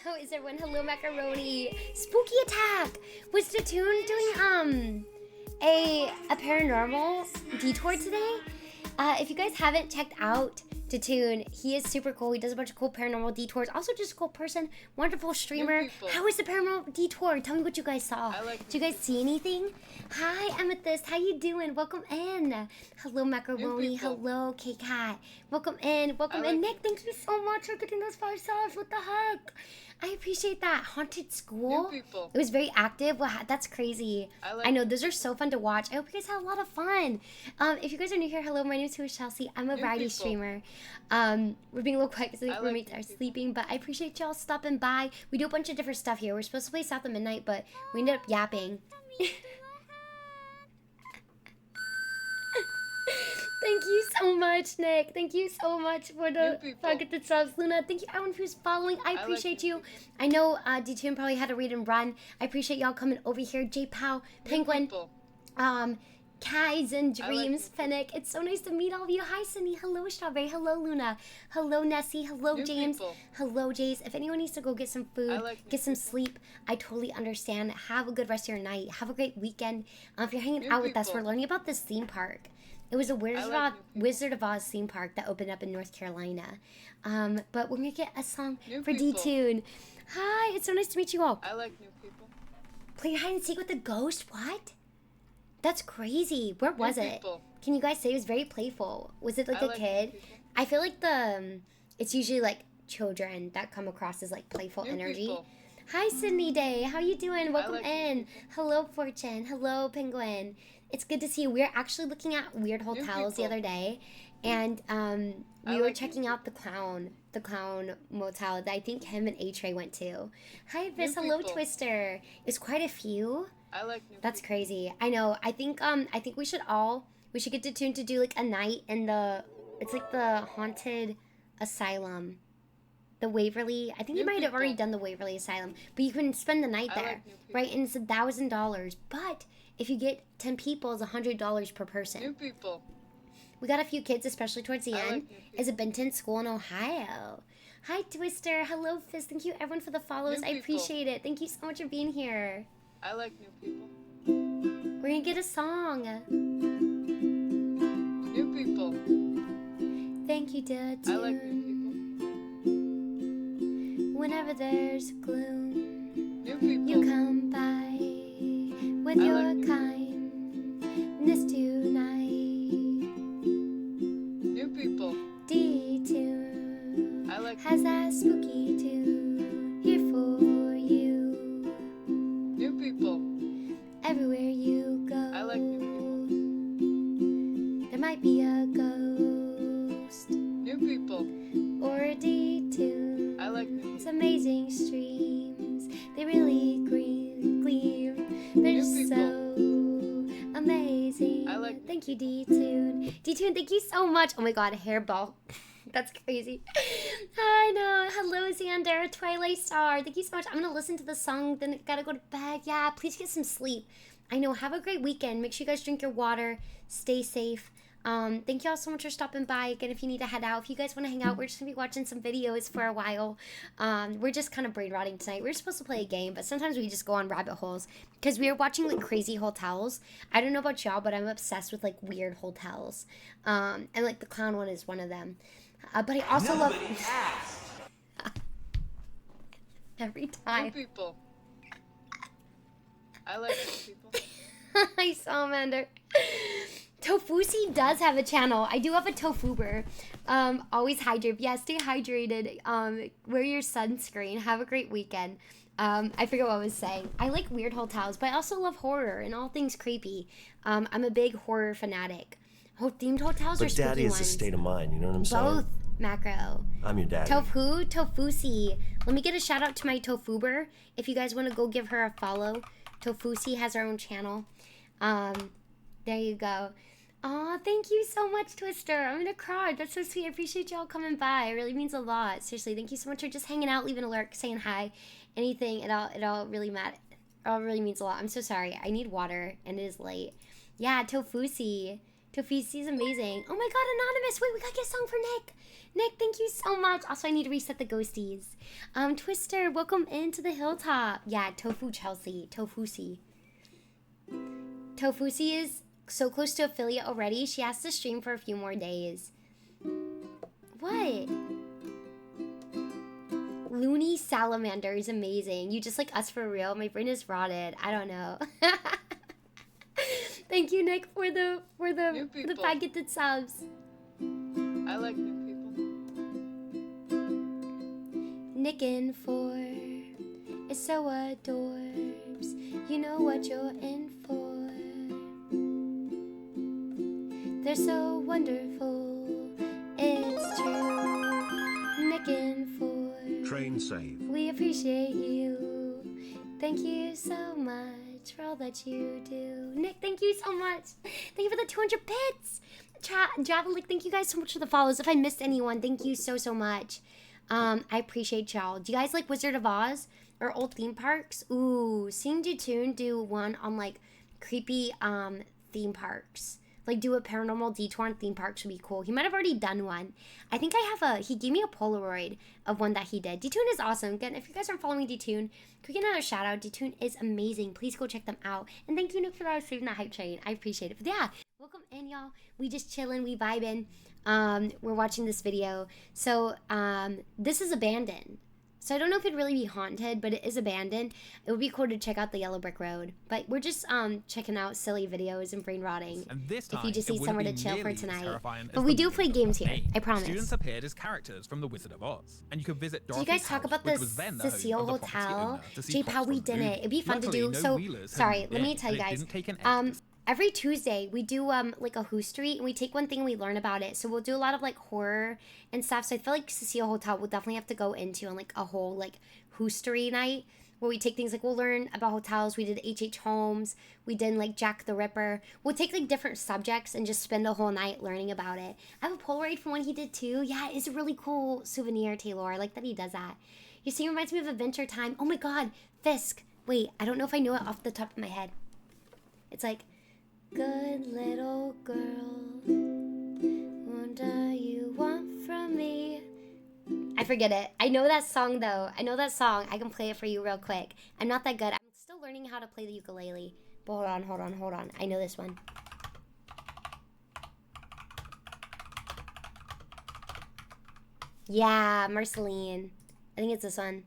How is everyone? Hello, Macaroni. Spooky Attack. Was Tatoon doing a paranormal detour today? If you guys haven't checked out Tatoon, he is super cool. He does a bunch of cool paranormal detours. Also just a cool person, wonderful streamer. How was the paranormal detour? Tell me what you guys saw. Did you guys see anything? Hi, Amethyst. How you doing? Welcome in. Hello, Macaroni. Hello, K-Cat. Welcome in. Welcome in. Nick, thank you so much for getting those 5 stars. What the heck? I appreciate that. Haunted School. It was very active. Wow, that's crazy. I know, those are so fun to watch. I hope you guys had a lot of fun. If you guys are new here, hello, my name is Chelsea. I'm a variety streamer. We're being a little quiet because the roommates are sleeping, but I appreciate y'all stopping by. We do a bunch of different stuff here. We're supposed to play South of Midnight, but we ended up yapping. Thank you so much, Nick. Thank you so much for the forget subs. Luna, thank you everyone who's following. I appreciate you. I know D2 probably had to read and run. I appreciate y'all coming over here. J Pow, Penguin, Kais and Dreams, Fennec. It's so nice to meet all of you. Hi, Cindy. Hello, Strawberry. Hello, Luna. Hello, Nessie. Hello, James. Hello, Jace. If anyone needs to go get some food, get some sleep, I totally understand. Have a good rest of your night. Have a great weekend. If you're hanging out with us, we're learning about this theme park. It was a Wizard of Oz theme park that opened up in North Carolina. But we're going to get a song for D-Tune. Hi, it's so nice to meet you all. I like new people. Play hide and seek with a ghost? What? That's crazy. Where was it? Can you guys say? It was very playful. Was it like a kid? I feel like it's usually like children that come across as like playful energy. Hi, Sydney Day. How you doing? Welcome in. Hello, Fortune. Hello, Penguin. It's good to see you. We were actually looking at weird hotels the other day, and we were checking out the clown motel that I think him and A-Tray went to. Hi, Vis. Hello, Twister. It's quite a few. I like new That's crazy. I know. I think we should get Tatoon to do like a night in it's like the haunted asylum. The Waverly. I think you might have already done the Waverly Asylum, but you can spend the night there, right? And it's $1,000. But if you get 10 people, it's $100 per person. New people. We got a few kids, especially towards the end. Is a Benton school in Ohio. Hi, Twister. Hello, Fizz. Thank you, everyone, for the follows. I appreciate it. Thank you so much for being here. I like new people. We're gonna get a song. New people. Thank you, Tatoon. I like new people. Whenever there's gloom, new people. You come by with your kindness tonight. New people. D-Tune has that spooky tune here for you. New people. Everywhere you go, I like new there might be a ghost. New people. Or a D-Tune. I like new It's amazing streams. They really gleam. They're so amazing. Thank you, D-Tune. D-Tune, thank you so much. Oh my god, hairball. That's crazy. I know. Hello, Xander. Twilight Star. Thank you so much. I'm gonna listen to the song, then gotta go to bed. Yeah, please get some sleep. I know. Have a great weekend. Make sure you guys drink your water. Stay safe. Thank you all so much for stopping by. Again, if you need to head out, if you guys want to hang out, we're just gonna be watching some videos for a while. We're just kind of brain rotting tonight. We're supposed to play a game, but sometimes we just go on rabbit holes because we are watching like crazy hotels. I don't know about y'all, but I'm obsessed with like weird hotels. And like the clown one is one of them. But I also love every time. New people. I like new people. I saw Mander. Tofusi does have a channel. I do have a Tofuber. Always hydrate. Yeah, stay hydrated. Wear your sunscreen. Have a great weekend. I forget what I was saying. I like weird hotels, but I also love horror and all things creepy. I'm a big horror fanatic. Themed hotels are spooky But daddy is ones. a state of mind, you know what I'm saying? Both, Macro. I'm your daddy. Tofusi. Let me get a shout out to my Tofuber. If you guys want to go give her a follow. Tofusi has her own channel. There you go. Aw, thank you so much, Twister. I'm gonna cry. That's so sweet. I appreciate y'all coming by. It really means a lot. Seriously, thank you so much for just hanging out, leaving a lurk, saying hi. Anything, it all really matters. It all really means a lot. I'm so sorry. I need water, and it is late. Yeah, Tofusi. Tofusi is amazing. Oh my god, Anonymous. Wait, we gotta get a song for Nick. Nick, thank you so much. Also, I need to reset the ghosties. Twister, welcome into the hilltop. Yeah, Tofu Chelsea. Tofusi. Tofusi is so close to affiliate already. She has to stream for a few more days. What? Looney Salamander is amazing. You just like us for real. My brain is rotted. I don't know. Thank you, Nick, for the packet subs. I like new people. Nickin' for is so adorbs. You know what you're in for. They're so wonderful. It's true. Nickin' for. Train safe. We appreciate you. Thank you so much for all that you do. Nick, thank you so much. Thank you for the 200 bits. Javalik, thank you guys so much for the follows. If I missed anyone, thank you so much. I appreciate y'all. Do you guys like Wizard of Oz or old theme parks? Ooh, seeing Detoon do one on like creepy theme parks. Like do a paranormal detour on theme parks would be cool. He might have already done one. I think I have he gave me a Polaroid of one that he did. Detoon is awesome. Again, if you guys aren't following Detoon, could we get another shout out? Detoon is amazing. Please go check them out. And thank you, Nick, for saving the hype train. I appreciate it. But yeah, welcome in, y'all. We just chilling, we vibing. We're watching this video. So this is abandoned. So I don't know if it'd really be haunted, but it is abandoned. It would be cool to check out the Yellow Brick Road. But we're just checking out silly videos and brain rotting. And this time, if you just it need wouldn't somewhere be to chill for nearly as tonight. terrifying But as we the do play games here. name. I promise. Students appeared as characters from The Wizard of Oz, and you could visit Did you Dorothy's guys talk house, about which the was then the home Cecile of the property Hotel? owner, to see J-Pow, props we from the didn't. movie. It'd be fun Luckily, to do. no So Wheelers had sorry, moved let me in, tell you and it guys. didn't take an Every Tuesday we do like a Who Street, and we take one thing and we learn about it. So we'll do a lot of like horror and stuff. So I feel like Cecile Hotel will definitely have to go into on like a whole like Whostory night where we take things like we'll learn about hotels. We did H.H. Holmes. We did like Jack the Ripper. We'll take like different subjects and just spend a whole night learning about it. I have a Polaroid from when he did too. Yeah, it's a really cool souvenir, Taylor. I like that he does that. You see, it reminds me of Adventure Time. Oh my God, Fisk. Wait, I don't know if I know it off the top of my head. It's like, good little girl, what do you want from me? I forget it. I know that song though. I know that song. I can play it for you real quick. I'm not that good. I'm still learning how to play the ukulele. But hold on. I know this one. Yeah, Marceline. I think it's this one.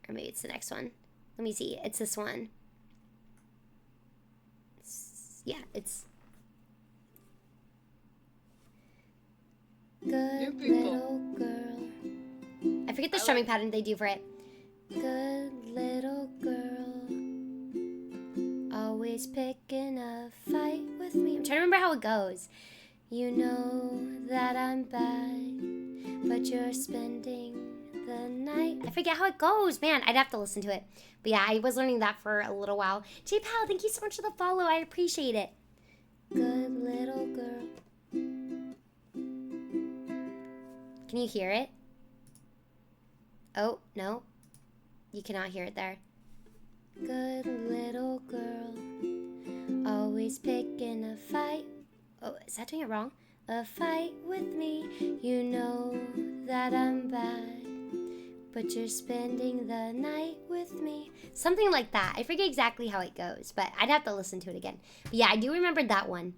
Or maybe it's the next one. Let me see. It's this one. Yeah, it's good little girl. I forget the strumming pattern they do for it. Good little girl, always picking a fight with me. I'm trying to remember how it goes. You know that I'm bad, but you're spending the night. I forget how it goes, man. I'd have to listen to it. But yeah, I was learning that for a little while. J Pal, thank you so much for the follow. I appreciate it. Good little girl. Can you hear it? Oh, no. You cannot hear it there. Good little girl. Always picking a fight. Oh, is that doing it wrong? A fight with me. You know that I'm bad, but you're spending the night with me. Something like that. I forget exactly how it goes, but I'd have to listen to it again. But yeah, I do remember that one.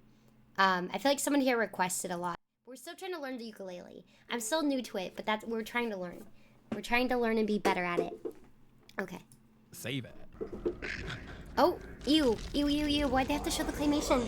I feel like someone here requested a lot. We're still trying to learn the ukulele. I'm still new to it, but we're trying to learn. We're trying to learn and be better at it. Okay. Save it. Oh, ew. Why'd they have to show the claymation?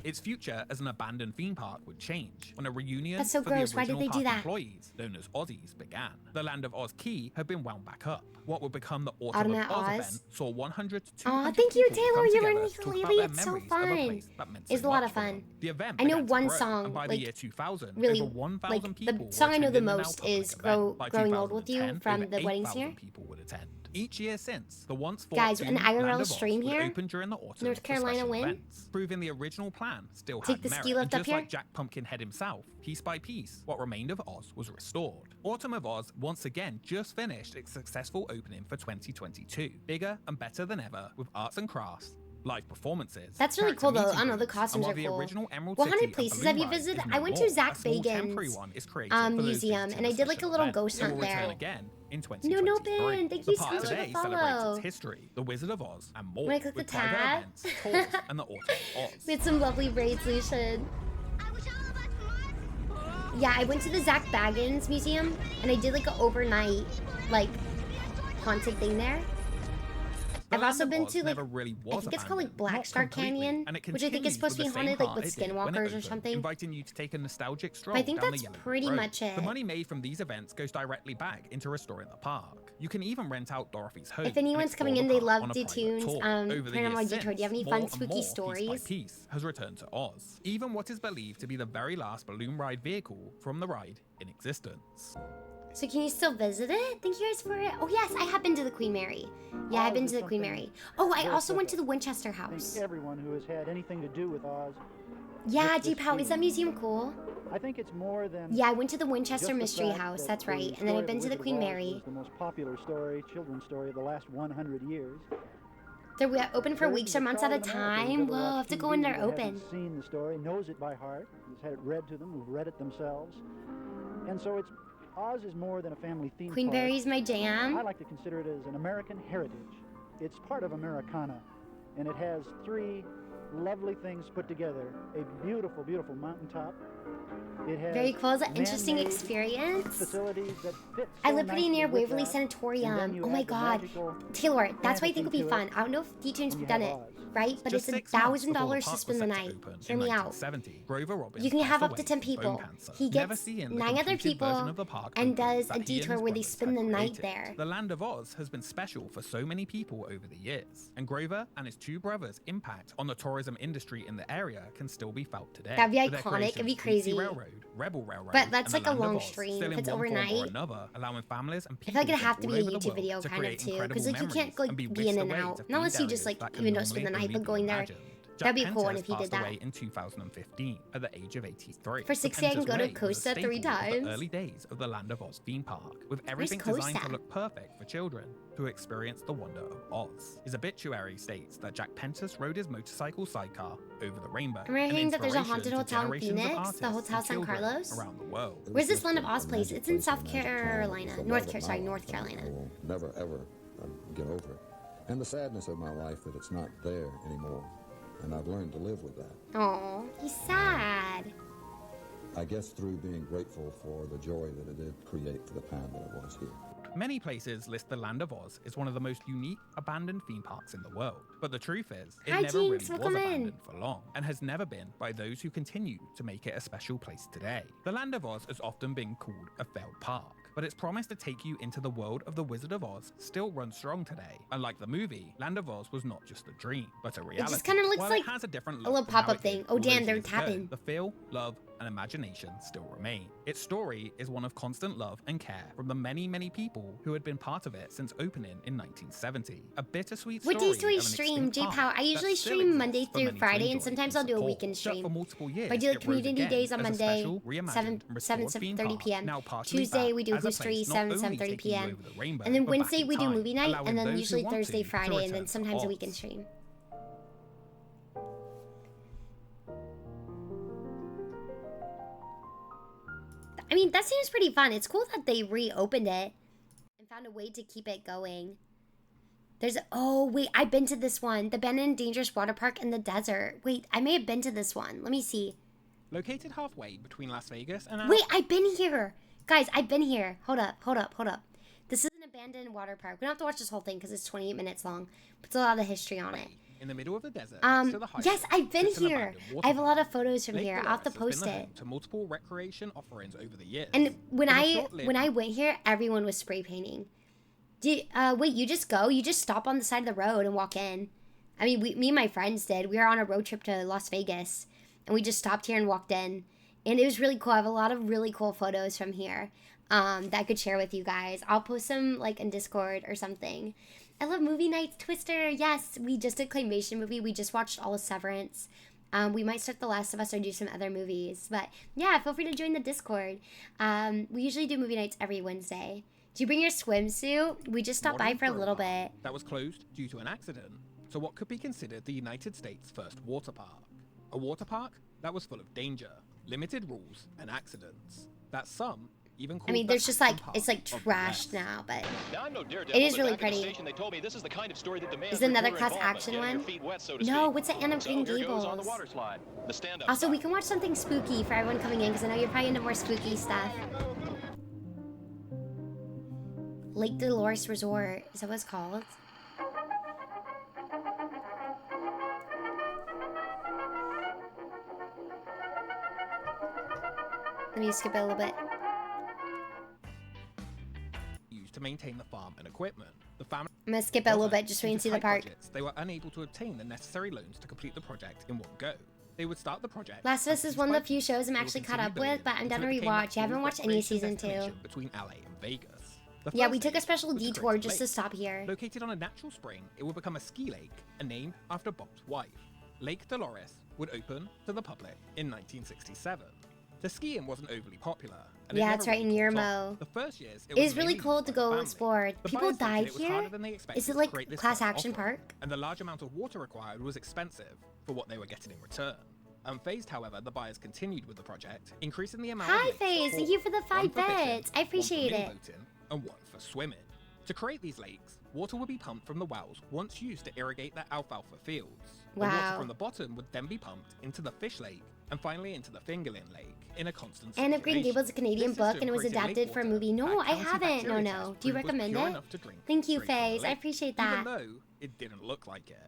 Its future as an abandoned theme park would change when a reunion That's so for gross. the Why did original they do park that? employees, known as Aussies, began. The Land of Oz Key had been wound back up. What would become the Autumn of Automat Oz Oz? event saw 100 to 200 Aw, thank you, people Taylor. come You're together learning to talk about ukulele. their It's so memories of a fun. place that meant It's so a lot much of for them. fun. The event I know began to one grow, song, and by like, the year 2000, really, over 1,000 like, people the song I know the were attending the most now is public event. By Growing Old With You 2010, from over the Wedding 8,000 Singer. people would attend. Each year since, the once Guys, an IRL stream would here? open during the autumn North for Carolina special win? events, proving the original plan still Take had the merit. ski lift And up just here? like Jack Pumpkinhead himself, piece by piece, what remained of Oz was restored. Autumn of Oz once again just finished its successful opening for 2022, bigger and better than ever, with arts and crafts, live performances. That's really cool, though. character I don't know, the meetings, costumes and while are the cool. original Emerald Well, how many City and places Balloon have you Ride visited? is no I went to more. Zach A small temporary Bagan's one is created for those museum, visiting and I the did like a special little event. ghost It hunt will there. return again in No, 2023. Ben. Thank The you so park much for the today follow. celebrates its history, the Wizard of Oz, and more. When I click the with private tab. events, tours, and the Autumn of Oz. We had some lovely braids, Lucian. Yeah, I went to the Zach Baggins Museum, and I did like an overnight, like, haunted thing there. I've also been to, like, really I think it's called, like, Black Star Canyon, which I think is supposed to be haunted, like, with skinwalkers or something. Inviting you to take a nostalgic stroll But I think down that's the Yellow pretty Road. much it. The money made from these events goes directly back into restoring the park. You can even rent out Dorothy's home. If anyone's and coming explore in, the they park love on a Do private Tunes, tour. Over the Paranormal years Detour. Do you have any since, fun, more and spooky more stories? Piece by Piece has returned to Oz. Even what is believed to be the very last balloon ride vehicle from the ride in existence. So can you still visit it? Thank you guys for it. Oh yes, I have been to the Queen Mary. Yeah, I've been to the Queen Mary. Oh, I also went to the Winchester House. Everyone who has had anything to do with Oz. Yeah, G-Pow, is that museum cool? I think it's more than. Yeah, I went to the Winchester just the Mystery fact House. that That's the right. And then story I've been of to the Wizard Queen of Oz Mary. was the most popular story, children's story of the last 100 years. They're open for There weeks isn't or months at a child in America time. who's ever Whoa, I have watched to go TV in there that open. hasn't seen the story, knows it by heart, has had it read to them, who've read it themselves, and so it's. Oz is more than a family theme Queen park. Mary's my jam. I like to consider it as an American heritage. It's part of Americana, and it has three lovely things put together. A beautiful, beautiful mountaintop. It has Very cool. It's an interesting man-made experience. facilities that fit I so live pretty nicely near with Waverly that. And Sanatorium. then you Oh my add the god. magical Taylor, that's why I think it'll be fantasy fun. to I don't know if D-Tunes when have you done have it, Oz. right? But Just it's 6 months before $1,000 the to park spend was the set to night. open Hear in me out. 1970, Grover Robbins You can have passed up to away 10 from bone people. cancer, He never gets seeing the 9 other completed version people of the park and open does that a he and his detour where they brothers spend had the night created. there. The Land of Oz has been special for so many people over the years, and Grover and his 2 brothers' impact on the tourism industry in the area can still be felt today. That'd be With their iconic. It'd be creations, crazy. Beatsy Railroad, Rebel Railroad, But that's and the like a Land of long Oz, stream still if in it's one form or overnight. another, allowing families and I people feel like it'd from have to all be a over the YouTube world video to kind of create too, incredible because like you can't memories like and be in whisked and away out. to Not unless you feed just like areas that even could know spend the normally night, but only going be there. imagined. That'd be Jack cool Pentis if he did passed that. away in 2015 at the age of 83. For The 60, I can Pentis go to Way was a Costa 3 staple of times. The early days of the Land of Oz theme park, with everything designed Costa? to look perfect for children who experience the wonder of Oz. His obituary states that Jack Pentis rode his motorcycle sidecar over the rainbow. Am I an hearing that there's a haunted inspiration to hotel in generations of Phoenix? artists The Hotel and San children Carlos? around the world. Where's this Land of Oz place? It's in South Carolina. North Carolina. I will never, ever get over it. And the sadness of my life that it's not there anymore. And I've learned to live with that. Oh, he's sad. I guess through being grateful for the joy that it did create for the time that I was here. Many places list the Land of Oz as one of the most unique abandoned theme parks in the world. But the truth is, it Hi, never Jinx, really welcome was in. abandoned for long, and has never been by those who continue to make it a special place today. The Land of Oz has often been called a failed park, but its promise to take you into the world of the Wizard of Oz still runs strong today. And like the movie, Land of Oz was not just a dream, but a reality. just kinda looks While like it has a different a look little than how pop-up it did thing. Oh, all damn, those they're years ago, tapping. The feel, love, and imagination still remain. Its story is one of constant love and care from the many, many people who had been part of it since opening in 1970. A bittersweet story. What days do I of an stream, extinct J park Power? I that usually still stream exists Monday for through many to Friday, and enjoy sometimes and I'll do a support. weekend But stream. for multiple years, I do like it rose community again days on as a Monday, special, reimagined, 7 and restored theme 7:30 park, p.m. now partially Tuesday back we do as a history, place not 7 only 7:30 taking you p.m. over the rainbow, And then but back Wednesday in we do time, movie night, allowing and then those who usually want Thursday, to Friday, and return then to sometimes a Oz. weekend stream. I mean, that seems pretty fun. It's cool that they reopened it and found a way to keep it going. Oh, wait, I've been to this one. The Abandoned and Dangerous Water Park in the desert. Wait, I may have been to this one. Let me see. Located halfway between Las Vegas and... Wait, I've been here. Guys, I've been here. Hold up. This is an abandoned water park. We don't have to watch this whole thing because it's 28 minutes long. But it's a lot of history on it. In the middle of the desert, next to the highway, yes, I've been sits an here. abandoned water I have a park. lot of photos from Lake here. I'll have to Dolores has post been the it. home to multiple recreation offerings over the years. And when In a I short-lived- went here, everyone was spray painting. Wait, you just go? You just stop on the side of the road and walk in? I mean, me and my friends did. We were on a road trip to Las Vegas, and we just stopped here and walked in. And it was really cool. I have a lot of really cool photos from here that I could share with you guys. I'll post them like in Discord or something. I love movie nights, Twister. Yes, we just did Claymation movie. We just watched all of Severance. We might start The Last of Us or do some other movies. But yeah, feel free to join the Discord. We usually do movie nights every Wednesday. Do you bring your swimsuit? We just stopped by for a little bit. That was closed due to an accident. So what could be considered the United States' first water park? A water park that was full of danger, limited rules, and accidents. That some even called I mean, the there's just action like, park it's like of the trashed West. now, but Now, I'm no daredevil, it is but really back at the pretty. station, they told me this is the kind of story that demands Is it another reporter class involvement, action getting your one? feet wet, so to No, speak. what's the Anna of So Green here goes on the Gables? water slide. The stand-up Also, slide. we can watch something spooky for everyone coming in, because I know you're probably into more spooky stuff. Lake Dolores Resort. Is that what it's called? Let me skip it a little bit. Used to maintain the farm and equipment. The family I'm gonna skip it a little bit just so you can see the park. They were unable to obtain the necessary loans to complete the project in one go. They would start the project. Last of Us is one of the few shows I'm actually caught up with, but I'm done to rewatch. I haven't watched any of season 2. Between LA and Vegas. The Yeah, first we took a stage special was the detour Great just to Lake. stop here. Located on a natural spring, it would become a ski lake and named after Bob's wife. Lake Dolores would open to the public in 1967. The skiing wasn't overly popular. and it Yeah, never it's right in really took Yermo. off. The first years, It was is really mainly cool used to by go family. explore. The People buyers noted died it was here? harder than they expected Is it to like create this class kind of action offering, park? And the large amount of water required was expensive for what they were getting in return. Unfazed, however, the buyers continued with the project, increasing the amount of Hi, lakes to FaZe. Thank four, you for the 5 one for fishing, bits. I appreciate one for it. boating, and one for swimming. To create these lakes, water would be pumped from the wells once used to irrigate the alfalfa fields. The water Wow. from the bottom would then be pumped into the fish lake and finally into the Fingerling Lake in a constant Anne of Green circulation. Gables is a Canadian This book system and it was created lake adapted for a water movie. No, that I county haven't. No, bacteria no. test Do you proved was recommend pure it? enough to drink Thank you, straight from the FaZe. I lake, appreciate even that. though it didn't look like it.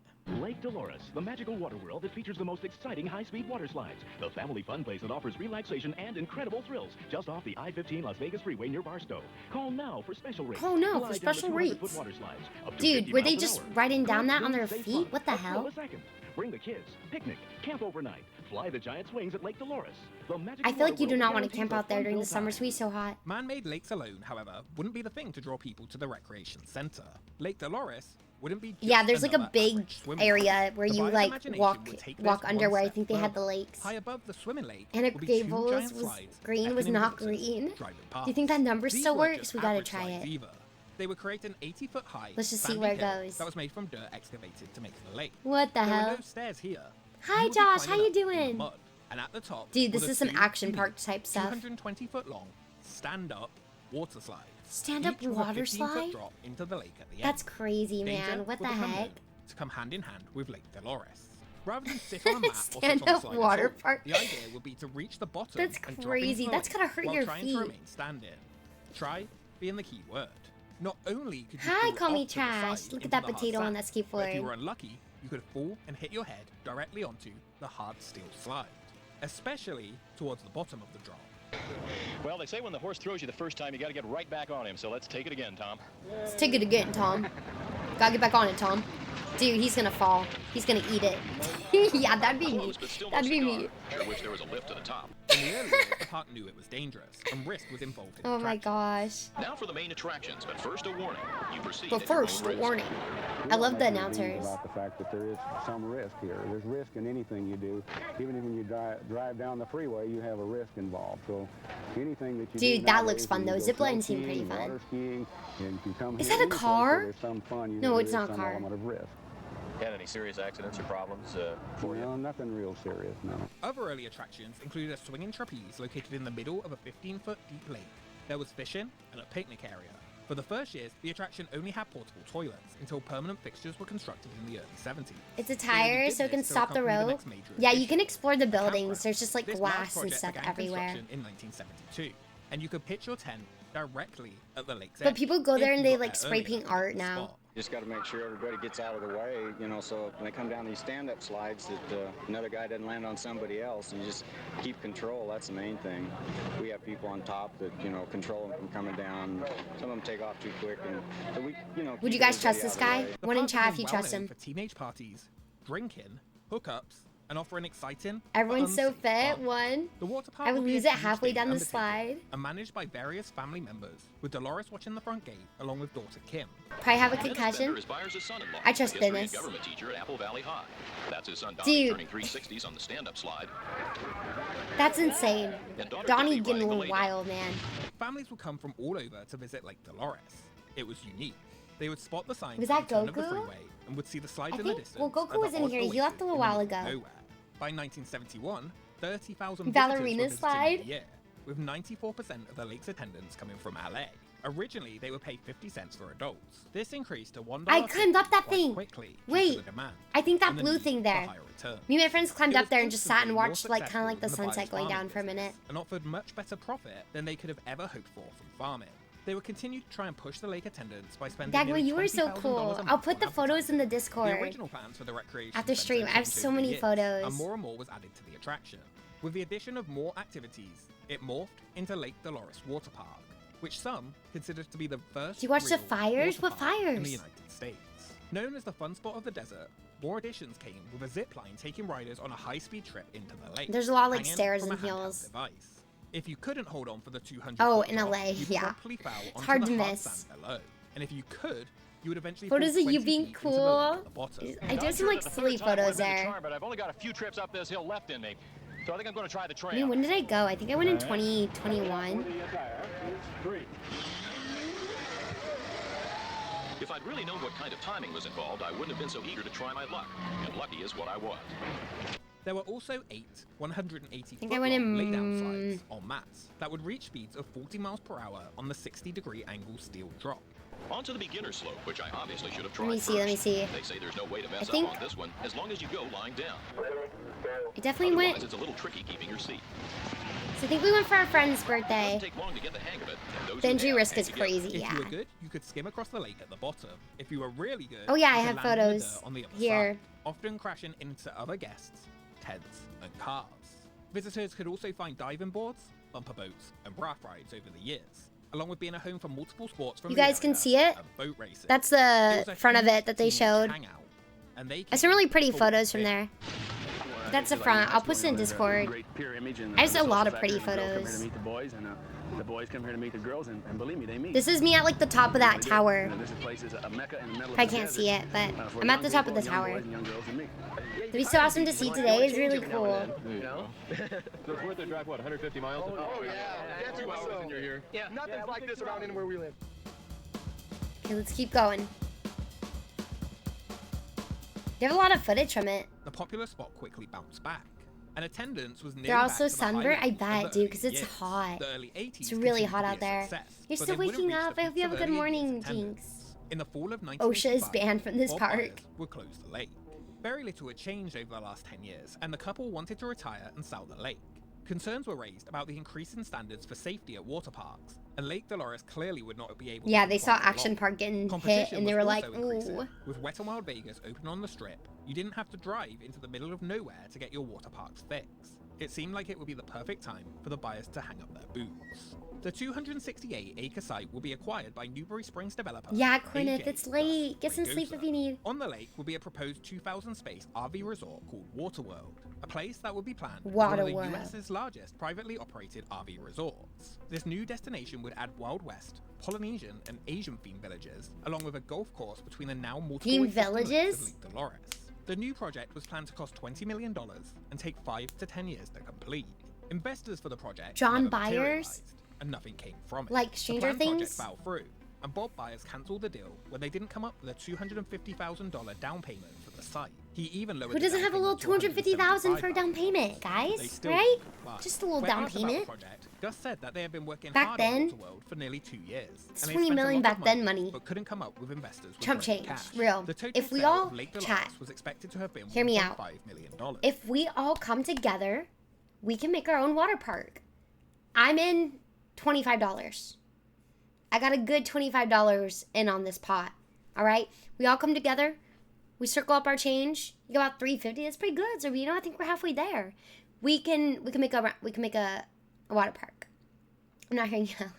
Lake Dolores, the magical water world that features the most exciting high-speed water slides. The family fun place that offers relaxation and incredible thrills just off the I-15 Las Vegas freeway near Barstow. Call now for special rates. Call now for Glide down the special 200-foot rates. water slides, up to Dude, 50 were they miles an just hour. riding down that on Come their soon, feet? stay What the fun. A thrill hell? a second. Bring the kids, picnic, camp overnight, fly the giant swings at Lake Dolores. The I magical feel like water you do world not want to guarantees camp a out there during the fun-filled summer. time. It's gonna be so hot. Man-made lakes alone, however, wouldn't be the thing to draw people to the recreation center. Lake Dolores wouldn't be just Yeah, there's like a another big average swimming area pool. where The you buyer's like imagination walk would take this under one where I step think they had the further. lakes. High above the swimming lake Anna would be Green two Gables giant was slides green, was beckoning not visitors green. driving Do you past. think that number These still weren't works? just We gotta average try slides it. either. They would create an 80-foot high Let's just see sandy where it hill goes. that was made from dirt excavated to make the lake. What the There hell? were no stairs here. Hi, You would be Josh. How climbing you up in the doing? mud, and at the top Dude, this were the is some two action unique park type stuff. 220-foot long stand-up water slides. Stand-up Each with a water 15-foot slide? drop into the lake at the end. That's crazy, Danger man. What would the become heck? known to come hand in hand with Lake Dolores. Rather than sit on a mat or sit on Stand a up slide water at all, park. the idea would be to reach the bottom That's and drop into crazy. the That's lake gonna hurt while your trying feet. to remain standing. Try being the key word. Not only could you Hi, fall call me off to the trash. side Look at into that the hard potato on sand, that but if skateboard. you were unlucky, you could fall and hit your head directly onto the hard steel slide, especially towards the bottom of the drop. Well, they say when the horse throws you the first time, you got to get right back on him. So let's take it again, Tom. Let's take it again, Tom. Gotta get back on it, Tom. Dude, he's gonna fall. He's gonna eat it. Yeah, that'd be me. Close, but still That'd be mostly me. gone. Sure wish there was a lift to the top. In the early days, the park knew it was dangerous, and risk was involved in Oh the my attraction. gosh. Now for the main attractions, but first a warning. You proceed But at your own first, a risk. warning. I love the announcers. About the fact that there is some risk here. There's risk in anything you do. Even when you drive down the freeway, you have a risk involved. So anything that you Dude, do that looks nowadays, fun when you though. go Zip snow lines seem pretty skiing, fun. water skiing, and you come Is here that a any place car? where there's some fun, No, there it's is not a some car. element of risk. Had any serious accidents or problems for you? No, nothing real serious, no. Other early attractions included a swinging trapeze located in the middle of a 15-foot deep lake. There was fishing and a picnic area. For the first years, the attraction only had portable toilets until permanent fixtures were constructed in the early 70s. It's a They only tire did so it can this to stop the accompany road. next major Yeah, you addition, can explore the the buildings. campground. There's just like This glass large and project stuff began everywhere. construction in 1972, and you could pitch your tent directly at the lake's But edge people go if there you and they got like there spray early paint enough to art get the now. spot. Just got to make sure everybody gets out of the way, you know, so when they come down these stand-up slides that another guy doesn't land on somebody else. You just keep control. That's the main thing. We have people on top that, you know, control them from coming down. Some of them take off too quick, and so we, you know. Would you keep guys trust everybody this out of the guy? way. The One in park chat became if you well trust known him. for teenage parties, drinking, hookups, and offering exciting. Everyone's so unsafe fit. fun. One. The water park I would would be lose a it huge halfway thing down the undertaking, slide. and managed by various family members, with Dolores watching the front gate along with daughter Kim. Probably have a Dennis concussion. Bender aspires his son-in-law, I trust a history Dennis. and government teacher at Apple Valley High. That's his son Donnie Dude. turning 360s on the stand-up slide. That's insane. And daughter Donnie Debbie getting a riding the little lady. wild, man. Families would come from all over to visit Lake Dolores. It was unique. They would spot the signs Was at that the turn of the Goku? freeway and would see the slide I in the think- distance. well, Goku at the was in odd here. He oasis left a little in the while middle of ago. nowhere. By 1971, 30,000 Ballerina visitors were visiting slide? a year, with 94% of the lake's attendance coming from LA. Originally, they were paid 50 cents for adults. This increased to $1 I climbed up that quite thing. quickly due to Wait, the demand I think that and the blue need thing for there. higher returns. Me and my friends climbed It up was there and just sat and instantly more watched like kind of like the successful than sunset going buyer's down for a farming minute. business, and offered much better profit than they could have ever hoped for from farming. They would continue to try and push the lake attendance by spending Dagmar, nearly you were so $20,000 cool. a month I'll put on the photos in the The Discord. original plans for the recreation After centre stream, I have changed so over the many years, photos. and more was added to the attraction. With the addition of more activities, it morphed into Lake Dolores Water Park, which some consider to be the first Do you watch the real fires? water What park in fires? the United States. Known as the fun spot of the desert, more additions came with a zip line taking riders on a high-speed trip into the lake. There's a lot of, like, hanging stairs from and a handheld hills. device. If you couldn't hold on for the 200 Oh, foot in drop, LA, you yeah. promptly fell It's onto hard the to hard miss. sand below. And if you could, you would eventually Photos fall of you 20 being feet into the lake cool. at the bottom. I do have some like silly photos there. But I've only got a few trips up this hill left in me, so I think I'm going to try the I trail. mean, when did I go? I think I went in 2021. If I'd really known what kind of timing was involved, I wouldn't have been so eager to try my luck. And lucky is what I was. There were also 8 180 think I foot went long in, laydown slides on mats that would reach speeds of 40 miles per hour on the 60-degree angle steel drop. On to the beginner slope, which I obviously should have Let tried me see, let me first. see. They say there's no way to mess think- up on this one, as long as you go lying down. I definitely Otherwise, went. it's a little tricky keeping your seat. So I think we went for our friend's It birthday. doesn't take long to get the hang of it. and those The who entry have risk hang is together. crazy, If yeah. you were good, you could skim across the lake at the bottom. If you were really good, Oh, yeah, you I could have land in the photos dirt on the other here. side, often crashing into other guests, tents, and cars. Visitors could also find diving boards, bumper boats, and raft rides over the years, along with being a home for multiple sports from You the guys can area see it? and boat racing. That's It the was a front of huge it that they teenage showed. hangout, and they That's some really pretty came photos from big. there. That's the front. I'll post it in Discord. I have a lot of pretty photos. Meet the boys, and the boys come here to meet the girls, and believe me, they meet. This is me at like the top of that tower. You know, this place is a mecca in the middle of I the can't desert, see it, but for I'm at young the top of the people, young tower. boys and young girls and me. It'd be so awesome to see today. It's really cool. You know? So it's worth the drive, what, 150 miles? Oh, yeah. That's 2 hours and you're here. Yeah. Nothing's like this around anywhere we live. Okay, let's keep going. They have a lot of footage from it. The popular spot quickly bounced back, and attendance was nearly They're back also to the high sunburned? I levels of bet, the dude, early 'cause it's years. hot. The early 80s It's really continued hot to out be a there. success, You're but still they wouldn't waking reach up. the I hope you have a peaks of good earlier years' morning, attendance. Jinx. In the fall of OSHA is 1985, banned from this Bob park. Myers would close the lake. Very little had changed over the last 10 years, and the couple wanted to retire and sell the lake. Concerns were raised about the increasing standards for safety at water parks, and Lake Dolores clearly would not be able Yeah, to they saw comply with Action law. Park getting hit, Competition and they was were like, also increasing. ooh. With Wet n Wild Vegas open on the Strip, you didn't have to drive into the middle of nowhere to get your water parks fixed. it seemed like it would be the perfect time for the buyers to hang up their boots. The 268-acre site will be acquired by Newberry Springs developer. Yeah, Gwyneth, AJ it's late. Get some sleep if you need. On the lake will be a proposed 2,000-space RV resort called Waterworld, a place that will be planned as one of the Waterworld. US's largest privately operated RV resorts. This new destination would add Wild West, Polynesian, and Asian-themed villages, along with a golf course between the now multiple Themed existing lakes villages? of Lake Dolores. The new project was planned to cost $20 million and take 5 to 10 years to complete. Investors for the project John never Byers? materialized, and nothing came from it. Like Stranger the planned Things? project fell through, and Bob Byers cancelled the deal when they didn't come up with a $250,000 down payment for the site. He even lowered Who the doesn't down have a little payment to $250,000 for a $175,000. down payment, They guys? still Right? didn't apply. Just a little When down asked about payment. the project, Gus said that they had been working Back hard then, on Waterworld for nearly 2 years. it's and they 20 spent a million lot of back then money, money. but couldn't come up with investors with Chump great change, cash. real. The total If we sale all of Lake Dolores chat, was expected to have been hear me out. $1.5 million. If we all come together, we can make our own water park. I'm in $25. I got a good $25 in on this pot. All right? We all come together. We circle up our change. You get about $350. That's pretty good. So, you know, I think we're halfway there. We can make a water park. I'm not hearing you out.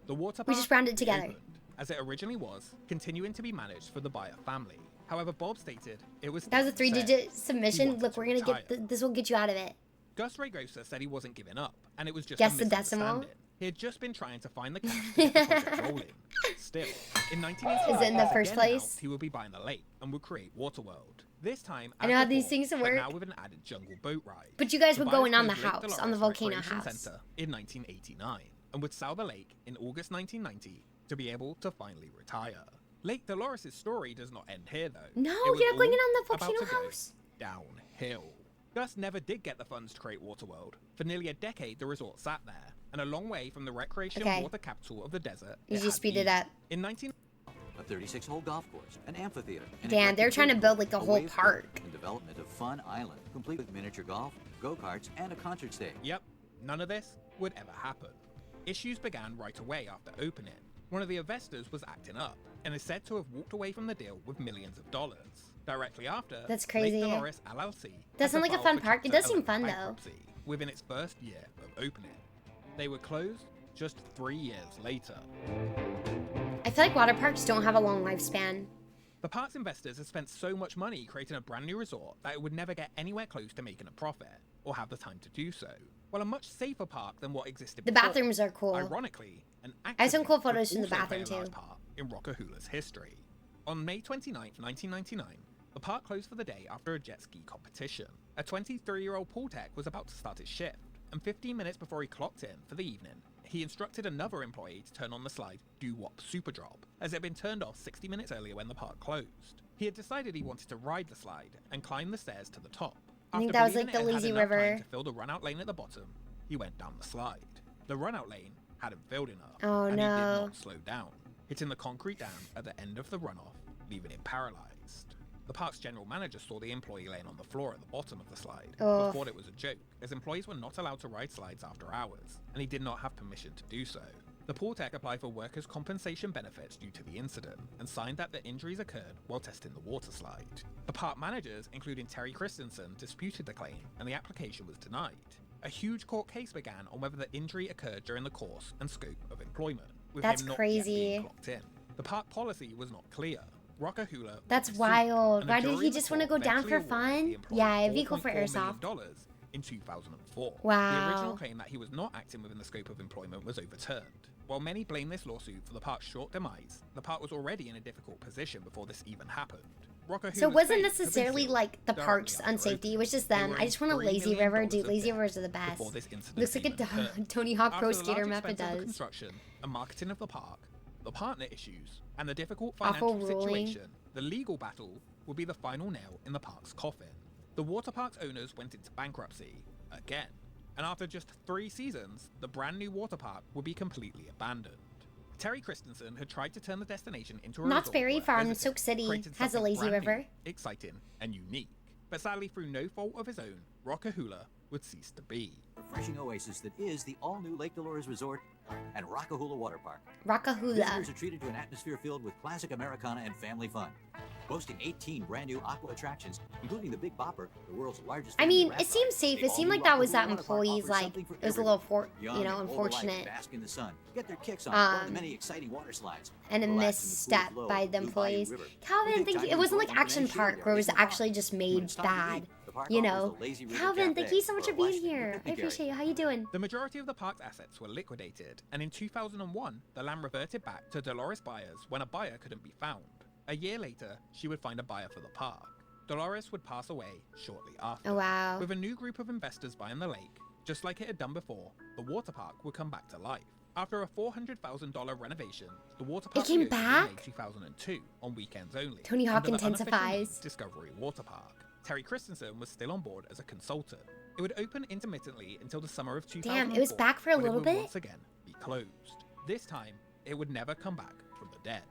The water We park just rounded together. opened, as it originally was, continuing to be managed for the Bayer family. However, Bob stated it was That was a set. 3-digit submission. wanted Look, to we're going to retire. get this will get you out of it. Gus Raygosa said he wasn't giving up, and it was just Guess a the decimal? misunderstanding. He had just been trying to find the cash to get the project rolling. Still, in 1989, Is it in the Gus first again place? announced he would be buying the lake and would create Waterworld. This time, I as know how these before, things but work. now with an added jungle boat ride. But you guys The were going buyers on the closed Lake house, on the Dolores volcano Recreation house. Center in 1989, and would sell the lake in August 1990 to be able to finally retire. Lake Dolores' story does not end here, though. No, It was you're not going in all on the about volcano to go house. downhill. Gus never did get the funds to create Waterworld. For nearly a decade, the resort sat there, and a long way from the recreation Okay. water capital of the desert. You it just had speed it been. up. In 19... A 36-hole golf course, an amphitheater. an Damn, they're eclectic trying to food build like a court, whole wave pool, park. And development of Fun Island, complete with miniature golf, go-karts, and a concert stage. Yep, none of this would ever happen. Issues began right away after opening. One of the investors was acting up, and is said to have walked away from the deal with millions of dollars. Directly after, That's crazy. Lake Dolores LLC Does sound had like a to file fun for park. It Chapter does seem 11 fun, though. bankruptcy within its first year of opening. They were closed just 3 years later. I feel like water parks don't have a long lifespan. The park's investors had spent so much money creating a brand new resort that it would never get anywhere close to making a profit, or have the time to do so. While a much safer park than what existed The before, bathrooms are cool. Ironically, an I have some accident cool would photos from the also play bathroom, a large too. part in Rockahula's history. On May 29th, 1999, the park closed for the day after a jet ski competition. A 23-year-old pool tech was about to start his shift, and 15 minutes before he clocked in for the evening, he instructed another employee to turn on the slide Doo-Wop Super Drop, as it had been turned off 60 minutes earlier when the park closed. He had decided he wanted to ride the slide and climb the stairs to the top. I think After that was believing like the it had lazy enough time river. to fill the run-out lane at the bottom, he went down the slide. The run-out lane hadn't filled enough, Oh, and he did no. not slow down, hitting the concrete dam at the end of the runoff, leaving it paralyzed. The park's general manager saw the employee laying on the floor at the bottom of the slide, but Ugh. thought it was a joke, as employees were not allowed to ride slides after hours, and he did not have permission to do so. The pool tech applied for workers' compensation benefits due to the incident, and signed that the injuries occurred while testing the water slide. The park managers, including Terry Christensen, disputed the claim, and the application was denied. A huge court case began on whether the injury occurred during the course and scope of employment, with That's him not crazy. yet being clocked in. The park policy was not clear. Rockahula That's sued, wild. and the Why did jury he of the just want to court go down eventually for awarded the fun? employee Yeah, it'd be cool for $4.4 million airsoft. in 2004. Wow. The original claim that he was not acting within the scope of employment was overturned. While many blame this lawsuit for the park's short demise, the park was already in a difficult position before this even happened. Rockahula's So it wasn't fate had been necessarily sealed like the directly park's after unsafety. opening. It was just They them. were I in just want a $3 lazy million river, dude. of Lazy debt rivers are the best. before this incident Looks like a even occurred. Tony Hawk Pro After the large Skater map. It expense of the does. construction and marketing of the park, the partner issues, and the difficult Awful financial ruling. situation, the legal battle will be the final nail in the park's coffin. The water park's owners went into bankruptcy again, and after just 3 seasons, the brand new water park will be completely abandoned. Terry Christensen had tried to turn the destination into a Knott's resort Berry where Farm, visitors Soak City, created has a something lazy brand new, river. exciting, and unique. But sadly, through no fault of his own, Rockahula would cease to be. Refreshing oasis that is the all-new Lake Dolores Resort and Rockahula Water Park. Rockahula. Visitors are treated to an atmosphere filled with classic Americana and family fun. boasting 18 brand new aqua attractions, including the Big Bopper, the world's largest. I mean, family it seemed restaurant. safe. The It seemed like all-new that was that Aqua Water Park employee's, offers like, something for it was a little, everyone. you know, Young and old alike unfortunate. bask in the sun, get their kicks on one of the many exciting water slides. And a Relax in the cool misstep flow by of the Blue Bayou employees. River. Calvin, We thank take you. It time wasn't to like enjoy Action and share Park their where it was amazing actually just When made it's time to bad. eat, the park You offers know. the Lazy River Calvin, thank Cafe you so much for for a being Western here. I picnic area. appreciate you. How you doing? The majority of the park's assets were liquidated, and in 2001, the land reverted back to Dolores buyers when a buyer couldn't be found. A year later, she would find a buyer for the park. Dolores would pass away shortly after. Oh, wow. With a new group of investors buying the lake, just like it had done before, the water park would come back to life. After a $400,000 renovation, the water park came reopened back? in May 2002 on weekends only. Tony Hawk under the unofficial intensifies. name Discovery Water Park. Terry Christensen was still on board as a consultant. It would open intermittently until the summer of 2004. Damn, it was back for a when it little would bit? once again be closed. This time, it would never come back from the dead.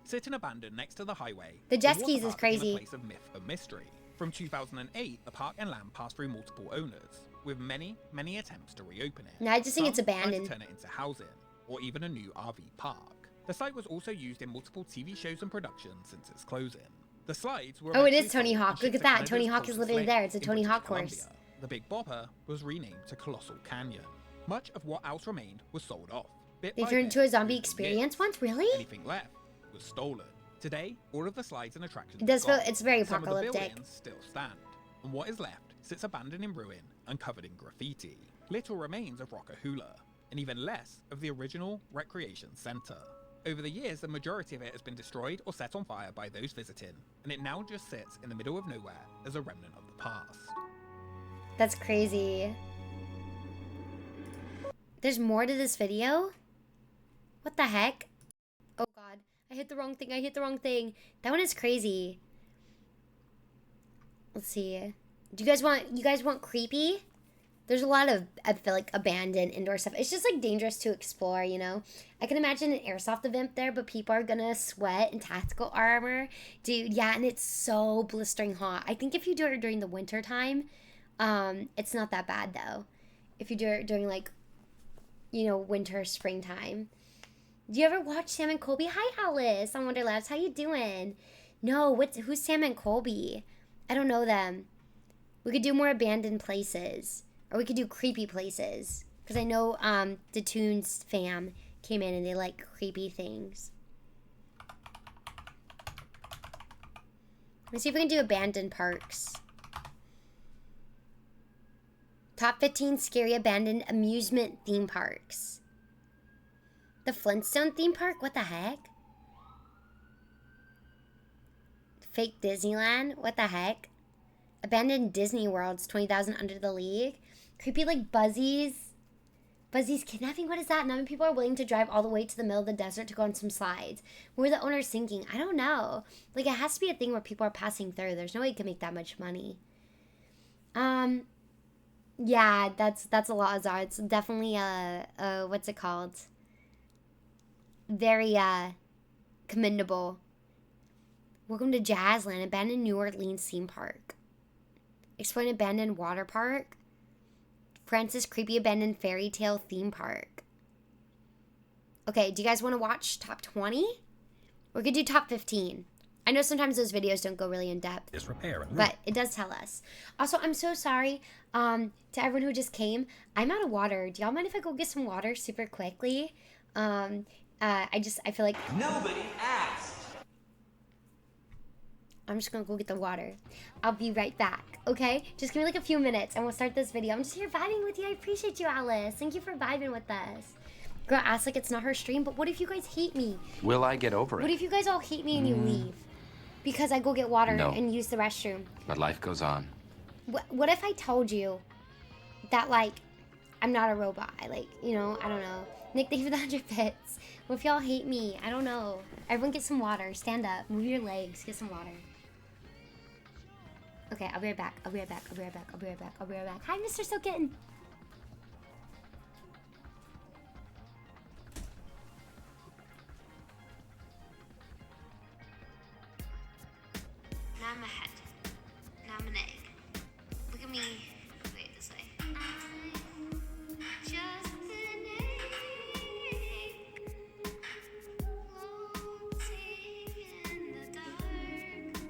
Sitting abandoned next to the highway, The jet water skis is park became crazy. a place of myth and mystery. From 2008, the park and land passed through multiple owners, with many attempts to reopen it. No, I just think it's Some tried abandoned. to turn it into housing, or even a new RV park. The site was also used in multiple TV shows and productions since its closing. The slides were Oh, it eventually is Tony sold Hawk. and Look shipped at to that. Canada's Tony Hawk is Coldest literally Lake there. It's a in Tony British Hawk course. Columbia. The Big Bopper was renamed to Colossal Canyon. Much of what else remained was sold off. Bit They by turned bit, into a zombie over the experience years. once? Really? Anything left was stolen. Today, all of the slides and attractions It does are feel- gone. it's very Some of the apocalyptic. buildings still stand, and what is left sits abandoned in ruin and covered in graffiti. Little remains of Rockahula, and even less of the original recreation center. Over the years, the majority of it has been destroyed or set on fire by those visiting, and it now just sits in the middle of nowhere as a remnant of the past. That's crazy. There's more to this video? What the heck? Oh god. I hit the wrong thing. I hit the wrong thing. That one is crazy. Let's see. You guys want creepy? There's a lot of, I feel like, abandoned indoor stuff. It's just like dangerous to explore, you know? I can imagine an airsoft event there, but people are gonna sweat in tactical armor. Dude, yeah, and it's so blistering hot. I think if you do it during the winter time, it's not that bad though. If you do it during like, you know, winter, springtime. Do you ever watch Sam and Colby? Hi, Alice on Wonder Labs. How you doing? No, who's Sam and Colby? I don't know them. We could do more abandoned places. Or we could do creepy places. Because I know the Toons fam came in and they like creepy things. Let's see if we can do abandoned parks. Top 15 scary abandoned amusement theme parks. The Flintstone theme park? What the heck? Fake Disneyland? What the heck? Abandoned Disney Worlds, 20,000 under the league. Creepy like Buzzy's kidnapping? What is that? Not many people are willing to drive all the way to the middle of the desert to go on some slides. Where the owner's thinking? I don't know. Like, it has to be a thing where people are passing through. There's no way you can make that much money. Yeah, that's a lot of Zara. It's definitely what's it called? Very commendable. Welcome to Jazzland, abandoned New Orleans theme park. Explain abandoned water park. Francis Creepy abandoned fairy tale theme park. Okay, do you guys want to watch top 20? We're gonna do top 15. I know sometimes those videos don't go really in depth. Disrepair and But it does tell us. Also, I'm so sorry to everyone who just came. I'm out of water. Do y'all mind if I go get some water super quickly? I feel like Nobody asked. I'm just gonna go get the water. I'll be right back, okay? Just give me like a few minutes and we'll start this video. I'm just here vibing with you. I appreciate you, Alice. Thank you for vibing with us. Girl acts like it's not her stream, but what if you guys hate me? Will I get over What it? if you guys all hate me and you leave? Because I go get water No. and use the restroom. But life goes on. What if I told you that, like, I'm not a robot? I don't know. Nick, thank you for the 100 bits. What if y'all hate me? I don't know. Everyone get some water. Stand up. Move your legs. Get some water. Okay, I'll be right back. I'll be right back. Hi, Mr. So Kitten. Now I'm a head. Now I'm an egg. Look at me. Wait, this way. I'm just an egg. Floating in the dark.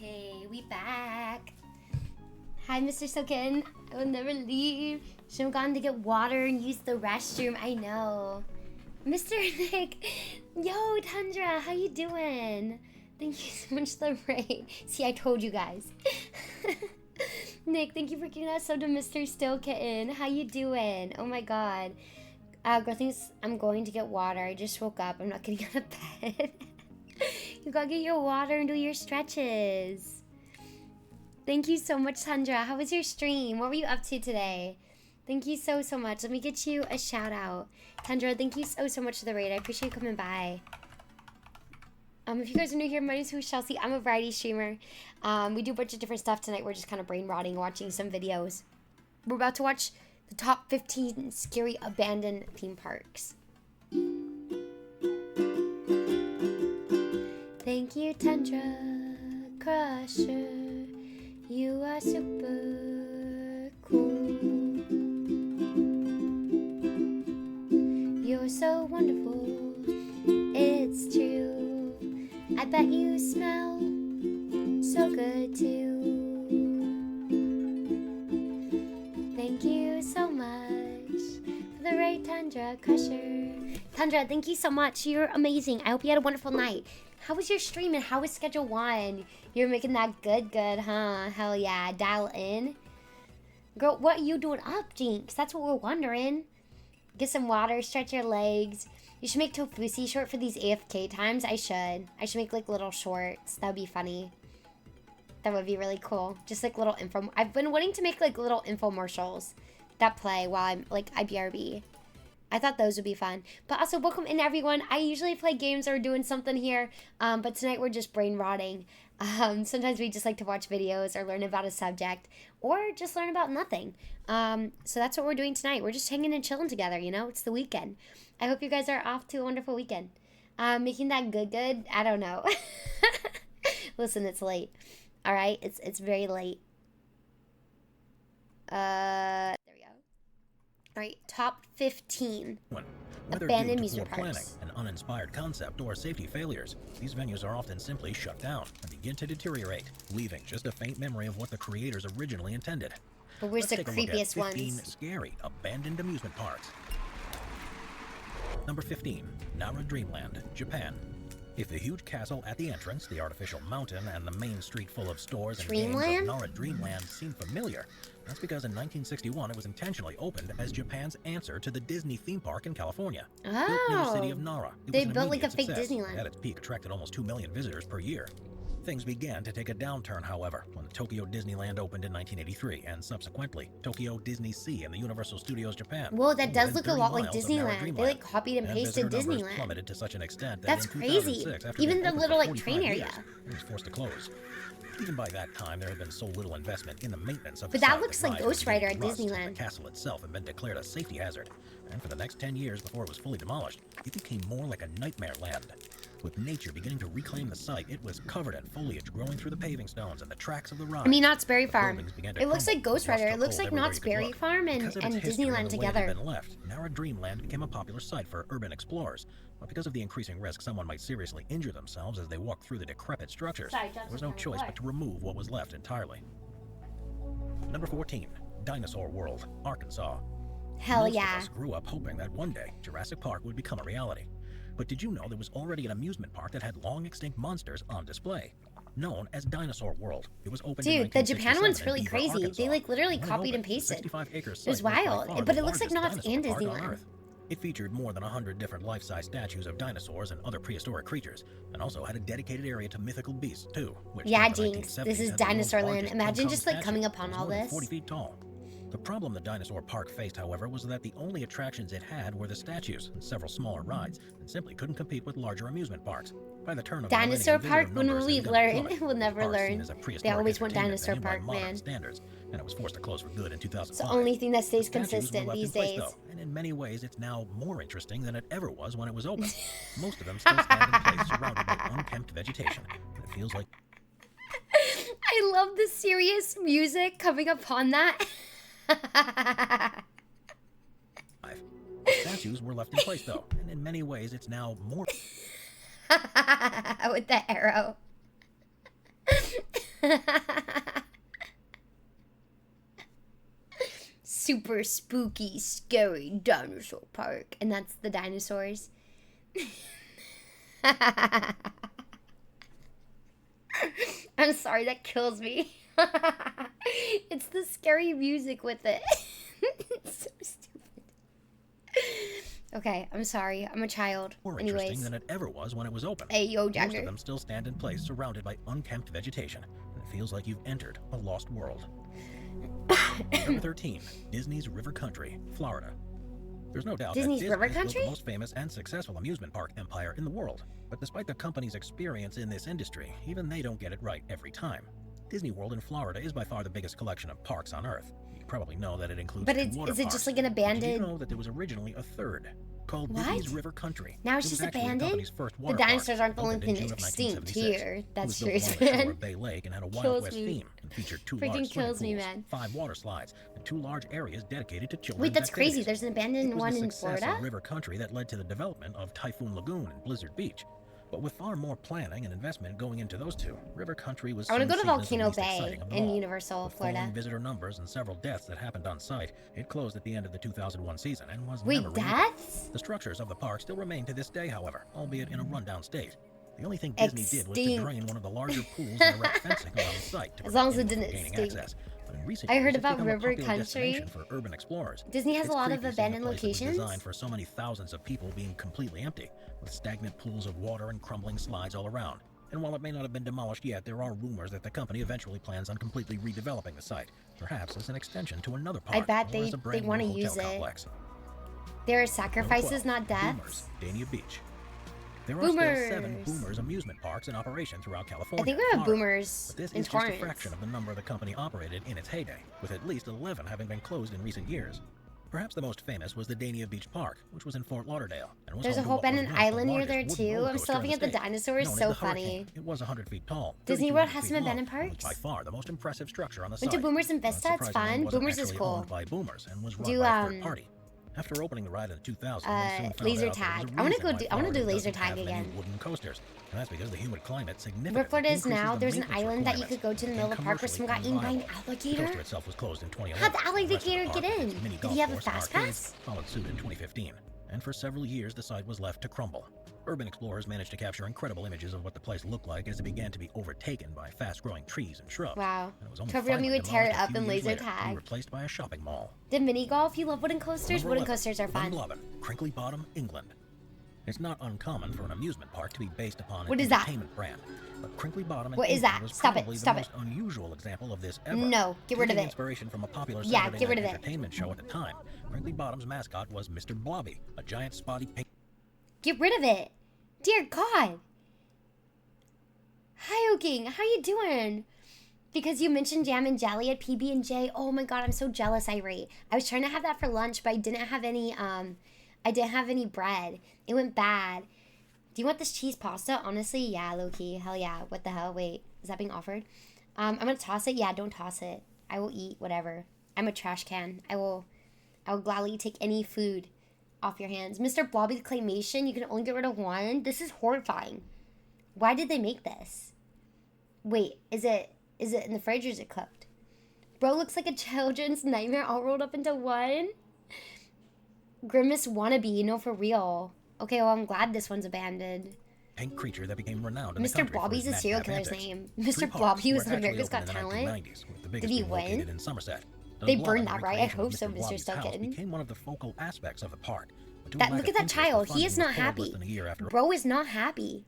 Okay, we back. Hi, Mr. Soken. I will never leave. Should have gone to get water and use the restroom. I know. Mr. Nick. Yo, Tundra, how you doing? Thank you so much for the raid. See, I told you guys. Nick, thank you for giving that sub to Mr. Still Kitten. How you doing? Oh my god. Girl thinks I'm going to get water. I just woke up. I'm not getting out of bed. You gotta get your water and do your stretches. Thank you so much, Tundra. How was your stream? What were you up to today? Thank you so much. Let me get you a shout out. Tundra, thank you so much for the raid. I appreciate you coming by. If you guys are new here, my name is Chelsea. I'm a variety streamer. We do a bunch of different stuff tonight. We're just kind of brain rotting, watching some videos. We're about to watch the top 15 scary abandoned theme parks. Thank you, Tundra Crusher. You are super cool. You're so wonderful. It's true. I bet you smell so good too. Thank you so much for the raid, Tundra Crusher. Tundra, thank you so much. You're amazing. I hope you had a wonderful night. How was your stream and how was Schedule 1? You're making that good, huh? Hell yeah. Dial in. Girl, what are you doing up, Jinx? That's what we're wondering. Get some water, stretch your legs. You should make Tofusi short for these AFK times. I should make like little shorts. That would be funny. That would be really cool. Just like little info. I've been wanting to make like little infomercials that play while I'm like IBRB. I thought those would be fun. But also, welcome in everyone. I usually play games or doing something here, but tonight we're just brain rotting. Sometimes we just like to watch videos or learn about a subject or just learn about nothing. So that's what we're doing tonight. We're just hanging and chilling together, you know? It's the weekend. I hope you guys are off to a wonderful weekend. Making that good? I don't know. Listen, it's late. All right? It's very late. There we go. All right, top 15. Whether Abandoned due to amusement poor planning, parks. an uninspired concept, or safety failures, these venues are often simply shut down and begin to deteriorate, leaving just a faint memory of what the creators originally intended. But where's Let's the take a look at creepiest 15 ones? scary abandoned amusement parks. Number 15, Nara Dreamland, Japan. If the huge castle at the entrance, the artificial mountain, and the main street full of stores and games Dreamland? of Nara Dreamland seem familiar, that's because in 1961 it was intentionally opened as Japan's answer to the Disney theme park in California. Built near the city of Nara, it They was an built like a immediate fake success. Disneyland. At its peak, attracted almost 2 million visitors per year. Things began to take a downturn, however, when the Tokyo Disneyland opened in 1983, and subsequently, Tokyo Disney Sea and the Universal Studios Japan. Whoa, that does within look a 30 lot like miles of Nara Disneyland. They Dreamland. like copied and pasted visitor numbers Disneyland. plummeted to such an extent that That's in crazy. 2006, after Even being the open little for like 45 train area. years, it was forced to close. Even by that time, there had been so little investment in the maintenance of But the that site looks that like rides Ghost were beginning Rider to at rust, and Disneyland. The castle itself had been declared a safety hazard, and for the next 10 years before it was fully demolished, it became more like a nightmare land. With nature beginning to reclaim the site, it was covered in foliage growing through the paving stones and the tracks of the ride. I mean, Knott's Berry The Farm. buildings began to It looks crumble, like Ghost the rust Rider. It took looks hold like everywhere Knott's you could Berry look. Farm and Because of its history Disneyland and the way it had together. been left, Nara Dreamland became a popular site for urban explorers. But because of the increasing risk someone might seriously injure themselves as they walked through the decrepit structures, Sorry, there was no choice but to remove what was left entirely. Number 14, Dinosaur World, Arkansas. Hell Most yeah. of us grew up hoping that one day Jurassic Park would become a reality. But did you know there was already an amusement park that had long extinct monsters on display? Known as Dinosaur World. It was opened in Dude, the Japan 1967 one's in really Beaver, crazy. Arkansas. They like literally When it copied and opened, the pasted. 65-acre It was site was by wild, far but the it looks like largest Knott's and dinosaur park on Disneyland. Earth. It featured more than 100 different life-size statues of dinosaurs and other prehistoric creatures, and also had a dedicated area to mythical beasts too. Which Yeah, by the Jinx, 1970s this is had the world's Dinosaur Land. largest Imagine King Kong just like statue. coming It upon was all more than this. 40 feet tall. The problem the dinosaur park faced, however, was that the only attractions it had were the statues and several smaller rides, and simply couldn't compete with larger amusement parks. By the turn of the Dinosaur millennium, Park, visitor when numbers will we had begun to learn? plummet, We'll with the never park seen learn. as a They prehistoric always want entertainment Dinosaur venue by Park, modern man. standards, and it was forced to close for good in It's 2005. the only thing that stays The statues were consistent left in these place, days. though, and in many ways it's now more interesting than it ever was when it was open. Most of them still stand in place surrounded by unkempt vegetation, and it feels like I love the serious music coming upon that. the statues were left in place though, and in many ways it's now more With the arrow. Super spooky, scary dinosaur park. And that's the dinosaurs. I'm sorry, that kills me. It's the scary music with it. It's so stupid. Okay, I'm sorry. I'm a child. More Anyways. interesting than it ever was when it was open. Hey, yo, Most Jagger. of them still stand in place, surrounded by unkempt vegetation, and it feels like you've entered a lost world. Number 13, Disney's River Country, Florida. There's no doubt Disney's that Disney River has built Country? the most famous and successful amusement park empire in the world. But despite the company's experience in this industry, even they don't get it right every time. Disney World in Florida is by far the biggest collection of parks on Earth. You probably know that it includes But two is water it just parks. like an But did abandoned... you know that there was originally a third, called What? Disney's River Country? Now it's It was just actually the abandoned? company's first The water park, dinosaurs aren't the only opened in thing June of extinct 1976. here. It That's was built serious, along the shore man. of Bay Lake and had a Wild Kills West me. theme and featured two Freaking large swimming kills me, pools, man. 5 water slides, and 2 large areas dedicated to children's Wait, that's activities. crazy. There's an abandoned It was one the in success Florida? of River Country that led to the development of Typhoon Lagoon and Blizzard Beach. But with far more planning and investment going into those two, River Country was I want to soon go to seen as the Volcano least Bay exciting of them in all. Universal, With Florida. falling visitor numbers and several deaths that happened on site, it closed at the end of the 2001 season and was Wait, never renewed. deaths? The structures of the park still remain to this day, however, albeit in a rundown state. The only thing Disney did was to Extinct. drain one of the larger pools and erect fencing around the site to As long as it prevent anyone didn't from gaining stink. access. But in recent I heard years, it's about become a River popular Country. destination for urban explorers. Disney has It's a lot of creepy seeing a abandoned place that was locations. designed for so many thousands of people being completely empty, with stagnant pools of water and crumbling slides all around. And while it may not have been demolished yet, there are rumors that the company eventually plans on completely redeveloping the site, perhaps as an extension to another park. I bet or they as a brand want to new use hotel it. complex. There are Number sacrifices, 12, not deaths. Boomers, Dania Beach. There are Boomers. still 7 Boomers amusement parks in operation throughout California. I think we and have Florida. Boomers But this in is just a Torrance. fraction of the number the company operated in its heyday, with at least 11 having been closed in recent years. Perhaps the most famous was the Dania Beach Park, which was in Fort Lauderdale. And was There's a home to whole what was abandoned once the island near largest there wooden too. roller I'm coaster still in looking at the state, dinosaurs. known as So the Hurricane. funny. It was 100 feet tall. Disney World 3,200 has feet some long, abandoned and was parks? by far the most impressive structure on the Went to site. Boomers and But Vista. It's surprisingly, fun. it wasn't Boomers is actually cool. owned by Boomers and was run Do, by a third party. After opening the ride in 2000, they soon found laser out there was tag. a I wanna reason go why do- I wanna Florida do laser doesn't have tag many again. wooden coasters. And that's because the humid climate significantly Where Florida is increases now, the there's an maintenance island that you requirements could go to in the middle of the and park where someone got eaten by an commercially alligator. unviable. The coaster itself was closed in 2011. How'd the rest of alligator park get with its in? mini Did golf he have a course and fast arcades pass? followed suit in 2015. And for several years, the site was left to crumble. Urban explorers managed to capture incredible images of what the place looked like as it began to be overtaken by fast-growing trees and shrubs. Wow. And it was only Covered me finally would tear it demolished a up few in years laser later and tag. replaced by a shopping mall. The mini golf. You love wooden coasters. Number Wooden 11, coasters are fun. Dunblobin, Crinkley Bottom, England. It's not uncommon for an amusement park to be based upon an What is that? entertainment brand, but Crinkley Bottom in What is England that? was Stop it, probably stop the it. most unusual example of this ever. No, get rid of Taking it. inspiration from a popular Yeah, Saturday get rid night of it. entertainment show at the time, Crinkley Bottom's mascot was Mr. Blobby, a giant spotty pink. Get rid of it. Dear God. Hi, Oking. How you doing? Because you mentioned jam and jelly at PB&J. Oh my God, I'm so jealous, Irate. I was trying to have that for lunch, but I didn't have any bread. It went bad. Do you want this cheese pasta? Honestly, yeah, low-key. Hell yeah. What the hell? Wait, is that being offered? I'm gonna toss it. Yeah, don't toss it. I will eat whatever. I'm a trash can. I will gladly take any food off your hands. Mr. Blobby the Claymation, you can only get rid of one? This is horrifying. Why did they make this? Wait, is it in the fridge or is it cooked? Bro looks like a children's nightmare all rolled up into one. Grimace wannabe, no, for real. Okay, well, I'm glad this one's abandoned. Pink creature that became renowned in the Mr. country for Blobby's his a serial madcap killer's antics. name. 3 Mr. parks Blobby were was in actually America's Got opened in the Talent. 1990s, with the Did biggest he being win? located in Somerset. They Dunblobin, burned the that, right? I recreation of hope so, Mr. Mr. Blobby's house, Stucken. became one of the focal aspects of the park. But due to That, lack look of at that interest, child. the He is funding not was pulled happy. less than a year after Bro is not happy.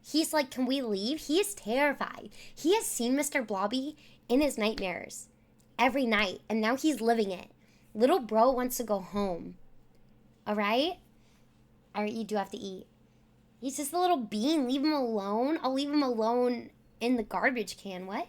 He's like, can we leave? He is terrified. He has seen Mr. Blobby in his nightmares every night, and now he's living it. Little bro wants to go home. All right? All right, you do have to eat. He's just a little bean. Leave him alone. I'll leave him alone in the garbage can. What?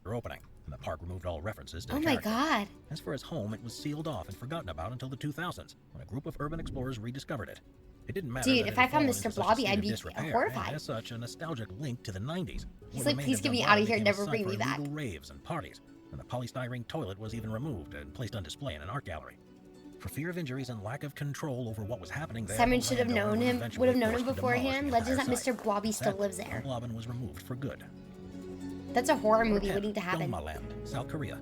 opening, and the park removed all references to Oh the my character. God. As for his home, it was sealed off and forgotten about until the 2000s, when a group of urban explorers rediscovered it. It didn't matter Dude, that if it I had found fallen Mr. into such a Blobby, state I'd of be disrepair, horrified. And as such, a nostalgic link to the 90s. He's What like, remained please of get me Dunblobin out of here, became a never site bring for me back. illegal raves and parties, and the polystyrene toilet was even removed and placed on display in an art gallery. For fear of injuries and lack of control over what was happening there, Simon the should have known landowner him, eventually would have known him forced to demolish beforehand. the Legends that entire Mr. site. Blobby still That lives there. Blobbin was removed for good. That's a horror movie 10. waiting to happen. Yongma Land, South Korea.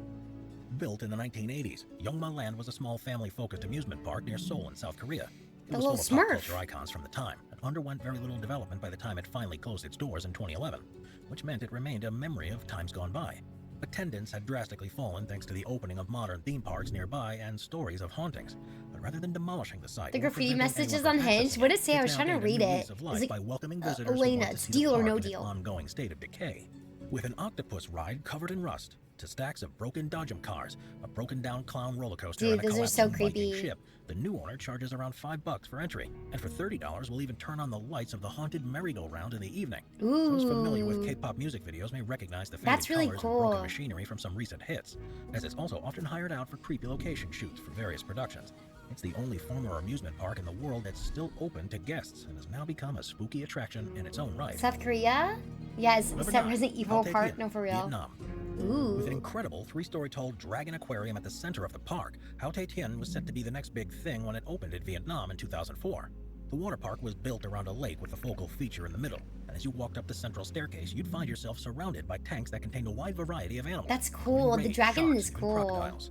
Built in the 1980s, Yongma Land was a small family-focused amusement park near Seoul in South Korea. It The was little full of pop Smurf. culture icons from the time, and underwent very little development by the time it finally closed its doors in 2011, which meant it remained a memory of times gone by. Attendance had drastically fallen thanks to the opening of modern theme parks nearby and stories of hauntings. But rather than demolishing the site, The or graffiti preventing messages anyone on from Hinge. accessing What did it say? I it's was now trying to gained a read new it. lease of It life was like, by welcoming visitors who Elena, want to it's see the deal or park no in its deal. ongoing state of decay. With an octopus ride covered in rust, to stacks of broken Dodgem cars, a broken down clown roller coaster, Dude, and a those are so collapsing Viking creepy. ship, the new owner charges around $5 for entry, and for $30 will even turn on the lights of the haunted merry-go-round in the evening. Those familiar with Ooh. K-pop music videos may recognize the faded That's really colors and broken cool. machinery from some recent hits, as it's also often hired out for creepy location shoots for various productions. It's the only former amusement park in the world that's still open to guests and has now become a spooky attraction in its own right. South Korea? Yes, Number is that 9, Resident Evil Hao part? Tae-tien, No, for real. Vietnam. Ooh. With an incredible 3-story tall dragon aquarium at the center of the park, Hao Tae-tien was set to be the next big thing when it opened in Vietnam in 2004. The water park was built around a lake with a focal feature in the middle, and as you walked up the central staircase, you'd find yourself surrounded by tanks that contained a wide variety of animals. That's cool. The Rays, dragon sharks, is even cool. crocodiles.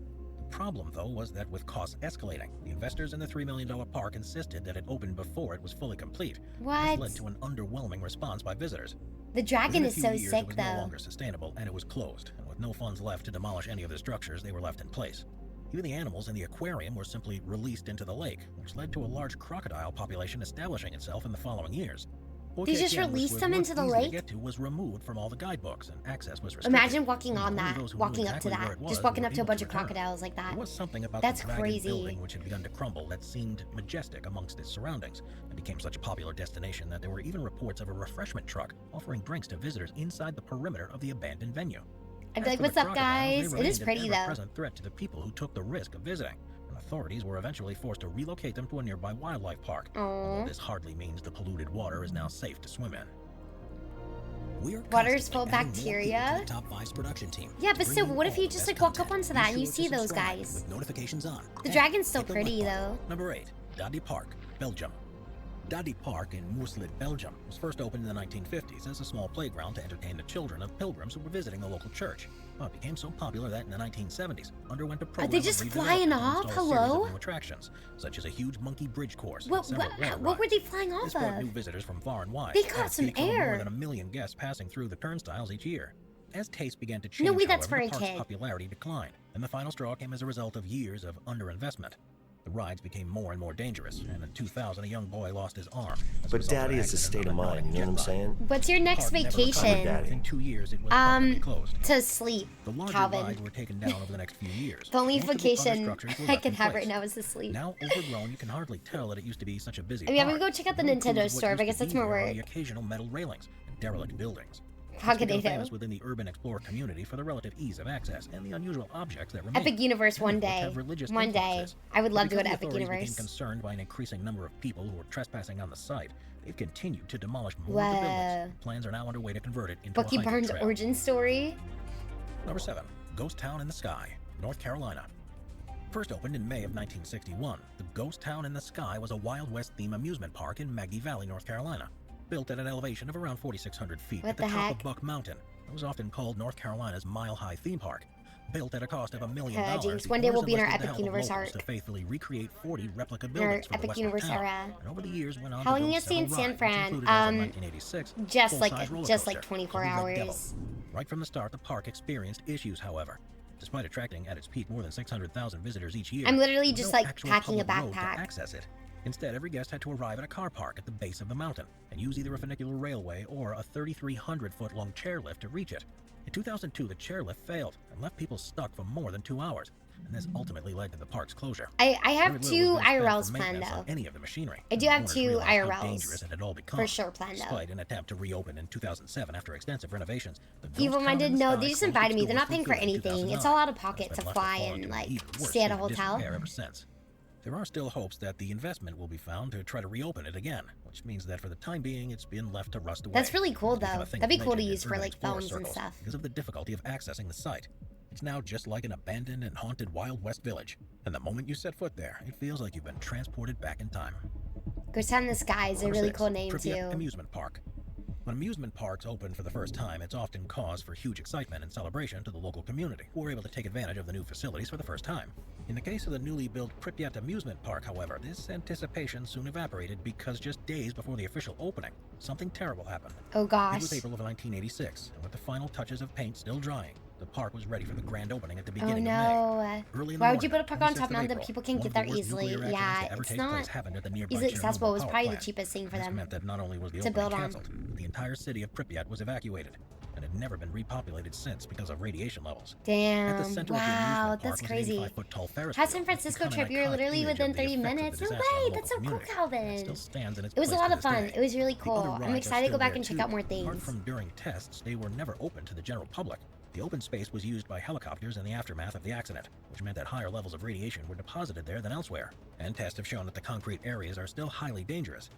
The problem, though, was that with costs escalating, the investors in the $3 million park insisted that it opened before it was fully complete. What? This led to an underwhelming response by visitors. The dragon Within a is few so years, sick, it was no though. longer sustainable, and it was closed. And with no funds left to demolish any of the structures, they were left in place. Even the animals in the aquarium were simply released into the lake, which led to a large crocodile population establishing itself in the following years. They just Hokkien, which released was them once into the easy to lake? get to, was removed from all the guidebooks, and access was restricted. Imagine walking on Only that, those who knew walking up to exactly where that, it just was walking were up to a able bunch of return. crocodiles like that. There was something about That's the dragon crazy. building which had begun to crumble that seemed majestic amongst its surroundings, and became such a popular destination that there were even reports of a refreshment truck offering drinks to visitors inside the perimeter of the abandoned venue. I'd be As like, for what's the up, crocodiles, guys? they It is remained pretty, an though. ever-present threat to the people who took the risk of visiting, and authorities were eventually forced to relocate them to a nearby wildlife park. Although this hardly means the polluted water is now safe to swim in. We're Water's constantly full of adding more people bacteria. to the Top 5's production team. Yeah, but to still, bring you what if all you the just best like walk up content. onto that Be and you sure see to those subscribe guys? with notifications on. The And dragon's still hit the pretty, like button. though. Number 8, Dadi Park, Belgium. Dadi Park in Moerslid, Belgium, was first opened in the 1950s as a small playground to entertain the children of pilgrims who were visiting the local church. But it became so popular that in the 1970s underwent a program they just of flying redevelopment and off? installed a series Hello? of new attractions, such as a huge monkey bridge course and What, several what, water what were rides. they flying off This brought of? new visitors from far and wide. They and caught its some peak saw air. More than 1 million guests passing through the turnstiles each year. As taste began to change, No way, that's however, for the a park's kid. popularity declined, and the final straw came as a result of years of underinvestment. The rides became more and more dangerous, and in 2000, a young boy lost his arm. as a But result of an daddy is a accident state on of a mind, you know what I'm jet saying? What's your next Park never recovered. vacation? Within 2 years, it was permanently closed. To sleep, The larger Calvin. rides were taken down over the next few years. The only Most of the other vacation structures were I left can in have place. right now is to sleep. Now overgrown, you can hardly tell that it used to be such a busy I mean, I'm park. gonna go check out the It Nintendo includes what store, but I used guess to that's be more there are work. the occasional metal railings and derelict buildings. How It's could become they famous do? within the urban explorer community for the relative ease of access and the unusual objects that remain. Epic Universe many one of which day. have religious One day. influences. I would love to Because go to the Epic authorities Universe. became concerned by an increasing number of people who were trespassing on the site. They've continued to demolish more of the Whoa. buildings. Plans are now underway to convert it into Bucky a hiking Barnes trail. origin story. Number 7, Ghost Town in the Sky, North Carolina. First opened in May of 1961, the Ghost Town in the Sky was a Wild West theme amusement park in Maggie Valley, North Carolina. Built at an elevation of around 4,600 feet What at the the top heck? of Buck Mountain, it was often called North Carolina's Mile High Theme Park. Built at a cost of $1 million, Jinx, the one day we'll owners be in our enlisted the Epic help of Universe locals arc. to faithfully recreate 40 replica In our buildings from the Epic western Universe town. era. And over the years went on How to long build you stay in several San rides, Fran? which included, as of 1986, Just full-size roller like coaster, 24 the Red Devil. hours. Right from the start, the park experienced issues, however. Despite attracting at its peak more than 600,000 visitors each year, I'm literally there was just, no like, actual packing a public road to backpack. access it. Instead, every guest had to arrive at a car park at the base of the mountain and use either a funicular railway or a 3,300-foot-long chairlift to reach it. In 2002, the chairlift failed and left people stuck for more than 2 hours, and this ultimately led to the park's closure. I have Very little two was then spent IRLs for planned, maintenance on though. any of the machinery. I do and have owners two realized how IRLs. dangerous it had all become. For sure planned, though. Despite an attempt to reopen in 2007 after extensive renovations, the Ghost Evil Town Minded, in the no, Sky they just closed invited its me. They're doors not for paying for good in anything. 2009. It's all out of It's pocket been to left fly fallen and to an like even worse stay at a state of hotel. disrepair ever since. There are still hopes that the investment will be found to try to reopen it again, which means that for the time being, it's been left to rust away. That's really cool, It's become though. a thing That'd be of cool to legend in use for urban like explorer phones and circles stuff. because of the difficulty of accessing the site. It's now just like an abandoned and haunted Wild West village. And the moment you set foot there, it feels like you've been transported back in time. Ghost Town in the Sky is a really cool name Pripyat too. Amusement Park. When amusement parks open for the first time, it's often cause for huge excitement and celebration to the local community, who are able to take advantage of the new facilities for the first time. In the case of the newly built Pripyat Amusement Park, however, this anticipation soon evaporated because just days before the official opening, something terrible happened. Oh gosh. It was April of 1986, and with the final touches of paint still drying, the park was ready for the grand opening at the beginning Oh of May. no. Early in the Why would you morning, put a park on 26th top of mountain that April, people can't one get of there the worst easily? nuclear Yeah, accidents to ever it's take not place happened at the nearby easily Chernobyl accessible. It was power probably the plant. cheapest thing for This them meant that not only was the to opening build on. canceled, but the entire city of Pripyat was evacuated and had never been repopulated since because of radiation levels. At the Damn. center Wow, of the amusement that's park was an crazy. 85-foot-tall Ferris How wheel, San which Francisco became an trip, you were iconic literally image within of the 30 effect of the minutes. No disaster on way, the that's so local cool, community. Calvin. It still stands in its It was a place lot to of this fun. day. It was really The cool. other I'm rides are excited to go still back there, and check too. out more Apart things. from during tests, they were never open to the general public. The open space was used by helicopters in the aftermath of the accident, which meant that higher levels of radiation were deposited there than elsewhere, and tests have shown that the concrete areas are still highly dangerous.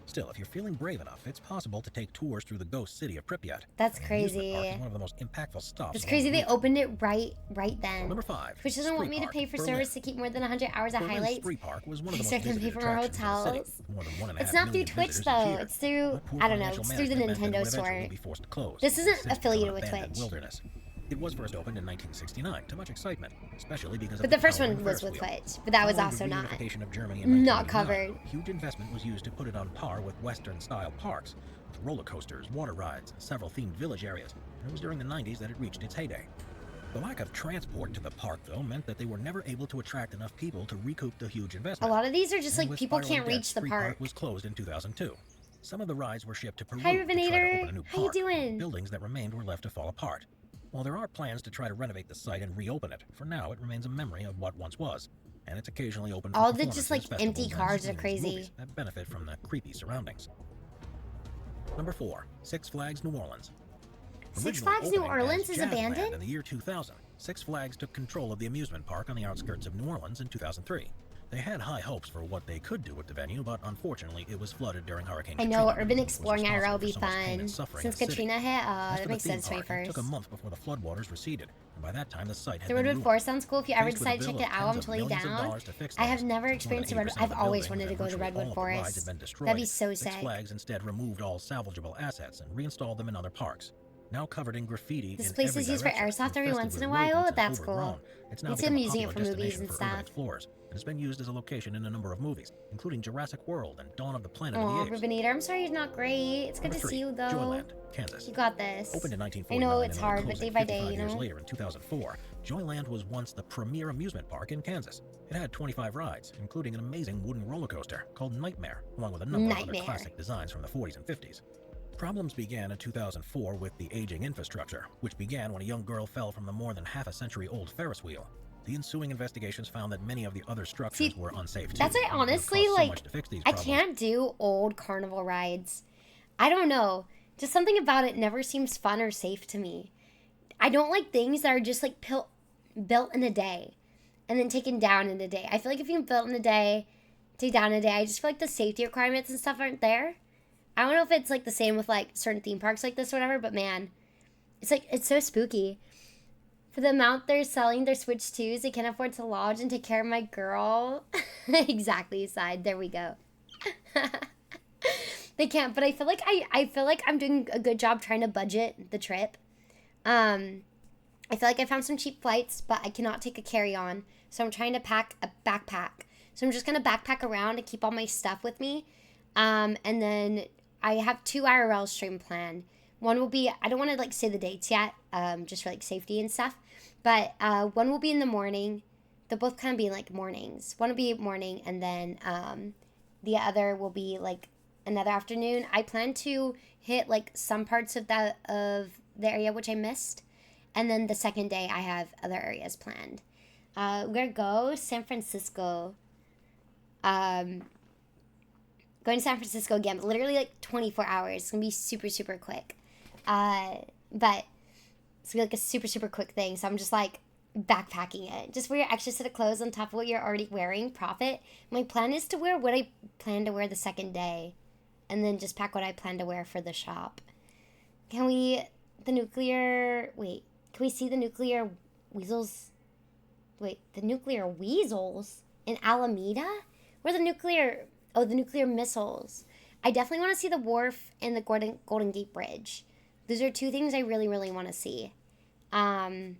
Still, if you're feeling brave enough, it's possible to take tours through the ghost city of Pripyat. That's The amusement park crazy. is one of the most impactful stops. It's along crazy the they route. opened it right then. Number 5. Twitch doesn't want Spree me to Park, pay for Berlin. service to keep more than 100 hours of Berlin's highlights. Spree Park was one of I the start most to pay visited for my attractions in the city, hotels. with more than 1.5 It's not through million Twitch visitors each though. year. It's through, But poor I don't know, financial it's through the management meant that it Nintendo would eventually store. be forced to close. This The isn't city became affiliated an with abandoned Twitch. wilderness. It was first opened in 1969 to much excitement, especially because of But the first towering one was Ferris with wheel. Twitch, but that was Following also the not. reunification of Germany in Not 1989, covered. Huge investment was used to put it on par with Western-style parks, with roller coasters, water rides, and several themed village areas. And it was during the 90s that it reached its heyday. The lack of transport to the park, though, meant that they were never able to attract enough people to recoup the huge A investment. lot of these are just And like with people spiraling can't debt, reach the Spree park. was closed in 2002. Some of the rides were shipped to Peru Hi, to try to Rivinator. open a new How you park. doing? Buildings that remained were left to fall apart. While there are plans to try to renovate the site and reopen it, for now it remains a memory of what once was, and it's occasionally open for All the just, performances, like, empty festivals, and cars are screenings of crazy. movies that benefit from the creepy surroundings. Number 4. Six Flags New Orleans. Six Originally Flags New opening Orleans as is Jazzland abandoned? In the year 2000, Six Flags took control of the amusement park on the outskirts of New Orleans in 2003. They had high hopes for what they could do with the venue, but unfortunately it was flooded during Hurricane I Katrina. know, urban which was exploring IRL will be responsible for so much pain fun. and suffering Since in the city. Katrina hit, As that for the makes theme sense to me park, It took a first. month before the floodwaters receded, and by that time the site had The been Redwood ruined. Forest sounds cool if you ever Faced with a decide to check bill it of out. I'm tens of totally millions of down. dollars to fix I have things, never more than experienced the 80% Redwood. of I've the always buildings wanted to and go to the virtually all Redwood of the rides had Forest. been destroyed. That'd be so Six sick. Flags instead removed all salvageable assets and reinstalled them in other parks. Now covered in graffiti This in place every is used for direction, airsoft every infested once with in a while. rodents and That's overgrown. cool. It's now It's become a a museum popular for movies destination and for urban stuff. explorers, and it's been used as a location in a number of movies, including Jurassic World and Dawn of the Planet of Oh, the Apes. Rubinator, I'm sorry you're not great. It's good Number to 3, see you though. Joyland, Kansas. You got this. Opened in I 1949 know it's and hard, ended but day closing by day, 55 you years know. later in 2004, Joyland was once the premier amusement park in Kansas. It had 25 rides, including an amazing wooden roller coaster called Nightmare, along with a number of other Nightmare. classic designs from the 40s and 50s. Problems began in 2004 with the aging infrastructure, which began when a young girl fell from the more than half-a-century-old Ferris wheel. The ensuing investigations found that many of the other structures were unsafe too. That's why and it would honestly, cost so like, much to fix these I problems. can't do old carnival rides. I don't know. Just something about it never seems fun or safe to me. I don't like things that are just like built in a day and then taken down in a day. I feel like if you built in a day, take down in a day, I just feel like the safety requirements and stuff aren't there. I don't know if it's like the same with like certain theme parks like this or whatever, but man, it's like, it's so spooky. For the amount they're selling their Switch 2s, they can't afford to lodge and take care of my girl. Exactly, side. There we go. They can't, but I feel like I feel like I'm doing a good job trying to budget the trip. I feel like I found some cheap flights, but I cannot take a carry-on, so I'm trying to pack a backpack. So I'm just gonna backpack around and keep all my stuff with me. And then I have 2 IRL stream planned. One will be, I don't want to like say the dates yet, just for like safety and stuff. But one will be in the morning. They'll both kind of be like mornings. One will be morning, and then the other will be like another afternoon. I plan to hit like some parts of the area which I missed, and then the second day I have other areas planned. Where go? San Francisco. Going to San Francisco again, but literally like 24 hours. It's gonna be super, super quick. But it's gonna be like a super, super quick thing. So I'm just like backpacking it. Just wear your extra set of clothes on top of what you're already wearing. Profit. My plan is to wear what I plan to wear the second day, and then just pack what I plan to wear for the shop. Can we see the nuclear Weasels. Wait, the nuclear weasels in Alameda? Where the nuclear... Oh, the nuclear missiles. I definitely want to see the wharf and the Golden Gate Bridge. Those are two things I really, really want to see. But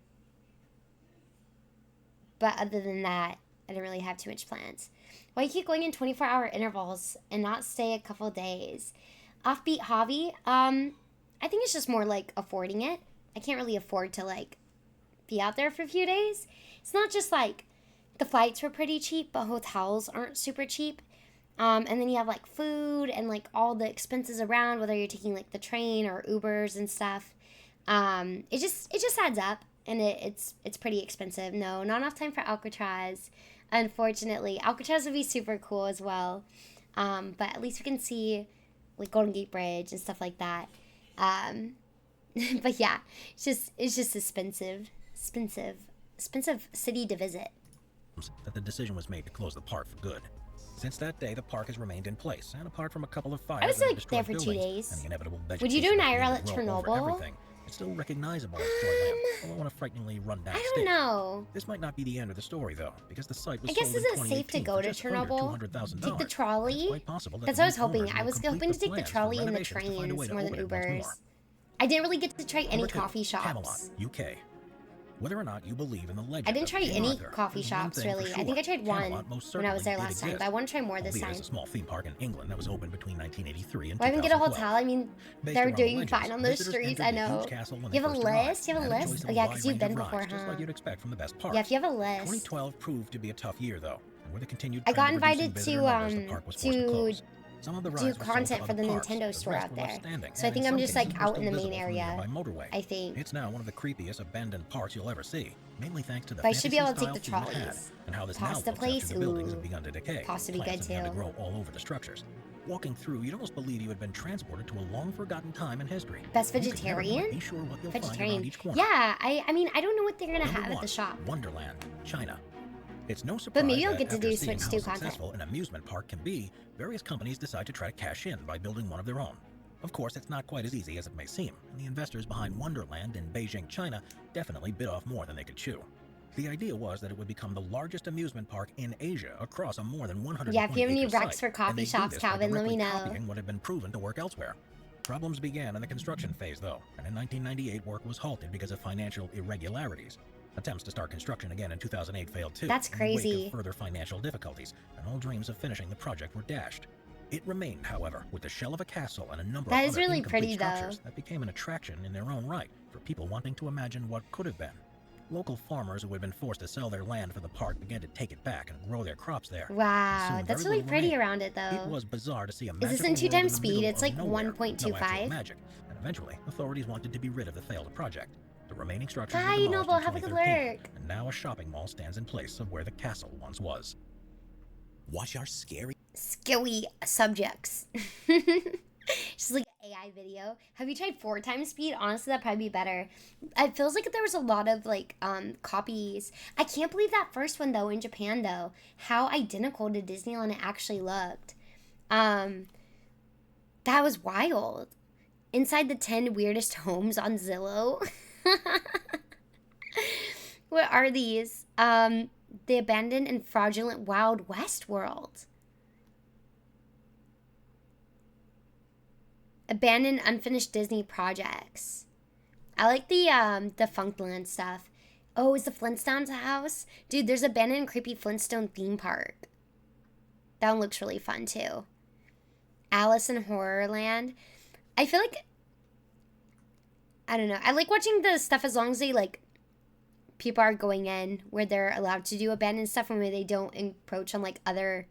other than that, I don't really have too much plans. Why you keep going in 24-hour intervals and not stay a couple days? Offbeat hobby? I think it's just more like affording it. I can't really afford to like be out there for a few days. It's not just like the flights were pretty cheap, but hotels aren't super cheap. And then you have like food and like all the expenses around, whether you're taking like the train or Ubers and stuff. It just adds up, and it's pretty expensive. No, not enough time for Alcatraz, unfortunately. Alcatraz would be super cool as well. But at least we can see like Golden Gate Bridge and stuff like that. But yeah, it's just expensive city to visit. That the decision was made to close the park for good. Since that day, the park has remained in place, and apart from a couple of fires, I was like there for 2 days. And the inevitable would you do an vegetation IRL at that grow over Chernobyl? everything, it's still recognizable as Joyland, although on a frighteningly run-down I don't know. This might not be the end of the story, though, because the site was I guess sold is in it safe to 2018 go for to just under Chernobyl? $200,000. Take the trolley? Quite possible that That's the what I was new hoping. owners I will was complete hoping to take the plans for trolley and the renovations to find a way trains to more than open it once Ubers. more. I didn't really get to try any Number 2, coffee shops. Camelot, UK. Whether or not you believe in the legend I didn't of try King any Arthur, coffee there's one shops, thing for really. I sure. think I tried one Camelot most when I was there certainly last did time, but I want to try more this albeit time. as a small theme park in England that was opened between 1983 and Why even get a 2012. hotel? I mean, Based they're around doing legends, fine on those visitors streets, entered I the know. huge castle when You they have a first arrived, list? You have a and had list? choice of Oh, a yeah, wide because you've range of been before, rides, just huh? like you'd expect from the best parks. Yeah, if you have a list. 2012 proved to be a tough year, though, and with the continued I trend got of reducing invited visitor to numbers, the park was forced to close. Some of the do rides were sold to content for other the parks, Nintendo the store rest out were there. left standing, So I and think in I'm some just like cases were out in still the main visible from the area. nearby motorway. I think. It's now one of the creepiest abandoned parks you'll ever see, mainly thanks to the But I should be able to fantasy take the style theme it had, trolleys. and how this Pasta now looks place, after the buildings ooh. have begun to decay. Pasta be Plants good have begun to too. grow all over the structures. Walking through, you'd almost believe you had been transported to a long-forgotten time in history. Best You could never vegetarian? be sure what you'll find Vegetarian. around each corner. Yeah, I mean, I don't know what they're gonna Number have at one, the shop. Wonderland, China. It's no surprise But maybe I'll that get to after do seeing Switch how 2 content. successful an amusement park can be, various companies decide to try to cash in by building one of their own. Of course, it's not quite as easy as it may seem, and the investors behind Wonderland in Beijing, China, definitely bit off more than they could chew. The idea was that it would become the largest amusement park in Asia across a more than 100 Yeah, if you have any acre recs site, for and coffee they'd do shops, this by Calvin, let me directly know. copying what had been proven to work elsewhere. Problems began in the construction phase, though, and in 1998 work was halted because of financial irregularities. Attempts to start construction again in 2008 failed too. That's in the wake crazy. of further financial difficulties, and all dreams of finishing the project were dashed. It remained, however, with the shell of a castle and a number That of is other really incomplete pretty, though. structures that became an attraction in their own right for people wanting to imagine what could have been. Local farmers who had been forced to sell their land for the park began to take it back and grow their crops there. Wow, Soon, that's very really little pretty remained. around it, though. It was bizarre to see a Is this magical in 2 world times the speed? middle It's of like nowhere, no actual 1.25. magic, and eventually authorities wanted to be rid of the failed project. The remaining structures Bye, were demolished Noble. in Have a good 2013, lurk. and now a shopping mall stands in place of where the castle once was. Watch our scary subjects. Just like an AI video. Have you tried 4 times speed? Honestly, that'd probably be better. It feels like there was a lot of like copies. I can't believe that first one though in Japan though. How identical to Disneyland it actually looked. That was wild. Inside the 10 weirdest homes on Zillow. What are these? The abandoned and fraudulent Wild West world. Abandoned unfinished Disney projects. I like the Funkland stuff. Oh, is the Flintstones a house? Dude, there's abandoned and creepy Flintstone theme park. That one looks really fun too. Alice in Horrorland. I feel like, I don't know. I like watching the stuff as long as they like people are going in where they're allowed to do abandoned stuff and where they don't encroach on like other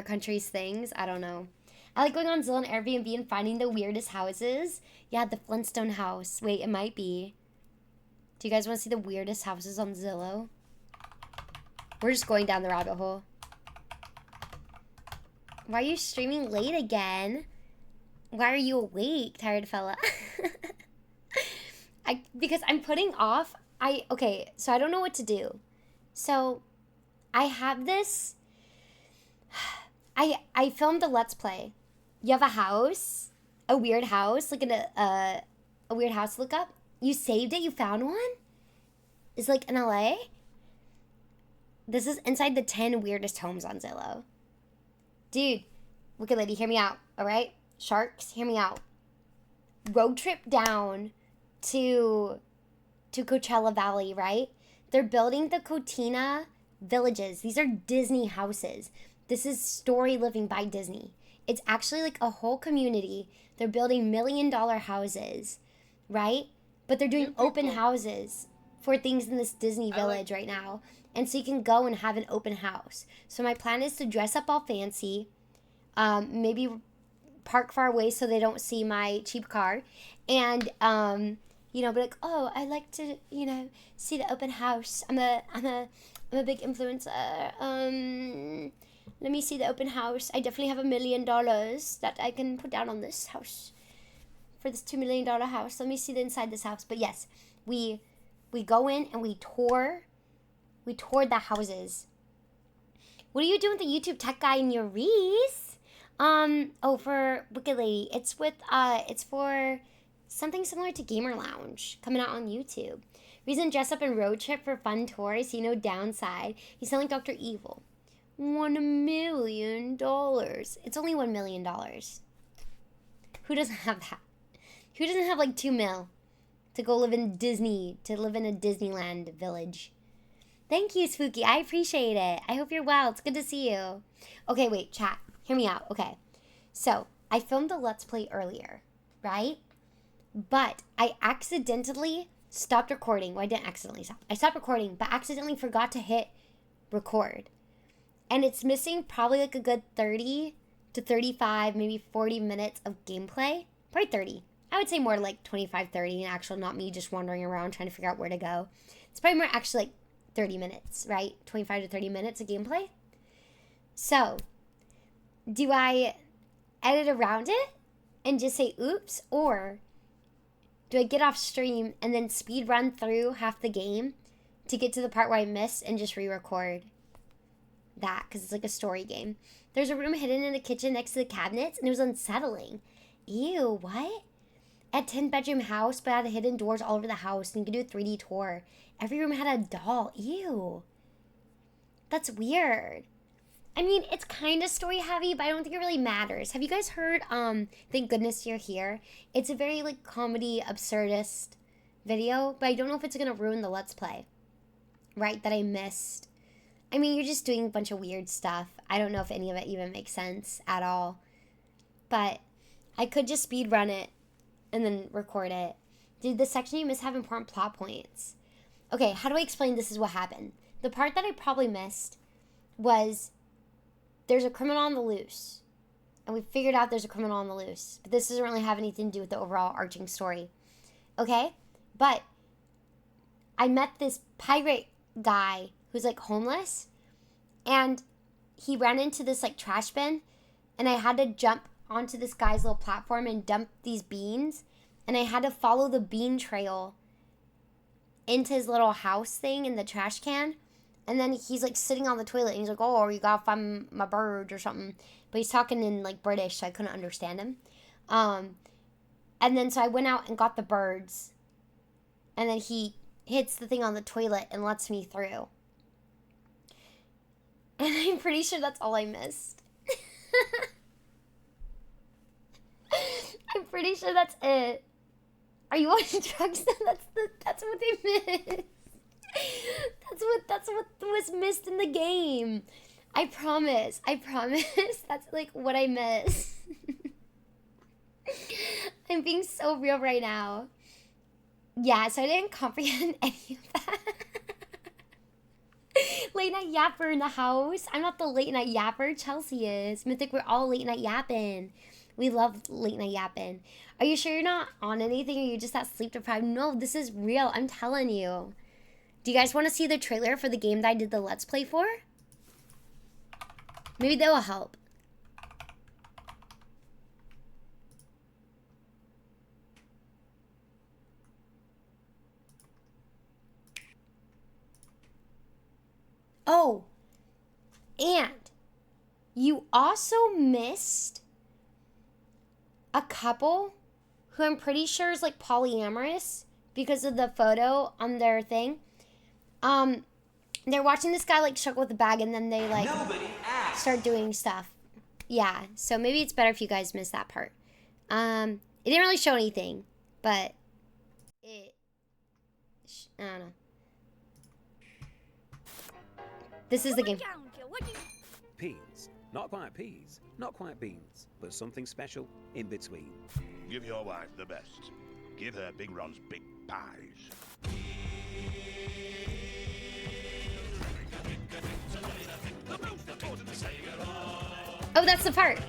countries' things. I don't know. I like going on Zillow and Airbnb and finding the weirdest houses. Yeah, the Flintstone house. Wait, it might be. Do you guys want to see the weirdest houses on Zillow? We're just going down the rabbit hole. Why are you streaming late again? Why are you awake, tired fella? Because I'm putting off. Okay, so I don't know what to do. So I have this. I filmed a Let's Play. You have a house, a weird house, like a weird house to look up. You saved it, you found one? is like in LA. This is inside the 10 weirdest homes on Zillow. Dude, Wicked Lady, hear me out, all right? Sharks, hear me out. Road trip down to Coachella Valley, right? They're building the Cotina Villages. These are Disney houses. This is story living by Disney. It's actually like a whole community. They're building $1 million houses, right? But they're doing open houses for things in this Disney village right now. And so you can go and have an open house. So my plan is to dress up all fancy, maybe park far away so they don't see my cheap car, and you know, be like, oh, I like to, you know, see the open house. I'm a big influencer. Let me see the open house. I definitely have $1 million that I can put down on this house for this $2 million house. Let me see the inside this house. But yes, we go in and we toured the houses. What are you doing with the YouTube tech guy in your Reese? Oh, for Wicked Lady. It's for something similar to Gamer Lounge coming out on YouTube. Reason dress up in road trip for fun tour. I see no downside. He's selling Dr. Evil. $1 million. It's only $1 million. Who doesn't have that? Who doesn't have like 2 mil to go live in Disney, to live in a Disneyland village? Thank you, Spooky. I appreciate it. I hope you're well. It's good to see you. Okay, wait, chat. Hear me out. Okay. So, I filmed the Let's Play earlier, right? But I accidentally stopped recording. Well, I didn't accidentally stop. I stopped recording, but accidentally forgot to hit record. And it's missing probably like a good 30 to 35, maybe 40 minutes of gameplay. Probably 30. I would say more like 25, 30 in actual, not me just wandering around trying to figure out where to go. It's probably more actually like 30 minutes, right? 25 to 30 minutes of gameplay. So, do I edit around it and just say oops, or do I get off stream and then speed run through half the game to get to the part where I missed and just re-record that, because it's like a story game. There's a room hidden in the kitchen next to the cabinets, and it was unsettling. Ew, what? A 10-bedroom house, but had hidden doors all over the house, and you could do a 3D tour. Every room had a doll. Ew. That's weird. I mean, it's kind of story heavy, but I don't think it really matters. Have you guys heard, Thank Goodness You're Here? It's a very, like, comedy, absurdist video, but I don't know if it's going to ruin the Let's Play, right, that I missed. I mean, you're just doing a bunch of weird stuff. I don't know if any of it even makes sense at all. But I could just speed run it and then record it. Did the section you missed have important plot points? Okay, how do I explain this is what happened? The part that I probably missed was there's a criminal on the loose. And we figured out there's a criminal on the loose. But this doesn't really have anything to do with the overall arching story. Okay? But I met this pirate guy who's like homeless, and he ran into this like trash bin, and I had to jump onto this guy's little platform and dump these beans, and I had to follow the bean trail into his little house thing in the trash can. And then he's like sitting on the toilet and he's like, oh, you gotta find my bird or something, but he's talking in like British, so I couldn't understand him. And then so I went out and got the birds, and then he hits the thing on the toilet and lets me through. And I'm pretty sure that's all I missed. I'm pretty sure that's it. Are you on drugs? That's what they missed. That's what was missed in the game. I promise. That's like what I missed. I'm being so real right now. Yeah, so I didn't comprehend any of that. Late night yapper in the house. I'm not the late night yapper. Chelsea is. Mythic, we're all late night yapping. We love late night yapping. Are you sure you're not on anything, or you're just that sleep deprived? No, this is real. I'm telling you. Do you guys want to see the trailer for the game that I did the Let's Play for? Maybe that will help. Oh, and you also missed a couple who I'm pretty sure is like polyamorous because of the photo on their thing. They're watching this guy like struggle with the bag, and then they like start doing stuff. Yeah, so maybe it's better if you guys miss that part. It didn't really show anything, but I don't know. This is the game. Peas. Not quite peas, not quite beans, but something special in between. Give your wife the best. Give her Big Ron's big pies. Oh, that's the part.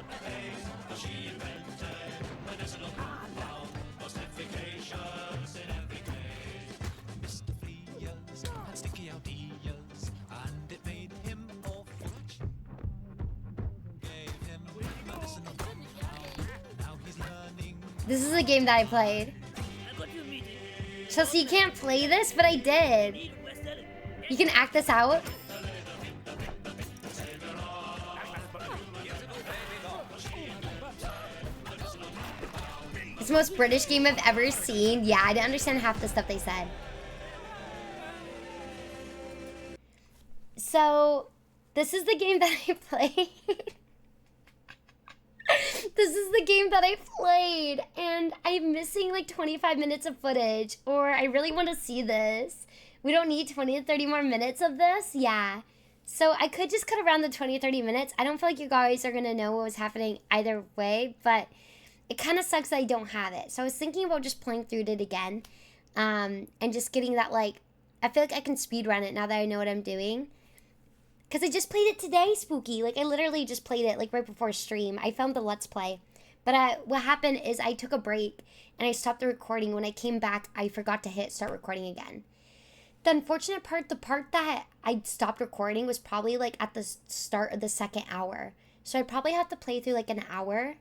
This is a game that I played. Chelsea, you can't play this, but I did. You can act this out. It's the most British game I've ever seen. Yeah, I didn't understand half the stuff they said. So, this is the game that I played. This is the game that I played, and I'm missing like 25 minutes of footage, or I really want to see this. We don't need 20 to 30 more minutes of this. Yeah. So I could just cut around the 20 to 30 minutes. I don't feel like you guys are going to know what was happening either way, but it kind of sucks that I don't have it. So I was thinking about just playing through it again, and just getting that, like, I feel like I can speedrun it now that I know what I'm doing. Because I just played it today, Spooky. Like, I literally just played it, like, right before stream. I filmed the Let's Play. But what happened is I took a break, and I stopped the recording. When I came back, I forgot to hit start recording again. The unfortunate part, the part that I stopped recording was probably, like, at the start of the second hour. So I'd probably have to play through, like, an hour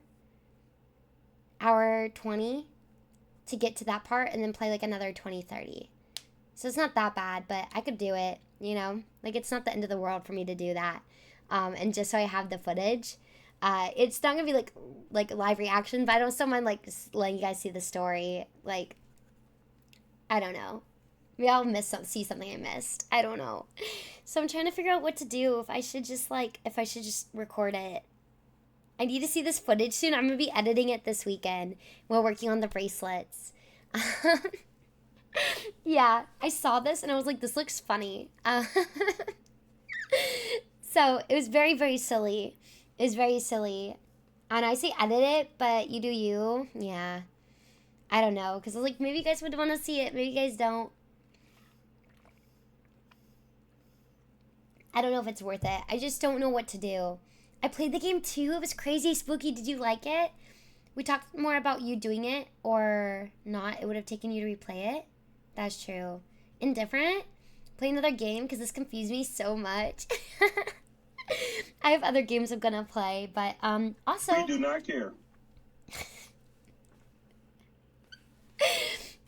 20, to get to that part, and then play, like, another 20, 30. So it's not that bad, but I could do it. You know, like, it's not the end of the world for me to do that. And just so I have the footage, it's not gonna be like live reaction, but I don't still mind like letting you guys see the story. Like, I don't know, maybe I'll see something I missed. I don't know. So I'm trying to figure out what to do. If I should just record it. I need to see this footage soon. I'm gonna be editing it this weekend while working on the bracelets. Yeah, I saw this and I was like, this looks funny. So it was very, very silly. It was very silly. And I say edit it, but you do you. Yeah. I don't know. Because I was like, maybe you guys would want to see it. Maybe you guys don't. I don't know if it's worth it. I just don't know what to do. I played the game too. It was crazy. Spooky, did you like it? We talked more about you doing it or not. It would have taken you to replay it. That's true. Indifferent? Play another game because this confused me so much. I have other games I'm gonna play, but also. We do not care.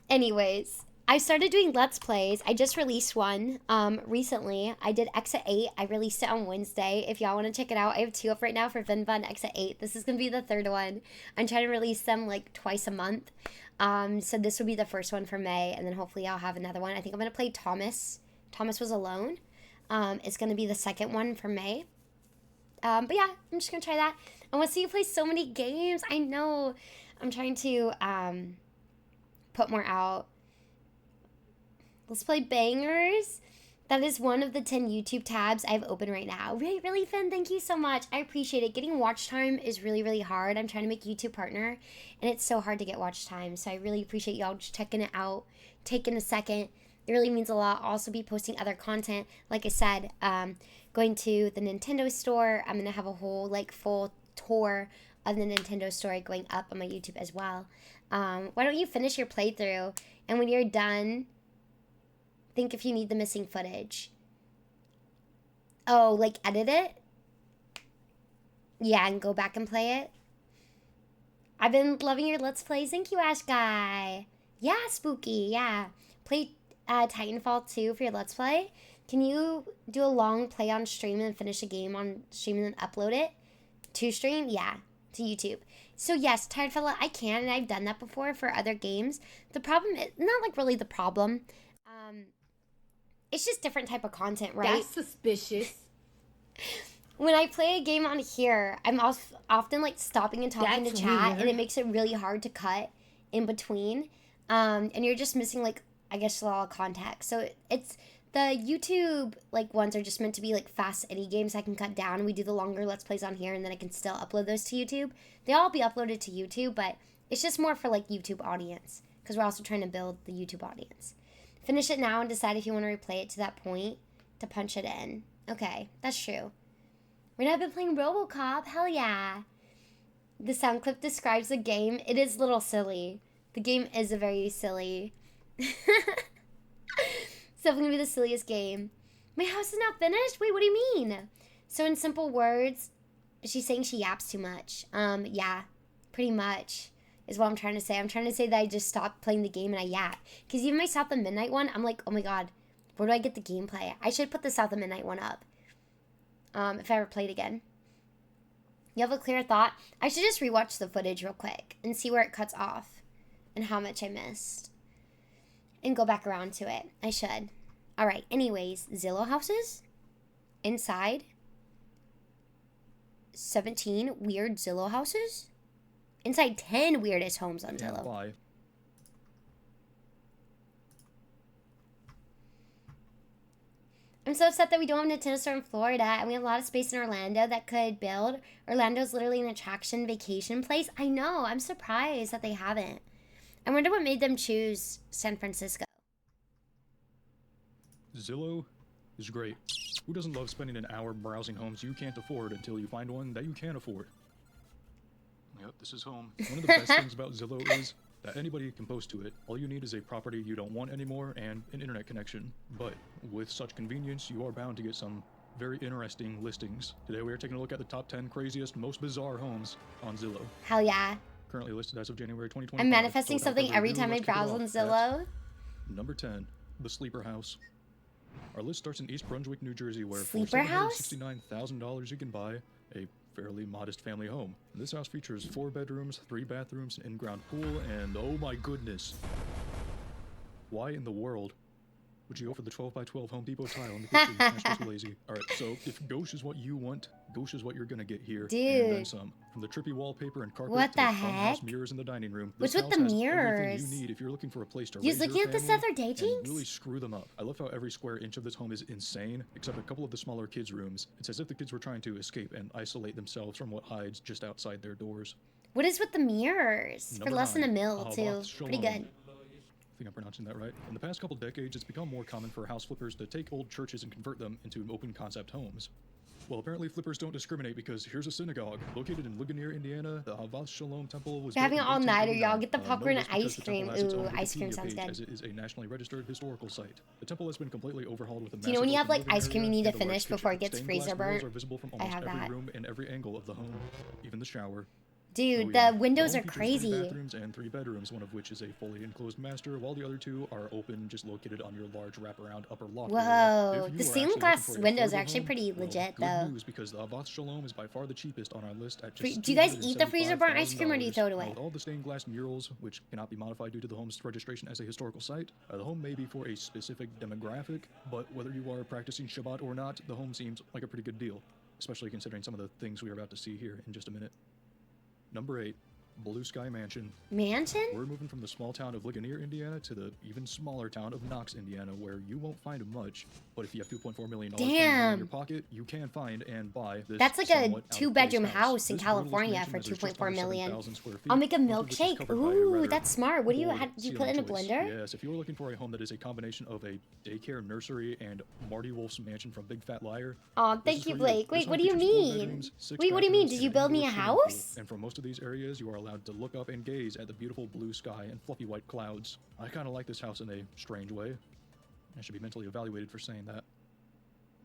Anyways, I started doing Let's Plays. I just released one recently. I did Exit 8. I released it on Wednesday. If y'all want to check it out, I have 2 up right now for Vinva and Exit 8. This is gonna be the 3rd one. I'm trying to release them like twice a month. So this will be the first one for May, and then hopefully I'll have another one. I think I'm gonna play Thomas. Thomas Was Alone. It's gonna be the 2nd one for May. But yeah, I'm just gonna try that. I want to see you play so many games. I know. I'm trying to put more out. Let's play Bangers. That is one of the 10 YouTube tabs I have open right now. Really, Finn, thank you so much. I appreciate it. Getting watch time is really, really hard. I'm trying to make YouTube partner, and it's so hard to get watch time. So I really appreciate y'all just checking it out, taking a second. It really means a lot. I'll also be posting other content. Like I said, going to the Nintendo store. I'm going to have a whole, like, full tour of the Nintendo store going up on my YouTube as well. Why don't you finish your playthrough, and when you're done, think if you need the missing footage. Oh, like edit it? Yeah, and go back and play it. I've been loving your Let's Plays. Thank you, Ash Guy. Yeah, Spooky, yeah. Play Titanfall 2 for your Let's Play. Can you do a long play on stream and finish a game on stream and then upload it to stream? Yeah, to YouTube. So yes, Tired Fella, I can, and I've done that before for other games. The problem is, not like really the problem, it's just different type of content, right? That's suspicious. When I play a game on here, I'm often like stopping and talking That's to chat, weird. and it makes it really hard to cut in between. And you're just missing like, I guess, a lot of context. So it's the YouTube like ones are just meant to be like fast any games I can cut down. We do the longer Let's Plays on here, and then I can still upload those to YouTube. They all be uploaded to YouTube, but it's just more for like YouTube audience because we're also trying to build the YouTube audience. Finish it now and decide if you want to replay it to that point to punch it in. Okay, that's true. We've been playing RoboCop. Hell yeah. The sound clip describes the game. It is a little silly. The game is a very silly. It's definitely gonna be the silliest game. My house is not finished? Wait, what do you mean? So in simple words, she's saying she yaps too much. Yeah, pretty much is what I'm trying to say. I'm trying to say that I just stopped playing the game and I yap. Because even my South of Midnight one, I'm like, oh my god, where do I get the gameplay? I should put the South of Midnight one up. If I ever played again. You have a clear thought? I should just rewatch the footage real quick and see where it cuts off and how much I missed. And go back around to it. I should. Alright, anyways, Zillow houses? Inside? 17 weird Zillow houses? Inside 10 weirdest homes on Zillow. Why? I'm so upset that we don't have Nintendo Store in Florida, and we have a lot of space in Orlando that could build. Orlando's literally an attraction vacation place. I know. I'm surprised that they haven't. I wonder what made them choose San Francisco. Zillow is great. Who doesn't love spending an hour browsing homes you can't afford until you find one that you can afford? Yep, this is home. One of the best things about Zillow is that anybody can post to it. All you need is a property you don't want anymore and an internet connection. But with such convenience, you are bound to get some very interesting listings. Today we are taking a look at the top 10 craziest, most bizarre homes on Zillow. Hell yeah. Currently listed as of January 2025. I'm manifesting something every time I browse on Zillow. Number 10, the Sleeper House. Our list starts in East Brunswick, New Jersey, where Sleeper for House? $769,000 you can buy a fairly modest family home. This house features 4 bedrooms, 3 bathrooms, an in-ground pool, and oh my goodness, why in the world would you go for the 12x12 Home Depot tile in the kitchen? That's just lazy. Alright, so if gauche is what you want, gauche is what you're gonna get here. Dude. And then some. From the trippy wallpaper and carpet What to the farmhouse heck? mirrors in the dining room. What's this with the house has mirrors? everything you need if you're looking for a place to You raise was looking your at this family other day, and Jinx? really screw them up. I love how every square inch of this home is insane, except a couple of the smaller kids' rooms. It's as if the kids were trying to escape and isolate themselves from what hides just outside their doors. What is with the mirrors? For Number less than a 9, mil, Havath too. Pretty Shalom. good. I think I'm pronouncing that right. In the past couple decades, it's become more common for house flippers to take old churches and convert them into open concept homes. Well, apparently flippers don't discriminate because here's a synagogue. Located in Ligonier, Indiana, the Havath Shalom Temple was We're having built an in all-nighter, y'all. 1889. Get the popcorn known and this ice because the temple cream. has its own Ooh, ice cream Wikipedia sounds page, good. as it is a nationally registered historical site. The temple has been completely overhauled with a Do you know when you have, massive like, ice open cream you living need to area and a large finish before it kitchen. gets Stained glass freezer windows burnt? are visible from I almost have every that. room and every angle of the home, even the shower. Dude, Oh, yeah. the windows home are features 3 crazy. bathrooms and 3 bedrooms, one of which is a fully enclosed master, while the other 2 are open, just located on your large wraparound upper loft area. Whoa, If you the are stained actually glass looking for a windows are affordable actually home, pretty well, legit, good though. news, because the Havath Shalom is by far the cheapest on our list at just Do you guys eat the freezer burnt ice cream or do you throw it away? With all the stained glass murals, which cannot be modified due to the home's registration as a historical site, the home may be for a specific demographic, but whether you are practicing Shabbat or not, the home seems like a pretty good deal, especially considering some of the things we are about to see here in just a minute. Number 8. Blue Sky Mansion. Mansion? We're moving from the small town of Ligonier, Indiana to the even smaller town of Knox, Indiana, where you won't find much, but if you have $2.4 million in your pocket, you can find and buy this. That's like a somewhat 2-bedroom out-of-place house in This California brutalist for mansion measures just 2.4 under million. 7,000 square feet, I'll make a most of which is milkshake. covered by a Ooh, rather that's smart. What do you bold do? You put it in a ceiling blender? joist. Yes, if you're looking for a home that is a combination of a daycare, nursery, and Marty Wolf's mansion from Big Fat Liar. Aw, this thank is you, for Blake. This Wait, home what do you features 4 mean? bedrooms, 6 Wait, what do you mean? bathrooms, Did you and build an me a indoor swimming pool. house? And for most of these areas, you are allowed to look up and gaze at the beautiful blue sky and fluffy white clouds. I kind of like this house in a strange way. I should be mentally evaluated for saying that.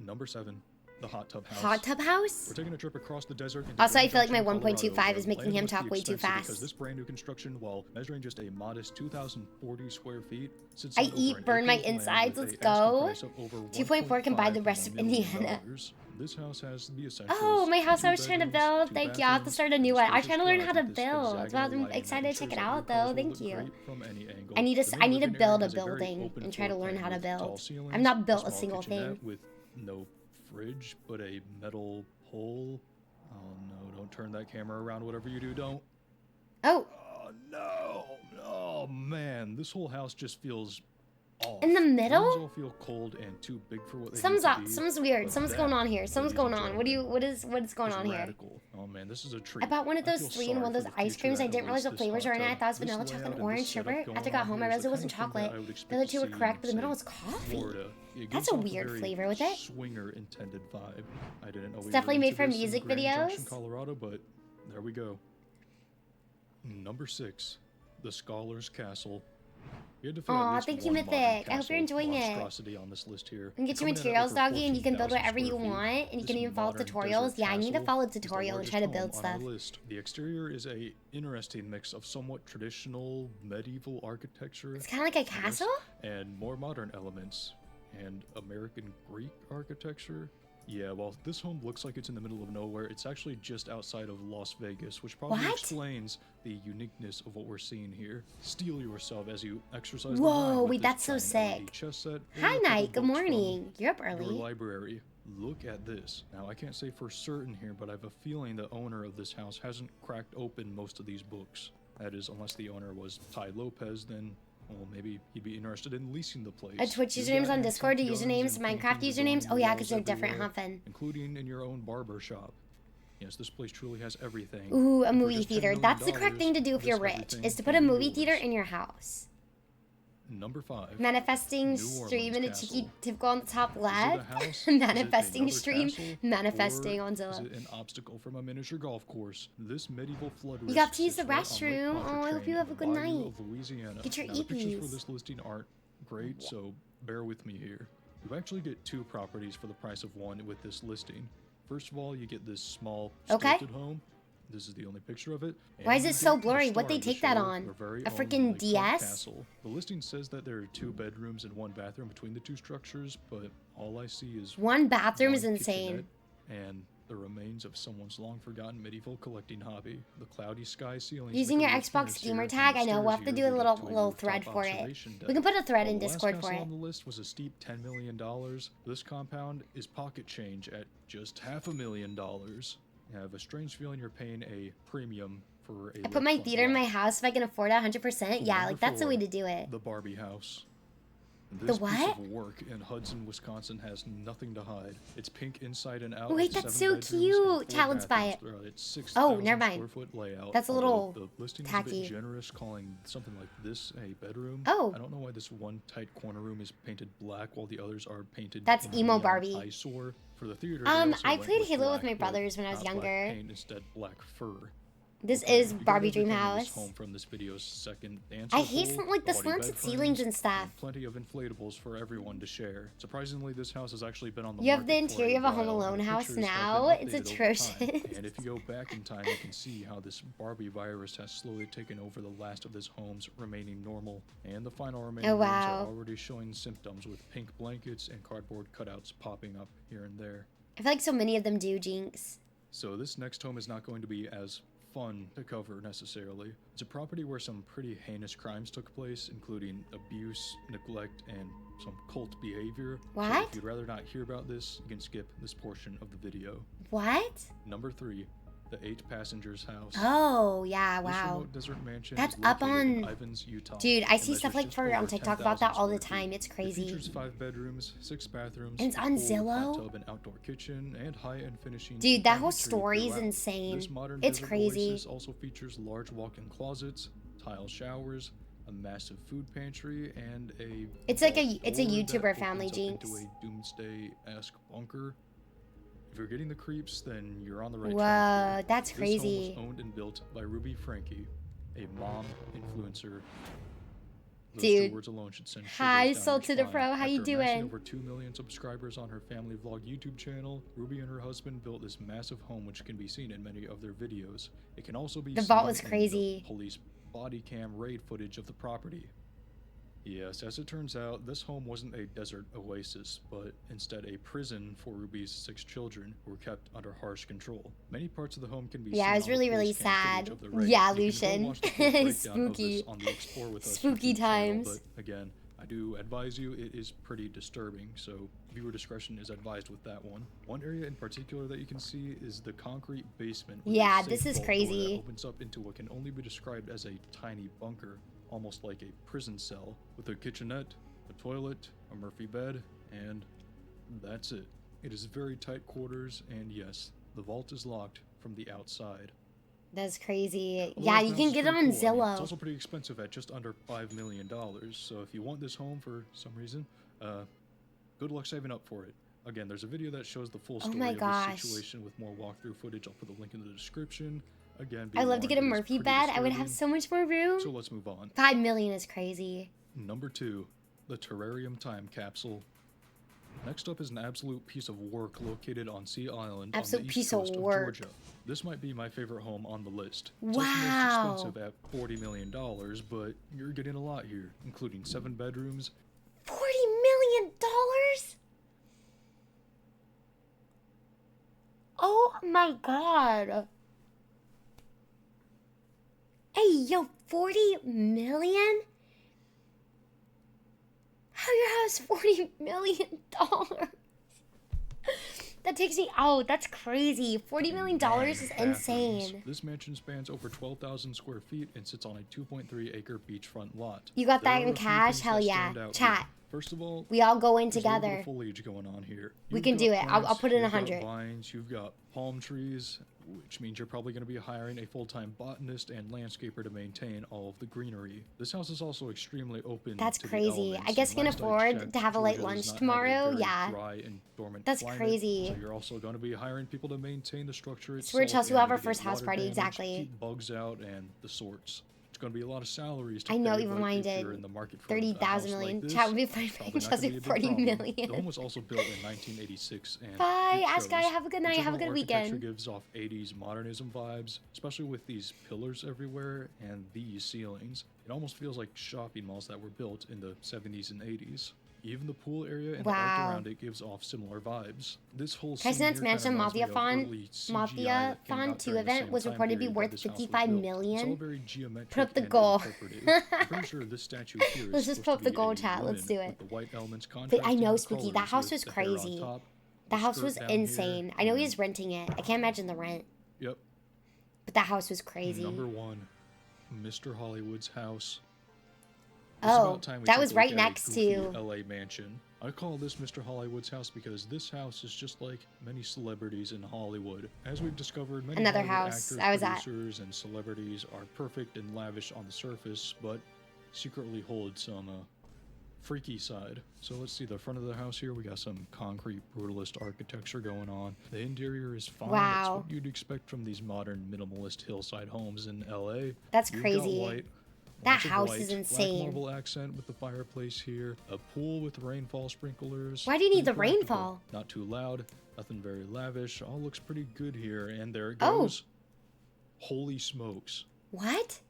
Number 7, the Hot Tub House. Hot tub house? We're taking a trip across the desert. into Also, I Grand feel like my Junction, 1.25 Colorado, is where making land him must be talk way too expensive fast. Because this brand new construction, while measuring just a modest 2,040 square feet, sits I on over eat, an burn my acre of land insides. with Let's a asking go. price of over 2.4 can buy the $1.5 rest of million. Indiana. this house has the essentials. Oh, my house I two was trying to bedrooms, build. two Thank you. I'll have to bathrooms, start a new one. I'm spacious trying to learn how to garage with build. hexagonal I'm lighting excited to check ensures it that your out, though. house will Thank look you. great from any angle. I need to The I main need to living build area a has very building open and try to floor learn plan how to with tall build. ceilings, I've not a built a small single kitchenette thing. with no fridge, but a metal pole. Oh no! Don't turn that camera around. Whatever you do, don't. Oh. Oh no! Oh man, this whole house just feels off. In the middle? Rooms all feel cold and too big for what they Something's need up. to be, Something's weird. but Something's that, going on here. Something's ladies going and on. What is going is on here? radical. Oh man, this is a treat. I bought one of I those feel 3 and sorry one of those for the ice future creams. I that didn't realize what awaits this flavors hot were in it. I tub. thought it was This vanilla, layout chocolate, and orange, this setup sherbet. going After I got on home, I here is realized the it wasn't kind of thing that chocolate. I would The expect other to two were see correct, but the in, middle was say, coffee. Florida. It That's gives a off weird very flavor with it. Swinger intended vibe. I didn't know It's we definitely were made into for this in music Grand Junction, videos. Colorado, but there we go. Number 6, the Scholar's Castle. We had to fit at Aw, least thank you, one modern Mythic. I hope you're castle enjoying it. monstrosity on this list here. You can get your Coming in at materials, over doggy, and you can build 14,000 whatever you square feet, want, and you this can even follow modern tutorials. desert Yeah, I need to castle follow is the tutorial and try to largest build home on our stuff. list. The exterior is a interesting mix of somewhat traditional medieval architecture. It's kind of like a yes, castle? and more modern elements and American Greek architecture. Yeah, well, this home looks like it's in the middle of nowhere. It's actually just outside of Las Vegas, which probably What? explains the uniqueness of what we're seeing here. Steel yourself as you exercise. Whoa, the mind wait, with that's this so giant LED sick. chess set or Hi, a couple Knight. Good books from morning. You're up Your early. library. Look at this. Now, I can't say for certain here, but I have a feeling the owner of this house hasn't cracked open most of these books. That is, unless the owner was Ty Lopez, then, well, maybe he'd be interested in leasing the place. Twitch You've usernames got on Discord, antique do guns usernames, and Minecraft paintings usernames? adorning Oh the yeah, walls because they're different, huh, everywhere, Finn? including in your own barber shop. Yes, this place truly has everything. Ooh, a And for movie just $10 theater. million, That's the correct thing to do if this you're rich, everything is to put a can be movie theater yours. in your house. Number 5. Manifesting New stream Orleans and a Castle. cheeky typical on the top Is it a left. house? Is it Manifesting another stream. castle? Manifesting Or on is Zillow. it an obstacle from a miniature golf course? This medieval flood You got risk to use the sits right on Lake restroom. Oh, I hope Pontchartrain you have in a the good bayou night. of Louisiana. Get your Now, the pictures for EPs. this listing aren't great, so bear with me here. You actually get 2 properties for the price of 1 with this listing. First of all, you get this small Okay. stilted home. This is the only picture of it. Why And is it you so get the blurry? star What'd they of the take that show, on? our very A own freaking Lakefront DS? Castle. The listing says that there are 2 bedrooms and 1 bathroom between the 2 structures, but all I see is One bathroom is one insane. kitchenette and the remains of someone's long-forgotten medieval collecting hobby. The cloudy sky ceiling. Using your Xbox gamer tag? I know. We'll have to do a little thread for it. We can put a thread in Discord for The last it. castle on the list was a steep $10 million. This compound is pocket change at just $500,000. You have a strange feeling you're paying a premium for a I put my lakefront theater in lot. my house if I can afford it 100%. Yeah, Number like that's the 4, way to do it. The Barbie house. The This what? piece of work in Hudson, Wisconsin has nothing to hide. It's pink inside and out. Wait, with that's 7 so bedrooms and cute. 4 Challenge by bathrooms it. throughout its Oh, 6,000 never mind. square foot layout. That's a although little the listing is a tacky. bit generous, calling something like this a bedroom. Oh. I don't know why this one tight corner room is painted black while the others are painted. That's in emo neon Barbie. eyesore. For the theater, they I also went played with Halo with black, my brothers but when I was not black younger. paint, instead black fur. This Okay, is you got Barbie Dream everything in this House. home from this video's second answer I hate poll, something like the body slanted bed ceilings frames, and stuff. Plenty of inflatables for everyone to share. Surprisingly, this house has actually been on the You have the market for interior of a Home while, Alone and the house pictures have now? been It's updated over time. atrocious. And if you go back in time, you can see how this Barbie virus has slowly taken over the last of this home's remaining normal. And the final remaining rooms wow. are already showing symptoms with pink blankets and cardboard cutouts popping up here and there. I feel like so many of them do, Jinx. So this next home is not going to be as fun to cover necessarily. It's a property where some pretty heinous crimes took place, including abuse, neglect, and some cult behavior. So What? if you'd rather not hear about this, you can skip this portion of the video. What? Number 3, the 8 Passengers House. Oh, yeah, This wow. remote desert mansion That's is up located in on... Ivins, Utah, Dude, I and see stuff measures like just for on over TikTok about 10,000 that all the square feet. time. It's It crazy. features 5 bedrooms, 6 bathrooms, And it's a on pool, Zillow? hot tub, and outdoor kitchen, and high-end finishing. Dude, that whole cabinetry story is throughout. insane. This modern It's desert crazy. oasis also features large walk-in closets, tile showers, a massive food pantry, and a It's like vault it's a door that YouTuber family, opens up Jinx. into a doomsday-esque bunker. If you're getting the creeps, then you're on the right Whoa, track. that's This crazy. home was owned and built by Ruby Frankie, a mom influencer. Those Dude. 2 words alone should send Hi, shivers down Soul your to the spine. Pro, how you After amassing doing? over 2 million subscribers on her family vlog YouTube channel, Ruby and her husband built this massive home, which can be seen in many of their videos. It can also be The seen vault was in crazy. the police body cam raid footage of the property. Yes, as it turns out, this home wasn't a desert oasis, but instead a prison for Ruby's 6 children who were kept under harsh control. Many parts of the home can be seen Yeah, it was on really, the really police cam sad. footage of the raid. Yeah, You can go Lucian. watch the full breakdown of this Spooky. on the Explore With Us Spooky YouTube channel, times. but again, I do advise you, it is pretty disturbing, so viewer discretion is advised with that one. One area in particular that you can see is the concrete basement. with a Yeah, safe this is vault door crazy. that opens up into what can only be described as a tiny bunker, almost like a prison cell, with a kitchenette, a toilet, a Murphy bed, and that's it. It is very tight quarters, and yes, the vault is locked from the outside. That's crazy. Although Yeah, this you house can is get it pretty on cool. I mean, Zillow. it's also pretty expensive at just under $5 million, so if you want this home for some reason, good luck saving up for it. Again, there's a video that shows the full Oh story my of gosh. this situation with more walkthrough footage. I'll put the link in the description. Again, be I'd love to get a warned, it is Murphy pretty bed. I would have disturbing. so much more room. So let's move on. 5 million is crazy. Number 2, the Terrarium Time Capsule. Next up is an absolute piece of work located on Sea Island Absolute on the piece east of coast of work. Georgia. This might be my favorite home on the list. Wow. It's also most expensive at $40 million, but you're getting a lot here, including 7 bedrooms. $40 million? Oh my god. Hey, yo, 40 million? How your house $40 million? That takes me out. That's crazy. $40 million is insane. This mansion spans over 12,000 square feet and sits on a 2.3 acre beachfront lot. You got There that are in a few cash? things Hell that yeah. stand out Chat. here. First of all, We all go in there's a little bit together. of foliage going on here. We You've can got do it. I'll plants, put in you've got 100. Vines, you've got palm trees, which means you're probably going to be hiring a full-time botanist and landscaper to maintain all of the greenery. This house is also extremely open. That's to the crazy. elements, I guess and we can last I afford checked, to have a late Georgia lunch does not have a tomorrow. very Yeah. dry and dormant That's climate, crazy. So you're also going to be hiring people to maintain the structure itself. So we're at Chelsea, we'll and have our mitigate first house water party, damage, exactly. Keep bugs out and the sorts. It's going to be a lot of salaries to I know, pay, even but mine if did. you're in the market for 30,000 a house million. like this, Chat would be fine probably paying not Chelsea gonna be a big 40 problem. million. The home was also built in 1986. And Bye, it Ash Guy. shows. Have a good The night. Have a general good architecture weekend. gives off 80s modernism vibes, especially with these pillars everywhere and these ceilings. It almost feels like shopping malls that were built in the 70s and 80s. Even the pool area and the Wow. art around it gives off similar vibes. This whole scene President's here kinda Mansion reminds me Mafia of Font, early CGI Mafia that came Font out 2 during the event same was time reported to be period that worth this house was 55 built. million. It's all very geometric Put up the and goal. interpretive. I'm pretty sure this statue here is Let's just supposed put up to the be goal, a chat. Let's woman do it. with the white elements But I contrasting know, the Spooky. That colors house with was the hair on crazy. top, That the house skirt was down here, insane. I know he and- was renting it. I can't imagine the rent. Yep. But that house was crazy. Number 1, Mr. Hollywood's house. Oh, It's about time we that took was a look right at a next goofy to- LA mansion. I call this Mr. Hollywood's house because this house is just like many celebrities in Hollywood. As we've discovered, many Another Hollywood house actors, I was at. producers, and celebrities are perfect and lavish on the surface, but secretly hold some freaky side. So let's see the front of the house here. We got some concrete brutalist architecture going on. The interior is fine. That's Wow. what you'd expect from these modern minimalist hillside homes in LA. That's You've got crazy. white, That lots of house white, is black insane. marble accent with the fireplace here. A pool with rainfall sprinklers. Why do you need the Pretty practical. rainfall? Not too loud. Nothing very lavish. All looks pretty good here. And there it Oh. goes. Holy smokes. What?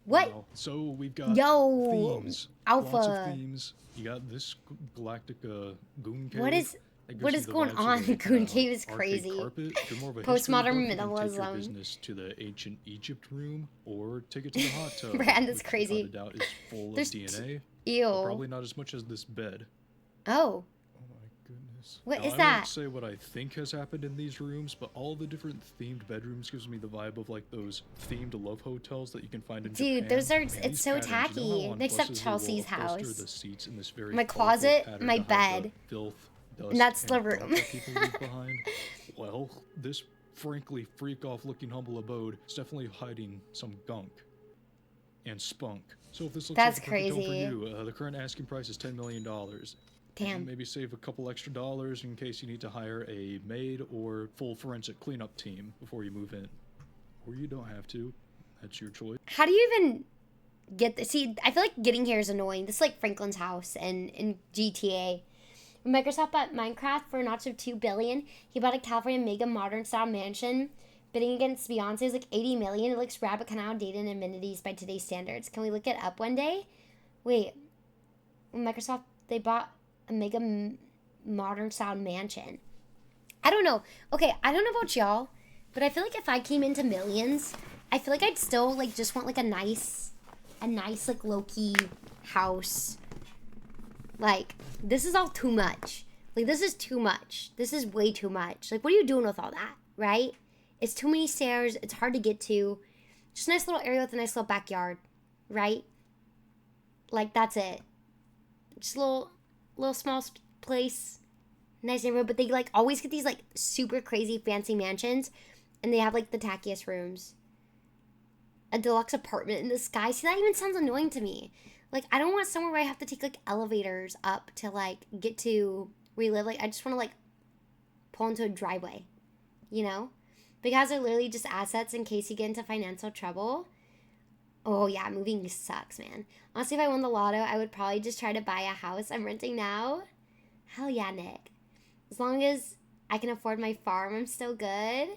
What? Wow. So we've got Yo, themes. Alpha. Lots of themes. You got this galactic goon cave. What is- that gives what you is the going vibes of on? a, Goon Cave is arcade crazy. carpet. If you're more of a Postmodern history buff, you can take your minimalism. business to the ancient Egypt room or take it to the hot tub. Brand is which crazy. without a doubt is full There's of DNA. Ew. But probably not as much as this bed. Oh. What Now, is I that? won't say what I think has happened in these rooms, but all the different themed bedrooms gives me the vibe of like those themed love hotels that you can find in Dude, Japan. those are- Man, it's these so patterns, you know tacky. how on Next up, buses they will Chelsea's upholster house. the seats in this very My colorful closet, pattern my to hide the bed. filth, dust, And that's the gunk room. that people leave behind. Well, this frankly freak-off looking humble abode is definitely hiding some gunk and spunk. So if this looks That's like a perfect home crazy. for you, the current asking price is $10 million. Damn. And maybe save a couple extra dollars in case you need to hire a maid or full forensic cleanup team before you move in. Or you don't have to. That's your choice. How do you even get this? See, I feel like getting here is annoying. This is like Franklin's house and in GTA. When Microsoft bought Minecraft for a notch of $2 billion, he bought a California mega modern style mansion. Bidding against Beyonce's like $80 million. It looks rad but kind of outdated in amenities by today's standards. Can we look it up one day? Wait, Microsoft, they bought a mega modern style mansion. I don't know. Okay, I don't know about y'all, but I feel like if I came into millions, I feel like I'd still like just want like a nice like low-key house. Like, this is all too much. Like, this is too much. This is way too much. Like, what are you doing with all that, right? It's too many stairs. It's hard to get to. Just a nice little area with a nice little backyard, right? Like, that's it. Just a little small place. Nice neighborhood. But they, like, always get these, like, super crazy fancy mansions. And they have, like, the tackiest rooms. A deluxe apartment in the sky. See, that even sounds annoying to me. Like, I don't want somewhere where I have to take, like, elevators up to, like, get to where you live. Like, I just want to, like, pull into a driveway, you know? Because they're literally just assets in case you get into financial trouble. Oh, yeah, moving sucks, man. Honestly, if I won the lotto, I would probably just try to buy a house I'm renting now. Hell yeah, Nick. As long as I can afford my farm, I'm still good.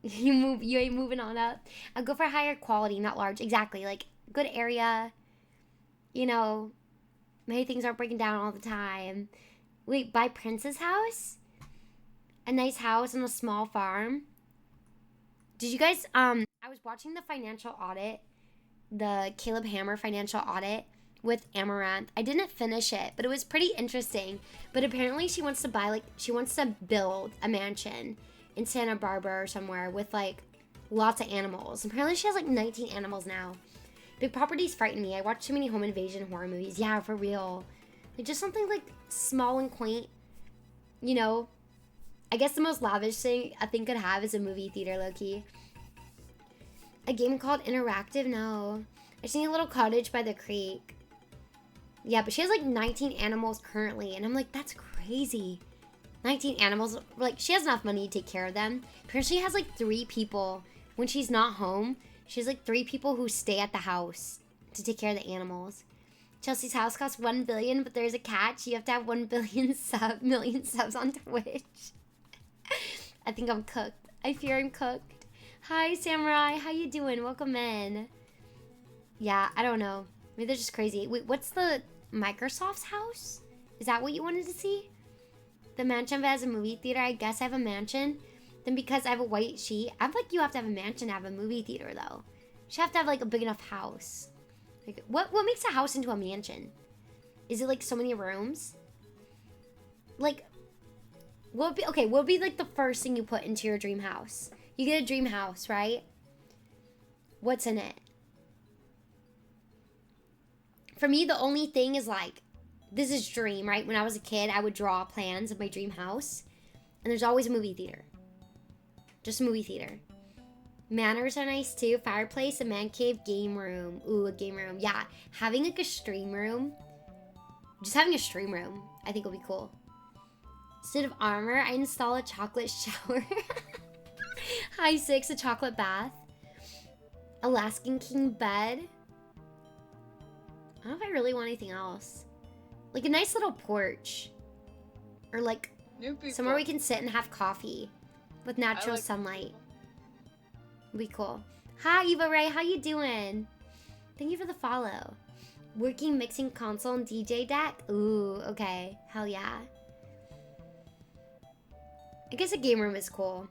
You ain't moving on up. I'll go for higher quality, not large. Exactly, like, good area. You know, many things aren't breaking down all the time. Wait, buy Prince's house? A nice house on a small farm? Did you guys, I was watching the financial audit, the Caleb Hammer financial audit with Amaranth. I didn't finish it, but it was pretty interesting. But apparently she wants to build a mansion in Santa Barbara or somewhere with, like, lots of animals. Apparently she has, like, 19 animals now. Big properties frighten me. I watch too many home invasion horror movies. Yeah, for real. Like, just something, like, small and quaint. You know? I guess the most lavish thing a thing could have is a movie theater, low-key. A game called Interactive? No. I just need a little cottage by the creek. Yeah, but she has, like, 19 animals currently. And I'm like, that's crazy. 19 animals. Like, she has enough money to take care of them. Apparently she has, like, 3 people. When she's not home, she has, like, 3 people who stay at the house to take care of the animals. Chelsea's house costs $1 billion, but there's a catch. You have to have 1 billion million subs on Twitch. I think I'm cooked. I fear I'm cooked. Hi, Samurai. How you doing? Welcome in. Yeah, I don't know. Maybe they're just crazy. Wait, what's the Microsoft's house? Is that what you wanted to see? The mansion has a movie theater. I guess I have a mansion. Then because I have a white sheet, I'm like, you have to have a mansion to have a movie theater, though. You have to have, like, a big enough house. Like, what makes a house into a mansion? Is it, like, so many rooms? Like, what would be, like, the first thing you put into your dream house? You get a dream house, right? What's in it? For me, the only thing is, like, this is dream, right? When I was a kid, I would draw plans of my dream house. And there's always a movie theater. Just a movie theater. Manners are nice too. Fireplace, a man cave, game room. Ooh, a game room. Yeah, having like a stream room. Just having a stream room, I think will be cool. Instead of armor, I install a chocolate shower. High 6, a chocolate bath. Alaskan king bed. I don't know if I really want anything else. Like a nice little porch. Or like somewhere we can sit and have coffee. With natural sunlight. Would be cool. Hi, Eva Ray. How you doing? Thank you for the follow. Working mixing console and DJ deck? Ooh, okay. Hell yeah. I guess a game room is cool.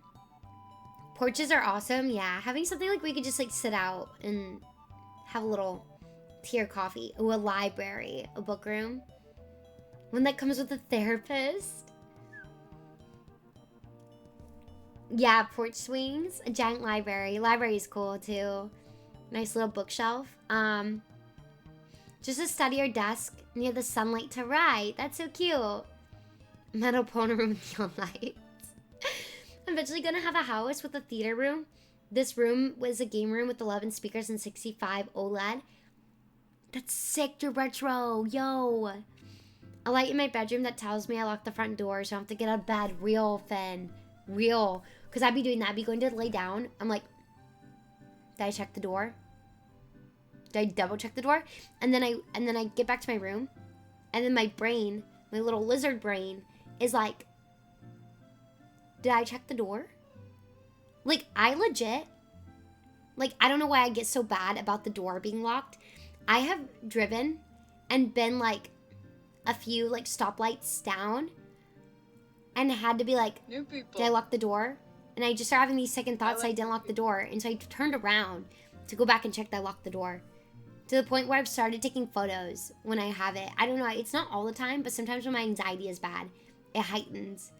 Porches are awesome. Yeah, having something like we could just like sit out and have a little tea or coffee. Ooh, a library. A book room. One that comes with a therapist. Yeah, porch swings, a giant library. Library is cool too. Nice little bookshelf. Just a study or desk near the sunlight to write. That's so cute. Metal porno room with neon lights. I'm eventually gonna have a house with a theater room. This room was a game room with 11 speakers and 65 OLED. That's sick, you're retro. Yo. A light in my bedroom that tells me I locked the front door, so I don't have to get out of bed. Real, Finn. Real. Because I'd be doing that. I'd be going to lay down. I'm like, did I check the door? Did I double check the door? And then I get back to my room. And then my brain, my little lizard brain, is like, did I check the door? Like, I legit, like, I don't know why I get so bad about the door being locked. I have driven and been like a few like stoplights down and had to be like, New people. did I lock the door? And I just started having these second thoughts. I didn't lock the door. And so I turned around to go back and check that I locked the door. To the point where I've started taking photos when I have it. I don't know. It's not all the time, but sometimes when my anxiety is bad, it heightens.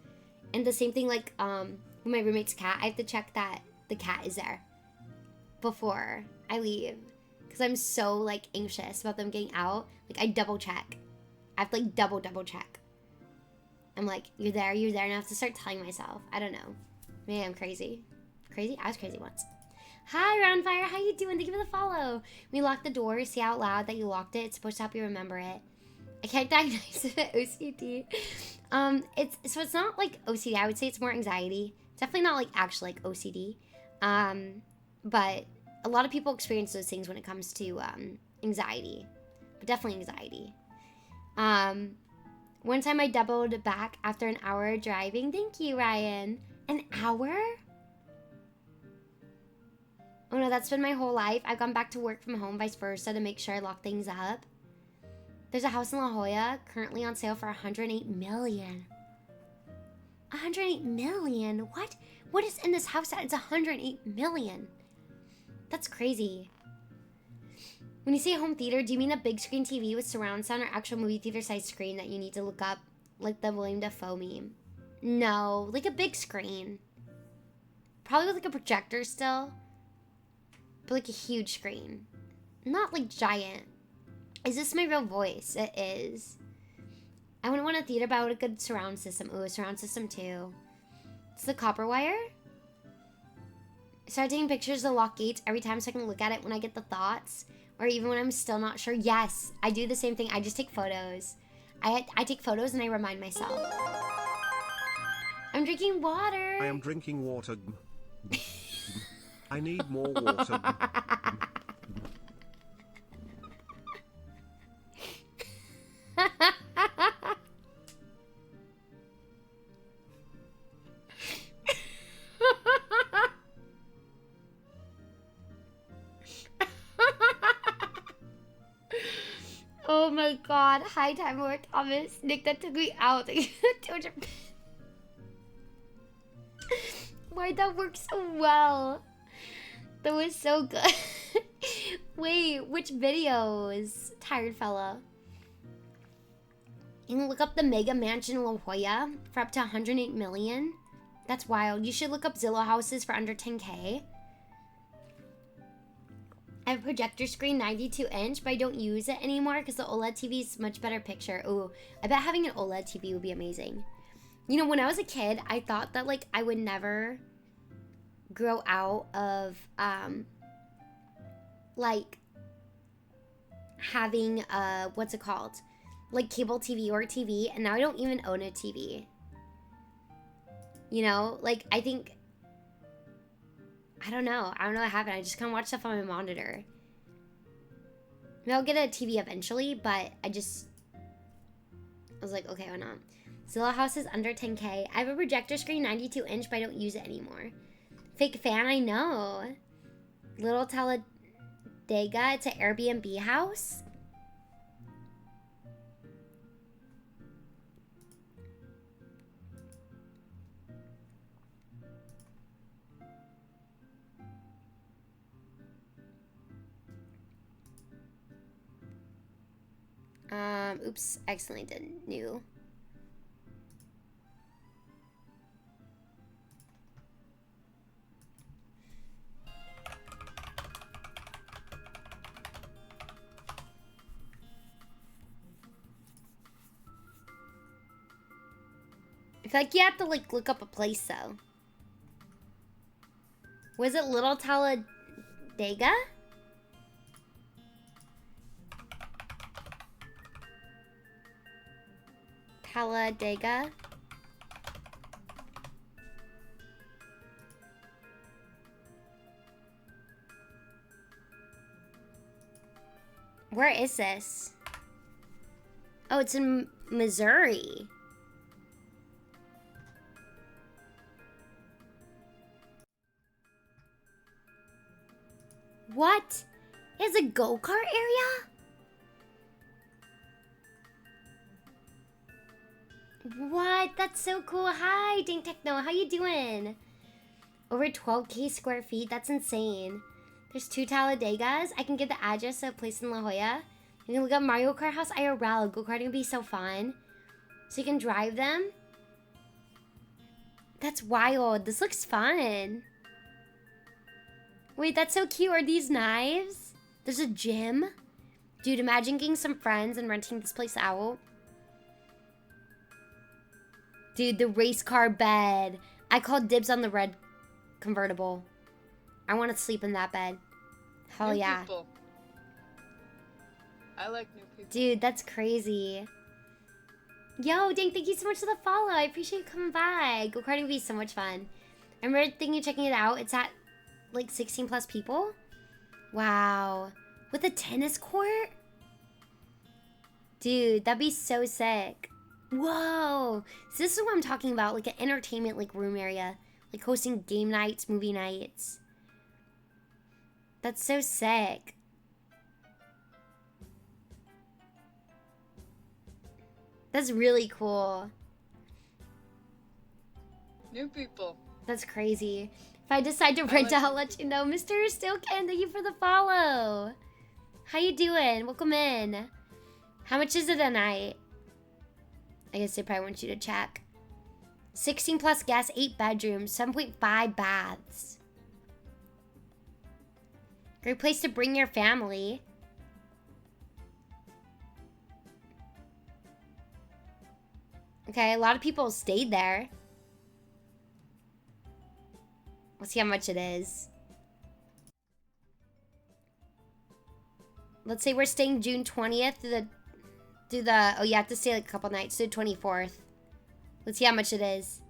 And the same thing like with my roommate's cat. I have to check that the cat is there before I leave. Because I'm so like anxious about them getting out. Like I double check. I have to like double check. I'm like, you're there. And I have to start telling myself. I don't know. Maybe I'm crazy. Crazy? I was crazy once. Hi, Roundfire. How you doing? Thank you for the follow. We locked the door. Say out loud that you locked it. It's supposed to help you remember it. I can't diagnose it at OCD. It's not like OCD. I would say it's more anxiety. It's definitely not like actually like OCD. But a lot of people experience those things when it comes to anxiety. But definitely anxiety. One time I doubled back after an hour driving. Thank you, Ryan. An hour? Oh no, that's been my whole life. I've gone back to work from home, vice versa, to make sure I lock things up. There's a house in La Jolla currently on sale for $108 million. $108 million? What? What is in this house that it's $108 million? That's crazy. When you say home theater, do you mean a big screen TV with surround sound or actual movie theater size screen that you need to look up, like the William Dafoe meme? No, like a big screen. Probably with like a projector still. But like a huge screen. Not like giant. Is this my real voice? It is. I wouldn't want a theater, but I want a good surround system. Ooh, a surround system too. It's the copper wire. I started taking pictures of lock gates every time so I can look at it when I get the thoughts. Or even when I'm still not sure. Yes, I do the same thing. I just take photos. I take photos and I remind myself. I'm drinking water. I am drinking water. I need more water. Oh my god. Hi, Time Lord Thomas. Nick, that took me out. Why'd that work so well? That was so good. Wait, which videos? Tired fella. You can look up the Mega Mansion in La Jolla for up to $108 million. That's wild. You should look up Zillow houses for under 10K. I have a projector screen, 92 inch, but I don't use it anymore because the OLED TV is much better picture. Ooh, I bet having an OLED TV would be amazing. You know, when I was a kid, I thought that like I would never grow out of like having what's it called? Like cable TV or TV, and now I don't even own a TV. You know, like I think I don't know what happened. I just kind of watch stuff on my monitor. Maybe I'll get a TV eventually, but I was like, okay, why not? Zillow house is under 10K. I have a projector screen, 92 inch, but I don't use it anymore. Fake fan, I know. Little Talladega, it's an Airbnb house. Oops, accidentally did new. I feel like you have to like look up a place though. Was it Little Talladega? Talladega. Where is this? Oh, it's in Missouri. What? It's a go-kart area? What? That's so cool. Hi, Dink Techno. How you doing? Over 12K square feet. That's insane. There's 2 Talladegas. I can give the address of a place in La Jolla. You can look up Mario Kart House IRL. Go-karting would be so fun. So you can drive them. That's wild. This looks fun. Wait, that's so cute. Are these knives? There's a gym. Dude, imagine getting some friends and renting this place out. Dude, the race car bed. I called dibs on the red convertible. I want to sleep in that bed. Hell New yeah. people. I like new people. Dude, that's crazy. Yo, Dink, thank you so much for the follow. I appreciate you coming by. Go-karting would be so much fun. I remember thinking of checking it out. It's at like 16 plus people. Wow. With a tennis court? Dude, that'd be so sick. Whoa. So this is what I'm talking about. Like an entertainment like room area. Like hosting game nights, movie nights. That's so sick. That's really cool. New people. That's crazy. If I decide to rent out, I'll let you know. Mr. Stillken, thank you for the follow. How you doing? Welcome in. How much is it a night? I guess they probably want you to check. 16 plus guests, 8 bedrooms, 7.5 baths. Great place to bring your family. Okay, a lot of people stayed there. Let's see how much it is. Let's say we're staying June 20th through the oh, you have to stay like a couple nights, so 24th. Let's see how much it is.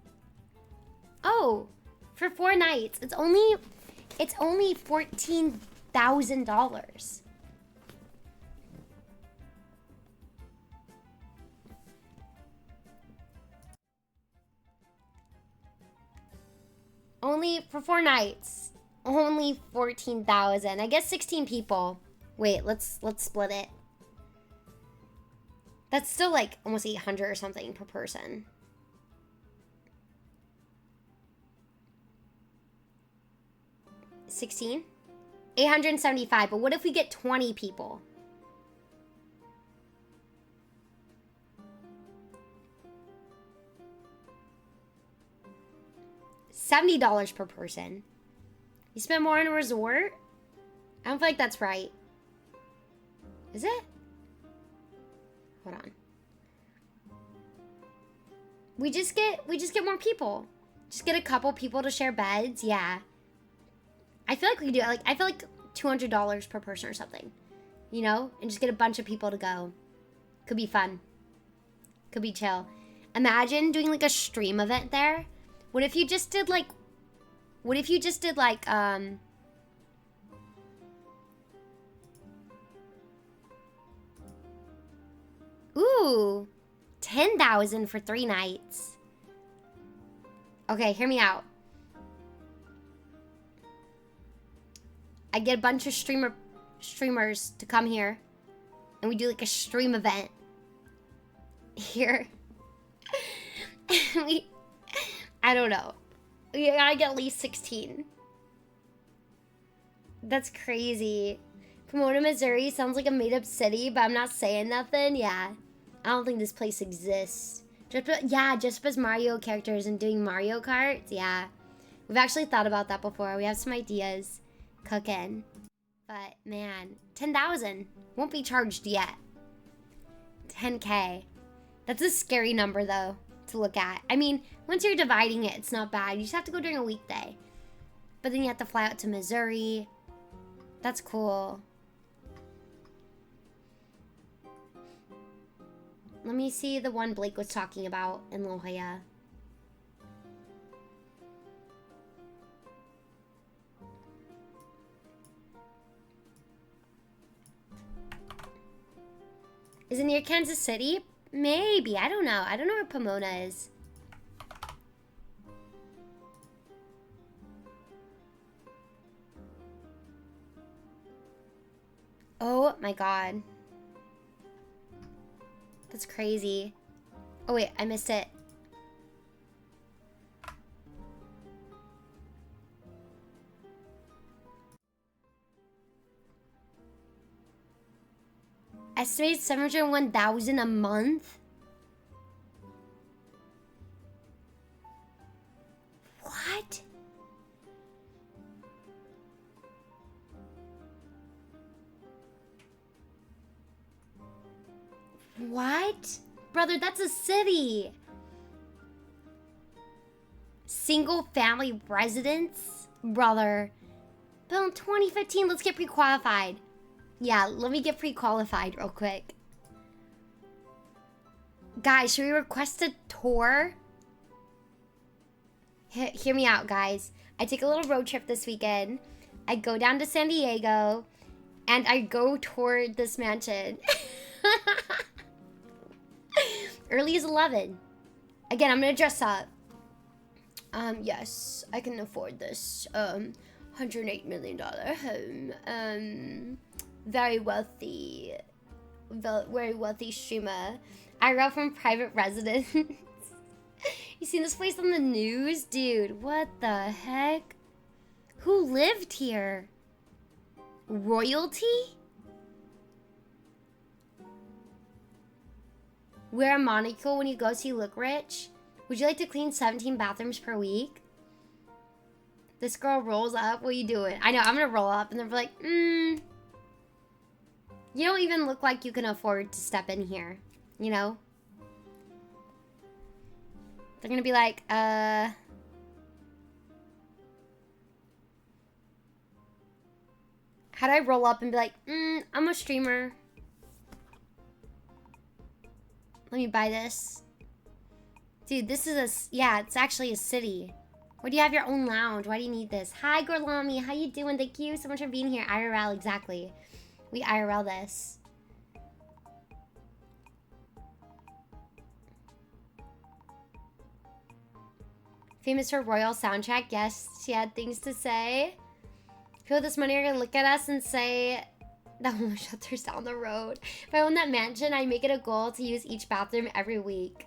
Oh, for 4 nights. It's only $14,000. Only for 4 nights. Only 14,000. I guess 16 people. Wait, let's split it. That's still like almost 800 or something per person. $16? 875, but what if we get 20 people? $70 per person. You spend more on a resort? I don't feel like that's right. Is it? Hold on. We just get more people. Just get a couple people to share beds. Yeah. I feel like we could do it. Like, I feel like $200 per person or something. You know? And just get a bunch of people to go. Could be fun. Could be chill. Imagine doing like a stream event there. What if you just did like... Ooh, 10,000 for 3 nights. Okay, hear me out. I get a bunch of streamers to come here, and we do like a stream event here. I don't know. We gotta get at least 16. That's crazy. Pomona, Missouri sounds like a made-up city, but I'm not saying nothing. Yeah. I don't think this place exists. Just as Mario characters and doing Mario Kart. Yeah. We've actually thought about that before. We have some ideas cooking. But, man. 10,000. Won't be charged yet. 10K. That's a scary number, though, to look at. I mean, once you're dividing it, it's not bad. You just have to go during a weekday. But then you have to fly out to Missouri. That's cool. Let me see the one Blake was talking about in La Jolla. Is it near Kansas City? Maybe. I don't know. I don't know where Pomona is. Oh my god. That's crazy. Oh wait, I missed it. Estimated 701,000 a month? What? What? Brother, that's a city. Single family residence? Brother. Bill, in 2015, let's get pre-qualified. Yeah, let me get pre-qualified real quick. Guys, should we request a tour? Hear me out, guys. I take a little road trip this weekend. I go down to San Diego, and I go toward this mansion. Early as 11. Again, I'm gonna dress up. Yes, I can afford this. $108 million home. Very wealthy streamer. I grew up from private residence. You seen this place on the news? Dude, what the heck? Who lived here? Royalty? Wear a monocle when you go so you look rich? Would you like to clean 17 bathrooms per week? This girl rolls up. What are you doing? I know, I'm gonna roll up and they're like, you don't even look like you can afford to step in here. You know? They're gonna be like, how'd I roll up and be like, I'm a streamer. Let me buy this. Dude, this is yeah, it's actually a city. Why do you have your own lounge? Why do you need this? Hi, Gorlami. How you doing? Thank you so much for being here. IRL, exactly. We IRL this. Famous for Royal soundtrack. Yes, she had things to say. People with this money are gonna look at us and say, the homeless shelter's down the road. If I own that mansion, I make it a goal to use each bathroom every week.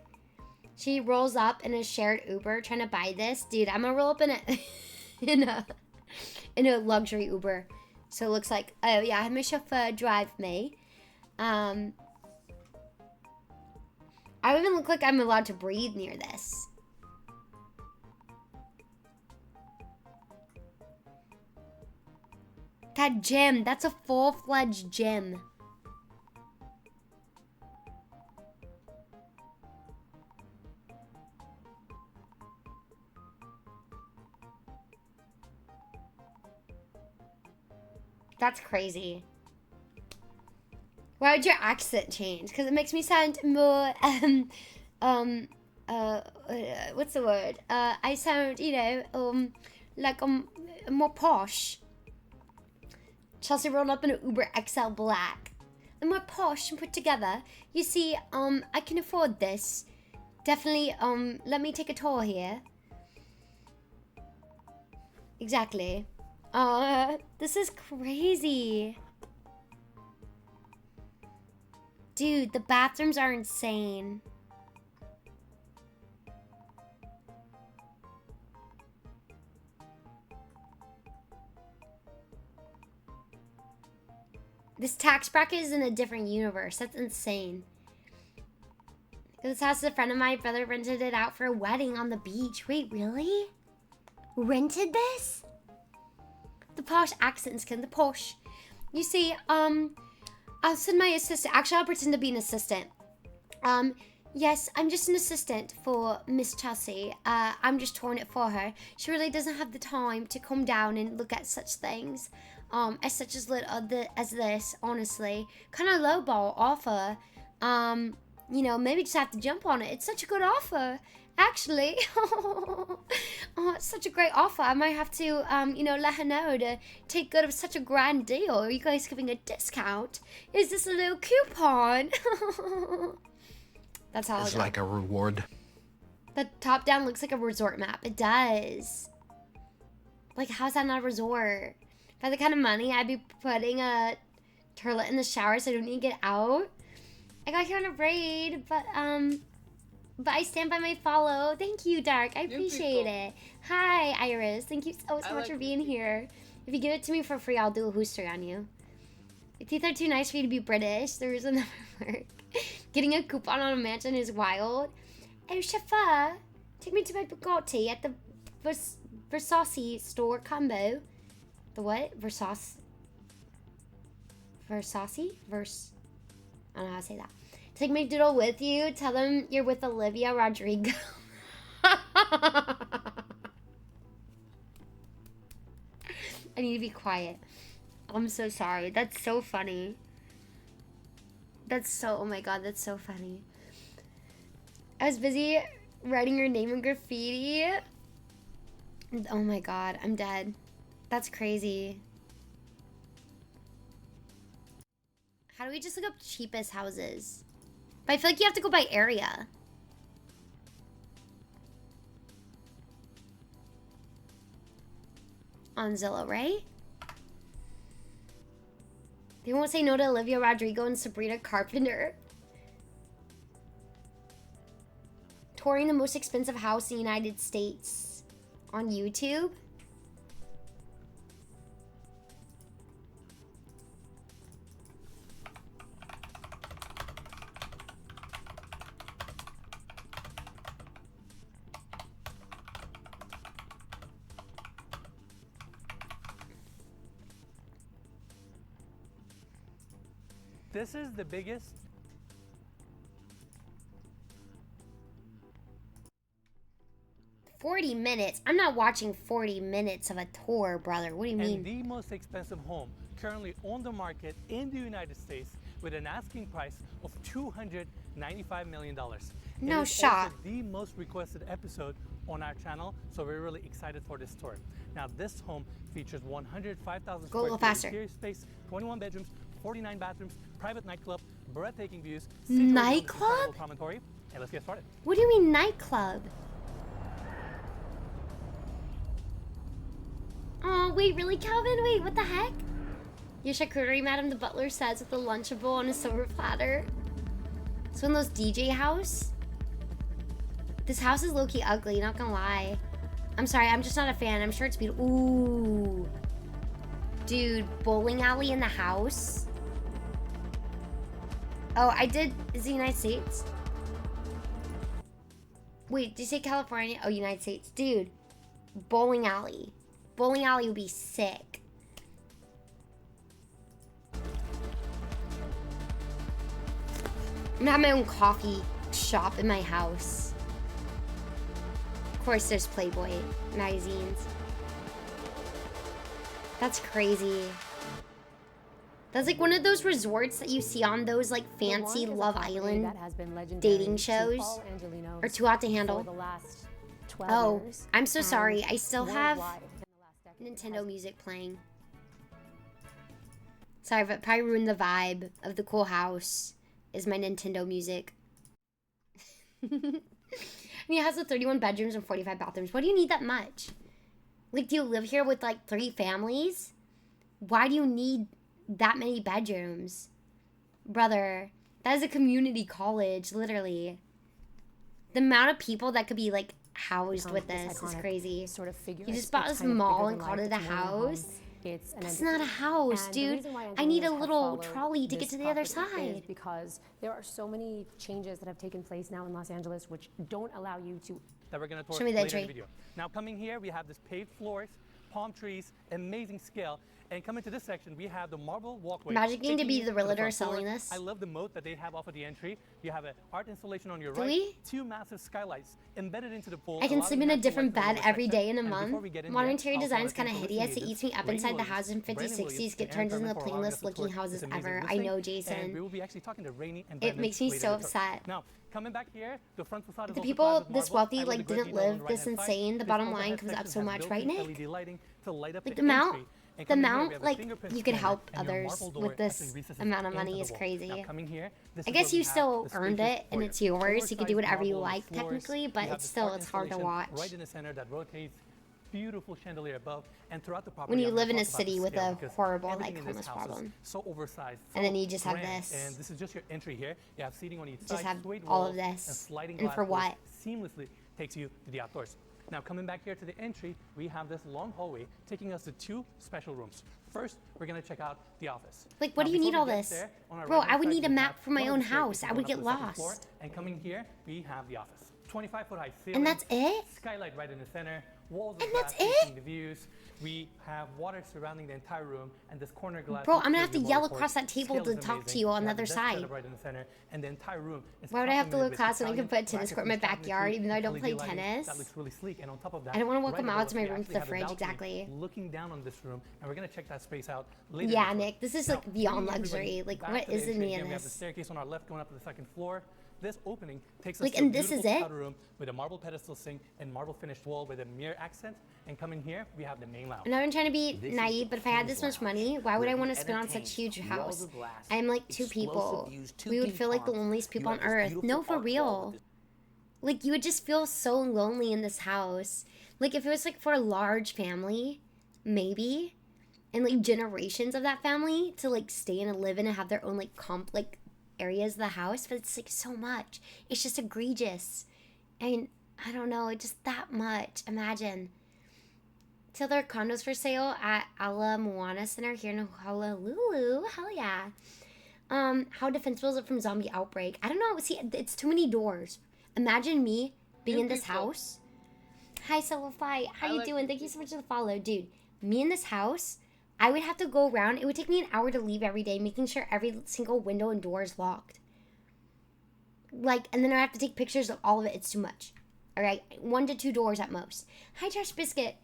She rolls up in a shared Uber trying to buy this. Dude, I'm gonna roll up in a luxury Uber. So it looks like, oh yeah, I have my chauffeur drive me. I don't even look like I'm allowed to breathe near this. That gym, that's a full-fledged gym. That's crazy. Why would your accent change? Because it makes me sound more, what's the word? I sound, you know, like more posh. Chelsea rolled up in an Uber XL black. I'm more posh and put together. You see, I can afford this. Definitely, let me take a tour here. Exactly. This is crazy. Dude, the bathrooms are insane. This tax bracket is in a different universe. That's insane. This house is a friend of mine. Brother rented it out for a wedding on the beach. Wait, really? Rented this? The posh accent skin, the posh. You see, I'll send my assistant. Actually, I'll pretend to be an assistant. Yes, I'm just an assistant for Miss Chelsea. I'm just touring it for her. She really doesn't have the time to come down and look at such things. As such as this, honestly. Kind of lowball offer. You know, maybe just have to jump on it. It's such a good offer, actually. Oh, it's such a great offer. I might have to, you know, let her know to take good of such a grand deal. Are you guys giving a discount? Is this a little coupon? That's how it's like a reward. The top down looks like a resort map. It does. Like, how's that not a resort? If I had the kind of money, I'd be putting a turlet in the shower so I don't need to get out. I got here on a raid, but, But I stand by my follow. Thank you, Dark. I New appreciate people. it. Hi, Iris. Thank you so I much like for being here. If you give it to me for free, I'll do a hooster on you. Your teeth are too nice for you to be British. The reason never work. Getting a coupon on a mansion is wild. Oh, chauffeur, take me to my Bugatti at the Versace store combo. The what? Versace? I don't know how to say that. Take McDoodle with you. Tell them you're with Olivia Rodrigo. I need to be quiet. I'm so sorry. That's so funny. That's so, oh my god, that's so funny. I was busy writing your name in graffiti. Oh my god, I'm dead. That's crazy. How do we just look up cheapest houses? But I feel like you have to go by area. On Zillow, right? They won't say no to Olivia Rodrigo and Sabrina Carpenter. Touring the most expensive house in the United States on YouTube. This is the biggest. $40 minutes? I'm not watching 40 minutes of a tour, brother. What do you mean? And the most expensive home currently on the market in the United States with an asking price of $295 million. No it is shot. also the most requested episode on our channel, so we're really excited for this tour. Now, this home features 105,000 Go a little square faster. feet interior space, 21 bedrooms, 49 bathrooms, private nightclub, breathtaking views, Nightclub? promontory, and let's get started. What do you mean nightclub? Oh, wait, really, Calvin? Wait, what the heck? Your charcuterie, Madam the Butler says, with a Lunchable on a silver platter. It's one of those DJ house. This house is low-key ugly, not gonna lie. I'm sorry, I'm just not a fan. I'm sure it's beautiful. Ooh. Dude, bowling alley in the house. Oh, I did. Is it United States? Wait, did you say California? Oh, United States. Dude, bowling alley. Bowling alley would be sick. I'm gonna have my own coffee shop in my house. Of course, there's Playboy magazines. That's crazy. That's like one of those resorts that you see on those like fancy Love Island dating shows. Or Too Hot to Handle. Oh, I'm so sorry. I still have Nintendo music playing. Sorry, but probably ruined the vibe of the cool house is my Nintendo music. And he has 31 bedrooms and 45 bathrooms. What do you need that much? Like, do you live here with like 3 families? Why do you need that many bedrooms? Brother, that is a community college, literally. The amount of people that could be like housed with this is crazy. Sort of figure. You just bought this mall and called it a house? That's not a house, dude. I need a little trolley to get to the other side. Because there are so many changes that have taken place now in Los Angeles which don't allow you to. That we're going to Show me that later in tree. the video. Now, coming here, we have this paved floors, palm trees, amazing scale. And coming to this section, we have the marble walkway. Imagining to be taking the you realtor front door. selling this. I love the moat that they have off of the entry. You have an art installation on your Do right. we? 2 massive skylights embedded into the pool. I can allowing sleep you in a natural different light from bed the every lower day in a section. And before month. we get in Modern there, interior also design is wanna kind of thank the hideous. It Felicity eats me up Brandon inside the Williams. house, and Brandon 50s, 60s Williams get and turned into Brandon the for allowing us plainest to looking tour houses this amazing ever. I listing. know, And Jason. we will be actually talking to Rainey and It Brandon makes me later so in the tour. upset. Now, coming back here, the front facade is The also people clad with this marble. wealthy I love like the great didn't detail on live the this right-hand side. insane. The This bottom overhead line comes up section so has much, built-in right, Nick? LED lighting to light up Like the the amount, entry. And the coming here, we amount have a like fingerprint you could scanner, help and your others marble door with actually this recesses amount of into money the is wall. crazy. Now, coming here, this I is guess where we you have still the earned spacious it and foyer. it's yours. You can do Oversized whatever you marble like floors. technically, You but have it's this still art it's hard to installation watch. right in the center that rotates beautiful chandelier above, and throughout the property. When you I'm live in gonna a talk about city the with scale a because horrible everything like in this homeless house is problem. so oversized. And then so you just have grand, this. And this is just your entry here. You have seating on each Just side, have suede all walls, of this. and sliding And glass for doors what? seamlessly takes you to the outdoors. Now coming back here to the entry, we have this long hallway taking us to 2 special rooms. First, we're gonna check out the office. Like, what Now, do you need before all we get this? there, on our Bro, right-hand I would side, need a we map have for my one of own the staircases house. I going would up get to the second floor, lost. and coming here, we have the office. 25-foot high ceiling. And that's it? Skylight right in the center. Walls of And glass that's it? facing the views. We have water surrounding the entire room, and this corner glass. Bro, looks I'm gonna through have to your yell motor across port. that table Scale to is talk to amazing. you on the have other this side. setup right in the center, and the entire room is Why would I have to look complemented with across when I can put a Italian tennis court in my brackets and backyard, cabinetry, even though I don't LED play lighting. tennis? That looks really sleek. And on top of that, I don't wanna walk right them above out us, to my we room actually to the have a fridge, balcony exactly. looking down on this room, and we're gonna check that space out later. Yeah, in the Nick, this is Now, like beyond bringing everybody luxury. Like, back what to the is in entry me again, in we have the this? staircase on our left going up to the second floor. This opening takes us Like, to a and this beautiful is it? powder room with a marble pedestal sink and marble finished wall with a mirror accent. And coming here, we have the main lounge. And I'm trying to be This is naive, the but if I had King's this much Lounge, money, why would I where want we to spend on such entertain huge through house? walls of glass, I'm like 2 explosive people. views, 2 We would theme feel like the parks. loneliest people You on have this earth. beautiful No, for art wall real. with Like, you would just feel so lonely in this house. Like, if it was like for a large family, maybe, and like generations of that family to like stay in and live in and have their own like areas of the house, but it's like so much. It's just egregious. And I don't know, it's just that much. Imagine. So there are condos for sale at Ala Moana Center here in Honolulu. Hell yeah. How defensible is it from zombie outbreak? I don't know. See, it's too many doors. Imagine me being in this house. Hi, Solify. How you doing? Thank you so much for the follow. Dude, me in this house, I would have to go around. It would take me an hour to leave every day, making sure every single window and door is locked. Like, and then I have to take pictures of all of it. It's too much. All right, 1 to 2 doors at most. Hi, Josh Biscuit.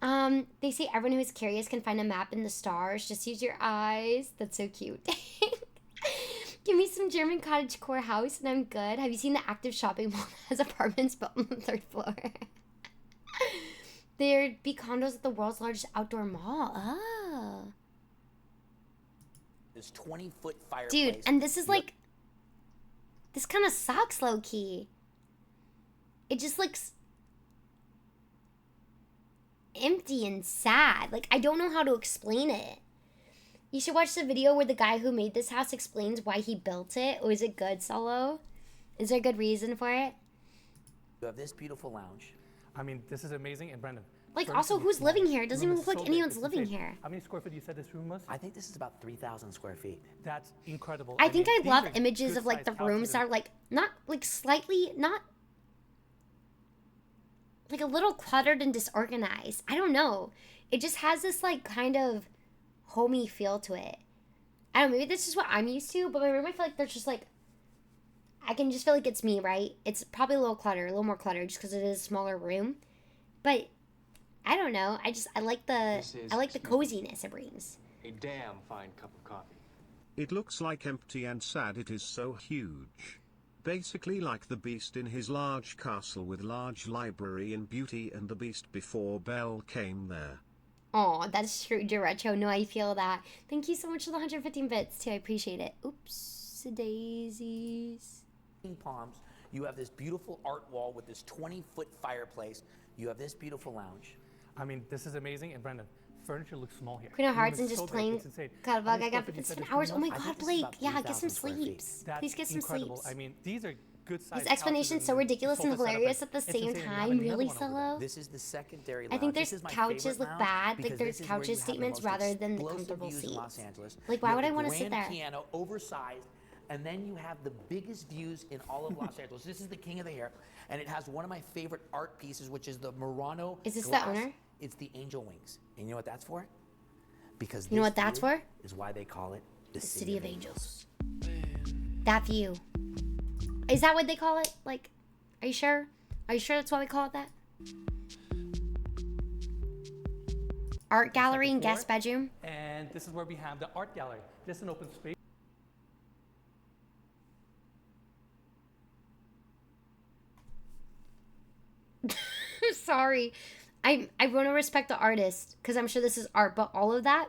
They say everyone who is curious can find a map in the stars. Just use your eyes. That's so cute. Give me some German cottage core house and I'm good. Have you seen the active shopping mall that has apartments built on the 3rd floor? There'd be condos at the world's largest outdoor mall. Oh. This 20-foot fireplace. Dude, and this is like... This kind of sucks, low-key. It just looks... empty and sad. Like, I don't know how to explain it. You should watch the video where the guy who made this house explains why he built it. Oh, is it good, Solo? Is there a good reason for it? You have this beautiful lounge. I mean, this is amazing. And Brandon, Like, for also, instance, who's this living lounge, here? It doesn't room even is look so like big, anyone's it's living insane. here. How many square feet you said this room was? I think this is about 3,000 square feet. That's incredible. I think mean, I these love are images of, like, the good-sized rooms that houses. are, like, not, like, slightly, not... like, a little cluttered and disorganized. I don't know. It just has this, like, kind of homey feel to it. I don't know, maybe this is what I'm used to, but my room, I feel like there's just, like... I can just feel like it's me, right? It's probably a little cluttered, a little more cluttered, just because it is a smaller room. But, I don't know. I like the coziness it brings. A damn fine cup of coffee. It looks like empty and sad. It is so huge. Basically like the Beast in his large castle with large library and Beauty and the Beast before Belle came there. Oh, that's true, Derecho. No, I feel that. Thank you so much for the 115 bits, too. I appreciate it. Oops, daisies. Palms. You have this beautiful art wall with this 20-foot fireplace. You have this beautiful lounge. I mean, this is amazing. And Brandon, furniture looks small here. Queen of The room Hearts is and just so big, playing it's insane. God, How Bug, many I square got feet you said 7 this hours. room Oh my was? god, Blake. Yeah, get some sleeps. That's Please get some incredible. sleeps. I mean, these are good sized These explanations so ridiculous and hilarious at the same time. Really, Solo? This is the secondary I lounge. think This there's is my couches favorite look lounge bad. because Like there's this is where you couches have the statements most rather than the explosive comfortable views in Los seats. Angeles. Like, You why have would the I want to sit grand there? piano, oversized, and then you have the biggest views in all of Los Angeles. This is the king of the hair, and it has one of my favorite art pieces, which is the Murano Is this the glass. owner? It's the angel wings. And you know what that's for? Because You know this what that's view for? Is why they call it the City of Angels. That view. Is that what they call it? Like, are you sure? Are you sure that's why we call it that? Art gallery and guest bedroom. And this is where we have the art gallery. Just an open space. Sorry. I want to respect the artist because I'm sure this is art, but all of that,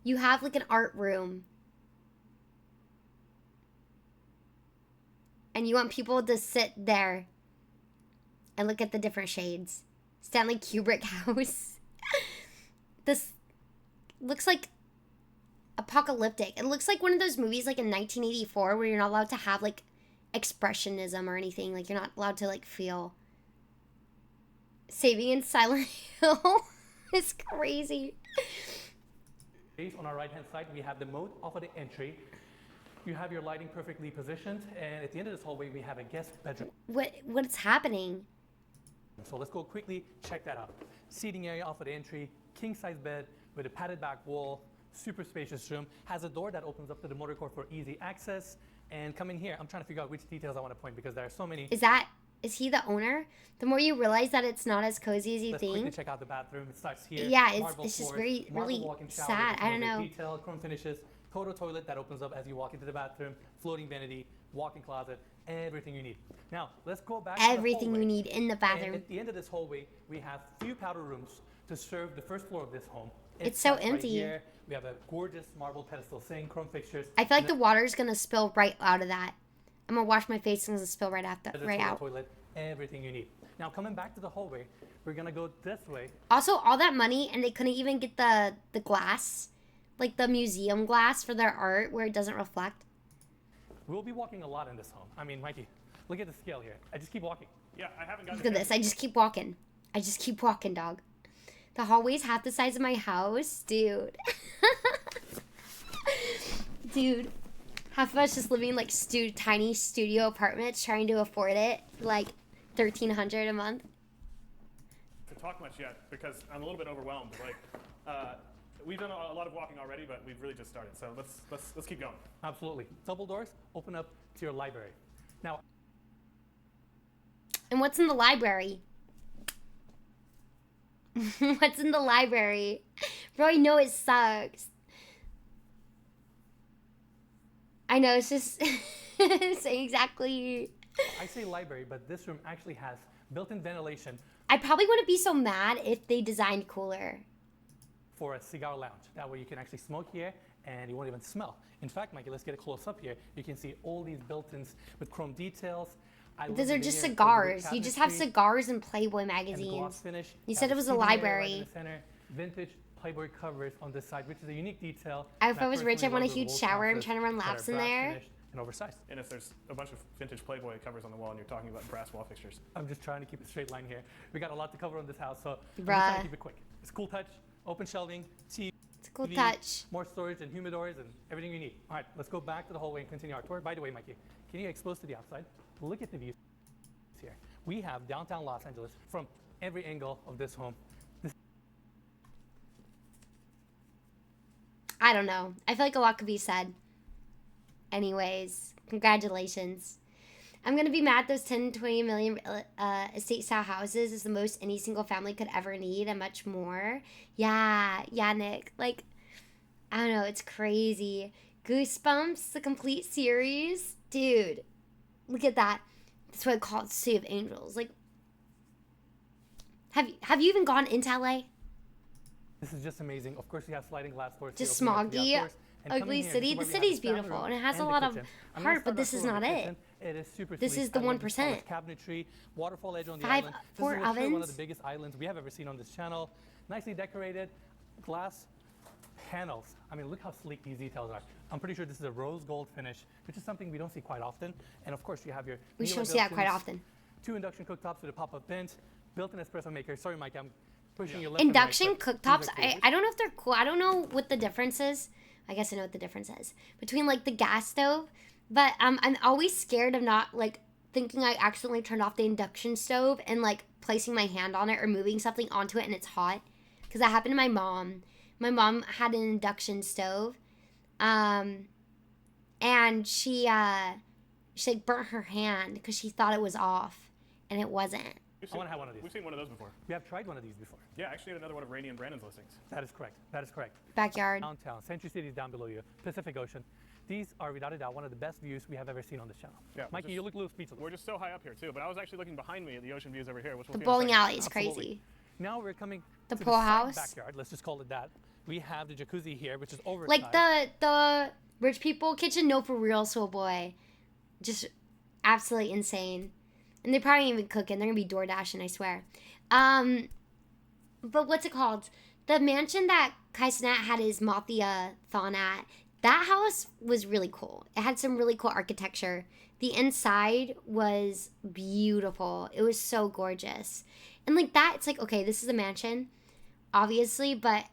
you have like an art room. And you want people to sit there and look at the different shades. Stanley Kubrick house. This looks like apocalyptic. It looks like one of those movies like in 1984 where you're not allowed to have like expressionism or anything. Like you're not allowed to like feel. Saving in Silent Hill is crazy. On our right-hand side, we have the moat off of the entry. You have your lighting perfectly positioned, and at the end of this hallway, we have a guest bedroom. What's happening? So let's go quickly check that out. Seating area off of the entry, king-size bed with a padded back wall, super spacious room, has a door that opens up to the motor court for easy access. And coming here, I'm trying to figure out which details I want to point because there are so many. Is he the owner? The more you realize that it's not as cozy as you Let's think. quickly check out the bathroom. It starts here. Yeah, Marble it's just floors, very, marble really walk-in shower sad. with I don't laser know. Detail, chrome finishes, Toto toilet that opens up as you walk into the bathroom, floating vanity, walk-in closet, everything you need. Now, let's go back Everything to the you hallway. need in the bathroom. And at the end of this hallway, we have few powder rooms to serve the first floor of this home. It's so starts right empty. here. We have a gorgeous marble pedestal sink, chrome fixtures. I feel like the water's gonna spill right out of that. I'm gonna wash my face and it's gonna spill right out. Toilet, everything you need. Now, coming back to the hallway, we're gonna go this way. Also, all that money and they couldn't even get the glass, like the museum glass for their art where it doesn't reflect. We'll be walking a lot in this home. I mean, Mikey, look at the scale here. I just keep walking. Yeah, I haven't gotten Look at this. I just keep walking. I just keep walking, dog. The hallway's half the size of my house, dude. Dude, half of us just living in like tiny studio apartments, trying to afford it, like $1,300 a month. to talk much yet because I'm a little bit overwhelmed. Like, we've done a lot of walking already, but we've really just started. So let's keep going. Absolutely. Double doors open up to your library. Now, And what's in the library? What's in the library? Bro, I know it sucks. I know, it's just saying exactly. I say library, but this room actually has built-in ventilation I probably wouldn't be so mad if they designed cooler. for a cigar lounge. That way you can actually smoke here and you won't even smell. In fact, Mikey, let's get a close up here. You can see all these built-ins with chrome details. Those are just cigars. You just have cigars and Playboy magazines. You said it was a library. Vintage Playboy covers on this side, which is a unique detail. If I was rich, I'd want a huge shower. I'm trying to run laps in there. And oversized. And if there's a bunch of vintage Playboy covers on the wall and you're talking about brass wall fixtures. I'm just trying to keep a straight line here. We got a lot to cover on this house, so I'm just Bruh. trying to keep it quick. It's cool touch, open shelving, TV, It's a cool touch. more storage and humidors and everything you need. All right, let's go back to the hallway and continue our tour. By the way, Mikey, can you get exposed to the outside? Look at the views here. We have downtown Los Angeles from every angle of this home. I don't know. I feel like a lot could be said. Anyways, congratulations. I'm going to be mad those 10, 20 million estate style houses is the most any single family could ever need and much more. Yeah, Nick. Like, I don't know. It's crazy. Goosebumps, the complete series. Dude, look at that. That's what I call it, City of Angels. Like, have you even gone into LA? This is just amazing. Of course, you have sliding glass doors. Just here opening up to the smoggy, outdoors. And coming ugly here, city. this The is where we have city's the family beautiful room and it has a and the lot of kitchen. I'm gonna heart, but start this our is tour of not the it. kitchen. It is super This sleek. is the I love this 1%. polished cabinetry, waterfall edge on the Five- island. four This is for sure one of ovens. the biggest islands we have ever seen on this channel. Nicely decorated, glass panels. I mean, look how sleek these details are. I'm pretty sure this is a rose gold finish, which is something we don't see quite often. And of course, you have your We Miele don't see that quite built-ins, often. 2 induction cooktops with a pop-up bench, built-in espresso maker. Sorry, Mike, I'm pushing you left and Induction right, but cooktops, these are cool. I don't know if they're cool. I don't know what the difference is. I guess I know what the difference is between like the gas stove, but I'm always scared of not like thinking I accidentally turned off the induction stove and like placing my hand on it or moving something onto it and it's hot, because that happened to my mom. My mom had an induction stove, and she like burnt her hand because she thought it was off and it wasn't. I want to have one of these. We've seen one of those before. We have tried one of these before. Yeah, actually had another one of Rainey and Brandon's listings. That is correct. That is correct. Backyard. Downtown. Century City is down below you. Pacific Ocean. These are, without a doubt, one of the best views we have ever seen on this channel. Yeah, Mikey, you look a little speechless. We're just so high up here too, but I was actually looking behind me at the ocean views over here, which we'll The see in a bowling second. alley is Absolutely. crazy. Now we're coming The to pool the side house. backyard. Let's just call it that. We have the jacuzzi here, which is oversized. Like the rich people kitchen, no, for real, soul boy. Just absolutely insane. And they probably ain't even cooking. They're gonna be door dashing, I swear. but what's it called? The mansion that Kai Cenat had his Mothia Thon at, that house was really cool. It had some really cool architecture. The inside was beautiful. It was so gorgeous. And like that, it's like, okay, this is a mansion, obviously, but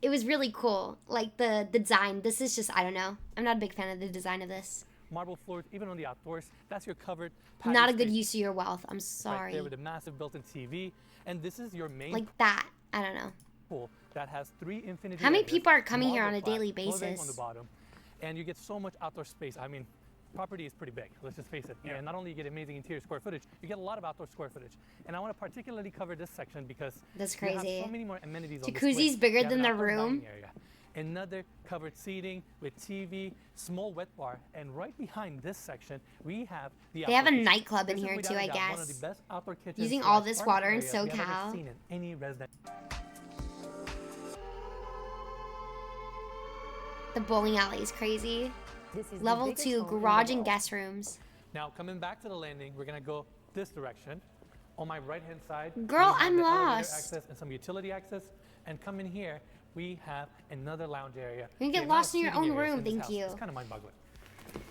it was really cool. Like the design, this is just, I don't know. I'm not a big fan of the design of this. Marble floors, even on the outdoors. That's your covered. Not a good use of your wealth. I'm sorry. Right there with a massive built-in TV. And this is your main like that. I don't know. pool that has 3 infinity. How many areas, people are coming here on a marble daily flat, living basis? on the bottom, and you get so much outdoor space. I mean, property is pretty big. Let's just face it. And not only you get amazing interior square footage, you get a lot of outdoor square footage. And I want to particularly cover this section because that's you have crazy. so many more amenities. Jacuzzi's bigger than the room. Another covered seating with TV, small wet bar, and right behind this section we have the. They have a outdoor kitchen. nightclub in This is here without too, a I doubt one of guess. the best outdoor kitchens Using / all this apartment water in areas we have ever SoCal. seen in any resident. The bowling alley is crazy. This is the Level biggest 2 home in the garage and world. guest rooms. Now coming back to the landing, we're gonna go this direction. On my right-hand side, Girl, we have I'm the elevator lost. access and some utility access. And come in here, we have another lounge area. You can get The amount lost of in your seating own areas room, in this thank house you. is kind of mind-boggling.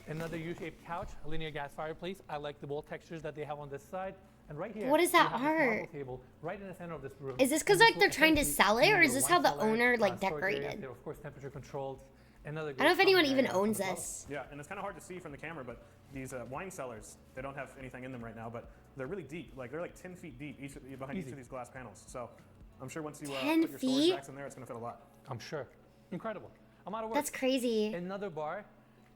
Another U-shaped couch, a linear gas fireplace. I like the wall textures that they have on this side. And right here, What is we that have this marble art? table right in the center of this room. Is this 'cause, And like, will they're trying to essentially sell it, be or your is this wine how the cellar, owner, like, storage areas. decorated? They're of course temperature controlled. Another I don't know if great anyone common even area owns from above. this. Yeah, and it's kind of hard to see from the camera, but these wine cellars, they don't have anything in them right now, but they're really deep. Like they're like 10 feet deep behind each Easy. of these glass panels. So I'm sure once you 10 put your storage feet? racks in there, it's going to fit a lot. I'm sure. Incredible. I'm out of words. That's crazy. Another bar,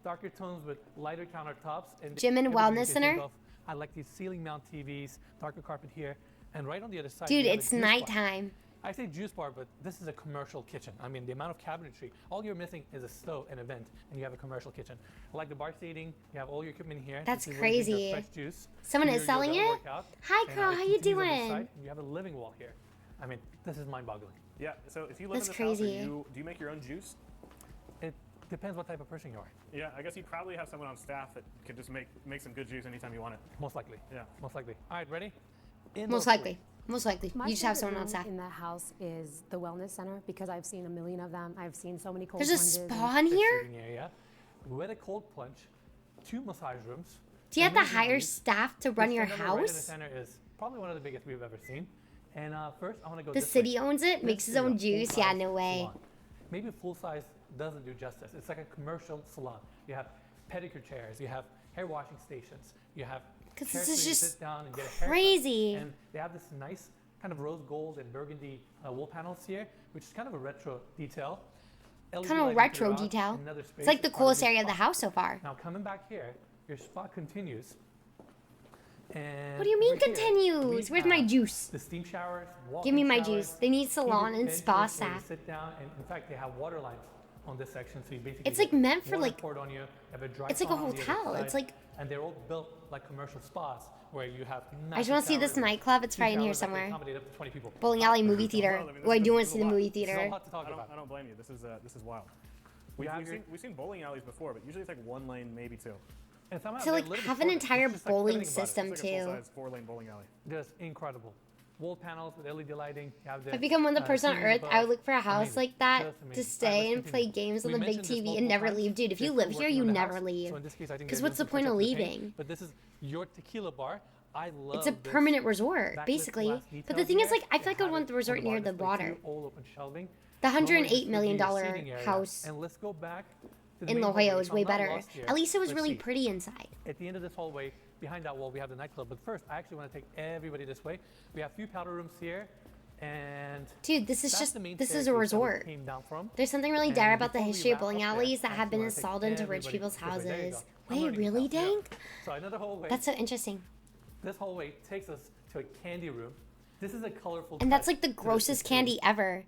darker tones with lighter countertops. And Gym and everything wellness you can think center? of. I like these ceiling mount TVs, darker carpet here, and right on the other side. Dude, we have a it's juice bar. nighttime. I say juice bar, but this is a commercial kitchen. I mean, the amount of cabinetry. All you're missing is a stove and a vent, and you have a commercial kitchen. I like the bar seating. You have all your equipment here. That's This is where you drink crazy. your fresh juice. Someone do is your selling yoga it? workout, Hi, and Carl. the How you TVs on this doing? side. You have a living wall here. I mean, this is mind-boggling. Yeah, so if you live That's in this house, crazy. do you make your own juice? It depends what type of person you are. Yeah, I guess you probably have someone on staff that could just make some good juice anytime you want it. Most likely. Yeah. Most likely. All right, ready? In Most those likely. Most likely. My You just have favorite someone on room staff. in that house is the wellness center because I've seen a million of them. I've seen so many cold There's a plunges and- spa in here? sitting area with a cold plunge, 2 massage rooms. Do you have to amazing hire views. staff to run This your center right in the house? center is probably one of the biggest we've ever seen. And first, I want to go. The this city way. owns it, This makes his is a own juice. Yeah, full-size no way. salon. Maybe full size doesn't do justice. It's like a commercial salon. You have pedicure chairs. You have hair washing stations. You have 'Cause chairs this is where you just sit down and get a haircut. crazy. And they have this nice kind of rose gold and burgundy wall panels here, which is kind of a retro detail. LED Kind of lighting retro throughout, detail. another It's space like the as part of coolest your area of the spa. house so far. Now coming back here, your spa continues. And What do you mean over here, continues? we Where's my have juice? The steam showers. Give me walk-in my showers, juice. They need salon heated and spa benches where you staff. sit down, and in fact, they have water lines on this section, so you basically It's like get meant for, water like- poured on you. You have a dry it's like a sauna on the other hotel. It's side, like- and they're all built like commercial spas where you have. I just want to see this nightclub. It's probably in here somewhere. Accommodate up to 20 people. Bowling alley movie theater. Well, I mean, Oh, I this do is- want this to see is the a lot. movie There's a theater. lot to talk about. I don't blame you. This is wild. have your- We've seen bowling alleys before, but usually it's like 1 lane, maybe 2. And somehow To they're like a little bit have an shorter. entire It's just like bowling everything about it. system It's like a too. full-size 4-lane bowling alley. Just incredible. Wall panels with LED lighting. You have the, If I become one of the person on ceiling Earth, above. I would look for a house Amazing. like that Just to amazing. stay All right, and let's play continue. games on We the big mentioned this TV and multiple never times. leave. Dude, if They're you still live here, working you on the never house. leave. So in this case, I think Because they're what's the doing point of some touch-up to the paint. leaving? But this is your tequila bar. I love It's a this permanent resort, backlit basically. glass But the details thing is, here. like, I They feel like I have want it the on resort near bar the display water. too, all open shelving. The Normally, this $108 would million be your seating area. house And let's go back to the in main La hallway. Jolla is If I'm way not better. lost here, At least it was let's really see. pretty inside. At the end of this hallway, behind that wall, we have the nightclub. But first, I actually want to take everybody this way. We have a few powder rooms here. And Dude, this is that's just, the main this is a staircase that we resort. came down from. There's something really And dire about the before we history of wrap bowling up there, alleys that I have been actually wanna installed take into rich everybody people's this way. There you houses. go. I'm Wait, learning really, stuff, yeah. Dank? So another hallway. That's so interesting. This hallway takes us to a candy room. This is a colorful. And that's touch like the to this grossest facility. candy ever.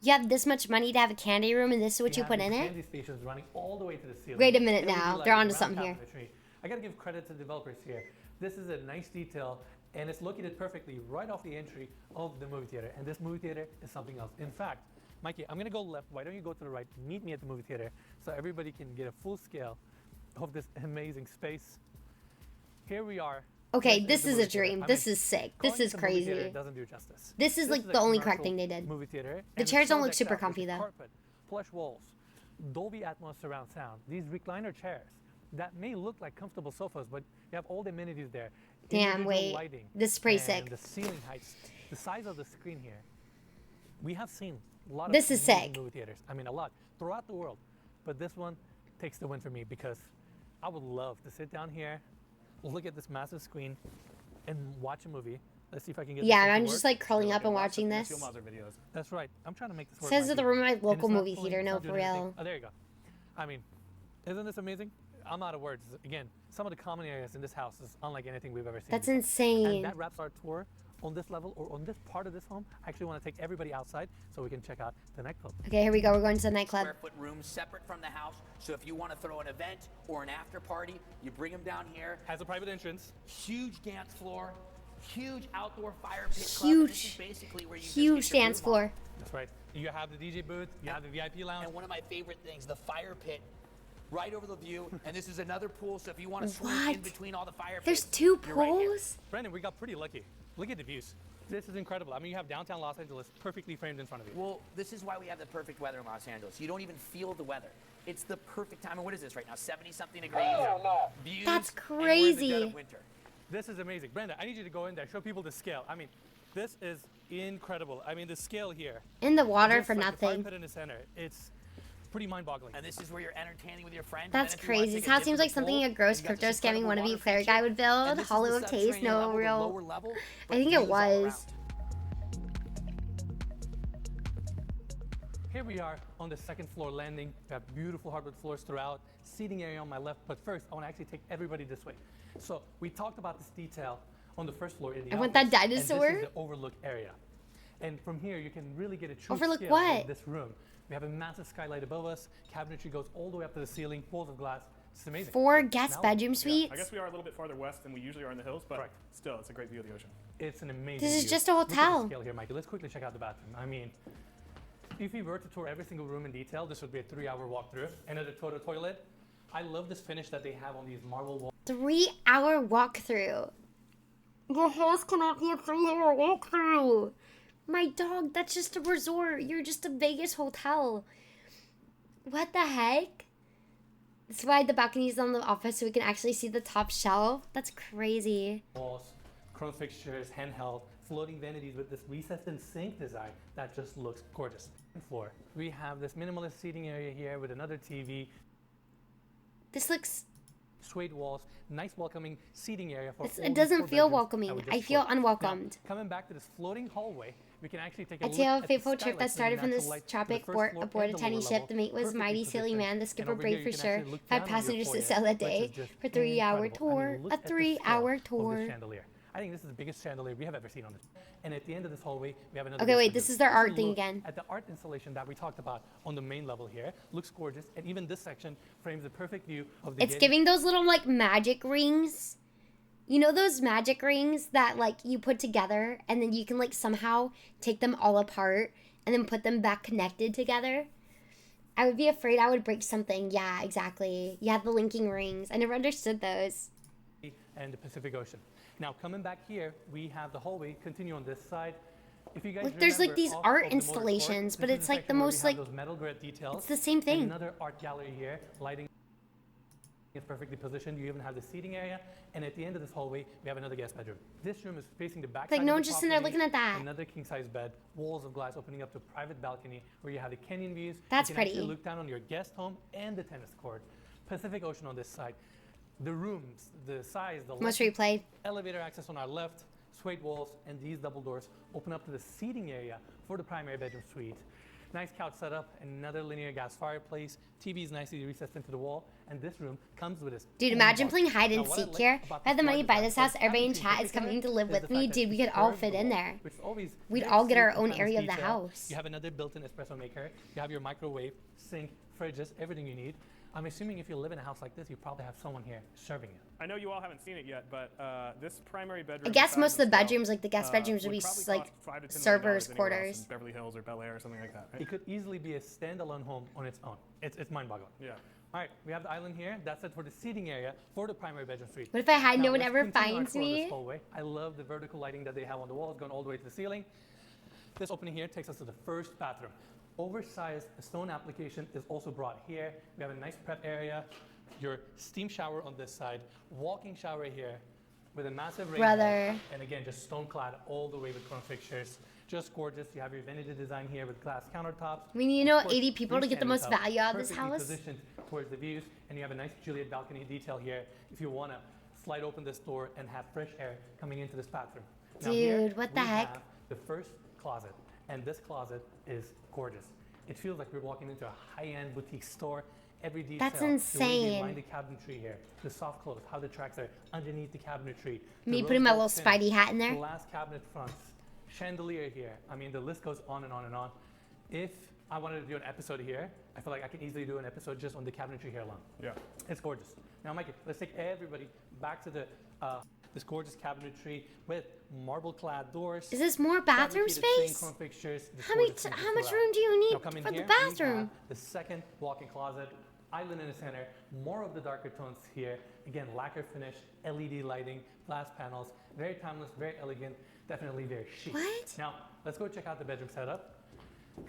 You have this much money to have a candy room and this is what you have put these in it? Candy stations running all the way to the ceiling. Wait a minute LED now. lighting They're onto around something here. cabinetry. I gotta give credit to the developers here. This is a nice detail, and it's located perfectly right off the entry of the movie theater. And this movie theater is something else. In fact, Mikey, I'm gonna go left. Why don't you go to the right? Meet me at the movie theater so everybody can get a full scale of this amazing space. Here we are Okay, This this is is the a movie theater. dream. I This mean, is sick. calling This is it a movie theater crazy. doesn't do justice. This is like a the only correct commercial thing they did. Movie theater. The and chairs it's don't so look decked super out with comfy, though. Carpet, plush walls, Dolby Atmos surround sound. These recliner chairs that may look like comfortable sofas, but you have all the amenities there. Damn, Individual wait. lighting This is pretty and sick. The ceiling heights, the size of the screen here. We have seen a lot of This is amazing sick. movie theaters. I mean, a lot throughout the world, but this one takes the win for me because I would love to sit down here, look at this massive screen, and watch a movie. Let's see if I can get. Yeah, this thing I'm to just work. like curling up and watching this. That's right. I'm trying to make this work. Says like at the you. room at my And local it's not movie pulling, theater. it's No, not for doing anything. real. Oh, there you go. I mean, isn't this amazing? I'm out of words. Again, some of the common areas in this house is unlike anything we've ever seen. That's before. insane. And that wraps our tour on this level or on this part of this home. I actually want to take everybody outside so we can check out the nightclub. Okay, here we go. We're going to the nightclub. Square foot rooms separate from the house. So if you want to throw an event or an after party, you bring them down here. Has a private entrance. Huge dance floor. Huge outdoor fire pit club. And this is Huge, basically where you just huge get your dance groove on. floor. That's right. You have the DJ booth. You have the VIP lounge. And one of my favorite things, the fire pit. Right over the view, and this is another pool. So if you want to swing in What? between all the fire There's pits, two you're right here. pools? Brandon, we got pretty lucky. Look at the views. This is incredible. I mean, you have downtown Los Angeles perfectly framed in front of you. Well, this is why we have the perfect weather in Los Angeles. You don't even feel the weather. It's the perfect time. And what is this right now? 70-something degrees. Views. That's and we're in the dead of crazy. winter. This is amazing. Brenda, I need you to go in there, show people the scale. I mean, this is incredible. I mean, the scale here. In the water Just for like the fire nothing. pit in the center. It's pretty mind-boggling. And this is where you're entertaining with your friends. That's and then if you wanna crazy. take This a house dip seems in the like something pool, a gross you got crypto this scamming incredible wannabe water fairy feature. guy would And build. this is Hollow the of taste, subterranean no level, the real. lower level, I but think it views all was. around. Here we are on the second floor landing. We have beautiful hardwood floors throughout, seating area on my left. But first, I want to actually take everybody this way. So we talked about this detail on the first floor in the I want that office, and dinosaur. this is the overlook area. And from here, you can really get a true Overlook scale what? of this room. We have a massive skylight above us. Cabinetry goes all the way up to the ceiling, walls of glass. It's amazing. 4 guest Now- bedroom I suites. guess we are a little bit farther west than we usually are in the hills, but still, it's a great view of the ocean. It's an amazing This is view. just a Look at hotel. the scale here, Mikey. Let's quickly check out the bathroom. I mean, if we were to tour every single room in detail, this would be a 3-hour walkthrough. Another total toilet. I love this finish that they have on these marble walls. 3-hour walkthrough. Your house cannot be a 3-hour walkthrough. My dog, that's just a resort. You're just a Vegas hotel. What the heck? That's why the balcony's on the office so we can actually see the top shelf. That's crazy. Walls, chrome fixtures, handheld, floating vanities with this recessed and sink design that just looks gorgeous. Floor. We have this minimalist seating area here with another TV. This looks... Suede walls, nice welcoming seating area for It all doesn't these 4 feel bedrooms welcoming. that we just I feel toured. unwelcomed. Now, coming back to this floating hallway, we can actually take a A look tale of at fateful the trip that skylights started and from the this natural light to the tropic first port floor aboard a and the tiny lower ship. level, The mate was perfectly mighty silly positioned. man. The And skipper over brave here, for you can sure. actually look 5 down on your passengers to foyer, sail a which day is just for 3-hour incredible. I mean, tour. look A at the scale 3-hour of this tour. chandelier. I think this is the biggest chandelier we have ever seen on this. And at the end of this hallway, we have another. Okay, wait, guest this bedroom. is their Let's art take a thing look again. At the art installation that we talked about on the main level here, looks gorgeous, and even this section frames the perfect view of the. It's Getty. giving those little like magic rings. You know those magic rings that like you put together and then you can like somehow take them all apart and then put them back connected together? I would be afraid I would break something. Yeah, exactly. Yeah, the linking rings. I never understood those. And the Pacific Ocean. Now coming back here, we have the hallway continue on this side. If you guys Look, there's like remember these off art of the motor court, installations, but this is it's the like the section where we most have like those metal grit details. it's the same thing. And another art gallery here, lighting is perfectly positioned. You even have the seating area, and at the end of this hallway, we have another guest bedroom. This room is facing the back. Like, side no of one's the just in there property, looking at that. Another king size bed, walls of glass opening up to a private balcony where you have the canyon views. That's you can actually pretty. look down on your guest home and the tennis court. Pacific Ocean on this side. The rooms, the size, the Must length, replay. elevator access on our left, suede walls, and these double doors open up to the seating area for the primary bedroom suite. Nice couch setup, another linear gas fireplace, TV is nicely recessed into the wall, and this room comes with this. Dude, own imagine bar. playing hide Now, and what I seek like here. about If I had the this money to bar buy this design house, everybody in is chat is coming to live the with fact me. that Dude, we it's could all curved fit in wall, there. which is always We'd very all get our sleek own and area of the detail. house. You have another built-in espresso maker. You have your microwave, sink, fridges, everything you need. I'm assuming if you live in a house like this, you probably have someone here serving you. I know you all haven't seen it yet, but this primary bedroom. I guess size most of the and scale, bedrooms, like the guest bedrooms, would be probably like cost $5 to $10 million servers' anywhere else quarters. in Beverly Hills or Bel Air or something like that. Right? It could easily be a standalone home on its own. It's mind-boggling. Yeah. All right, we have the island here. That's it for the seating area for the primary bedroom suite. What if I hide, no one let's ever continue our finds tour of this me? hallway. I love the vertical lighting that they have on the walls going all the way to the ceiling. This opening here takes us to the first bathroom. Oversized stone application is also brought here. We have a nice prep area, your steam shower on this side, walk-in shower here with a massive rain Brother. hood, and again, just stone clad all the way with chrome fixtures. Just gorgeous. You have your vanity design here with glass countertops. We need, you know, Of course, 80 people to get the freestanding most tub, value out of this perfectly house. Positioned towards the views, and you have a nice Juliet balcony detail here if you want to slide open this door and have fresh air coming into this bathroom. Now here, Dude, what the we heck? have the first closet, and this closet is gorgeous. It feels like we're walking into a high-end boutique store. Every detail, That's the way they insane. line the cabinetry here, the soft close, how the tracks are underneath the cabinetry. Me the putting my rose little gold Spidey hat in there. Glass cabinet fronts, chandelier here. I mean, the list goes on and on and on. If I wanted to do an episode here, I feel like I can easily do an episode just on the cabinetry here alone. Yeah. It's gorgeous. Now, Mikey, let's take everybody back to the this gorgeous cabinetry with marble-clad doors. Is this more bathroom fabricated stained space? chrome fixtures, this How gorgeous much throughout. room do you Now, need come in for the here, we bathroom? have the second walk-in closet, island in the center, more of the darker tones here. Again, lacquer finish, LED lighting, glass panels, very timeless, very elegant, definitely very chic. What? Now, let's go check out the bedroom setup.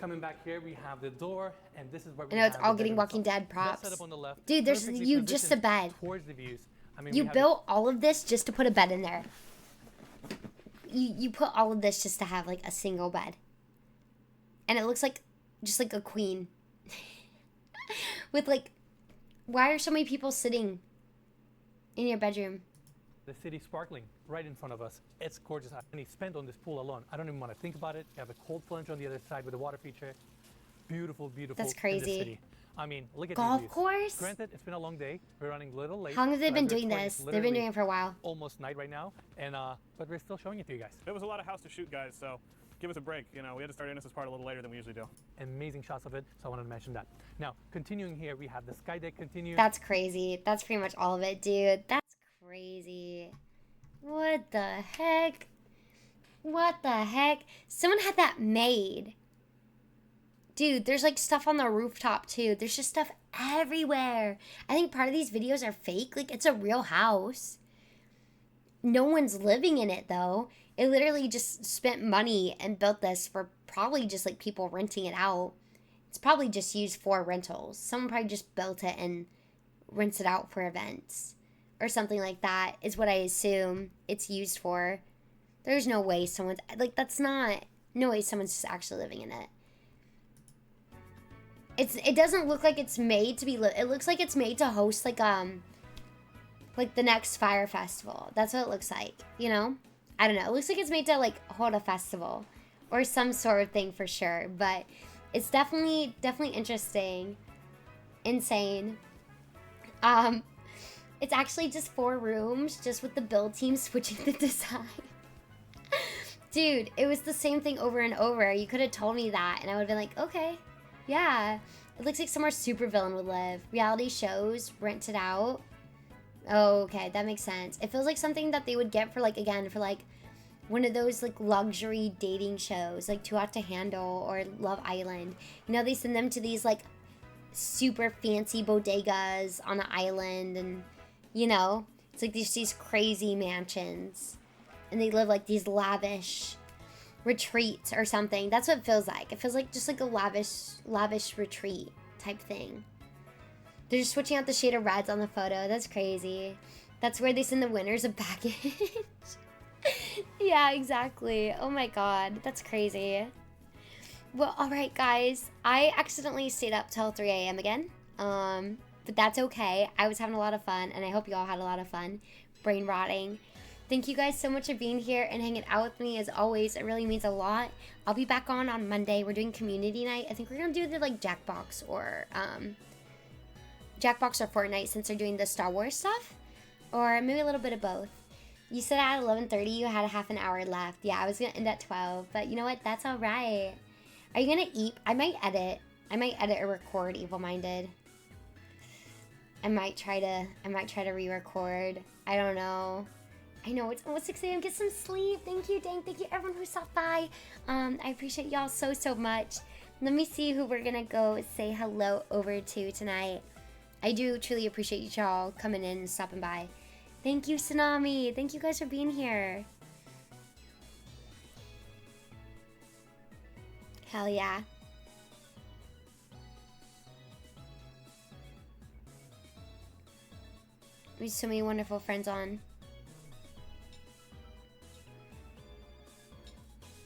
Coming back here, we have the door, and this is where I we know it's have all the getting bedroom Walking itself. Dead Bed props. setup on the left, Dude, there's perfectly you just a positioned bed. towards the views. I mean, You we have built all of this just to put a bed in there. You put all of this just to have like a single bed. And it looks like just like a queen. With like, why are so many people sitting in your bedroom? the city sparkling right in front of us. It's gorgeous. And he spent on this pool alone. I don't even want to think about it. You have a cold plunge on the other side with a water feature. Beautiful, beautiful. That's in the crazy. city. I mean, look at Golf these views. course? Granted, it's been a long day. We're running a little late. How long have they but been at this doing point, this? it's They've been literally doing it for a while. Almost night right now, and but we're still showing it to you guys. It was a lot of house to shoot, guys, so give us a break. You know, we had to start Innocence part a little later than we usually do. Amazing shots of it, so I wanted to mention that. Now, continuing here, we have the sky deck continue. That's crazy. That's pretty much all of it, dude. That's crazy. What the heck? What the heck? Someone had that made. Dude, there's like stuff on the rooftop too. There's just stuff everywhere. I think part of these videos are fake. Like, it's a real house. No one's living in it though. It literally just spent money and built this for probably just like people renting it out. It's probably just used for rentals. Someone probably just built it and rents it out for events or something like that is what I assume it's used for. There's no way someone's like, that's not, no way someone's just actually living in it. It doesn't look like it's made to be it looks like it's made to host like the next Fire Festival. That's what it looks like, you know? I don't know. It looks like it's made to like hold a festival or some sort of thing for sure, but it's definitely interesting. Insane. It's actually just 4 rooms just with the build team switching the design. Dude, it was the same thing over and over. You could have told me that and I would have been like, okay. Yeah, it looks like somewhere supervillain would live. Reality shows, rented out. Oh, okay, that makes sense. It feels like something that they would get for like, again, for like one of those like luxury dating shows, like Too Hot to Handle or Love Island. You know, they send them to these like super fancy bodegas on an island and, you know, it's like these crazy mansions. And they live like these lavish retreat or something. That's what it feels like. It feels like just like a lavish retreat type thing. They're just switching out the shade of reds on the photo. That's crazy. That's where they send the winners a package. Yeah, exactly. Oh my god, that's crazy. Well, alright guys, I accidentally stayed up till 3 a.m. again, but that's okay. I was having a lot of fun and I hope you all had a lot of fun brain rotting. Thank you guys so much for being here and hanging out with me as always. It really means a lot. I'll be back on Monday. We're doing community night. I think we're gonna do the like Jackbox or Fortnite since they're doing the Star Wars stuff, or maybe a little bit of both. You said at 11:30 you had a half an hour left. Yeah, I was gonna end at 12, but you know what? That's all right. Are you gonna eat? I might edit or record Evil Minded. I might try to re-record. I don't know. I know it's almost 6 a.m. Get some sleep. Thank you, Dang. Thank you, everyone who stopped by. I appreciate y'all so much. Let me see who we're gonna go say hello over to tonight. I do truly appreciate y'all coming in and stopping by. Thank you, Tsunami. Thank you guys for being here. Hell yeah. We have so many wonderful friends on.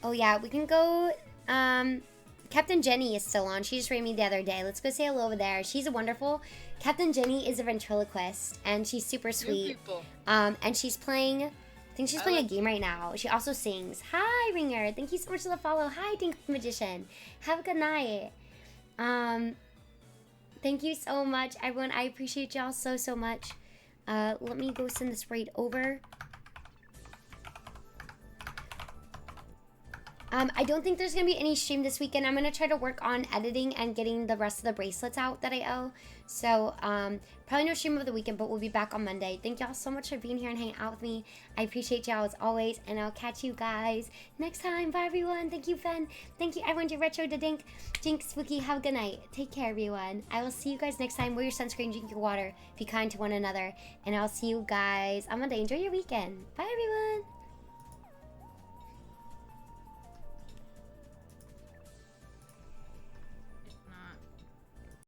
Oh yeah, we can go, Captain Jenny is still on. She just rated me the other day. Let's go say hello over there. She's a wonderful, Captain Jenny is a ventriloquist, and she's super sweet. And she's playing, I think she's playing a game right now. She also sings. Hi, Ringer. Thank you so much for the follow. Hi, Dink Magician. Have a good night. Thank you so much, everyone. I appreciate y'all so, so much. Let me go send this raid over. I don't think there's going to be any stream this weekend. I'm going to try to work on editing and getting the rest of the bracelets out that I owe. So, probably no stream of the weekend, but we'll be back on Monday. Thank y'all so much for being here and hanging out with me. I appreciate y'all as always, and I'll catch you guys next time. Bye, everyone. Thank you, Fen. Thank you, everyone, to Retro, to Dink, Jink, Spooky. Have a good night. Take care, everyone. I will see you guys next time. Wear your sunscreen, drink your water, be kind to one another, and I'll see you guys on Monday. Enjoy your weekend. Bye, everyone.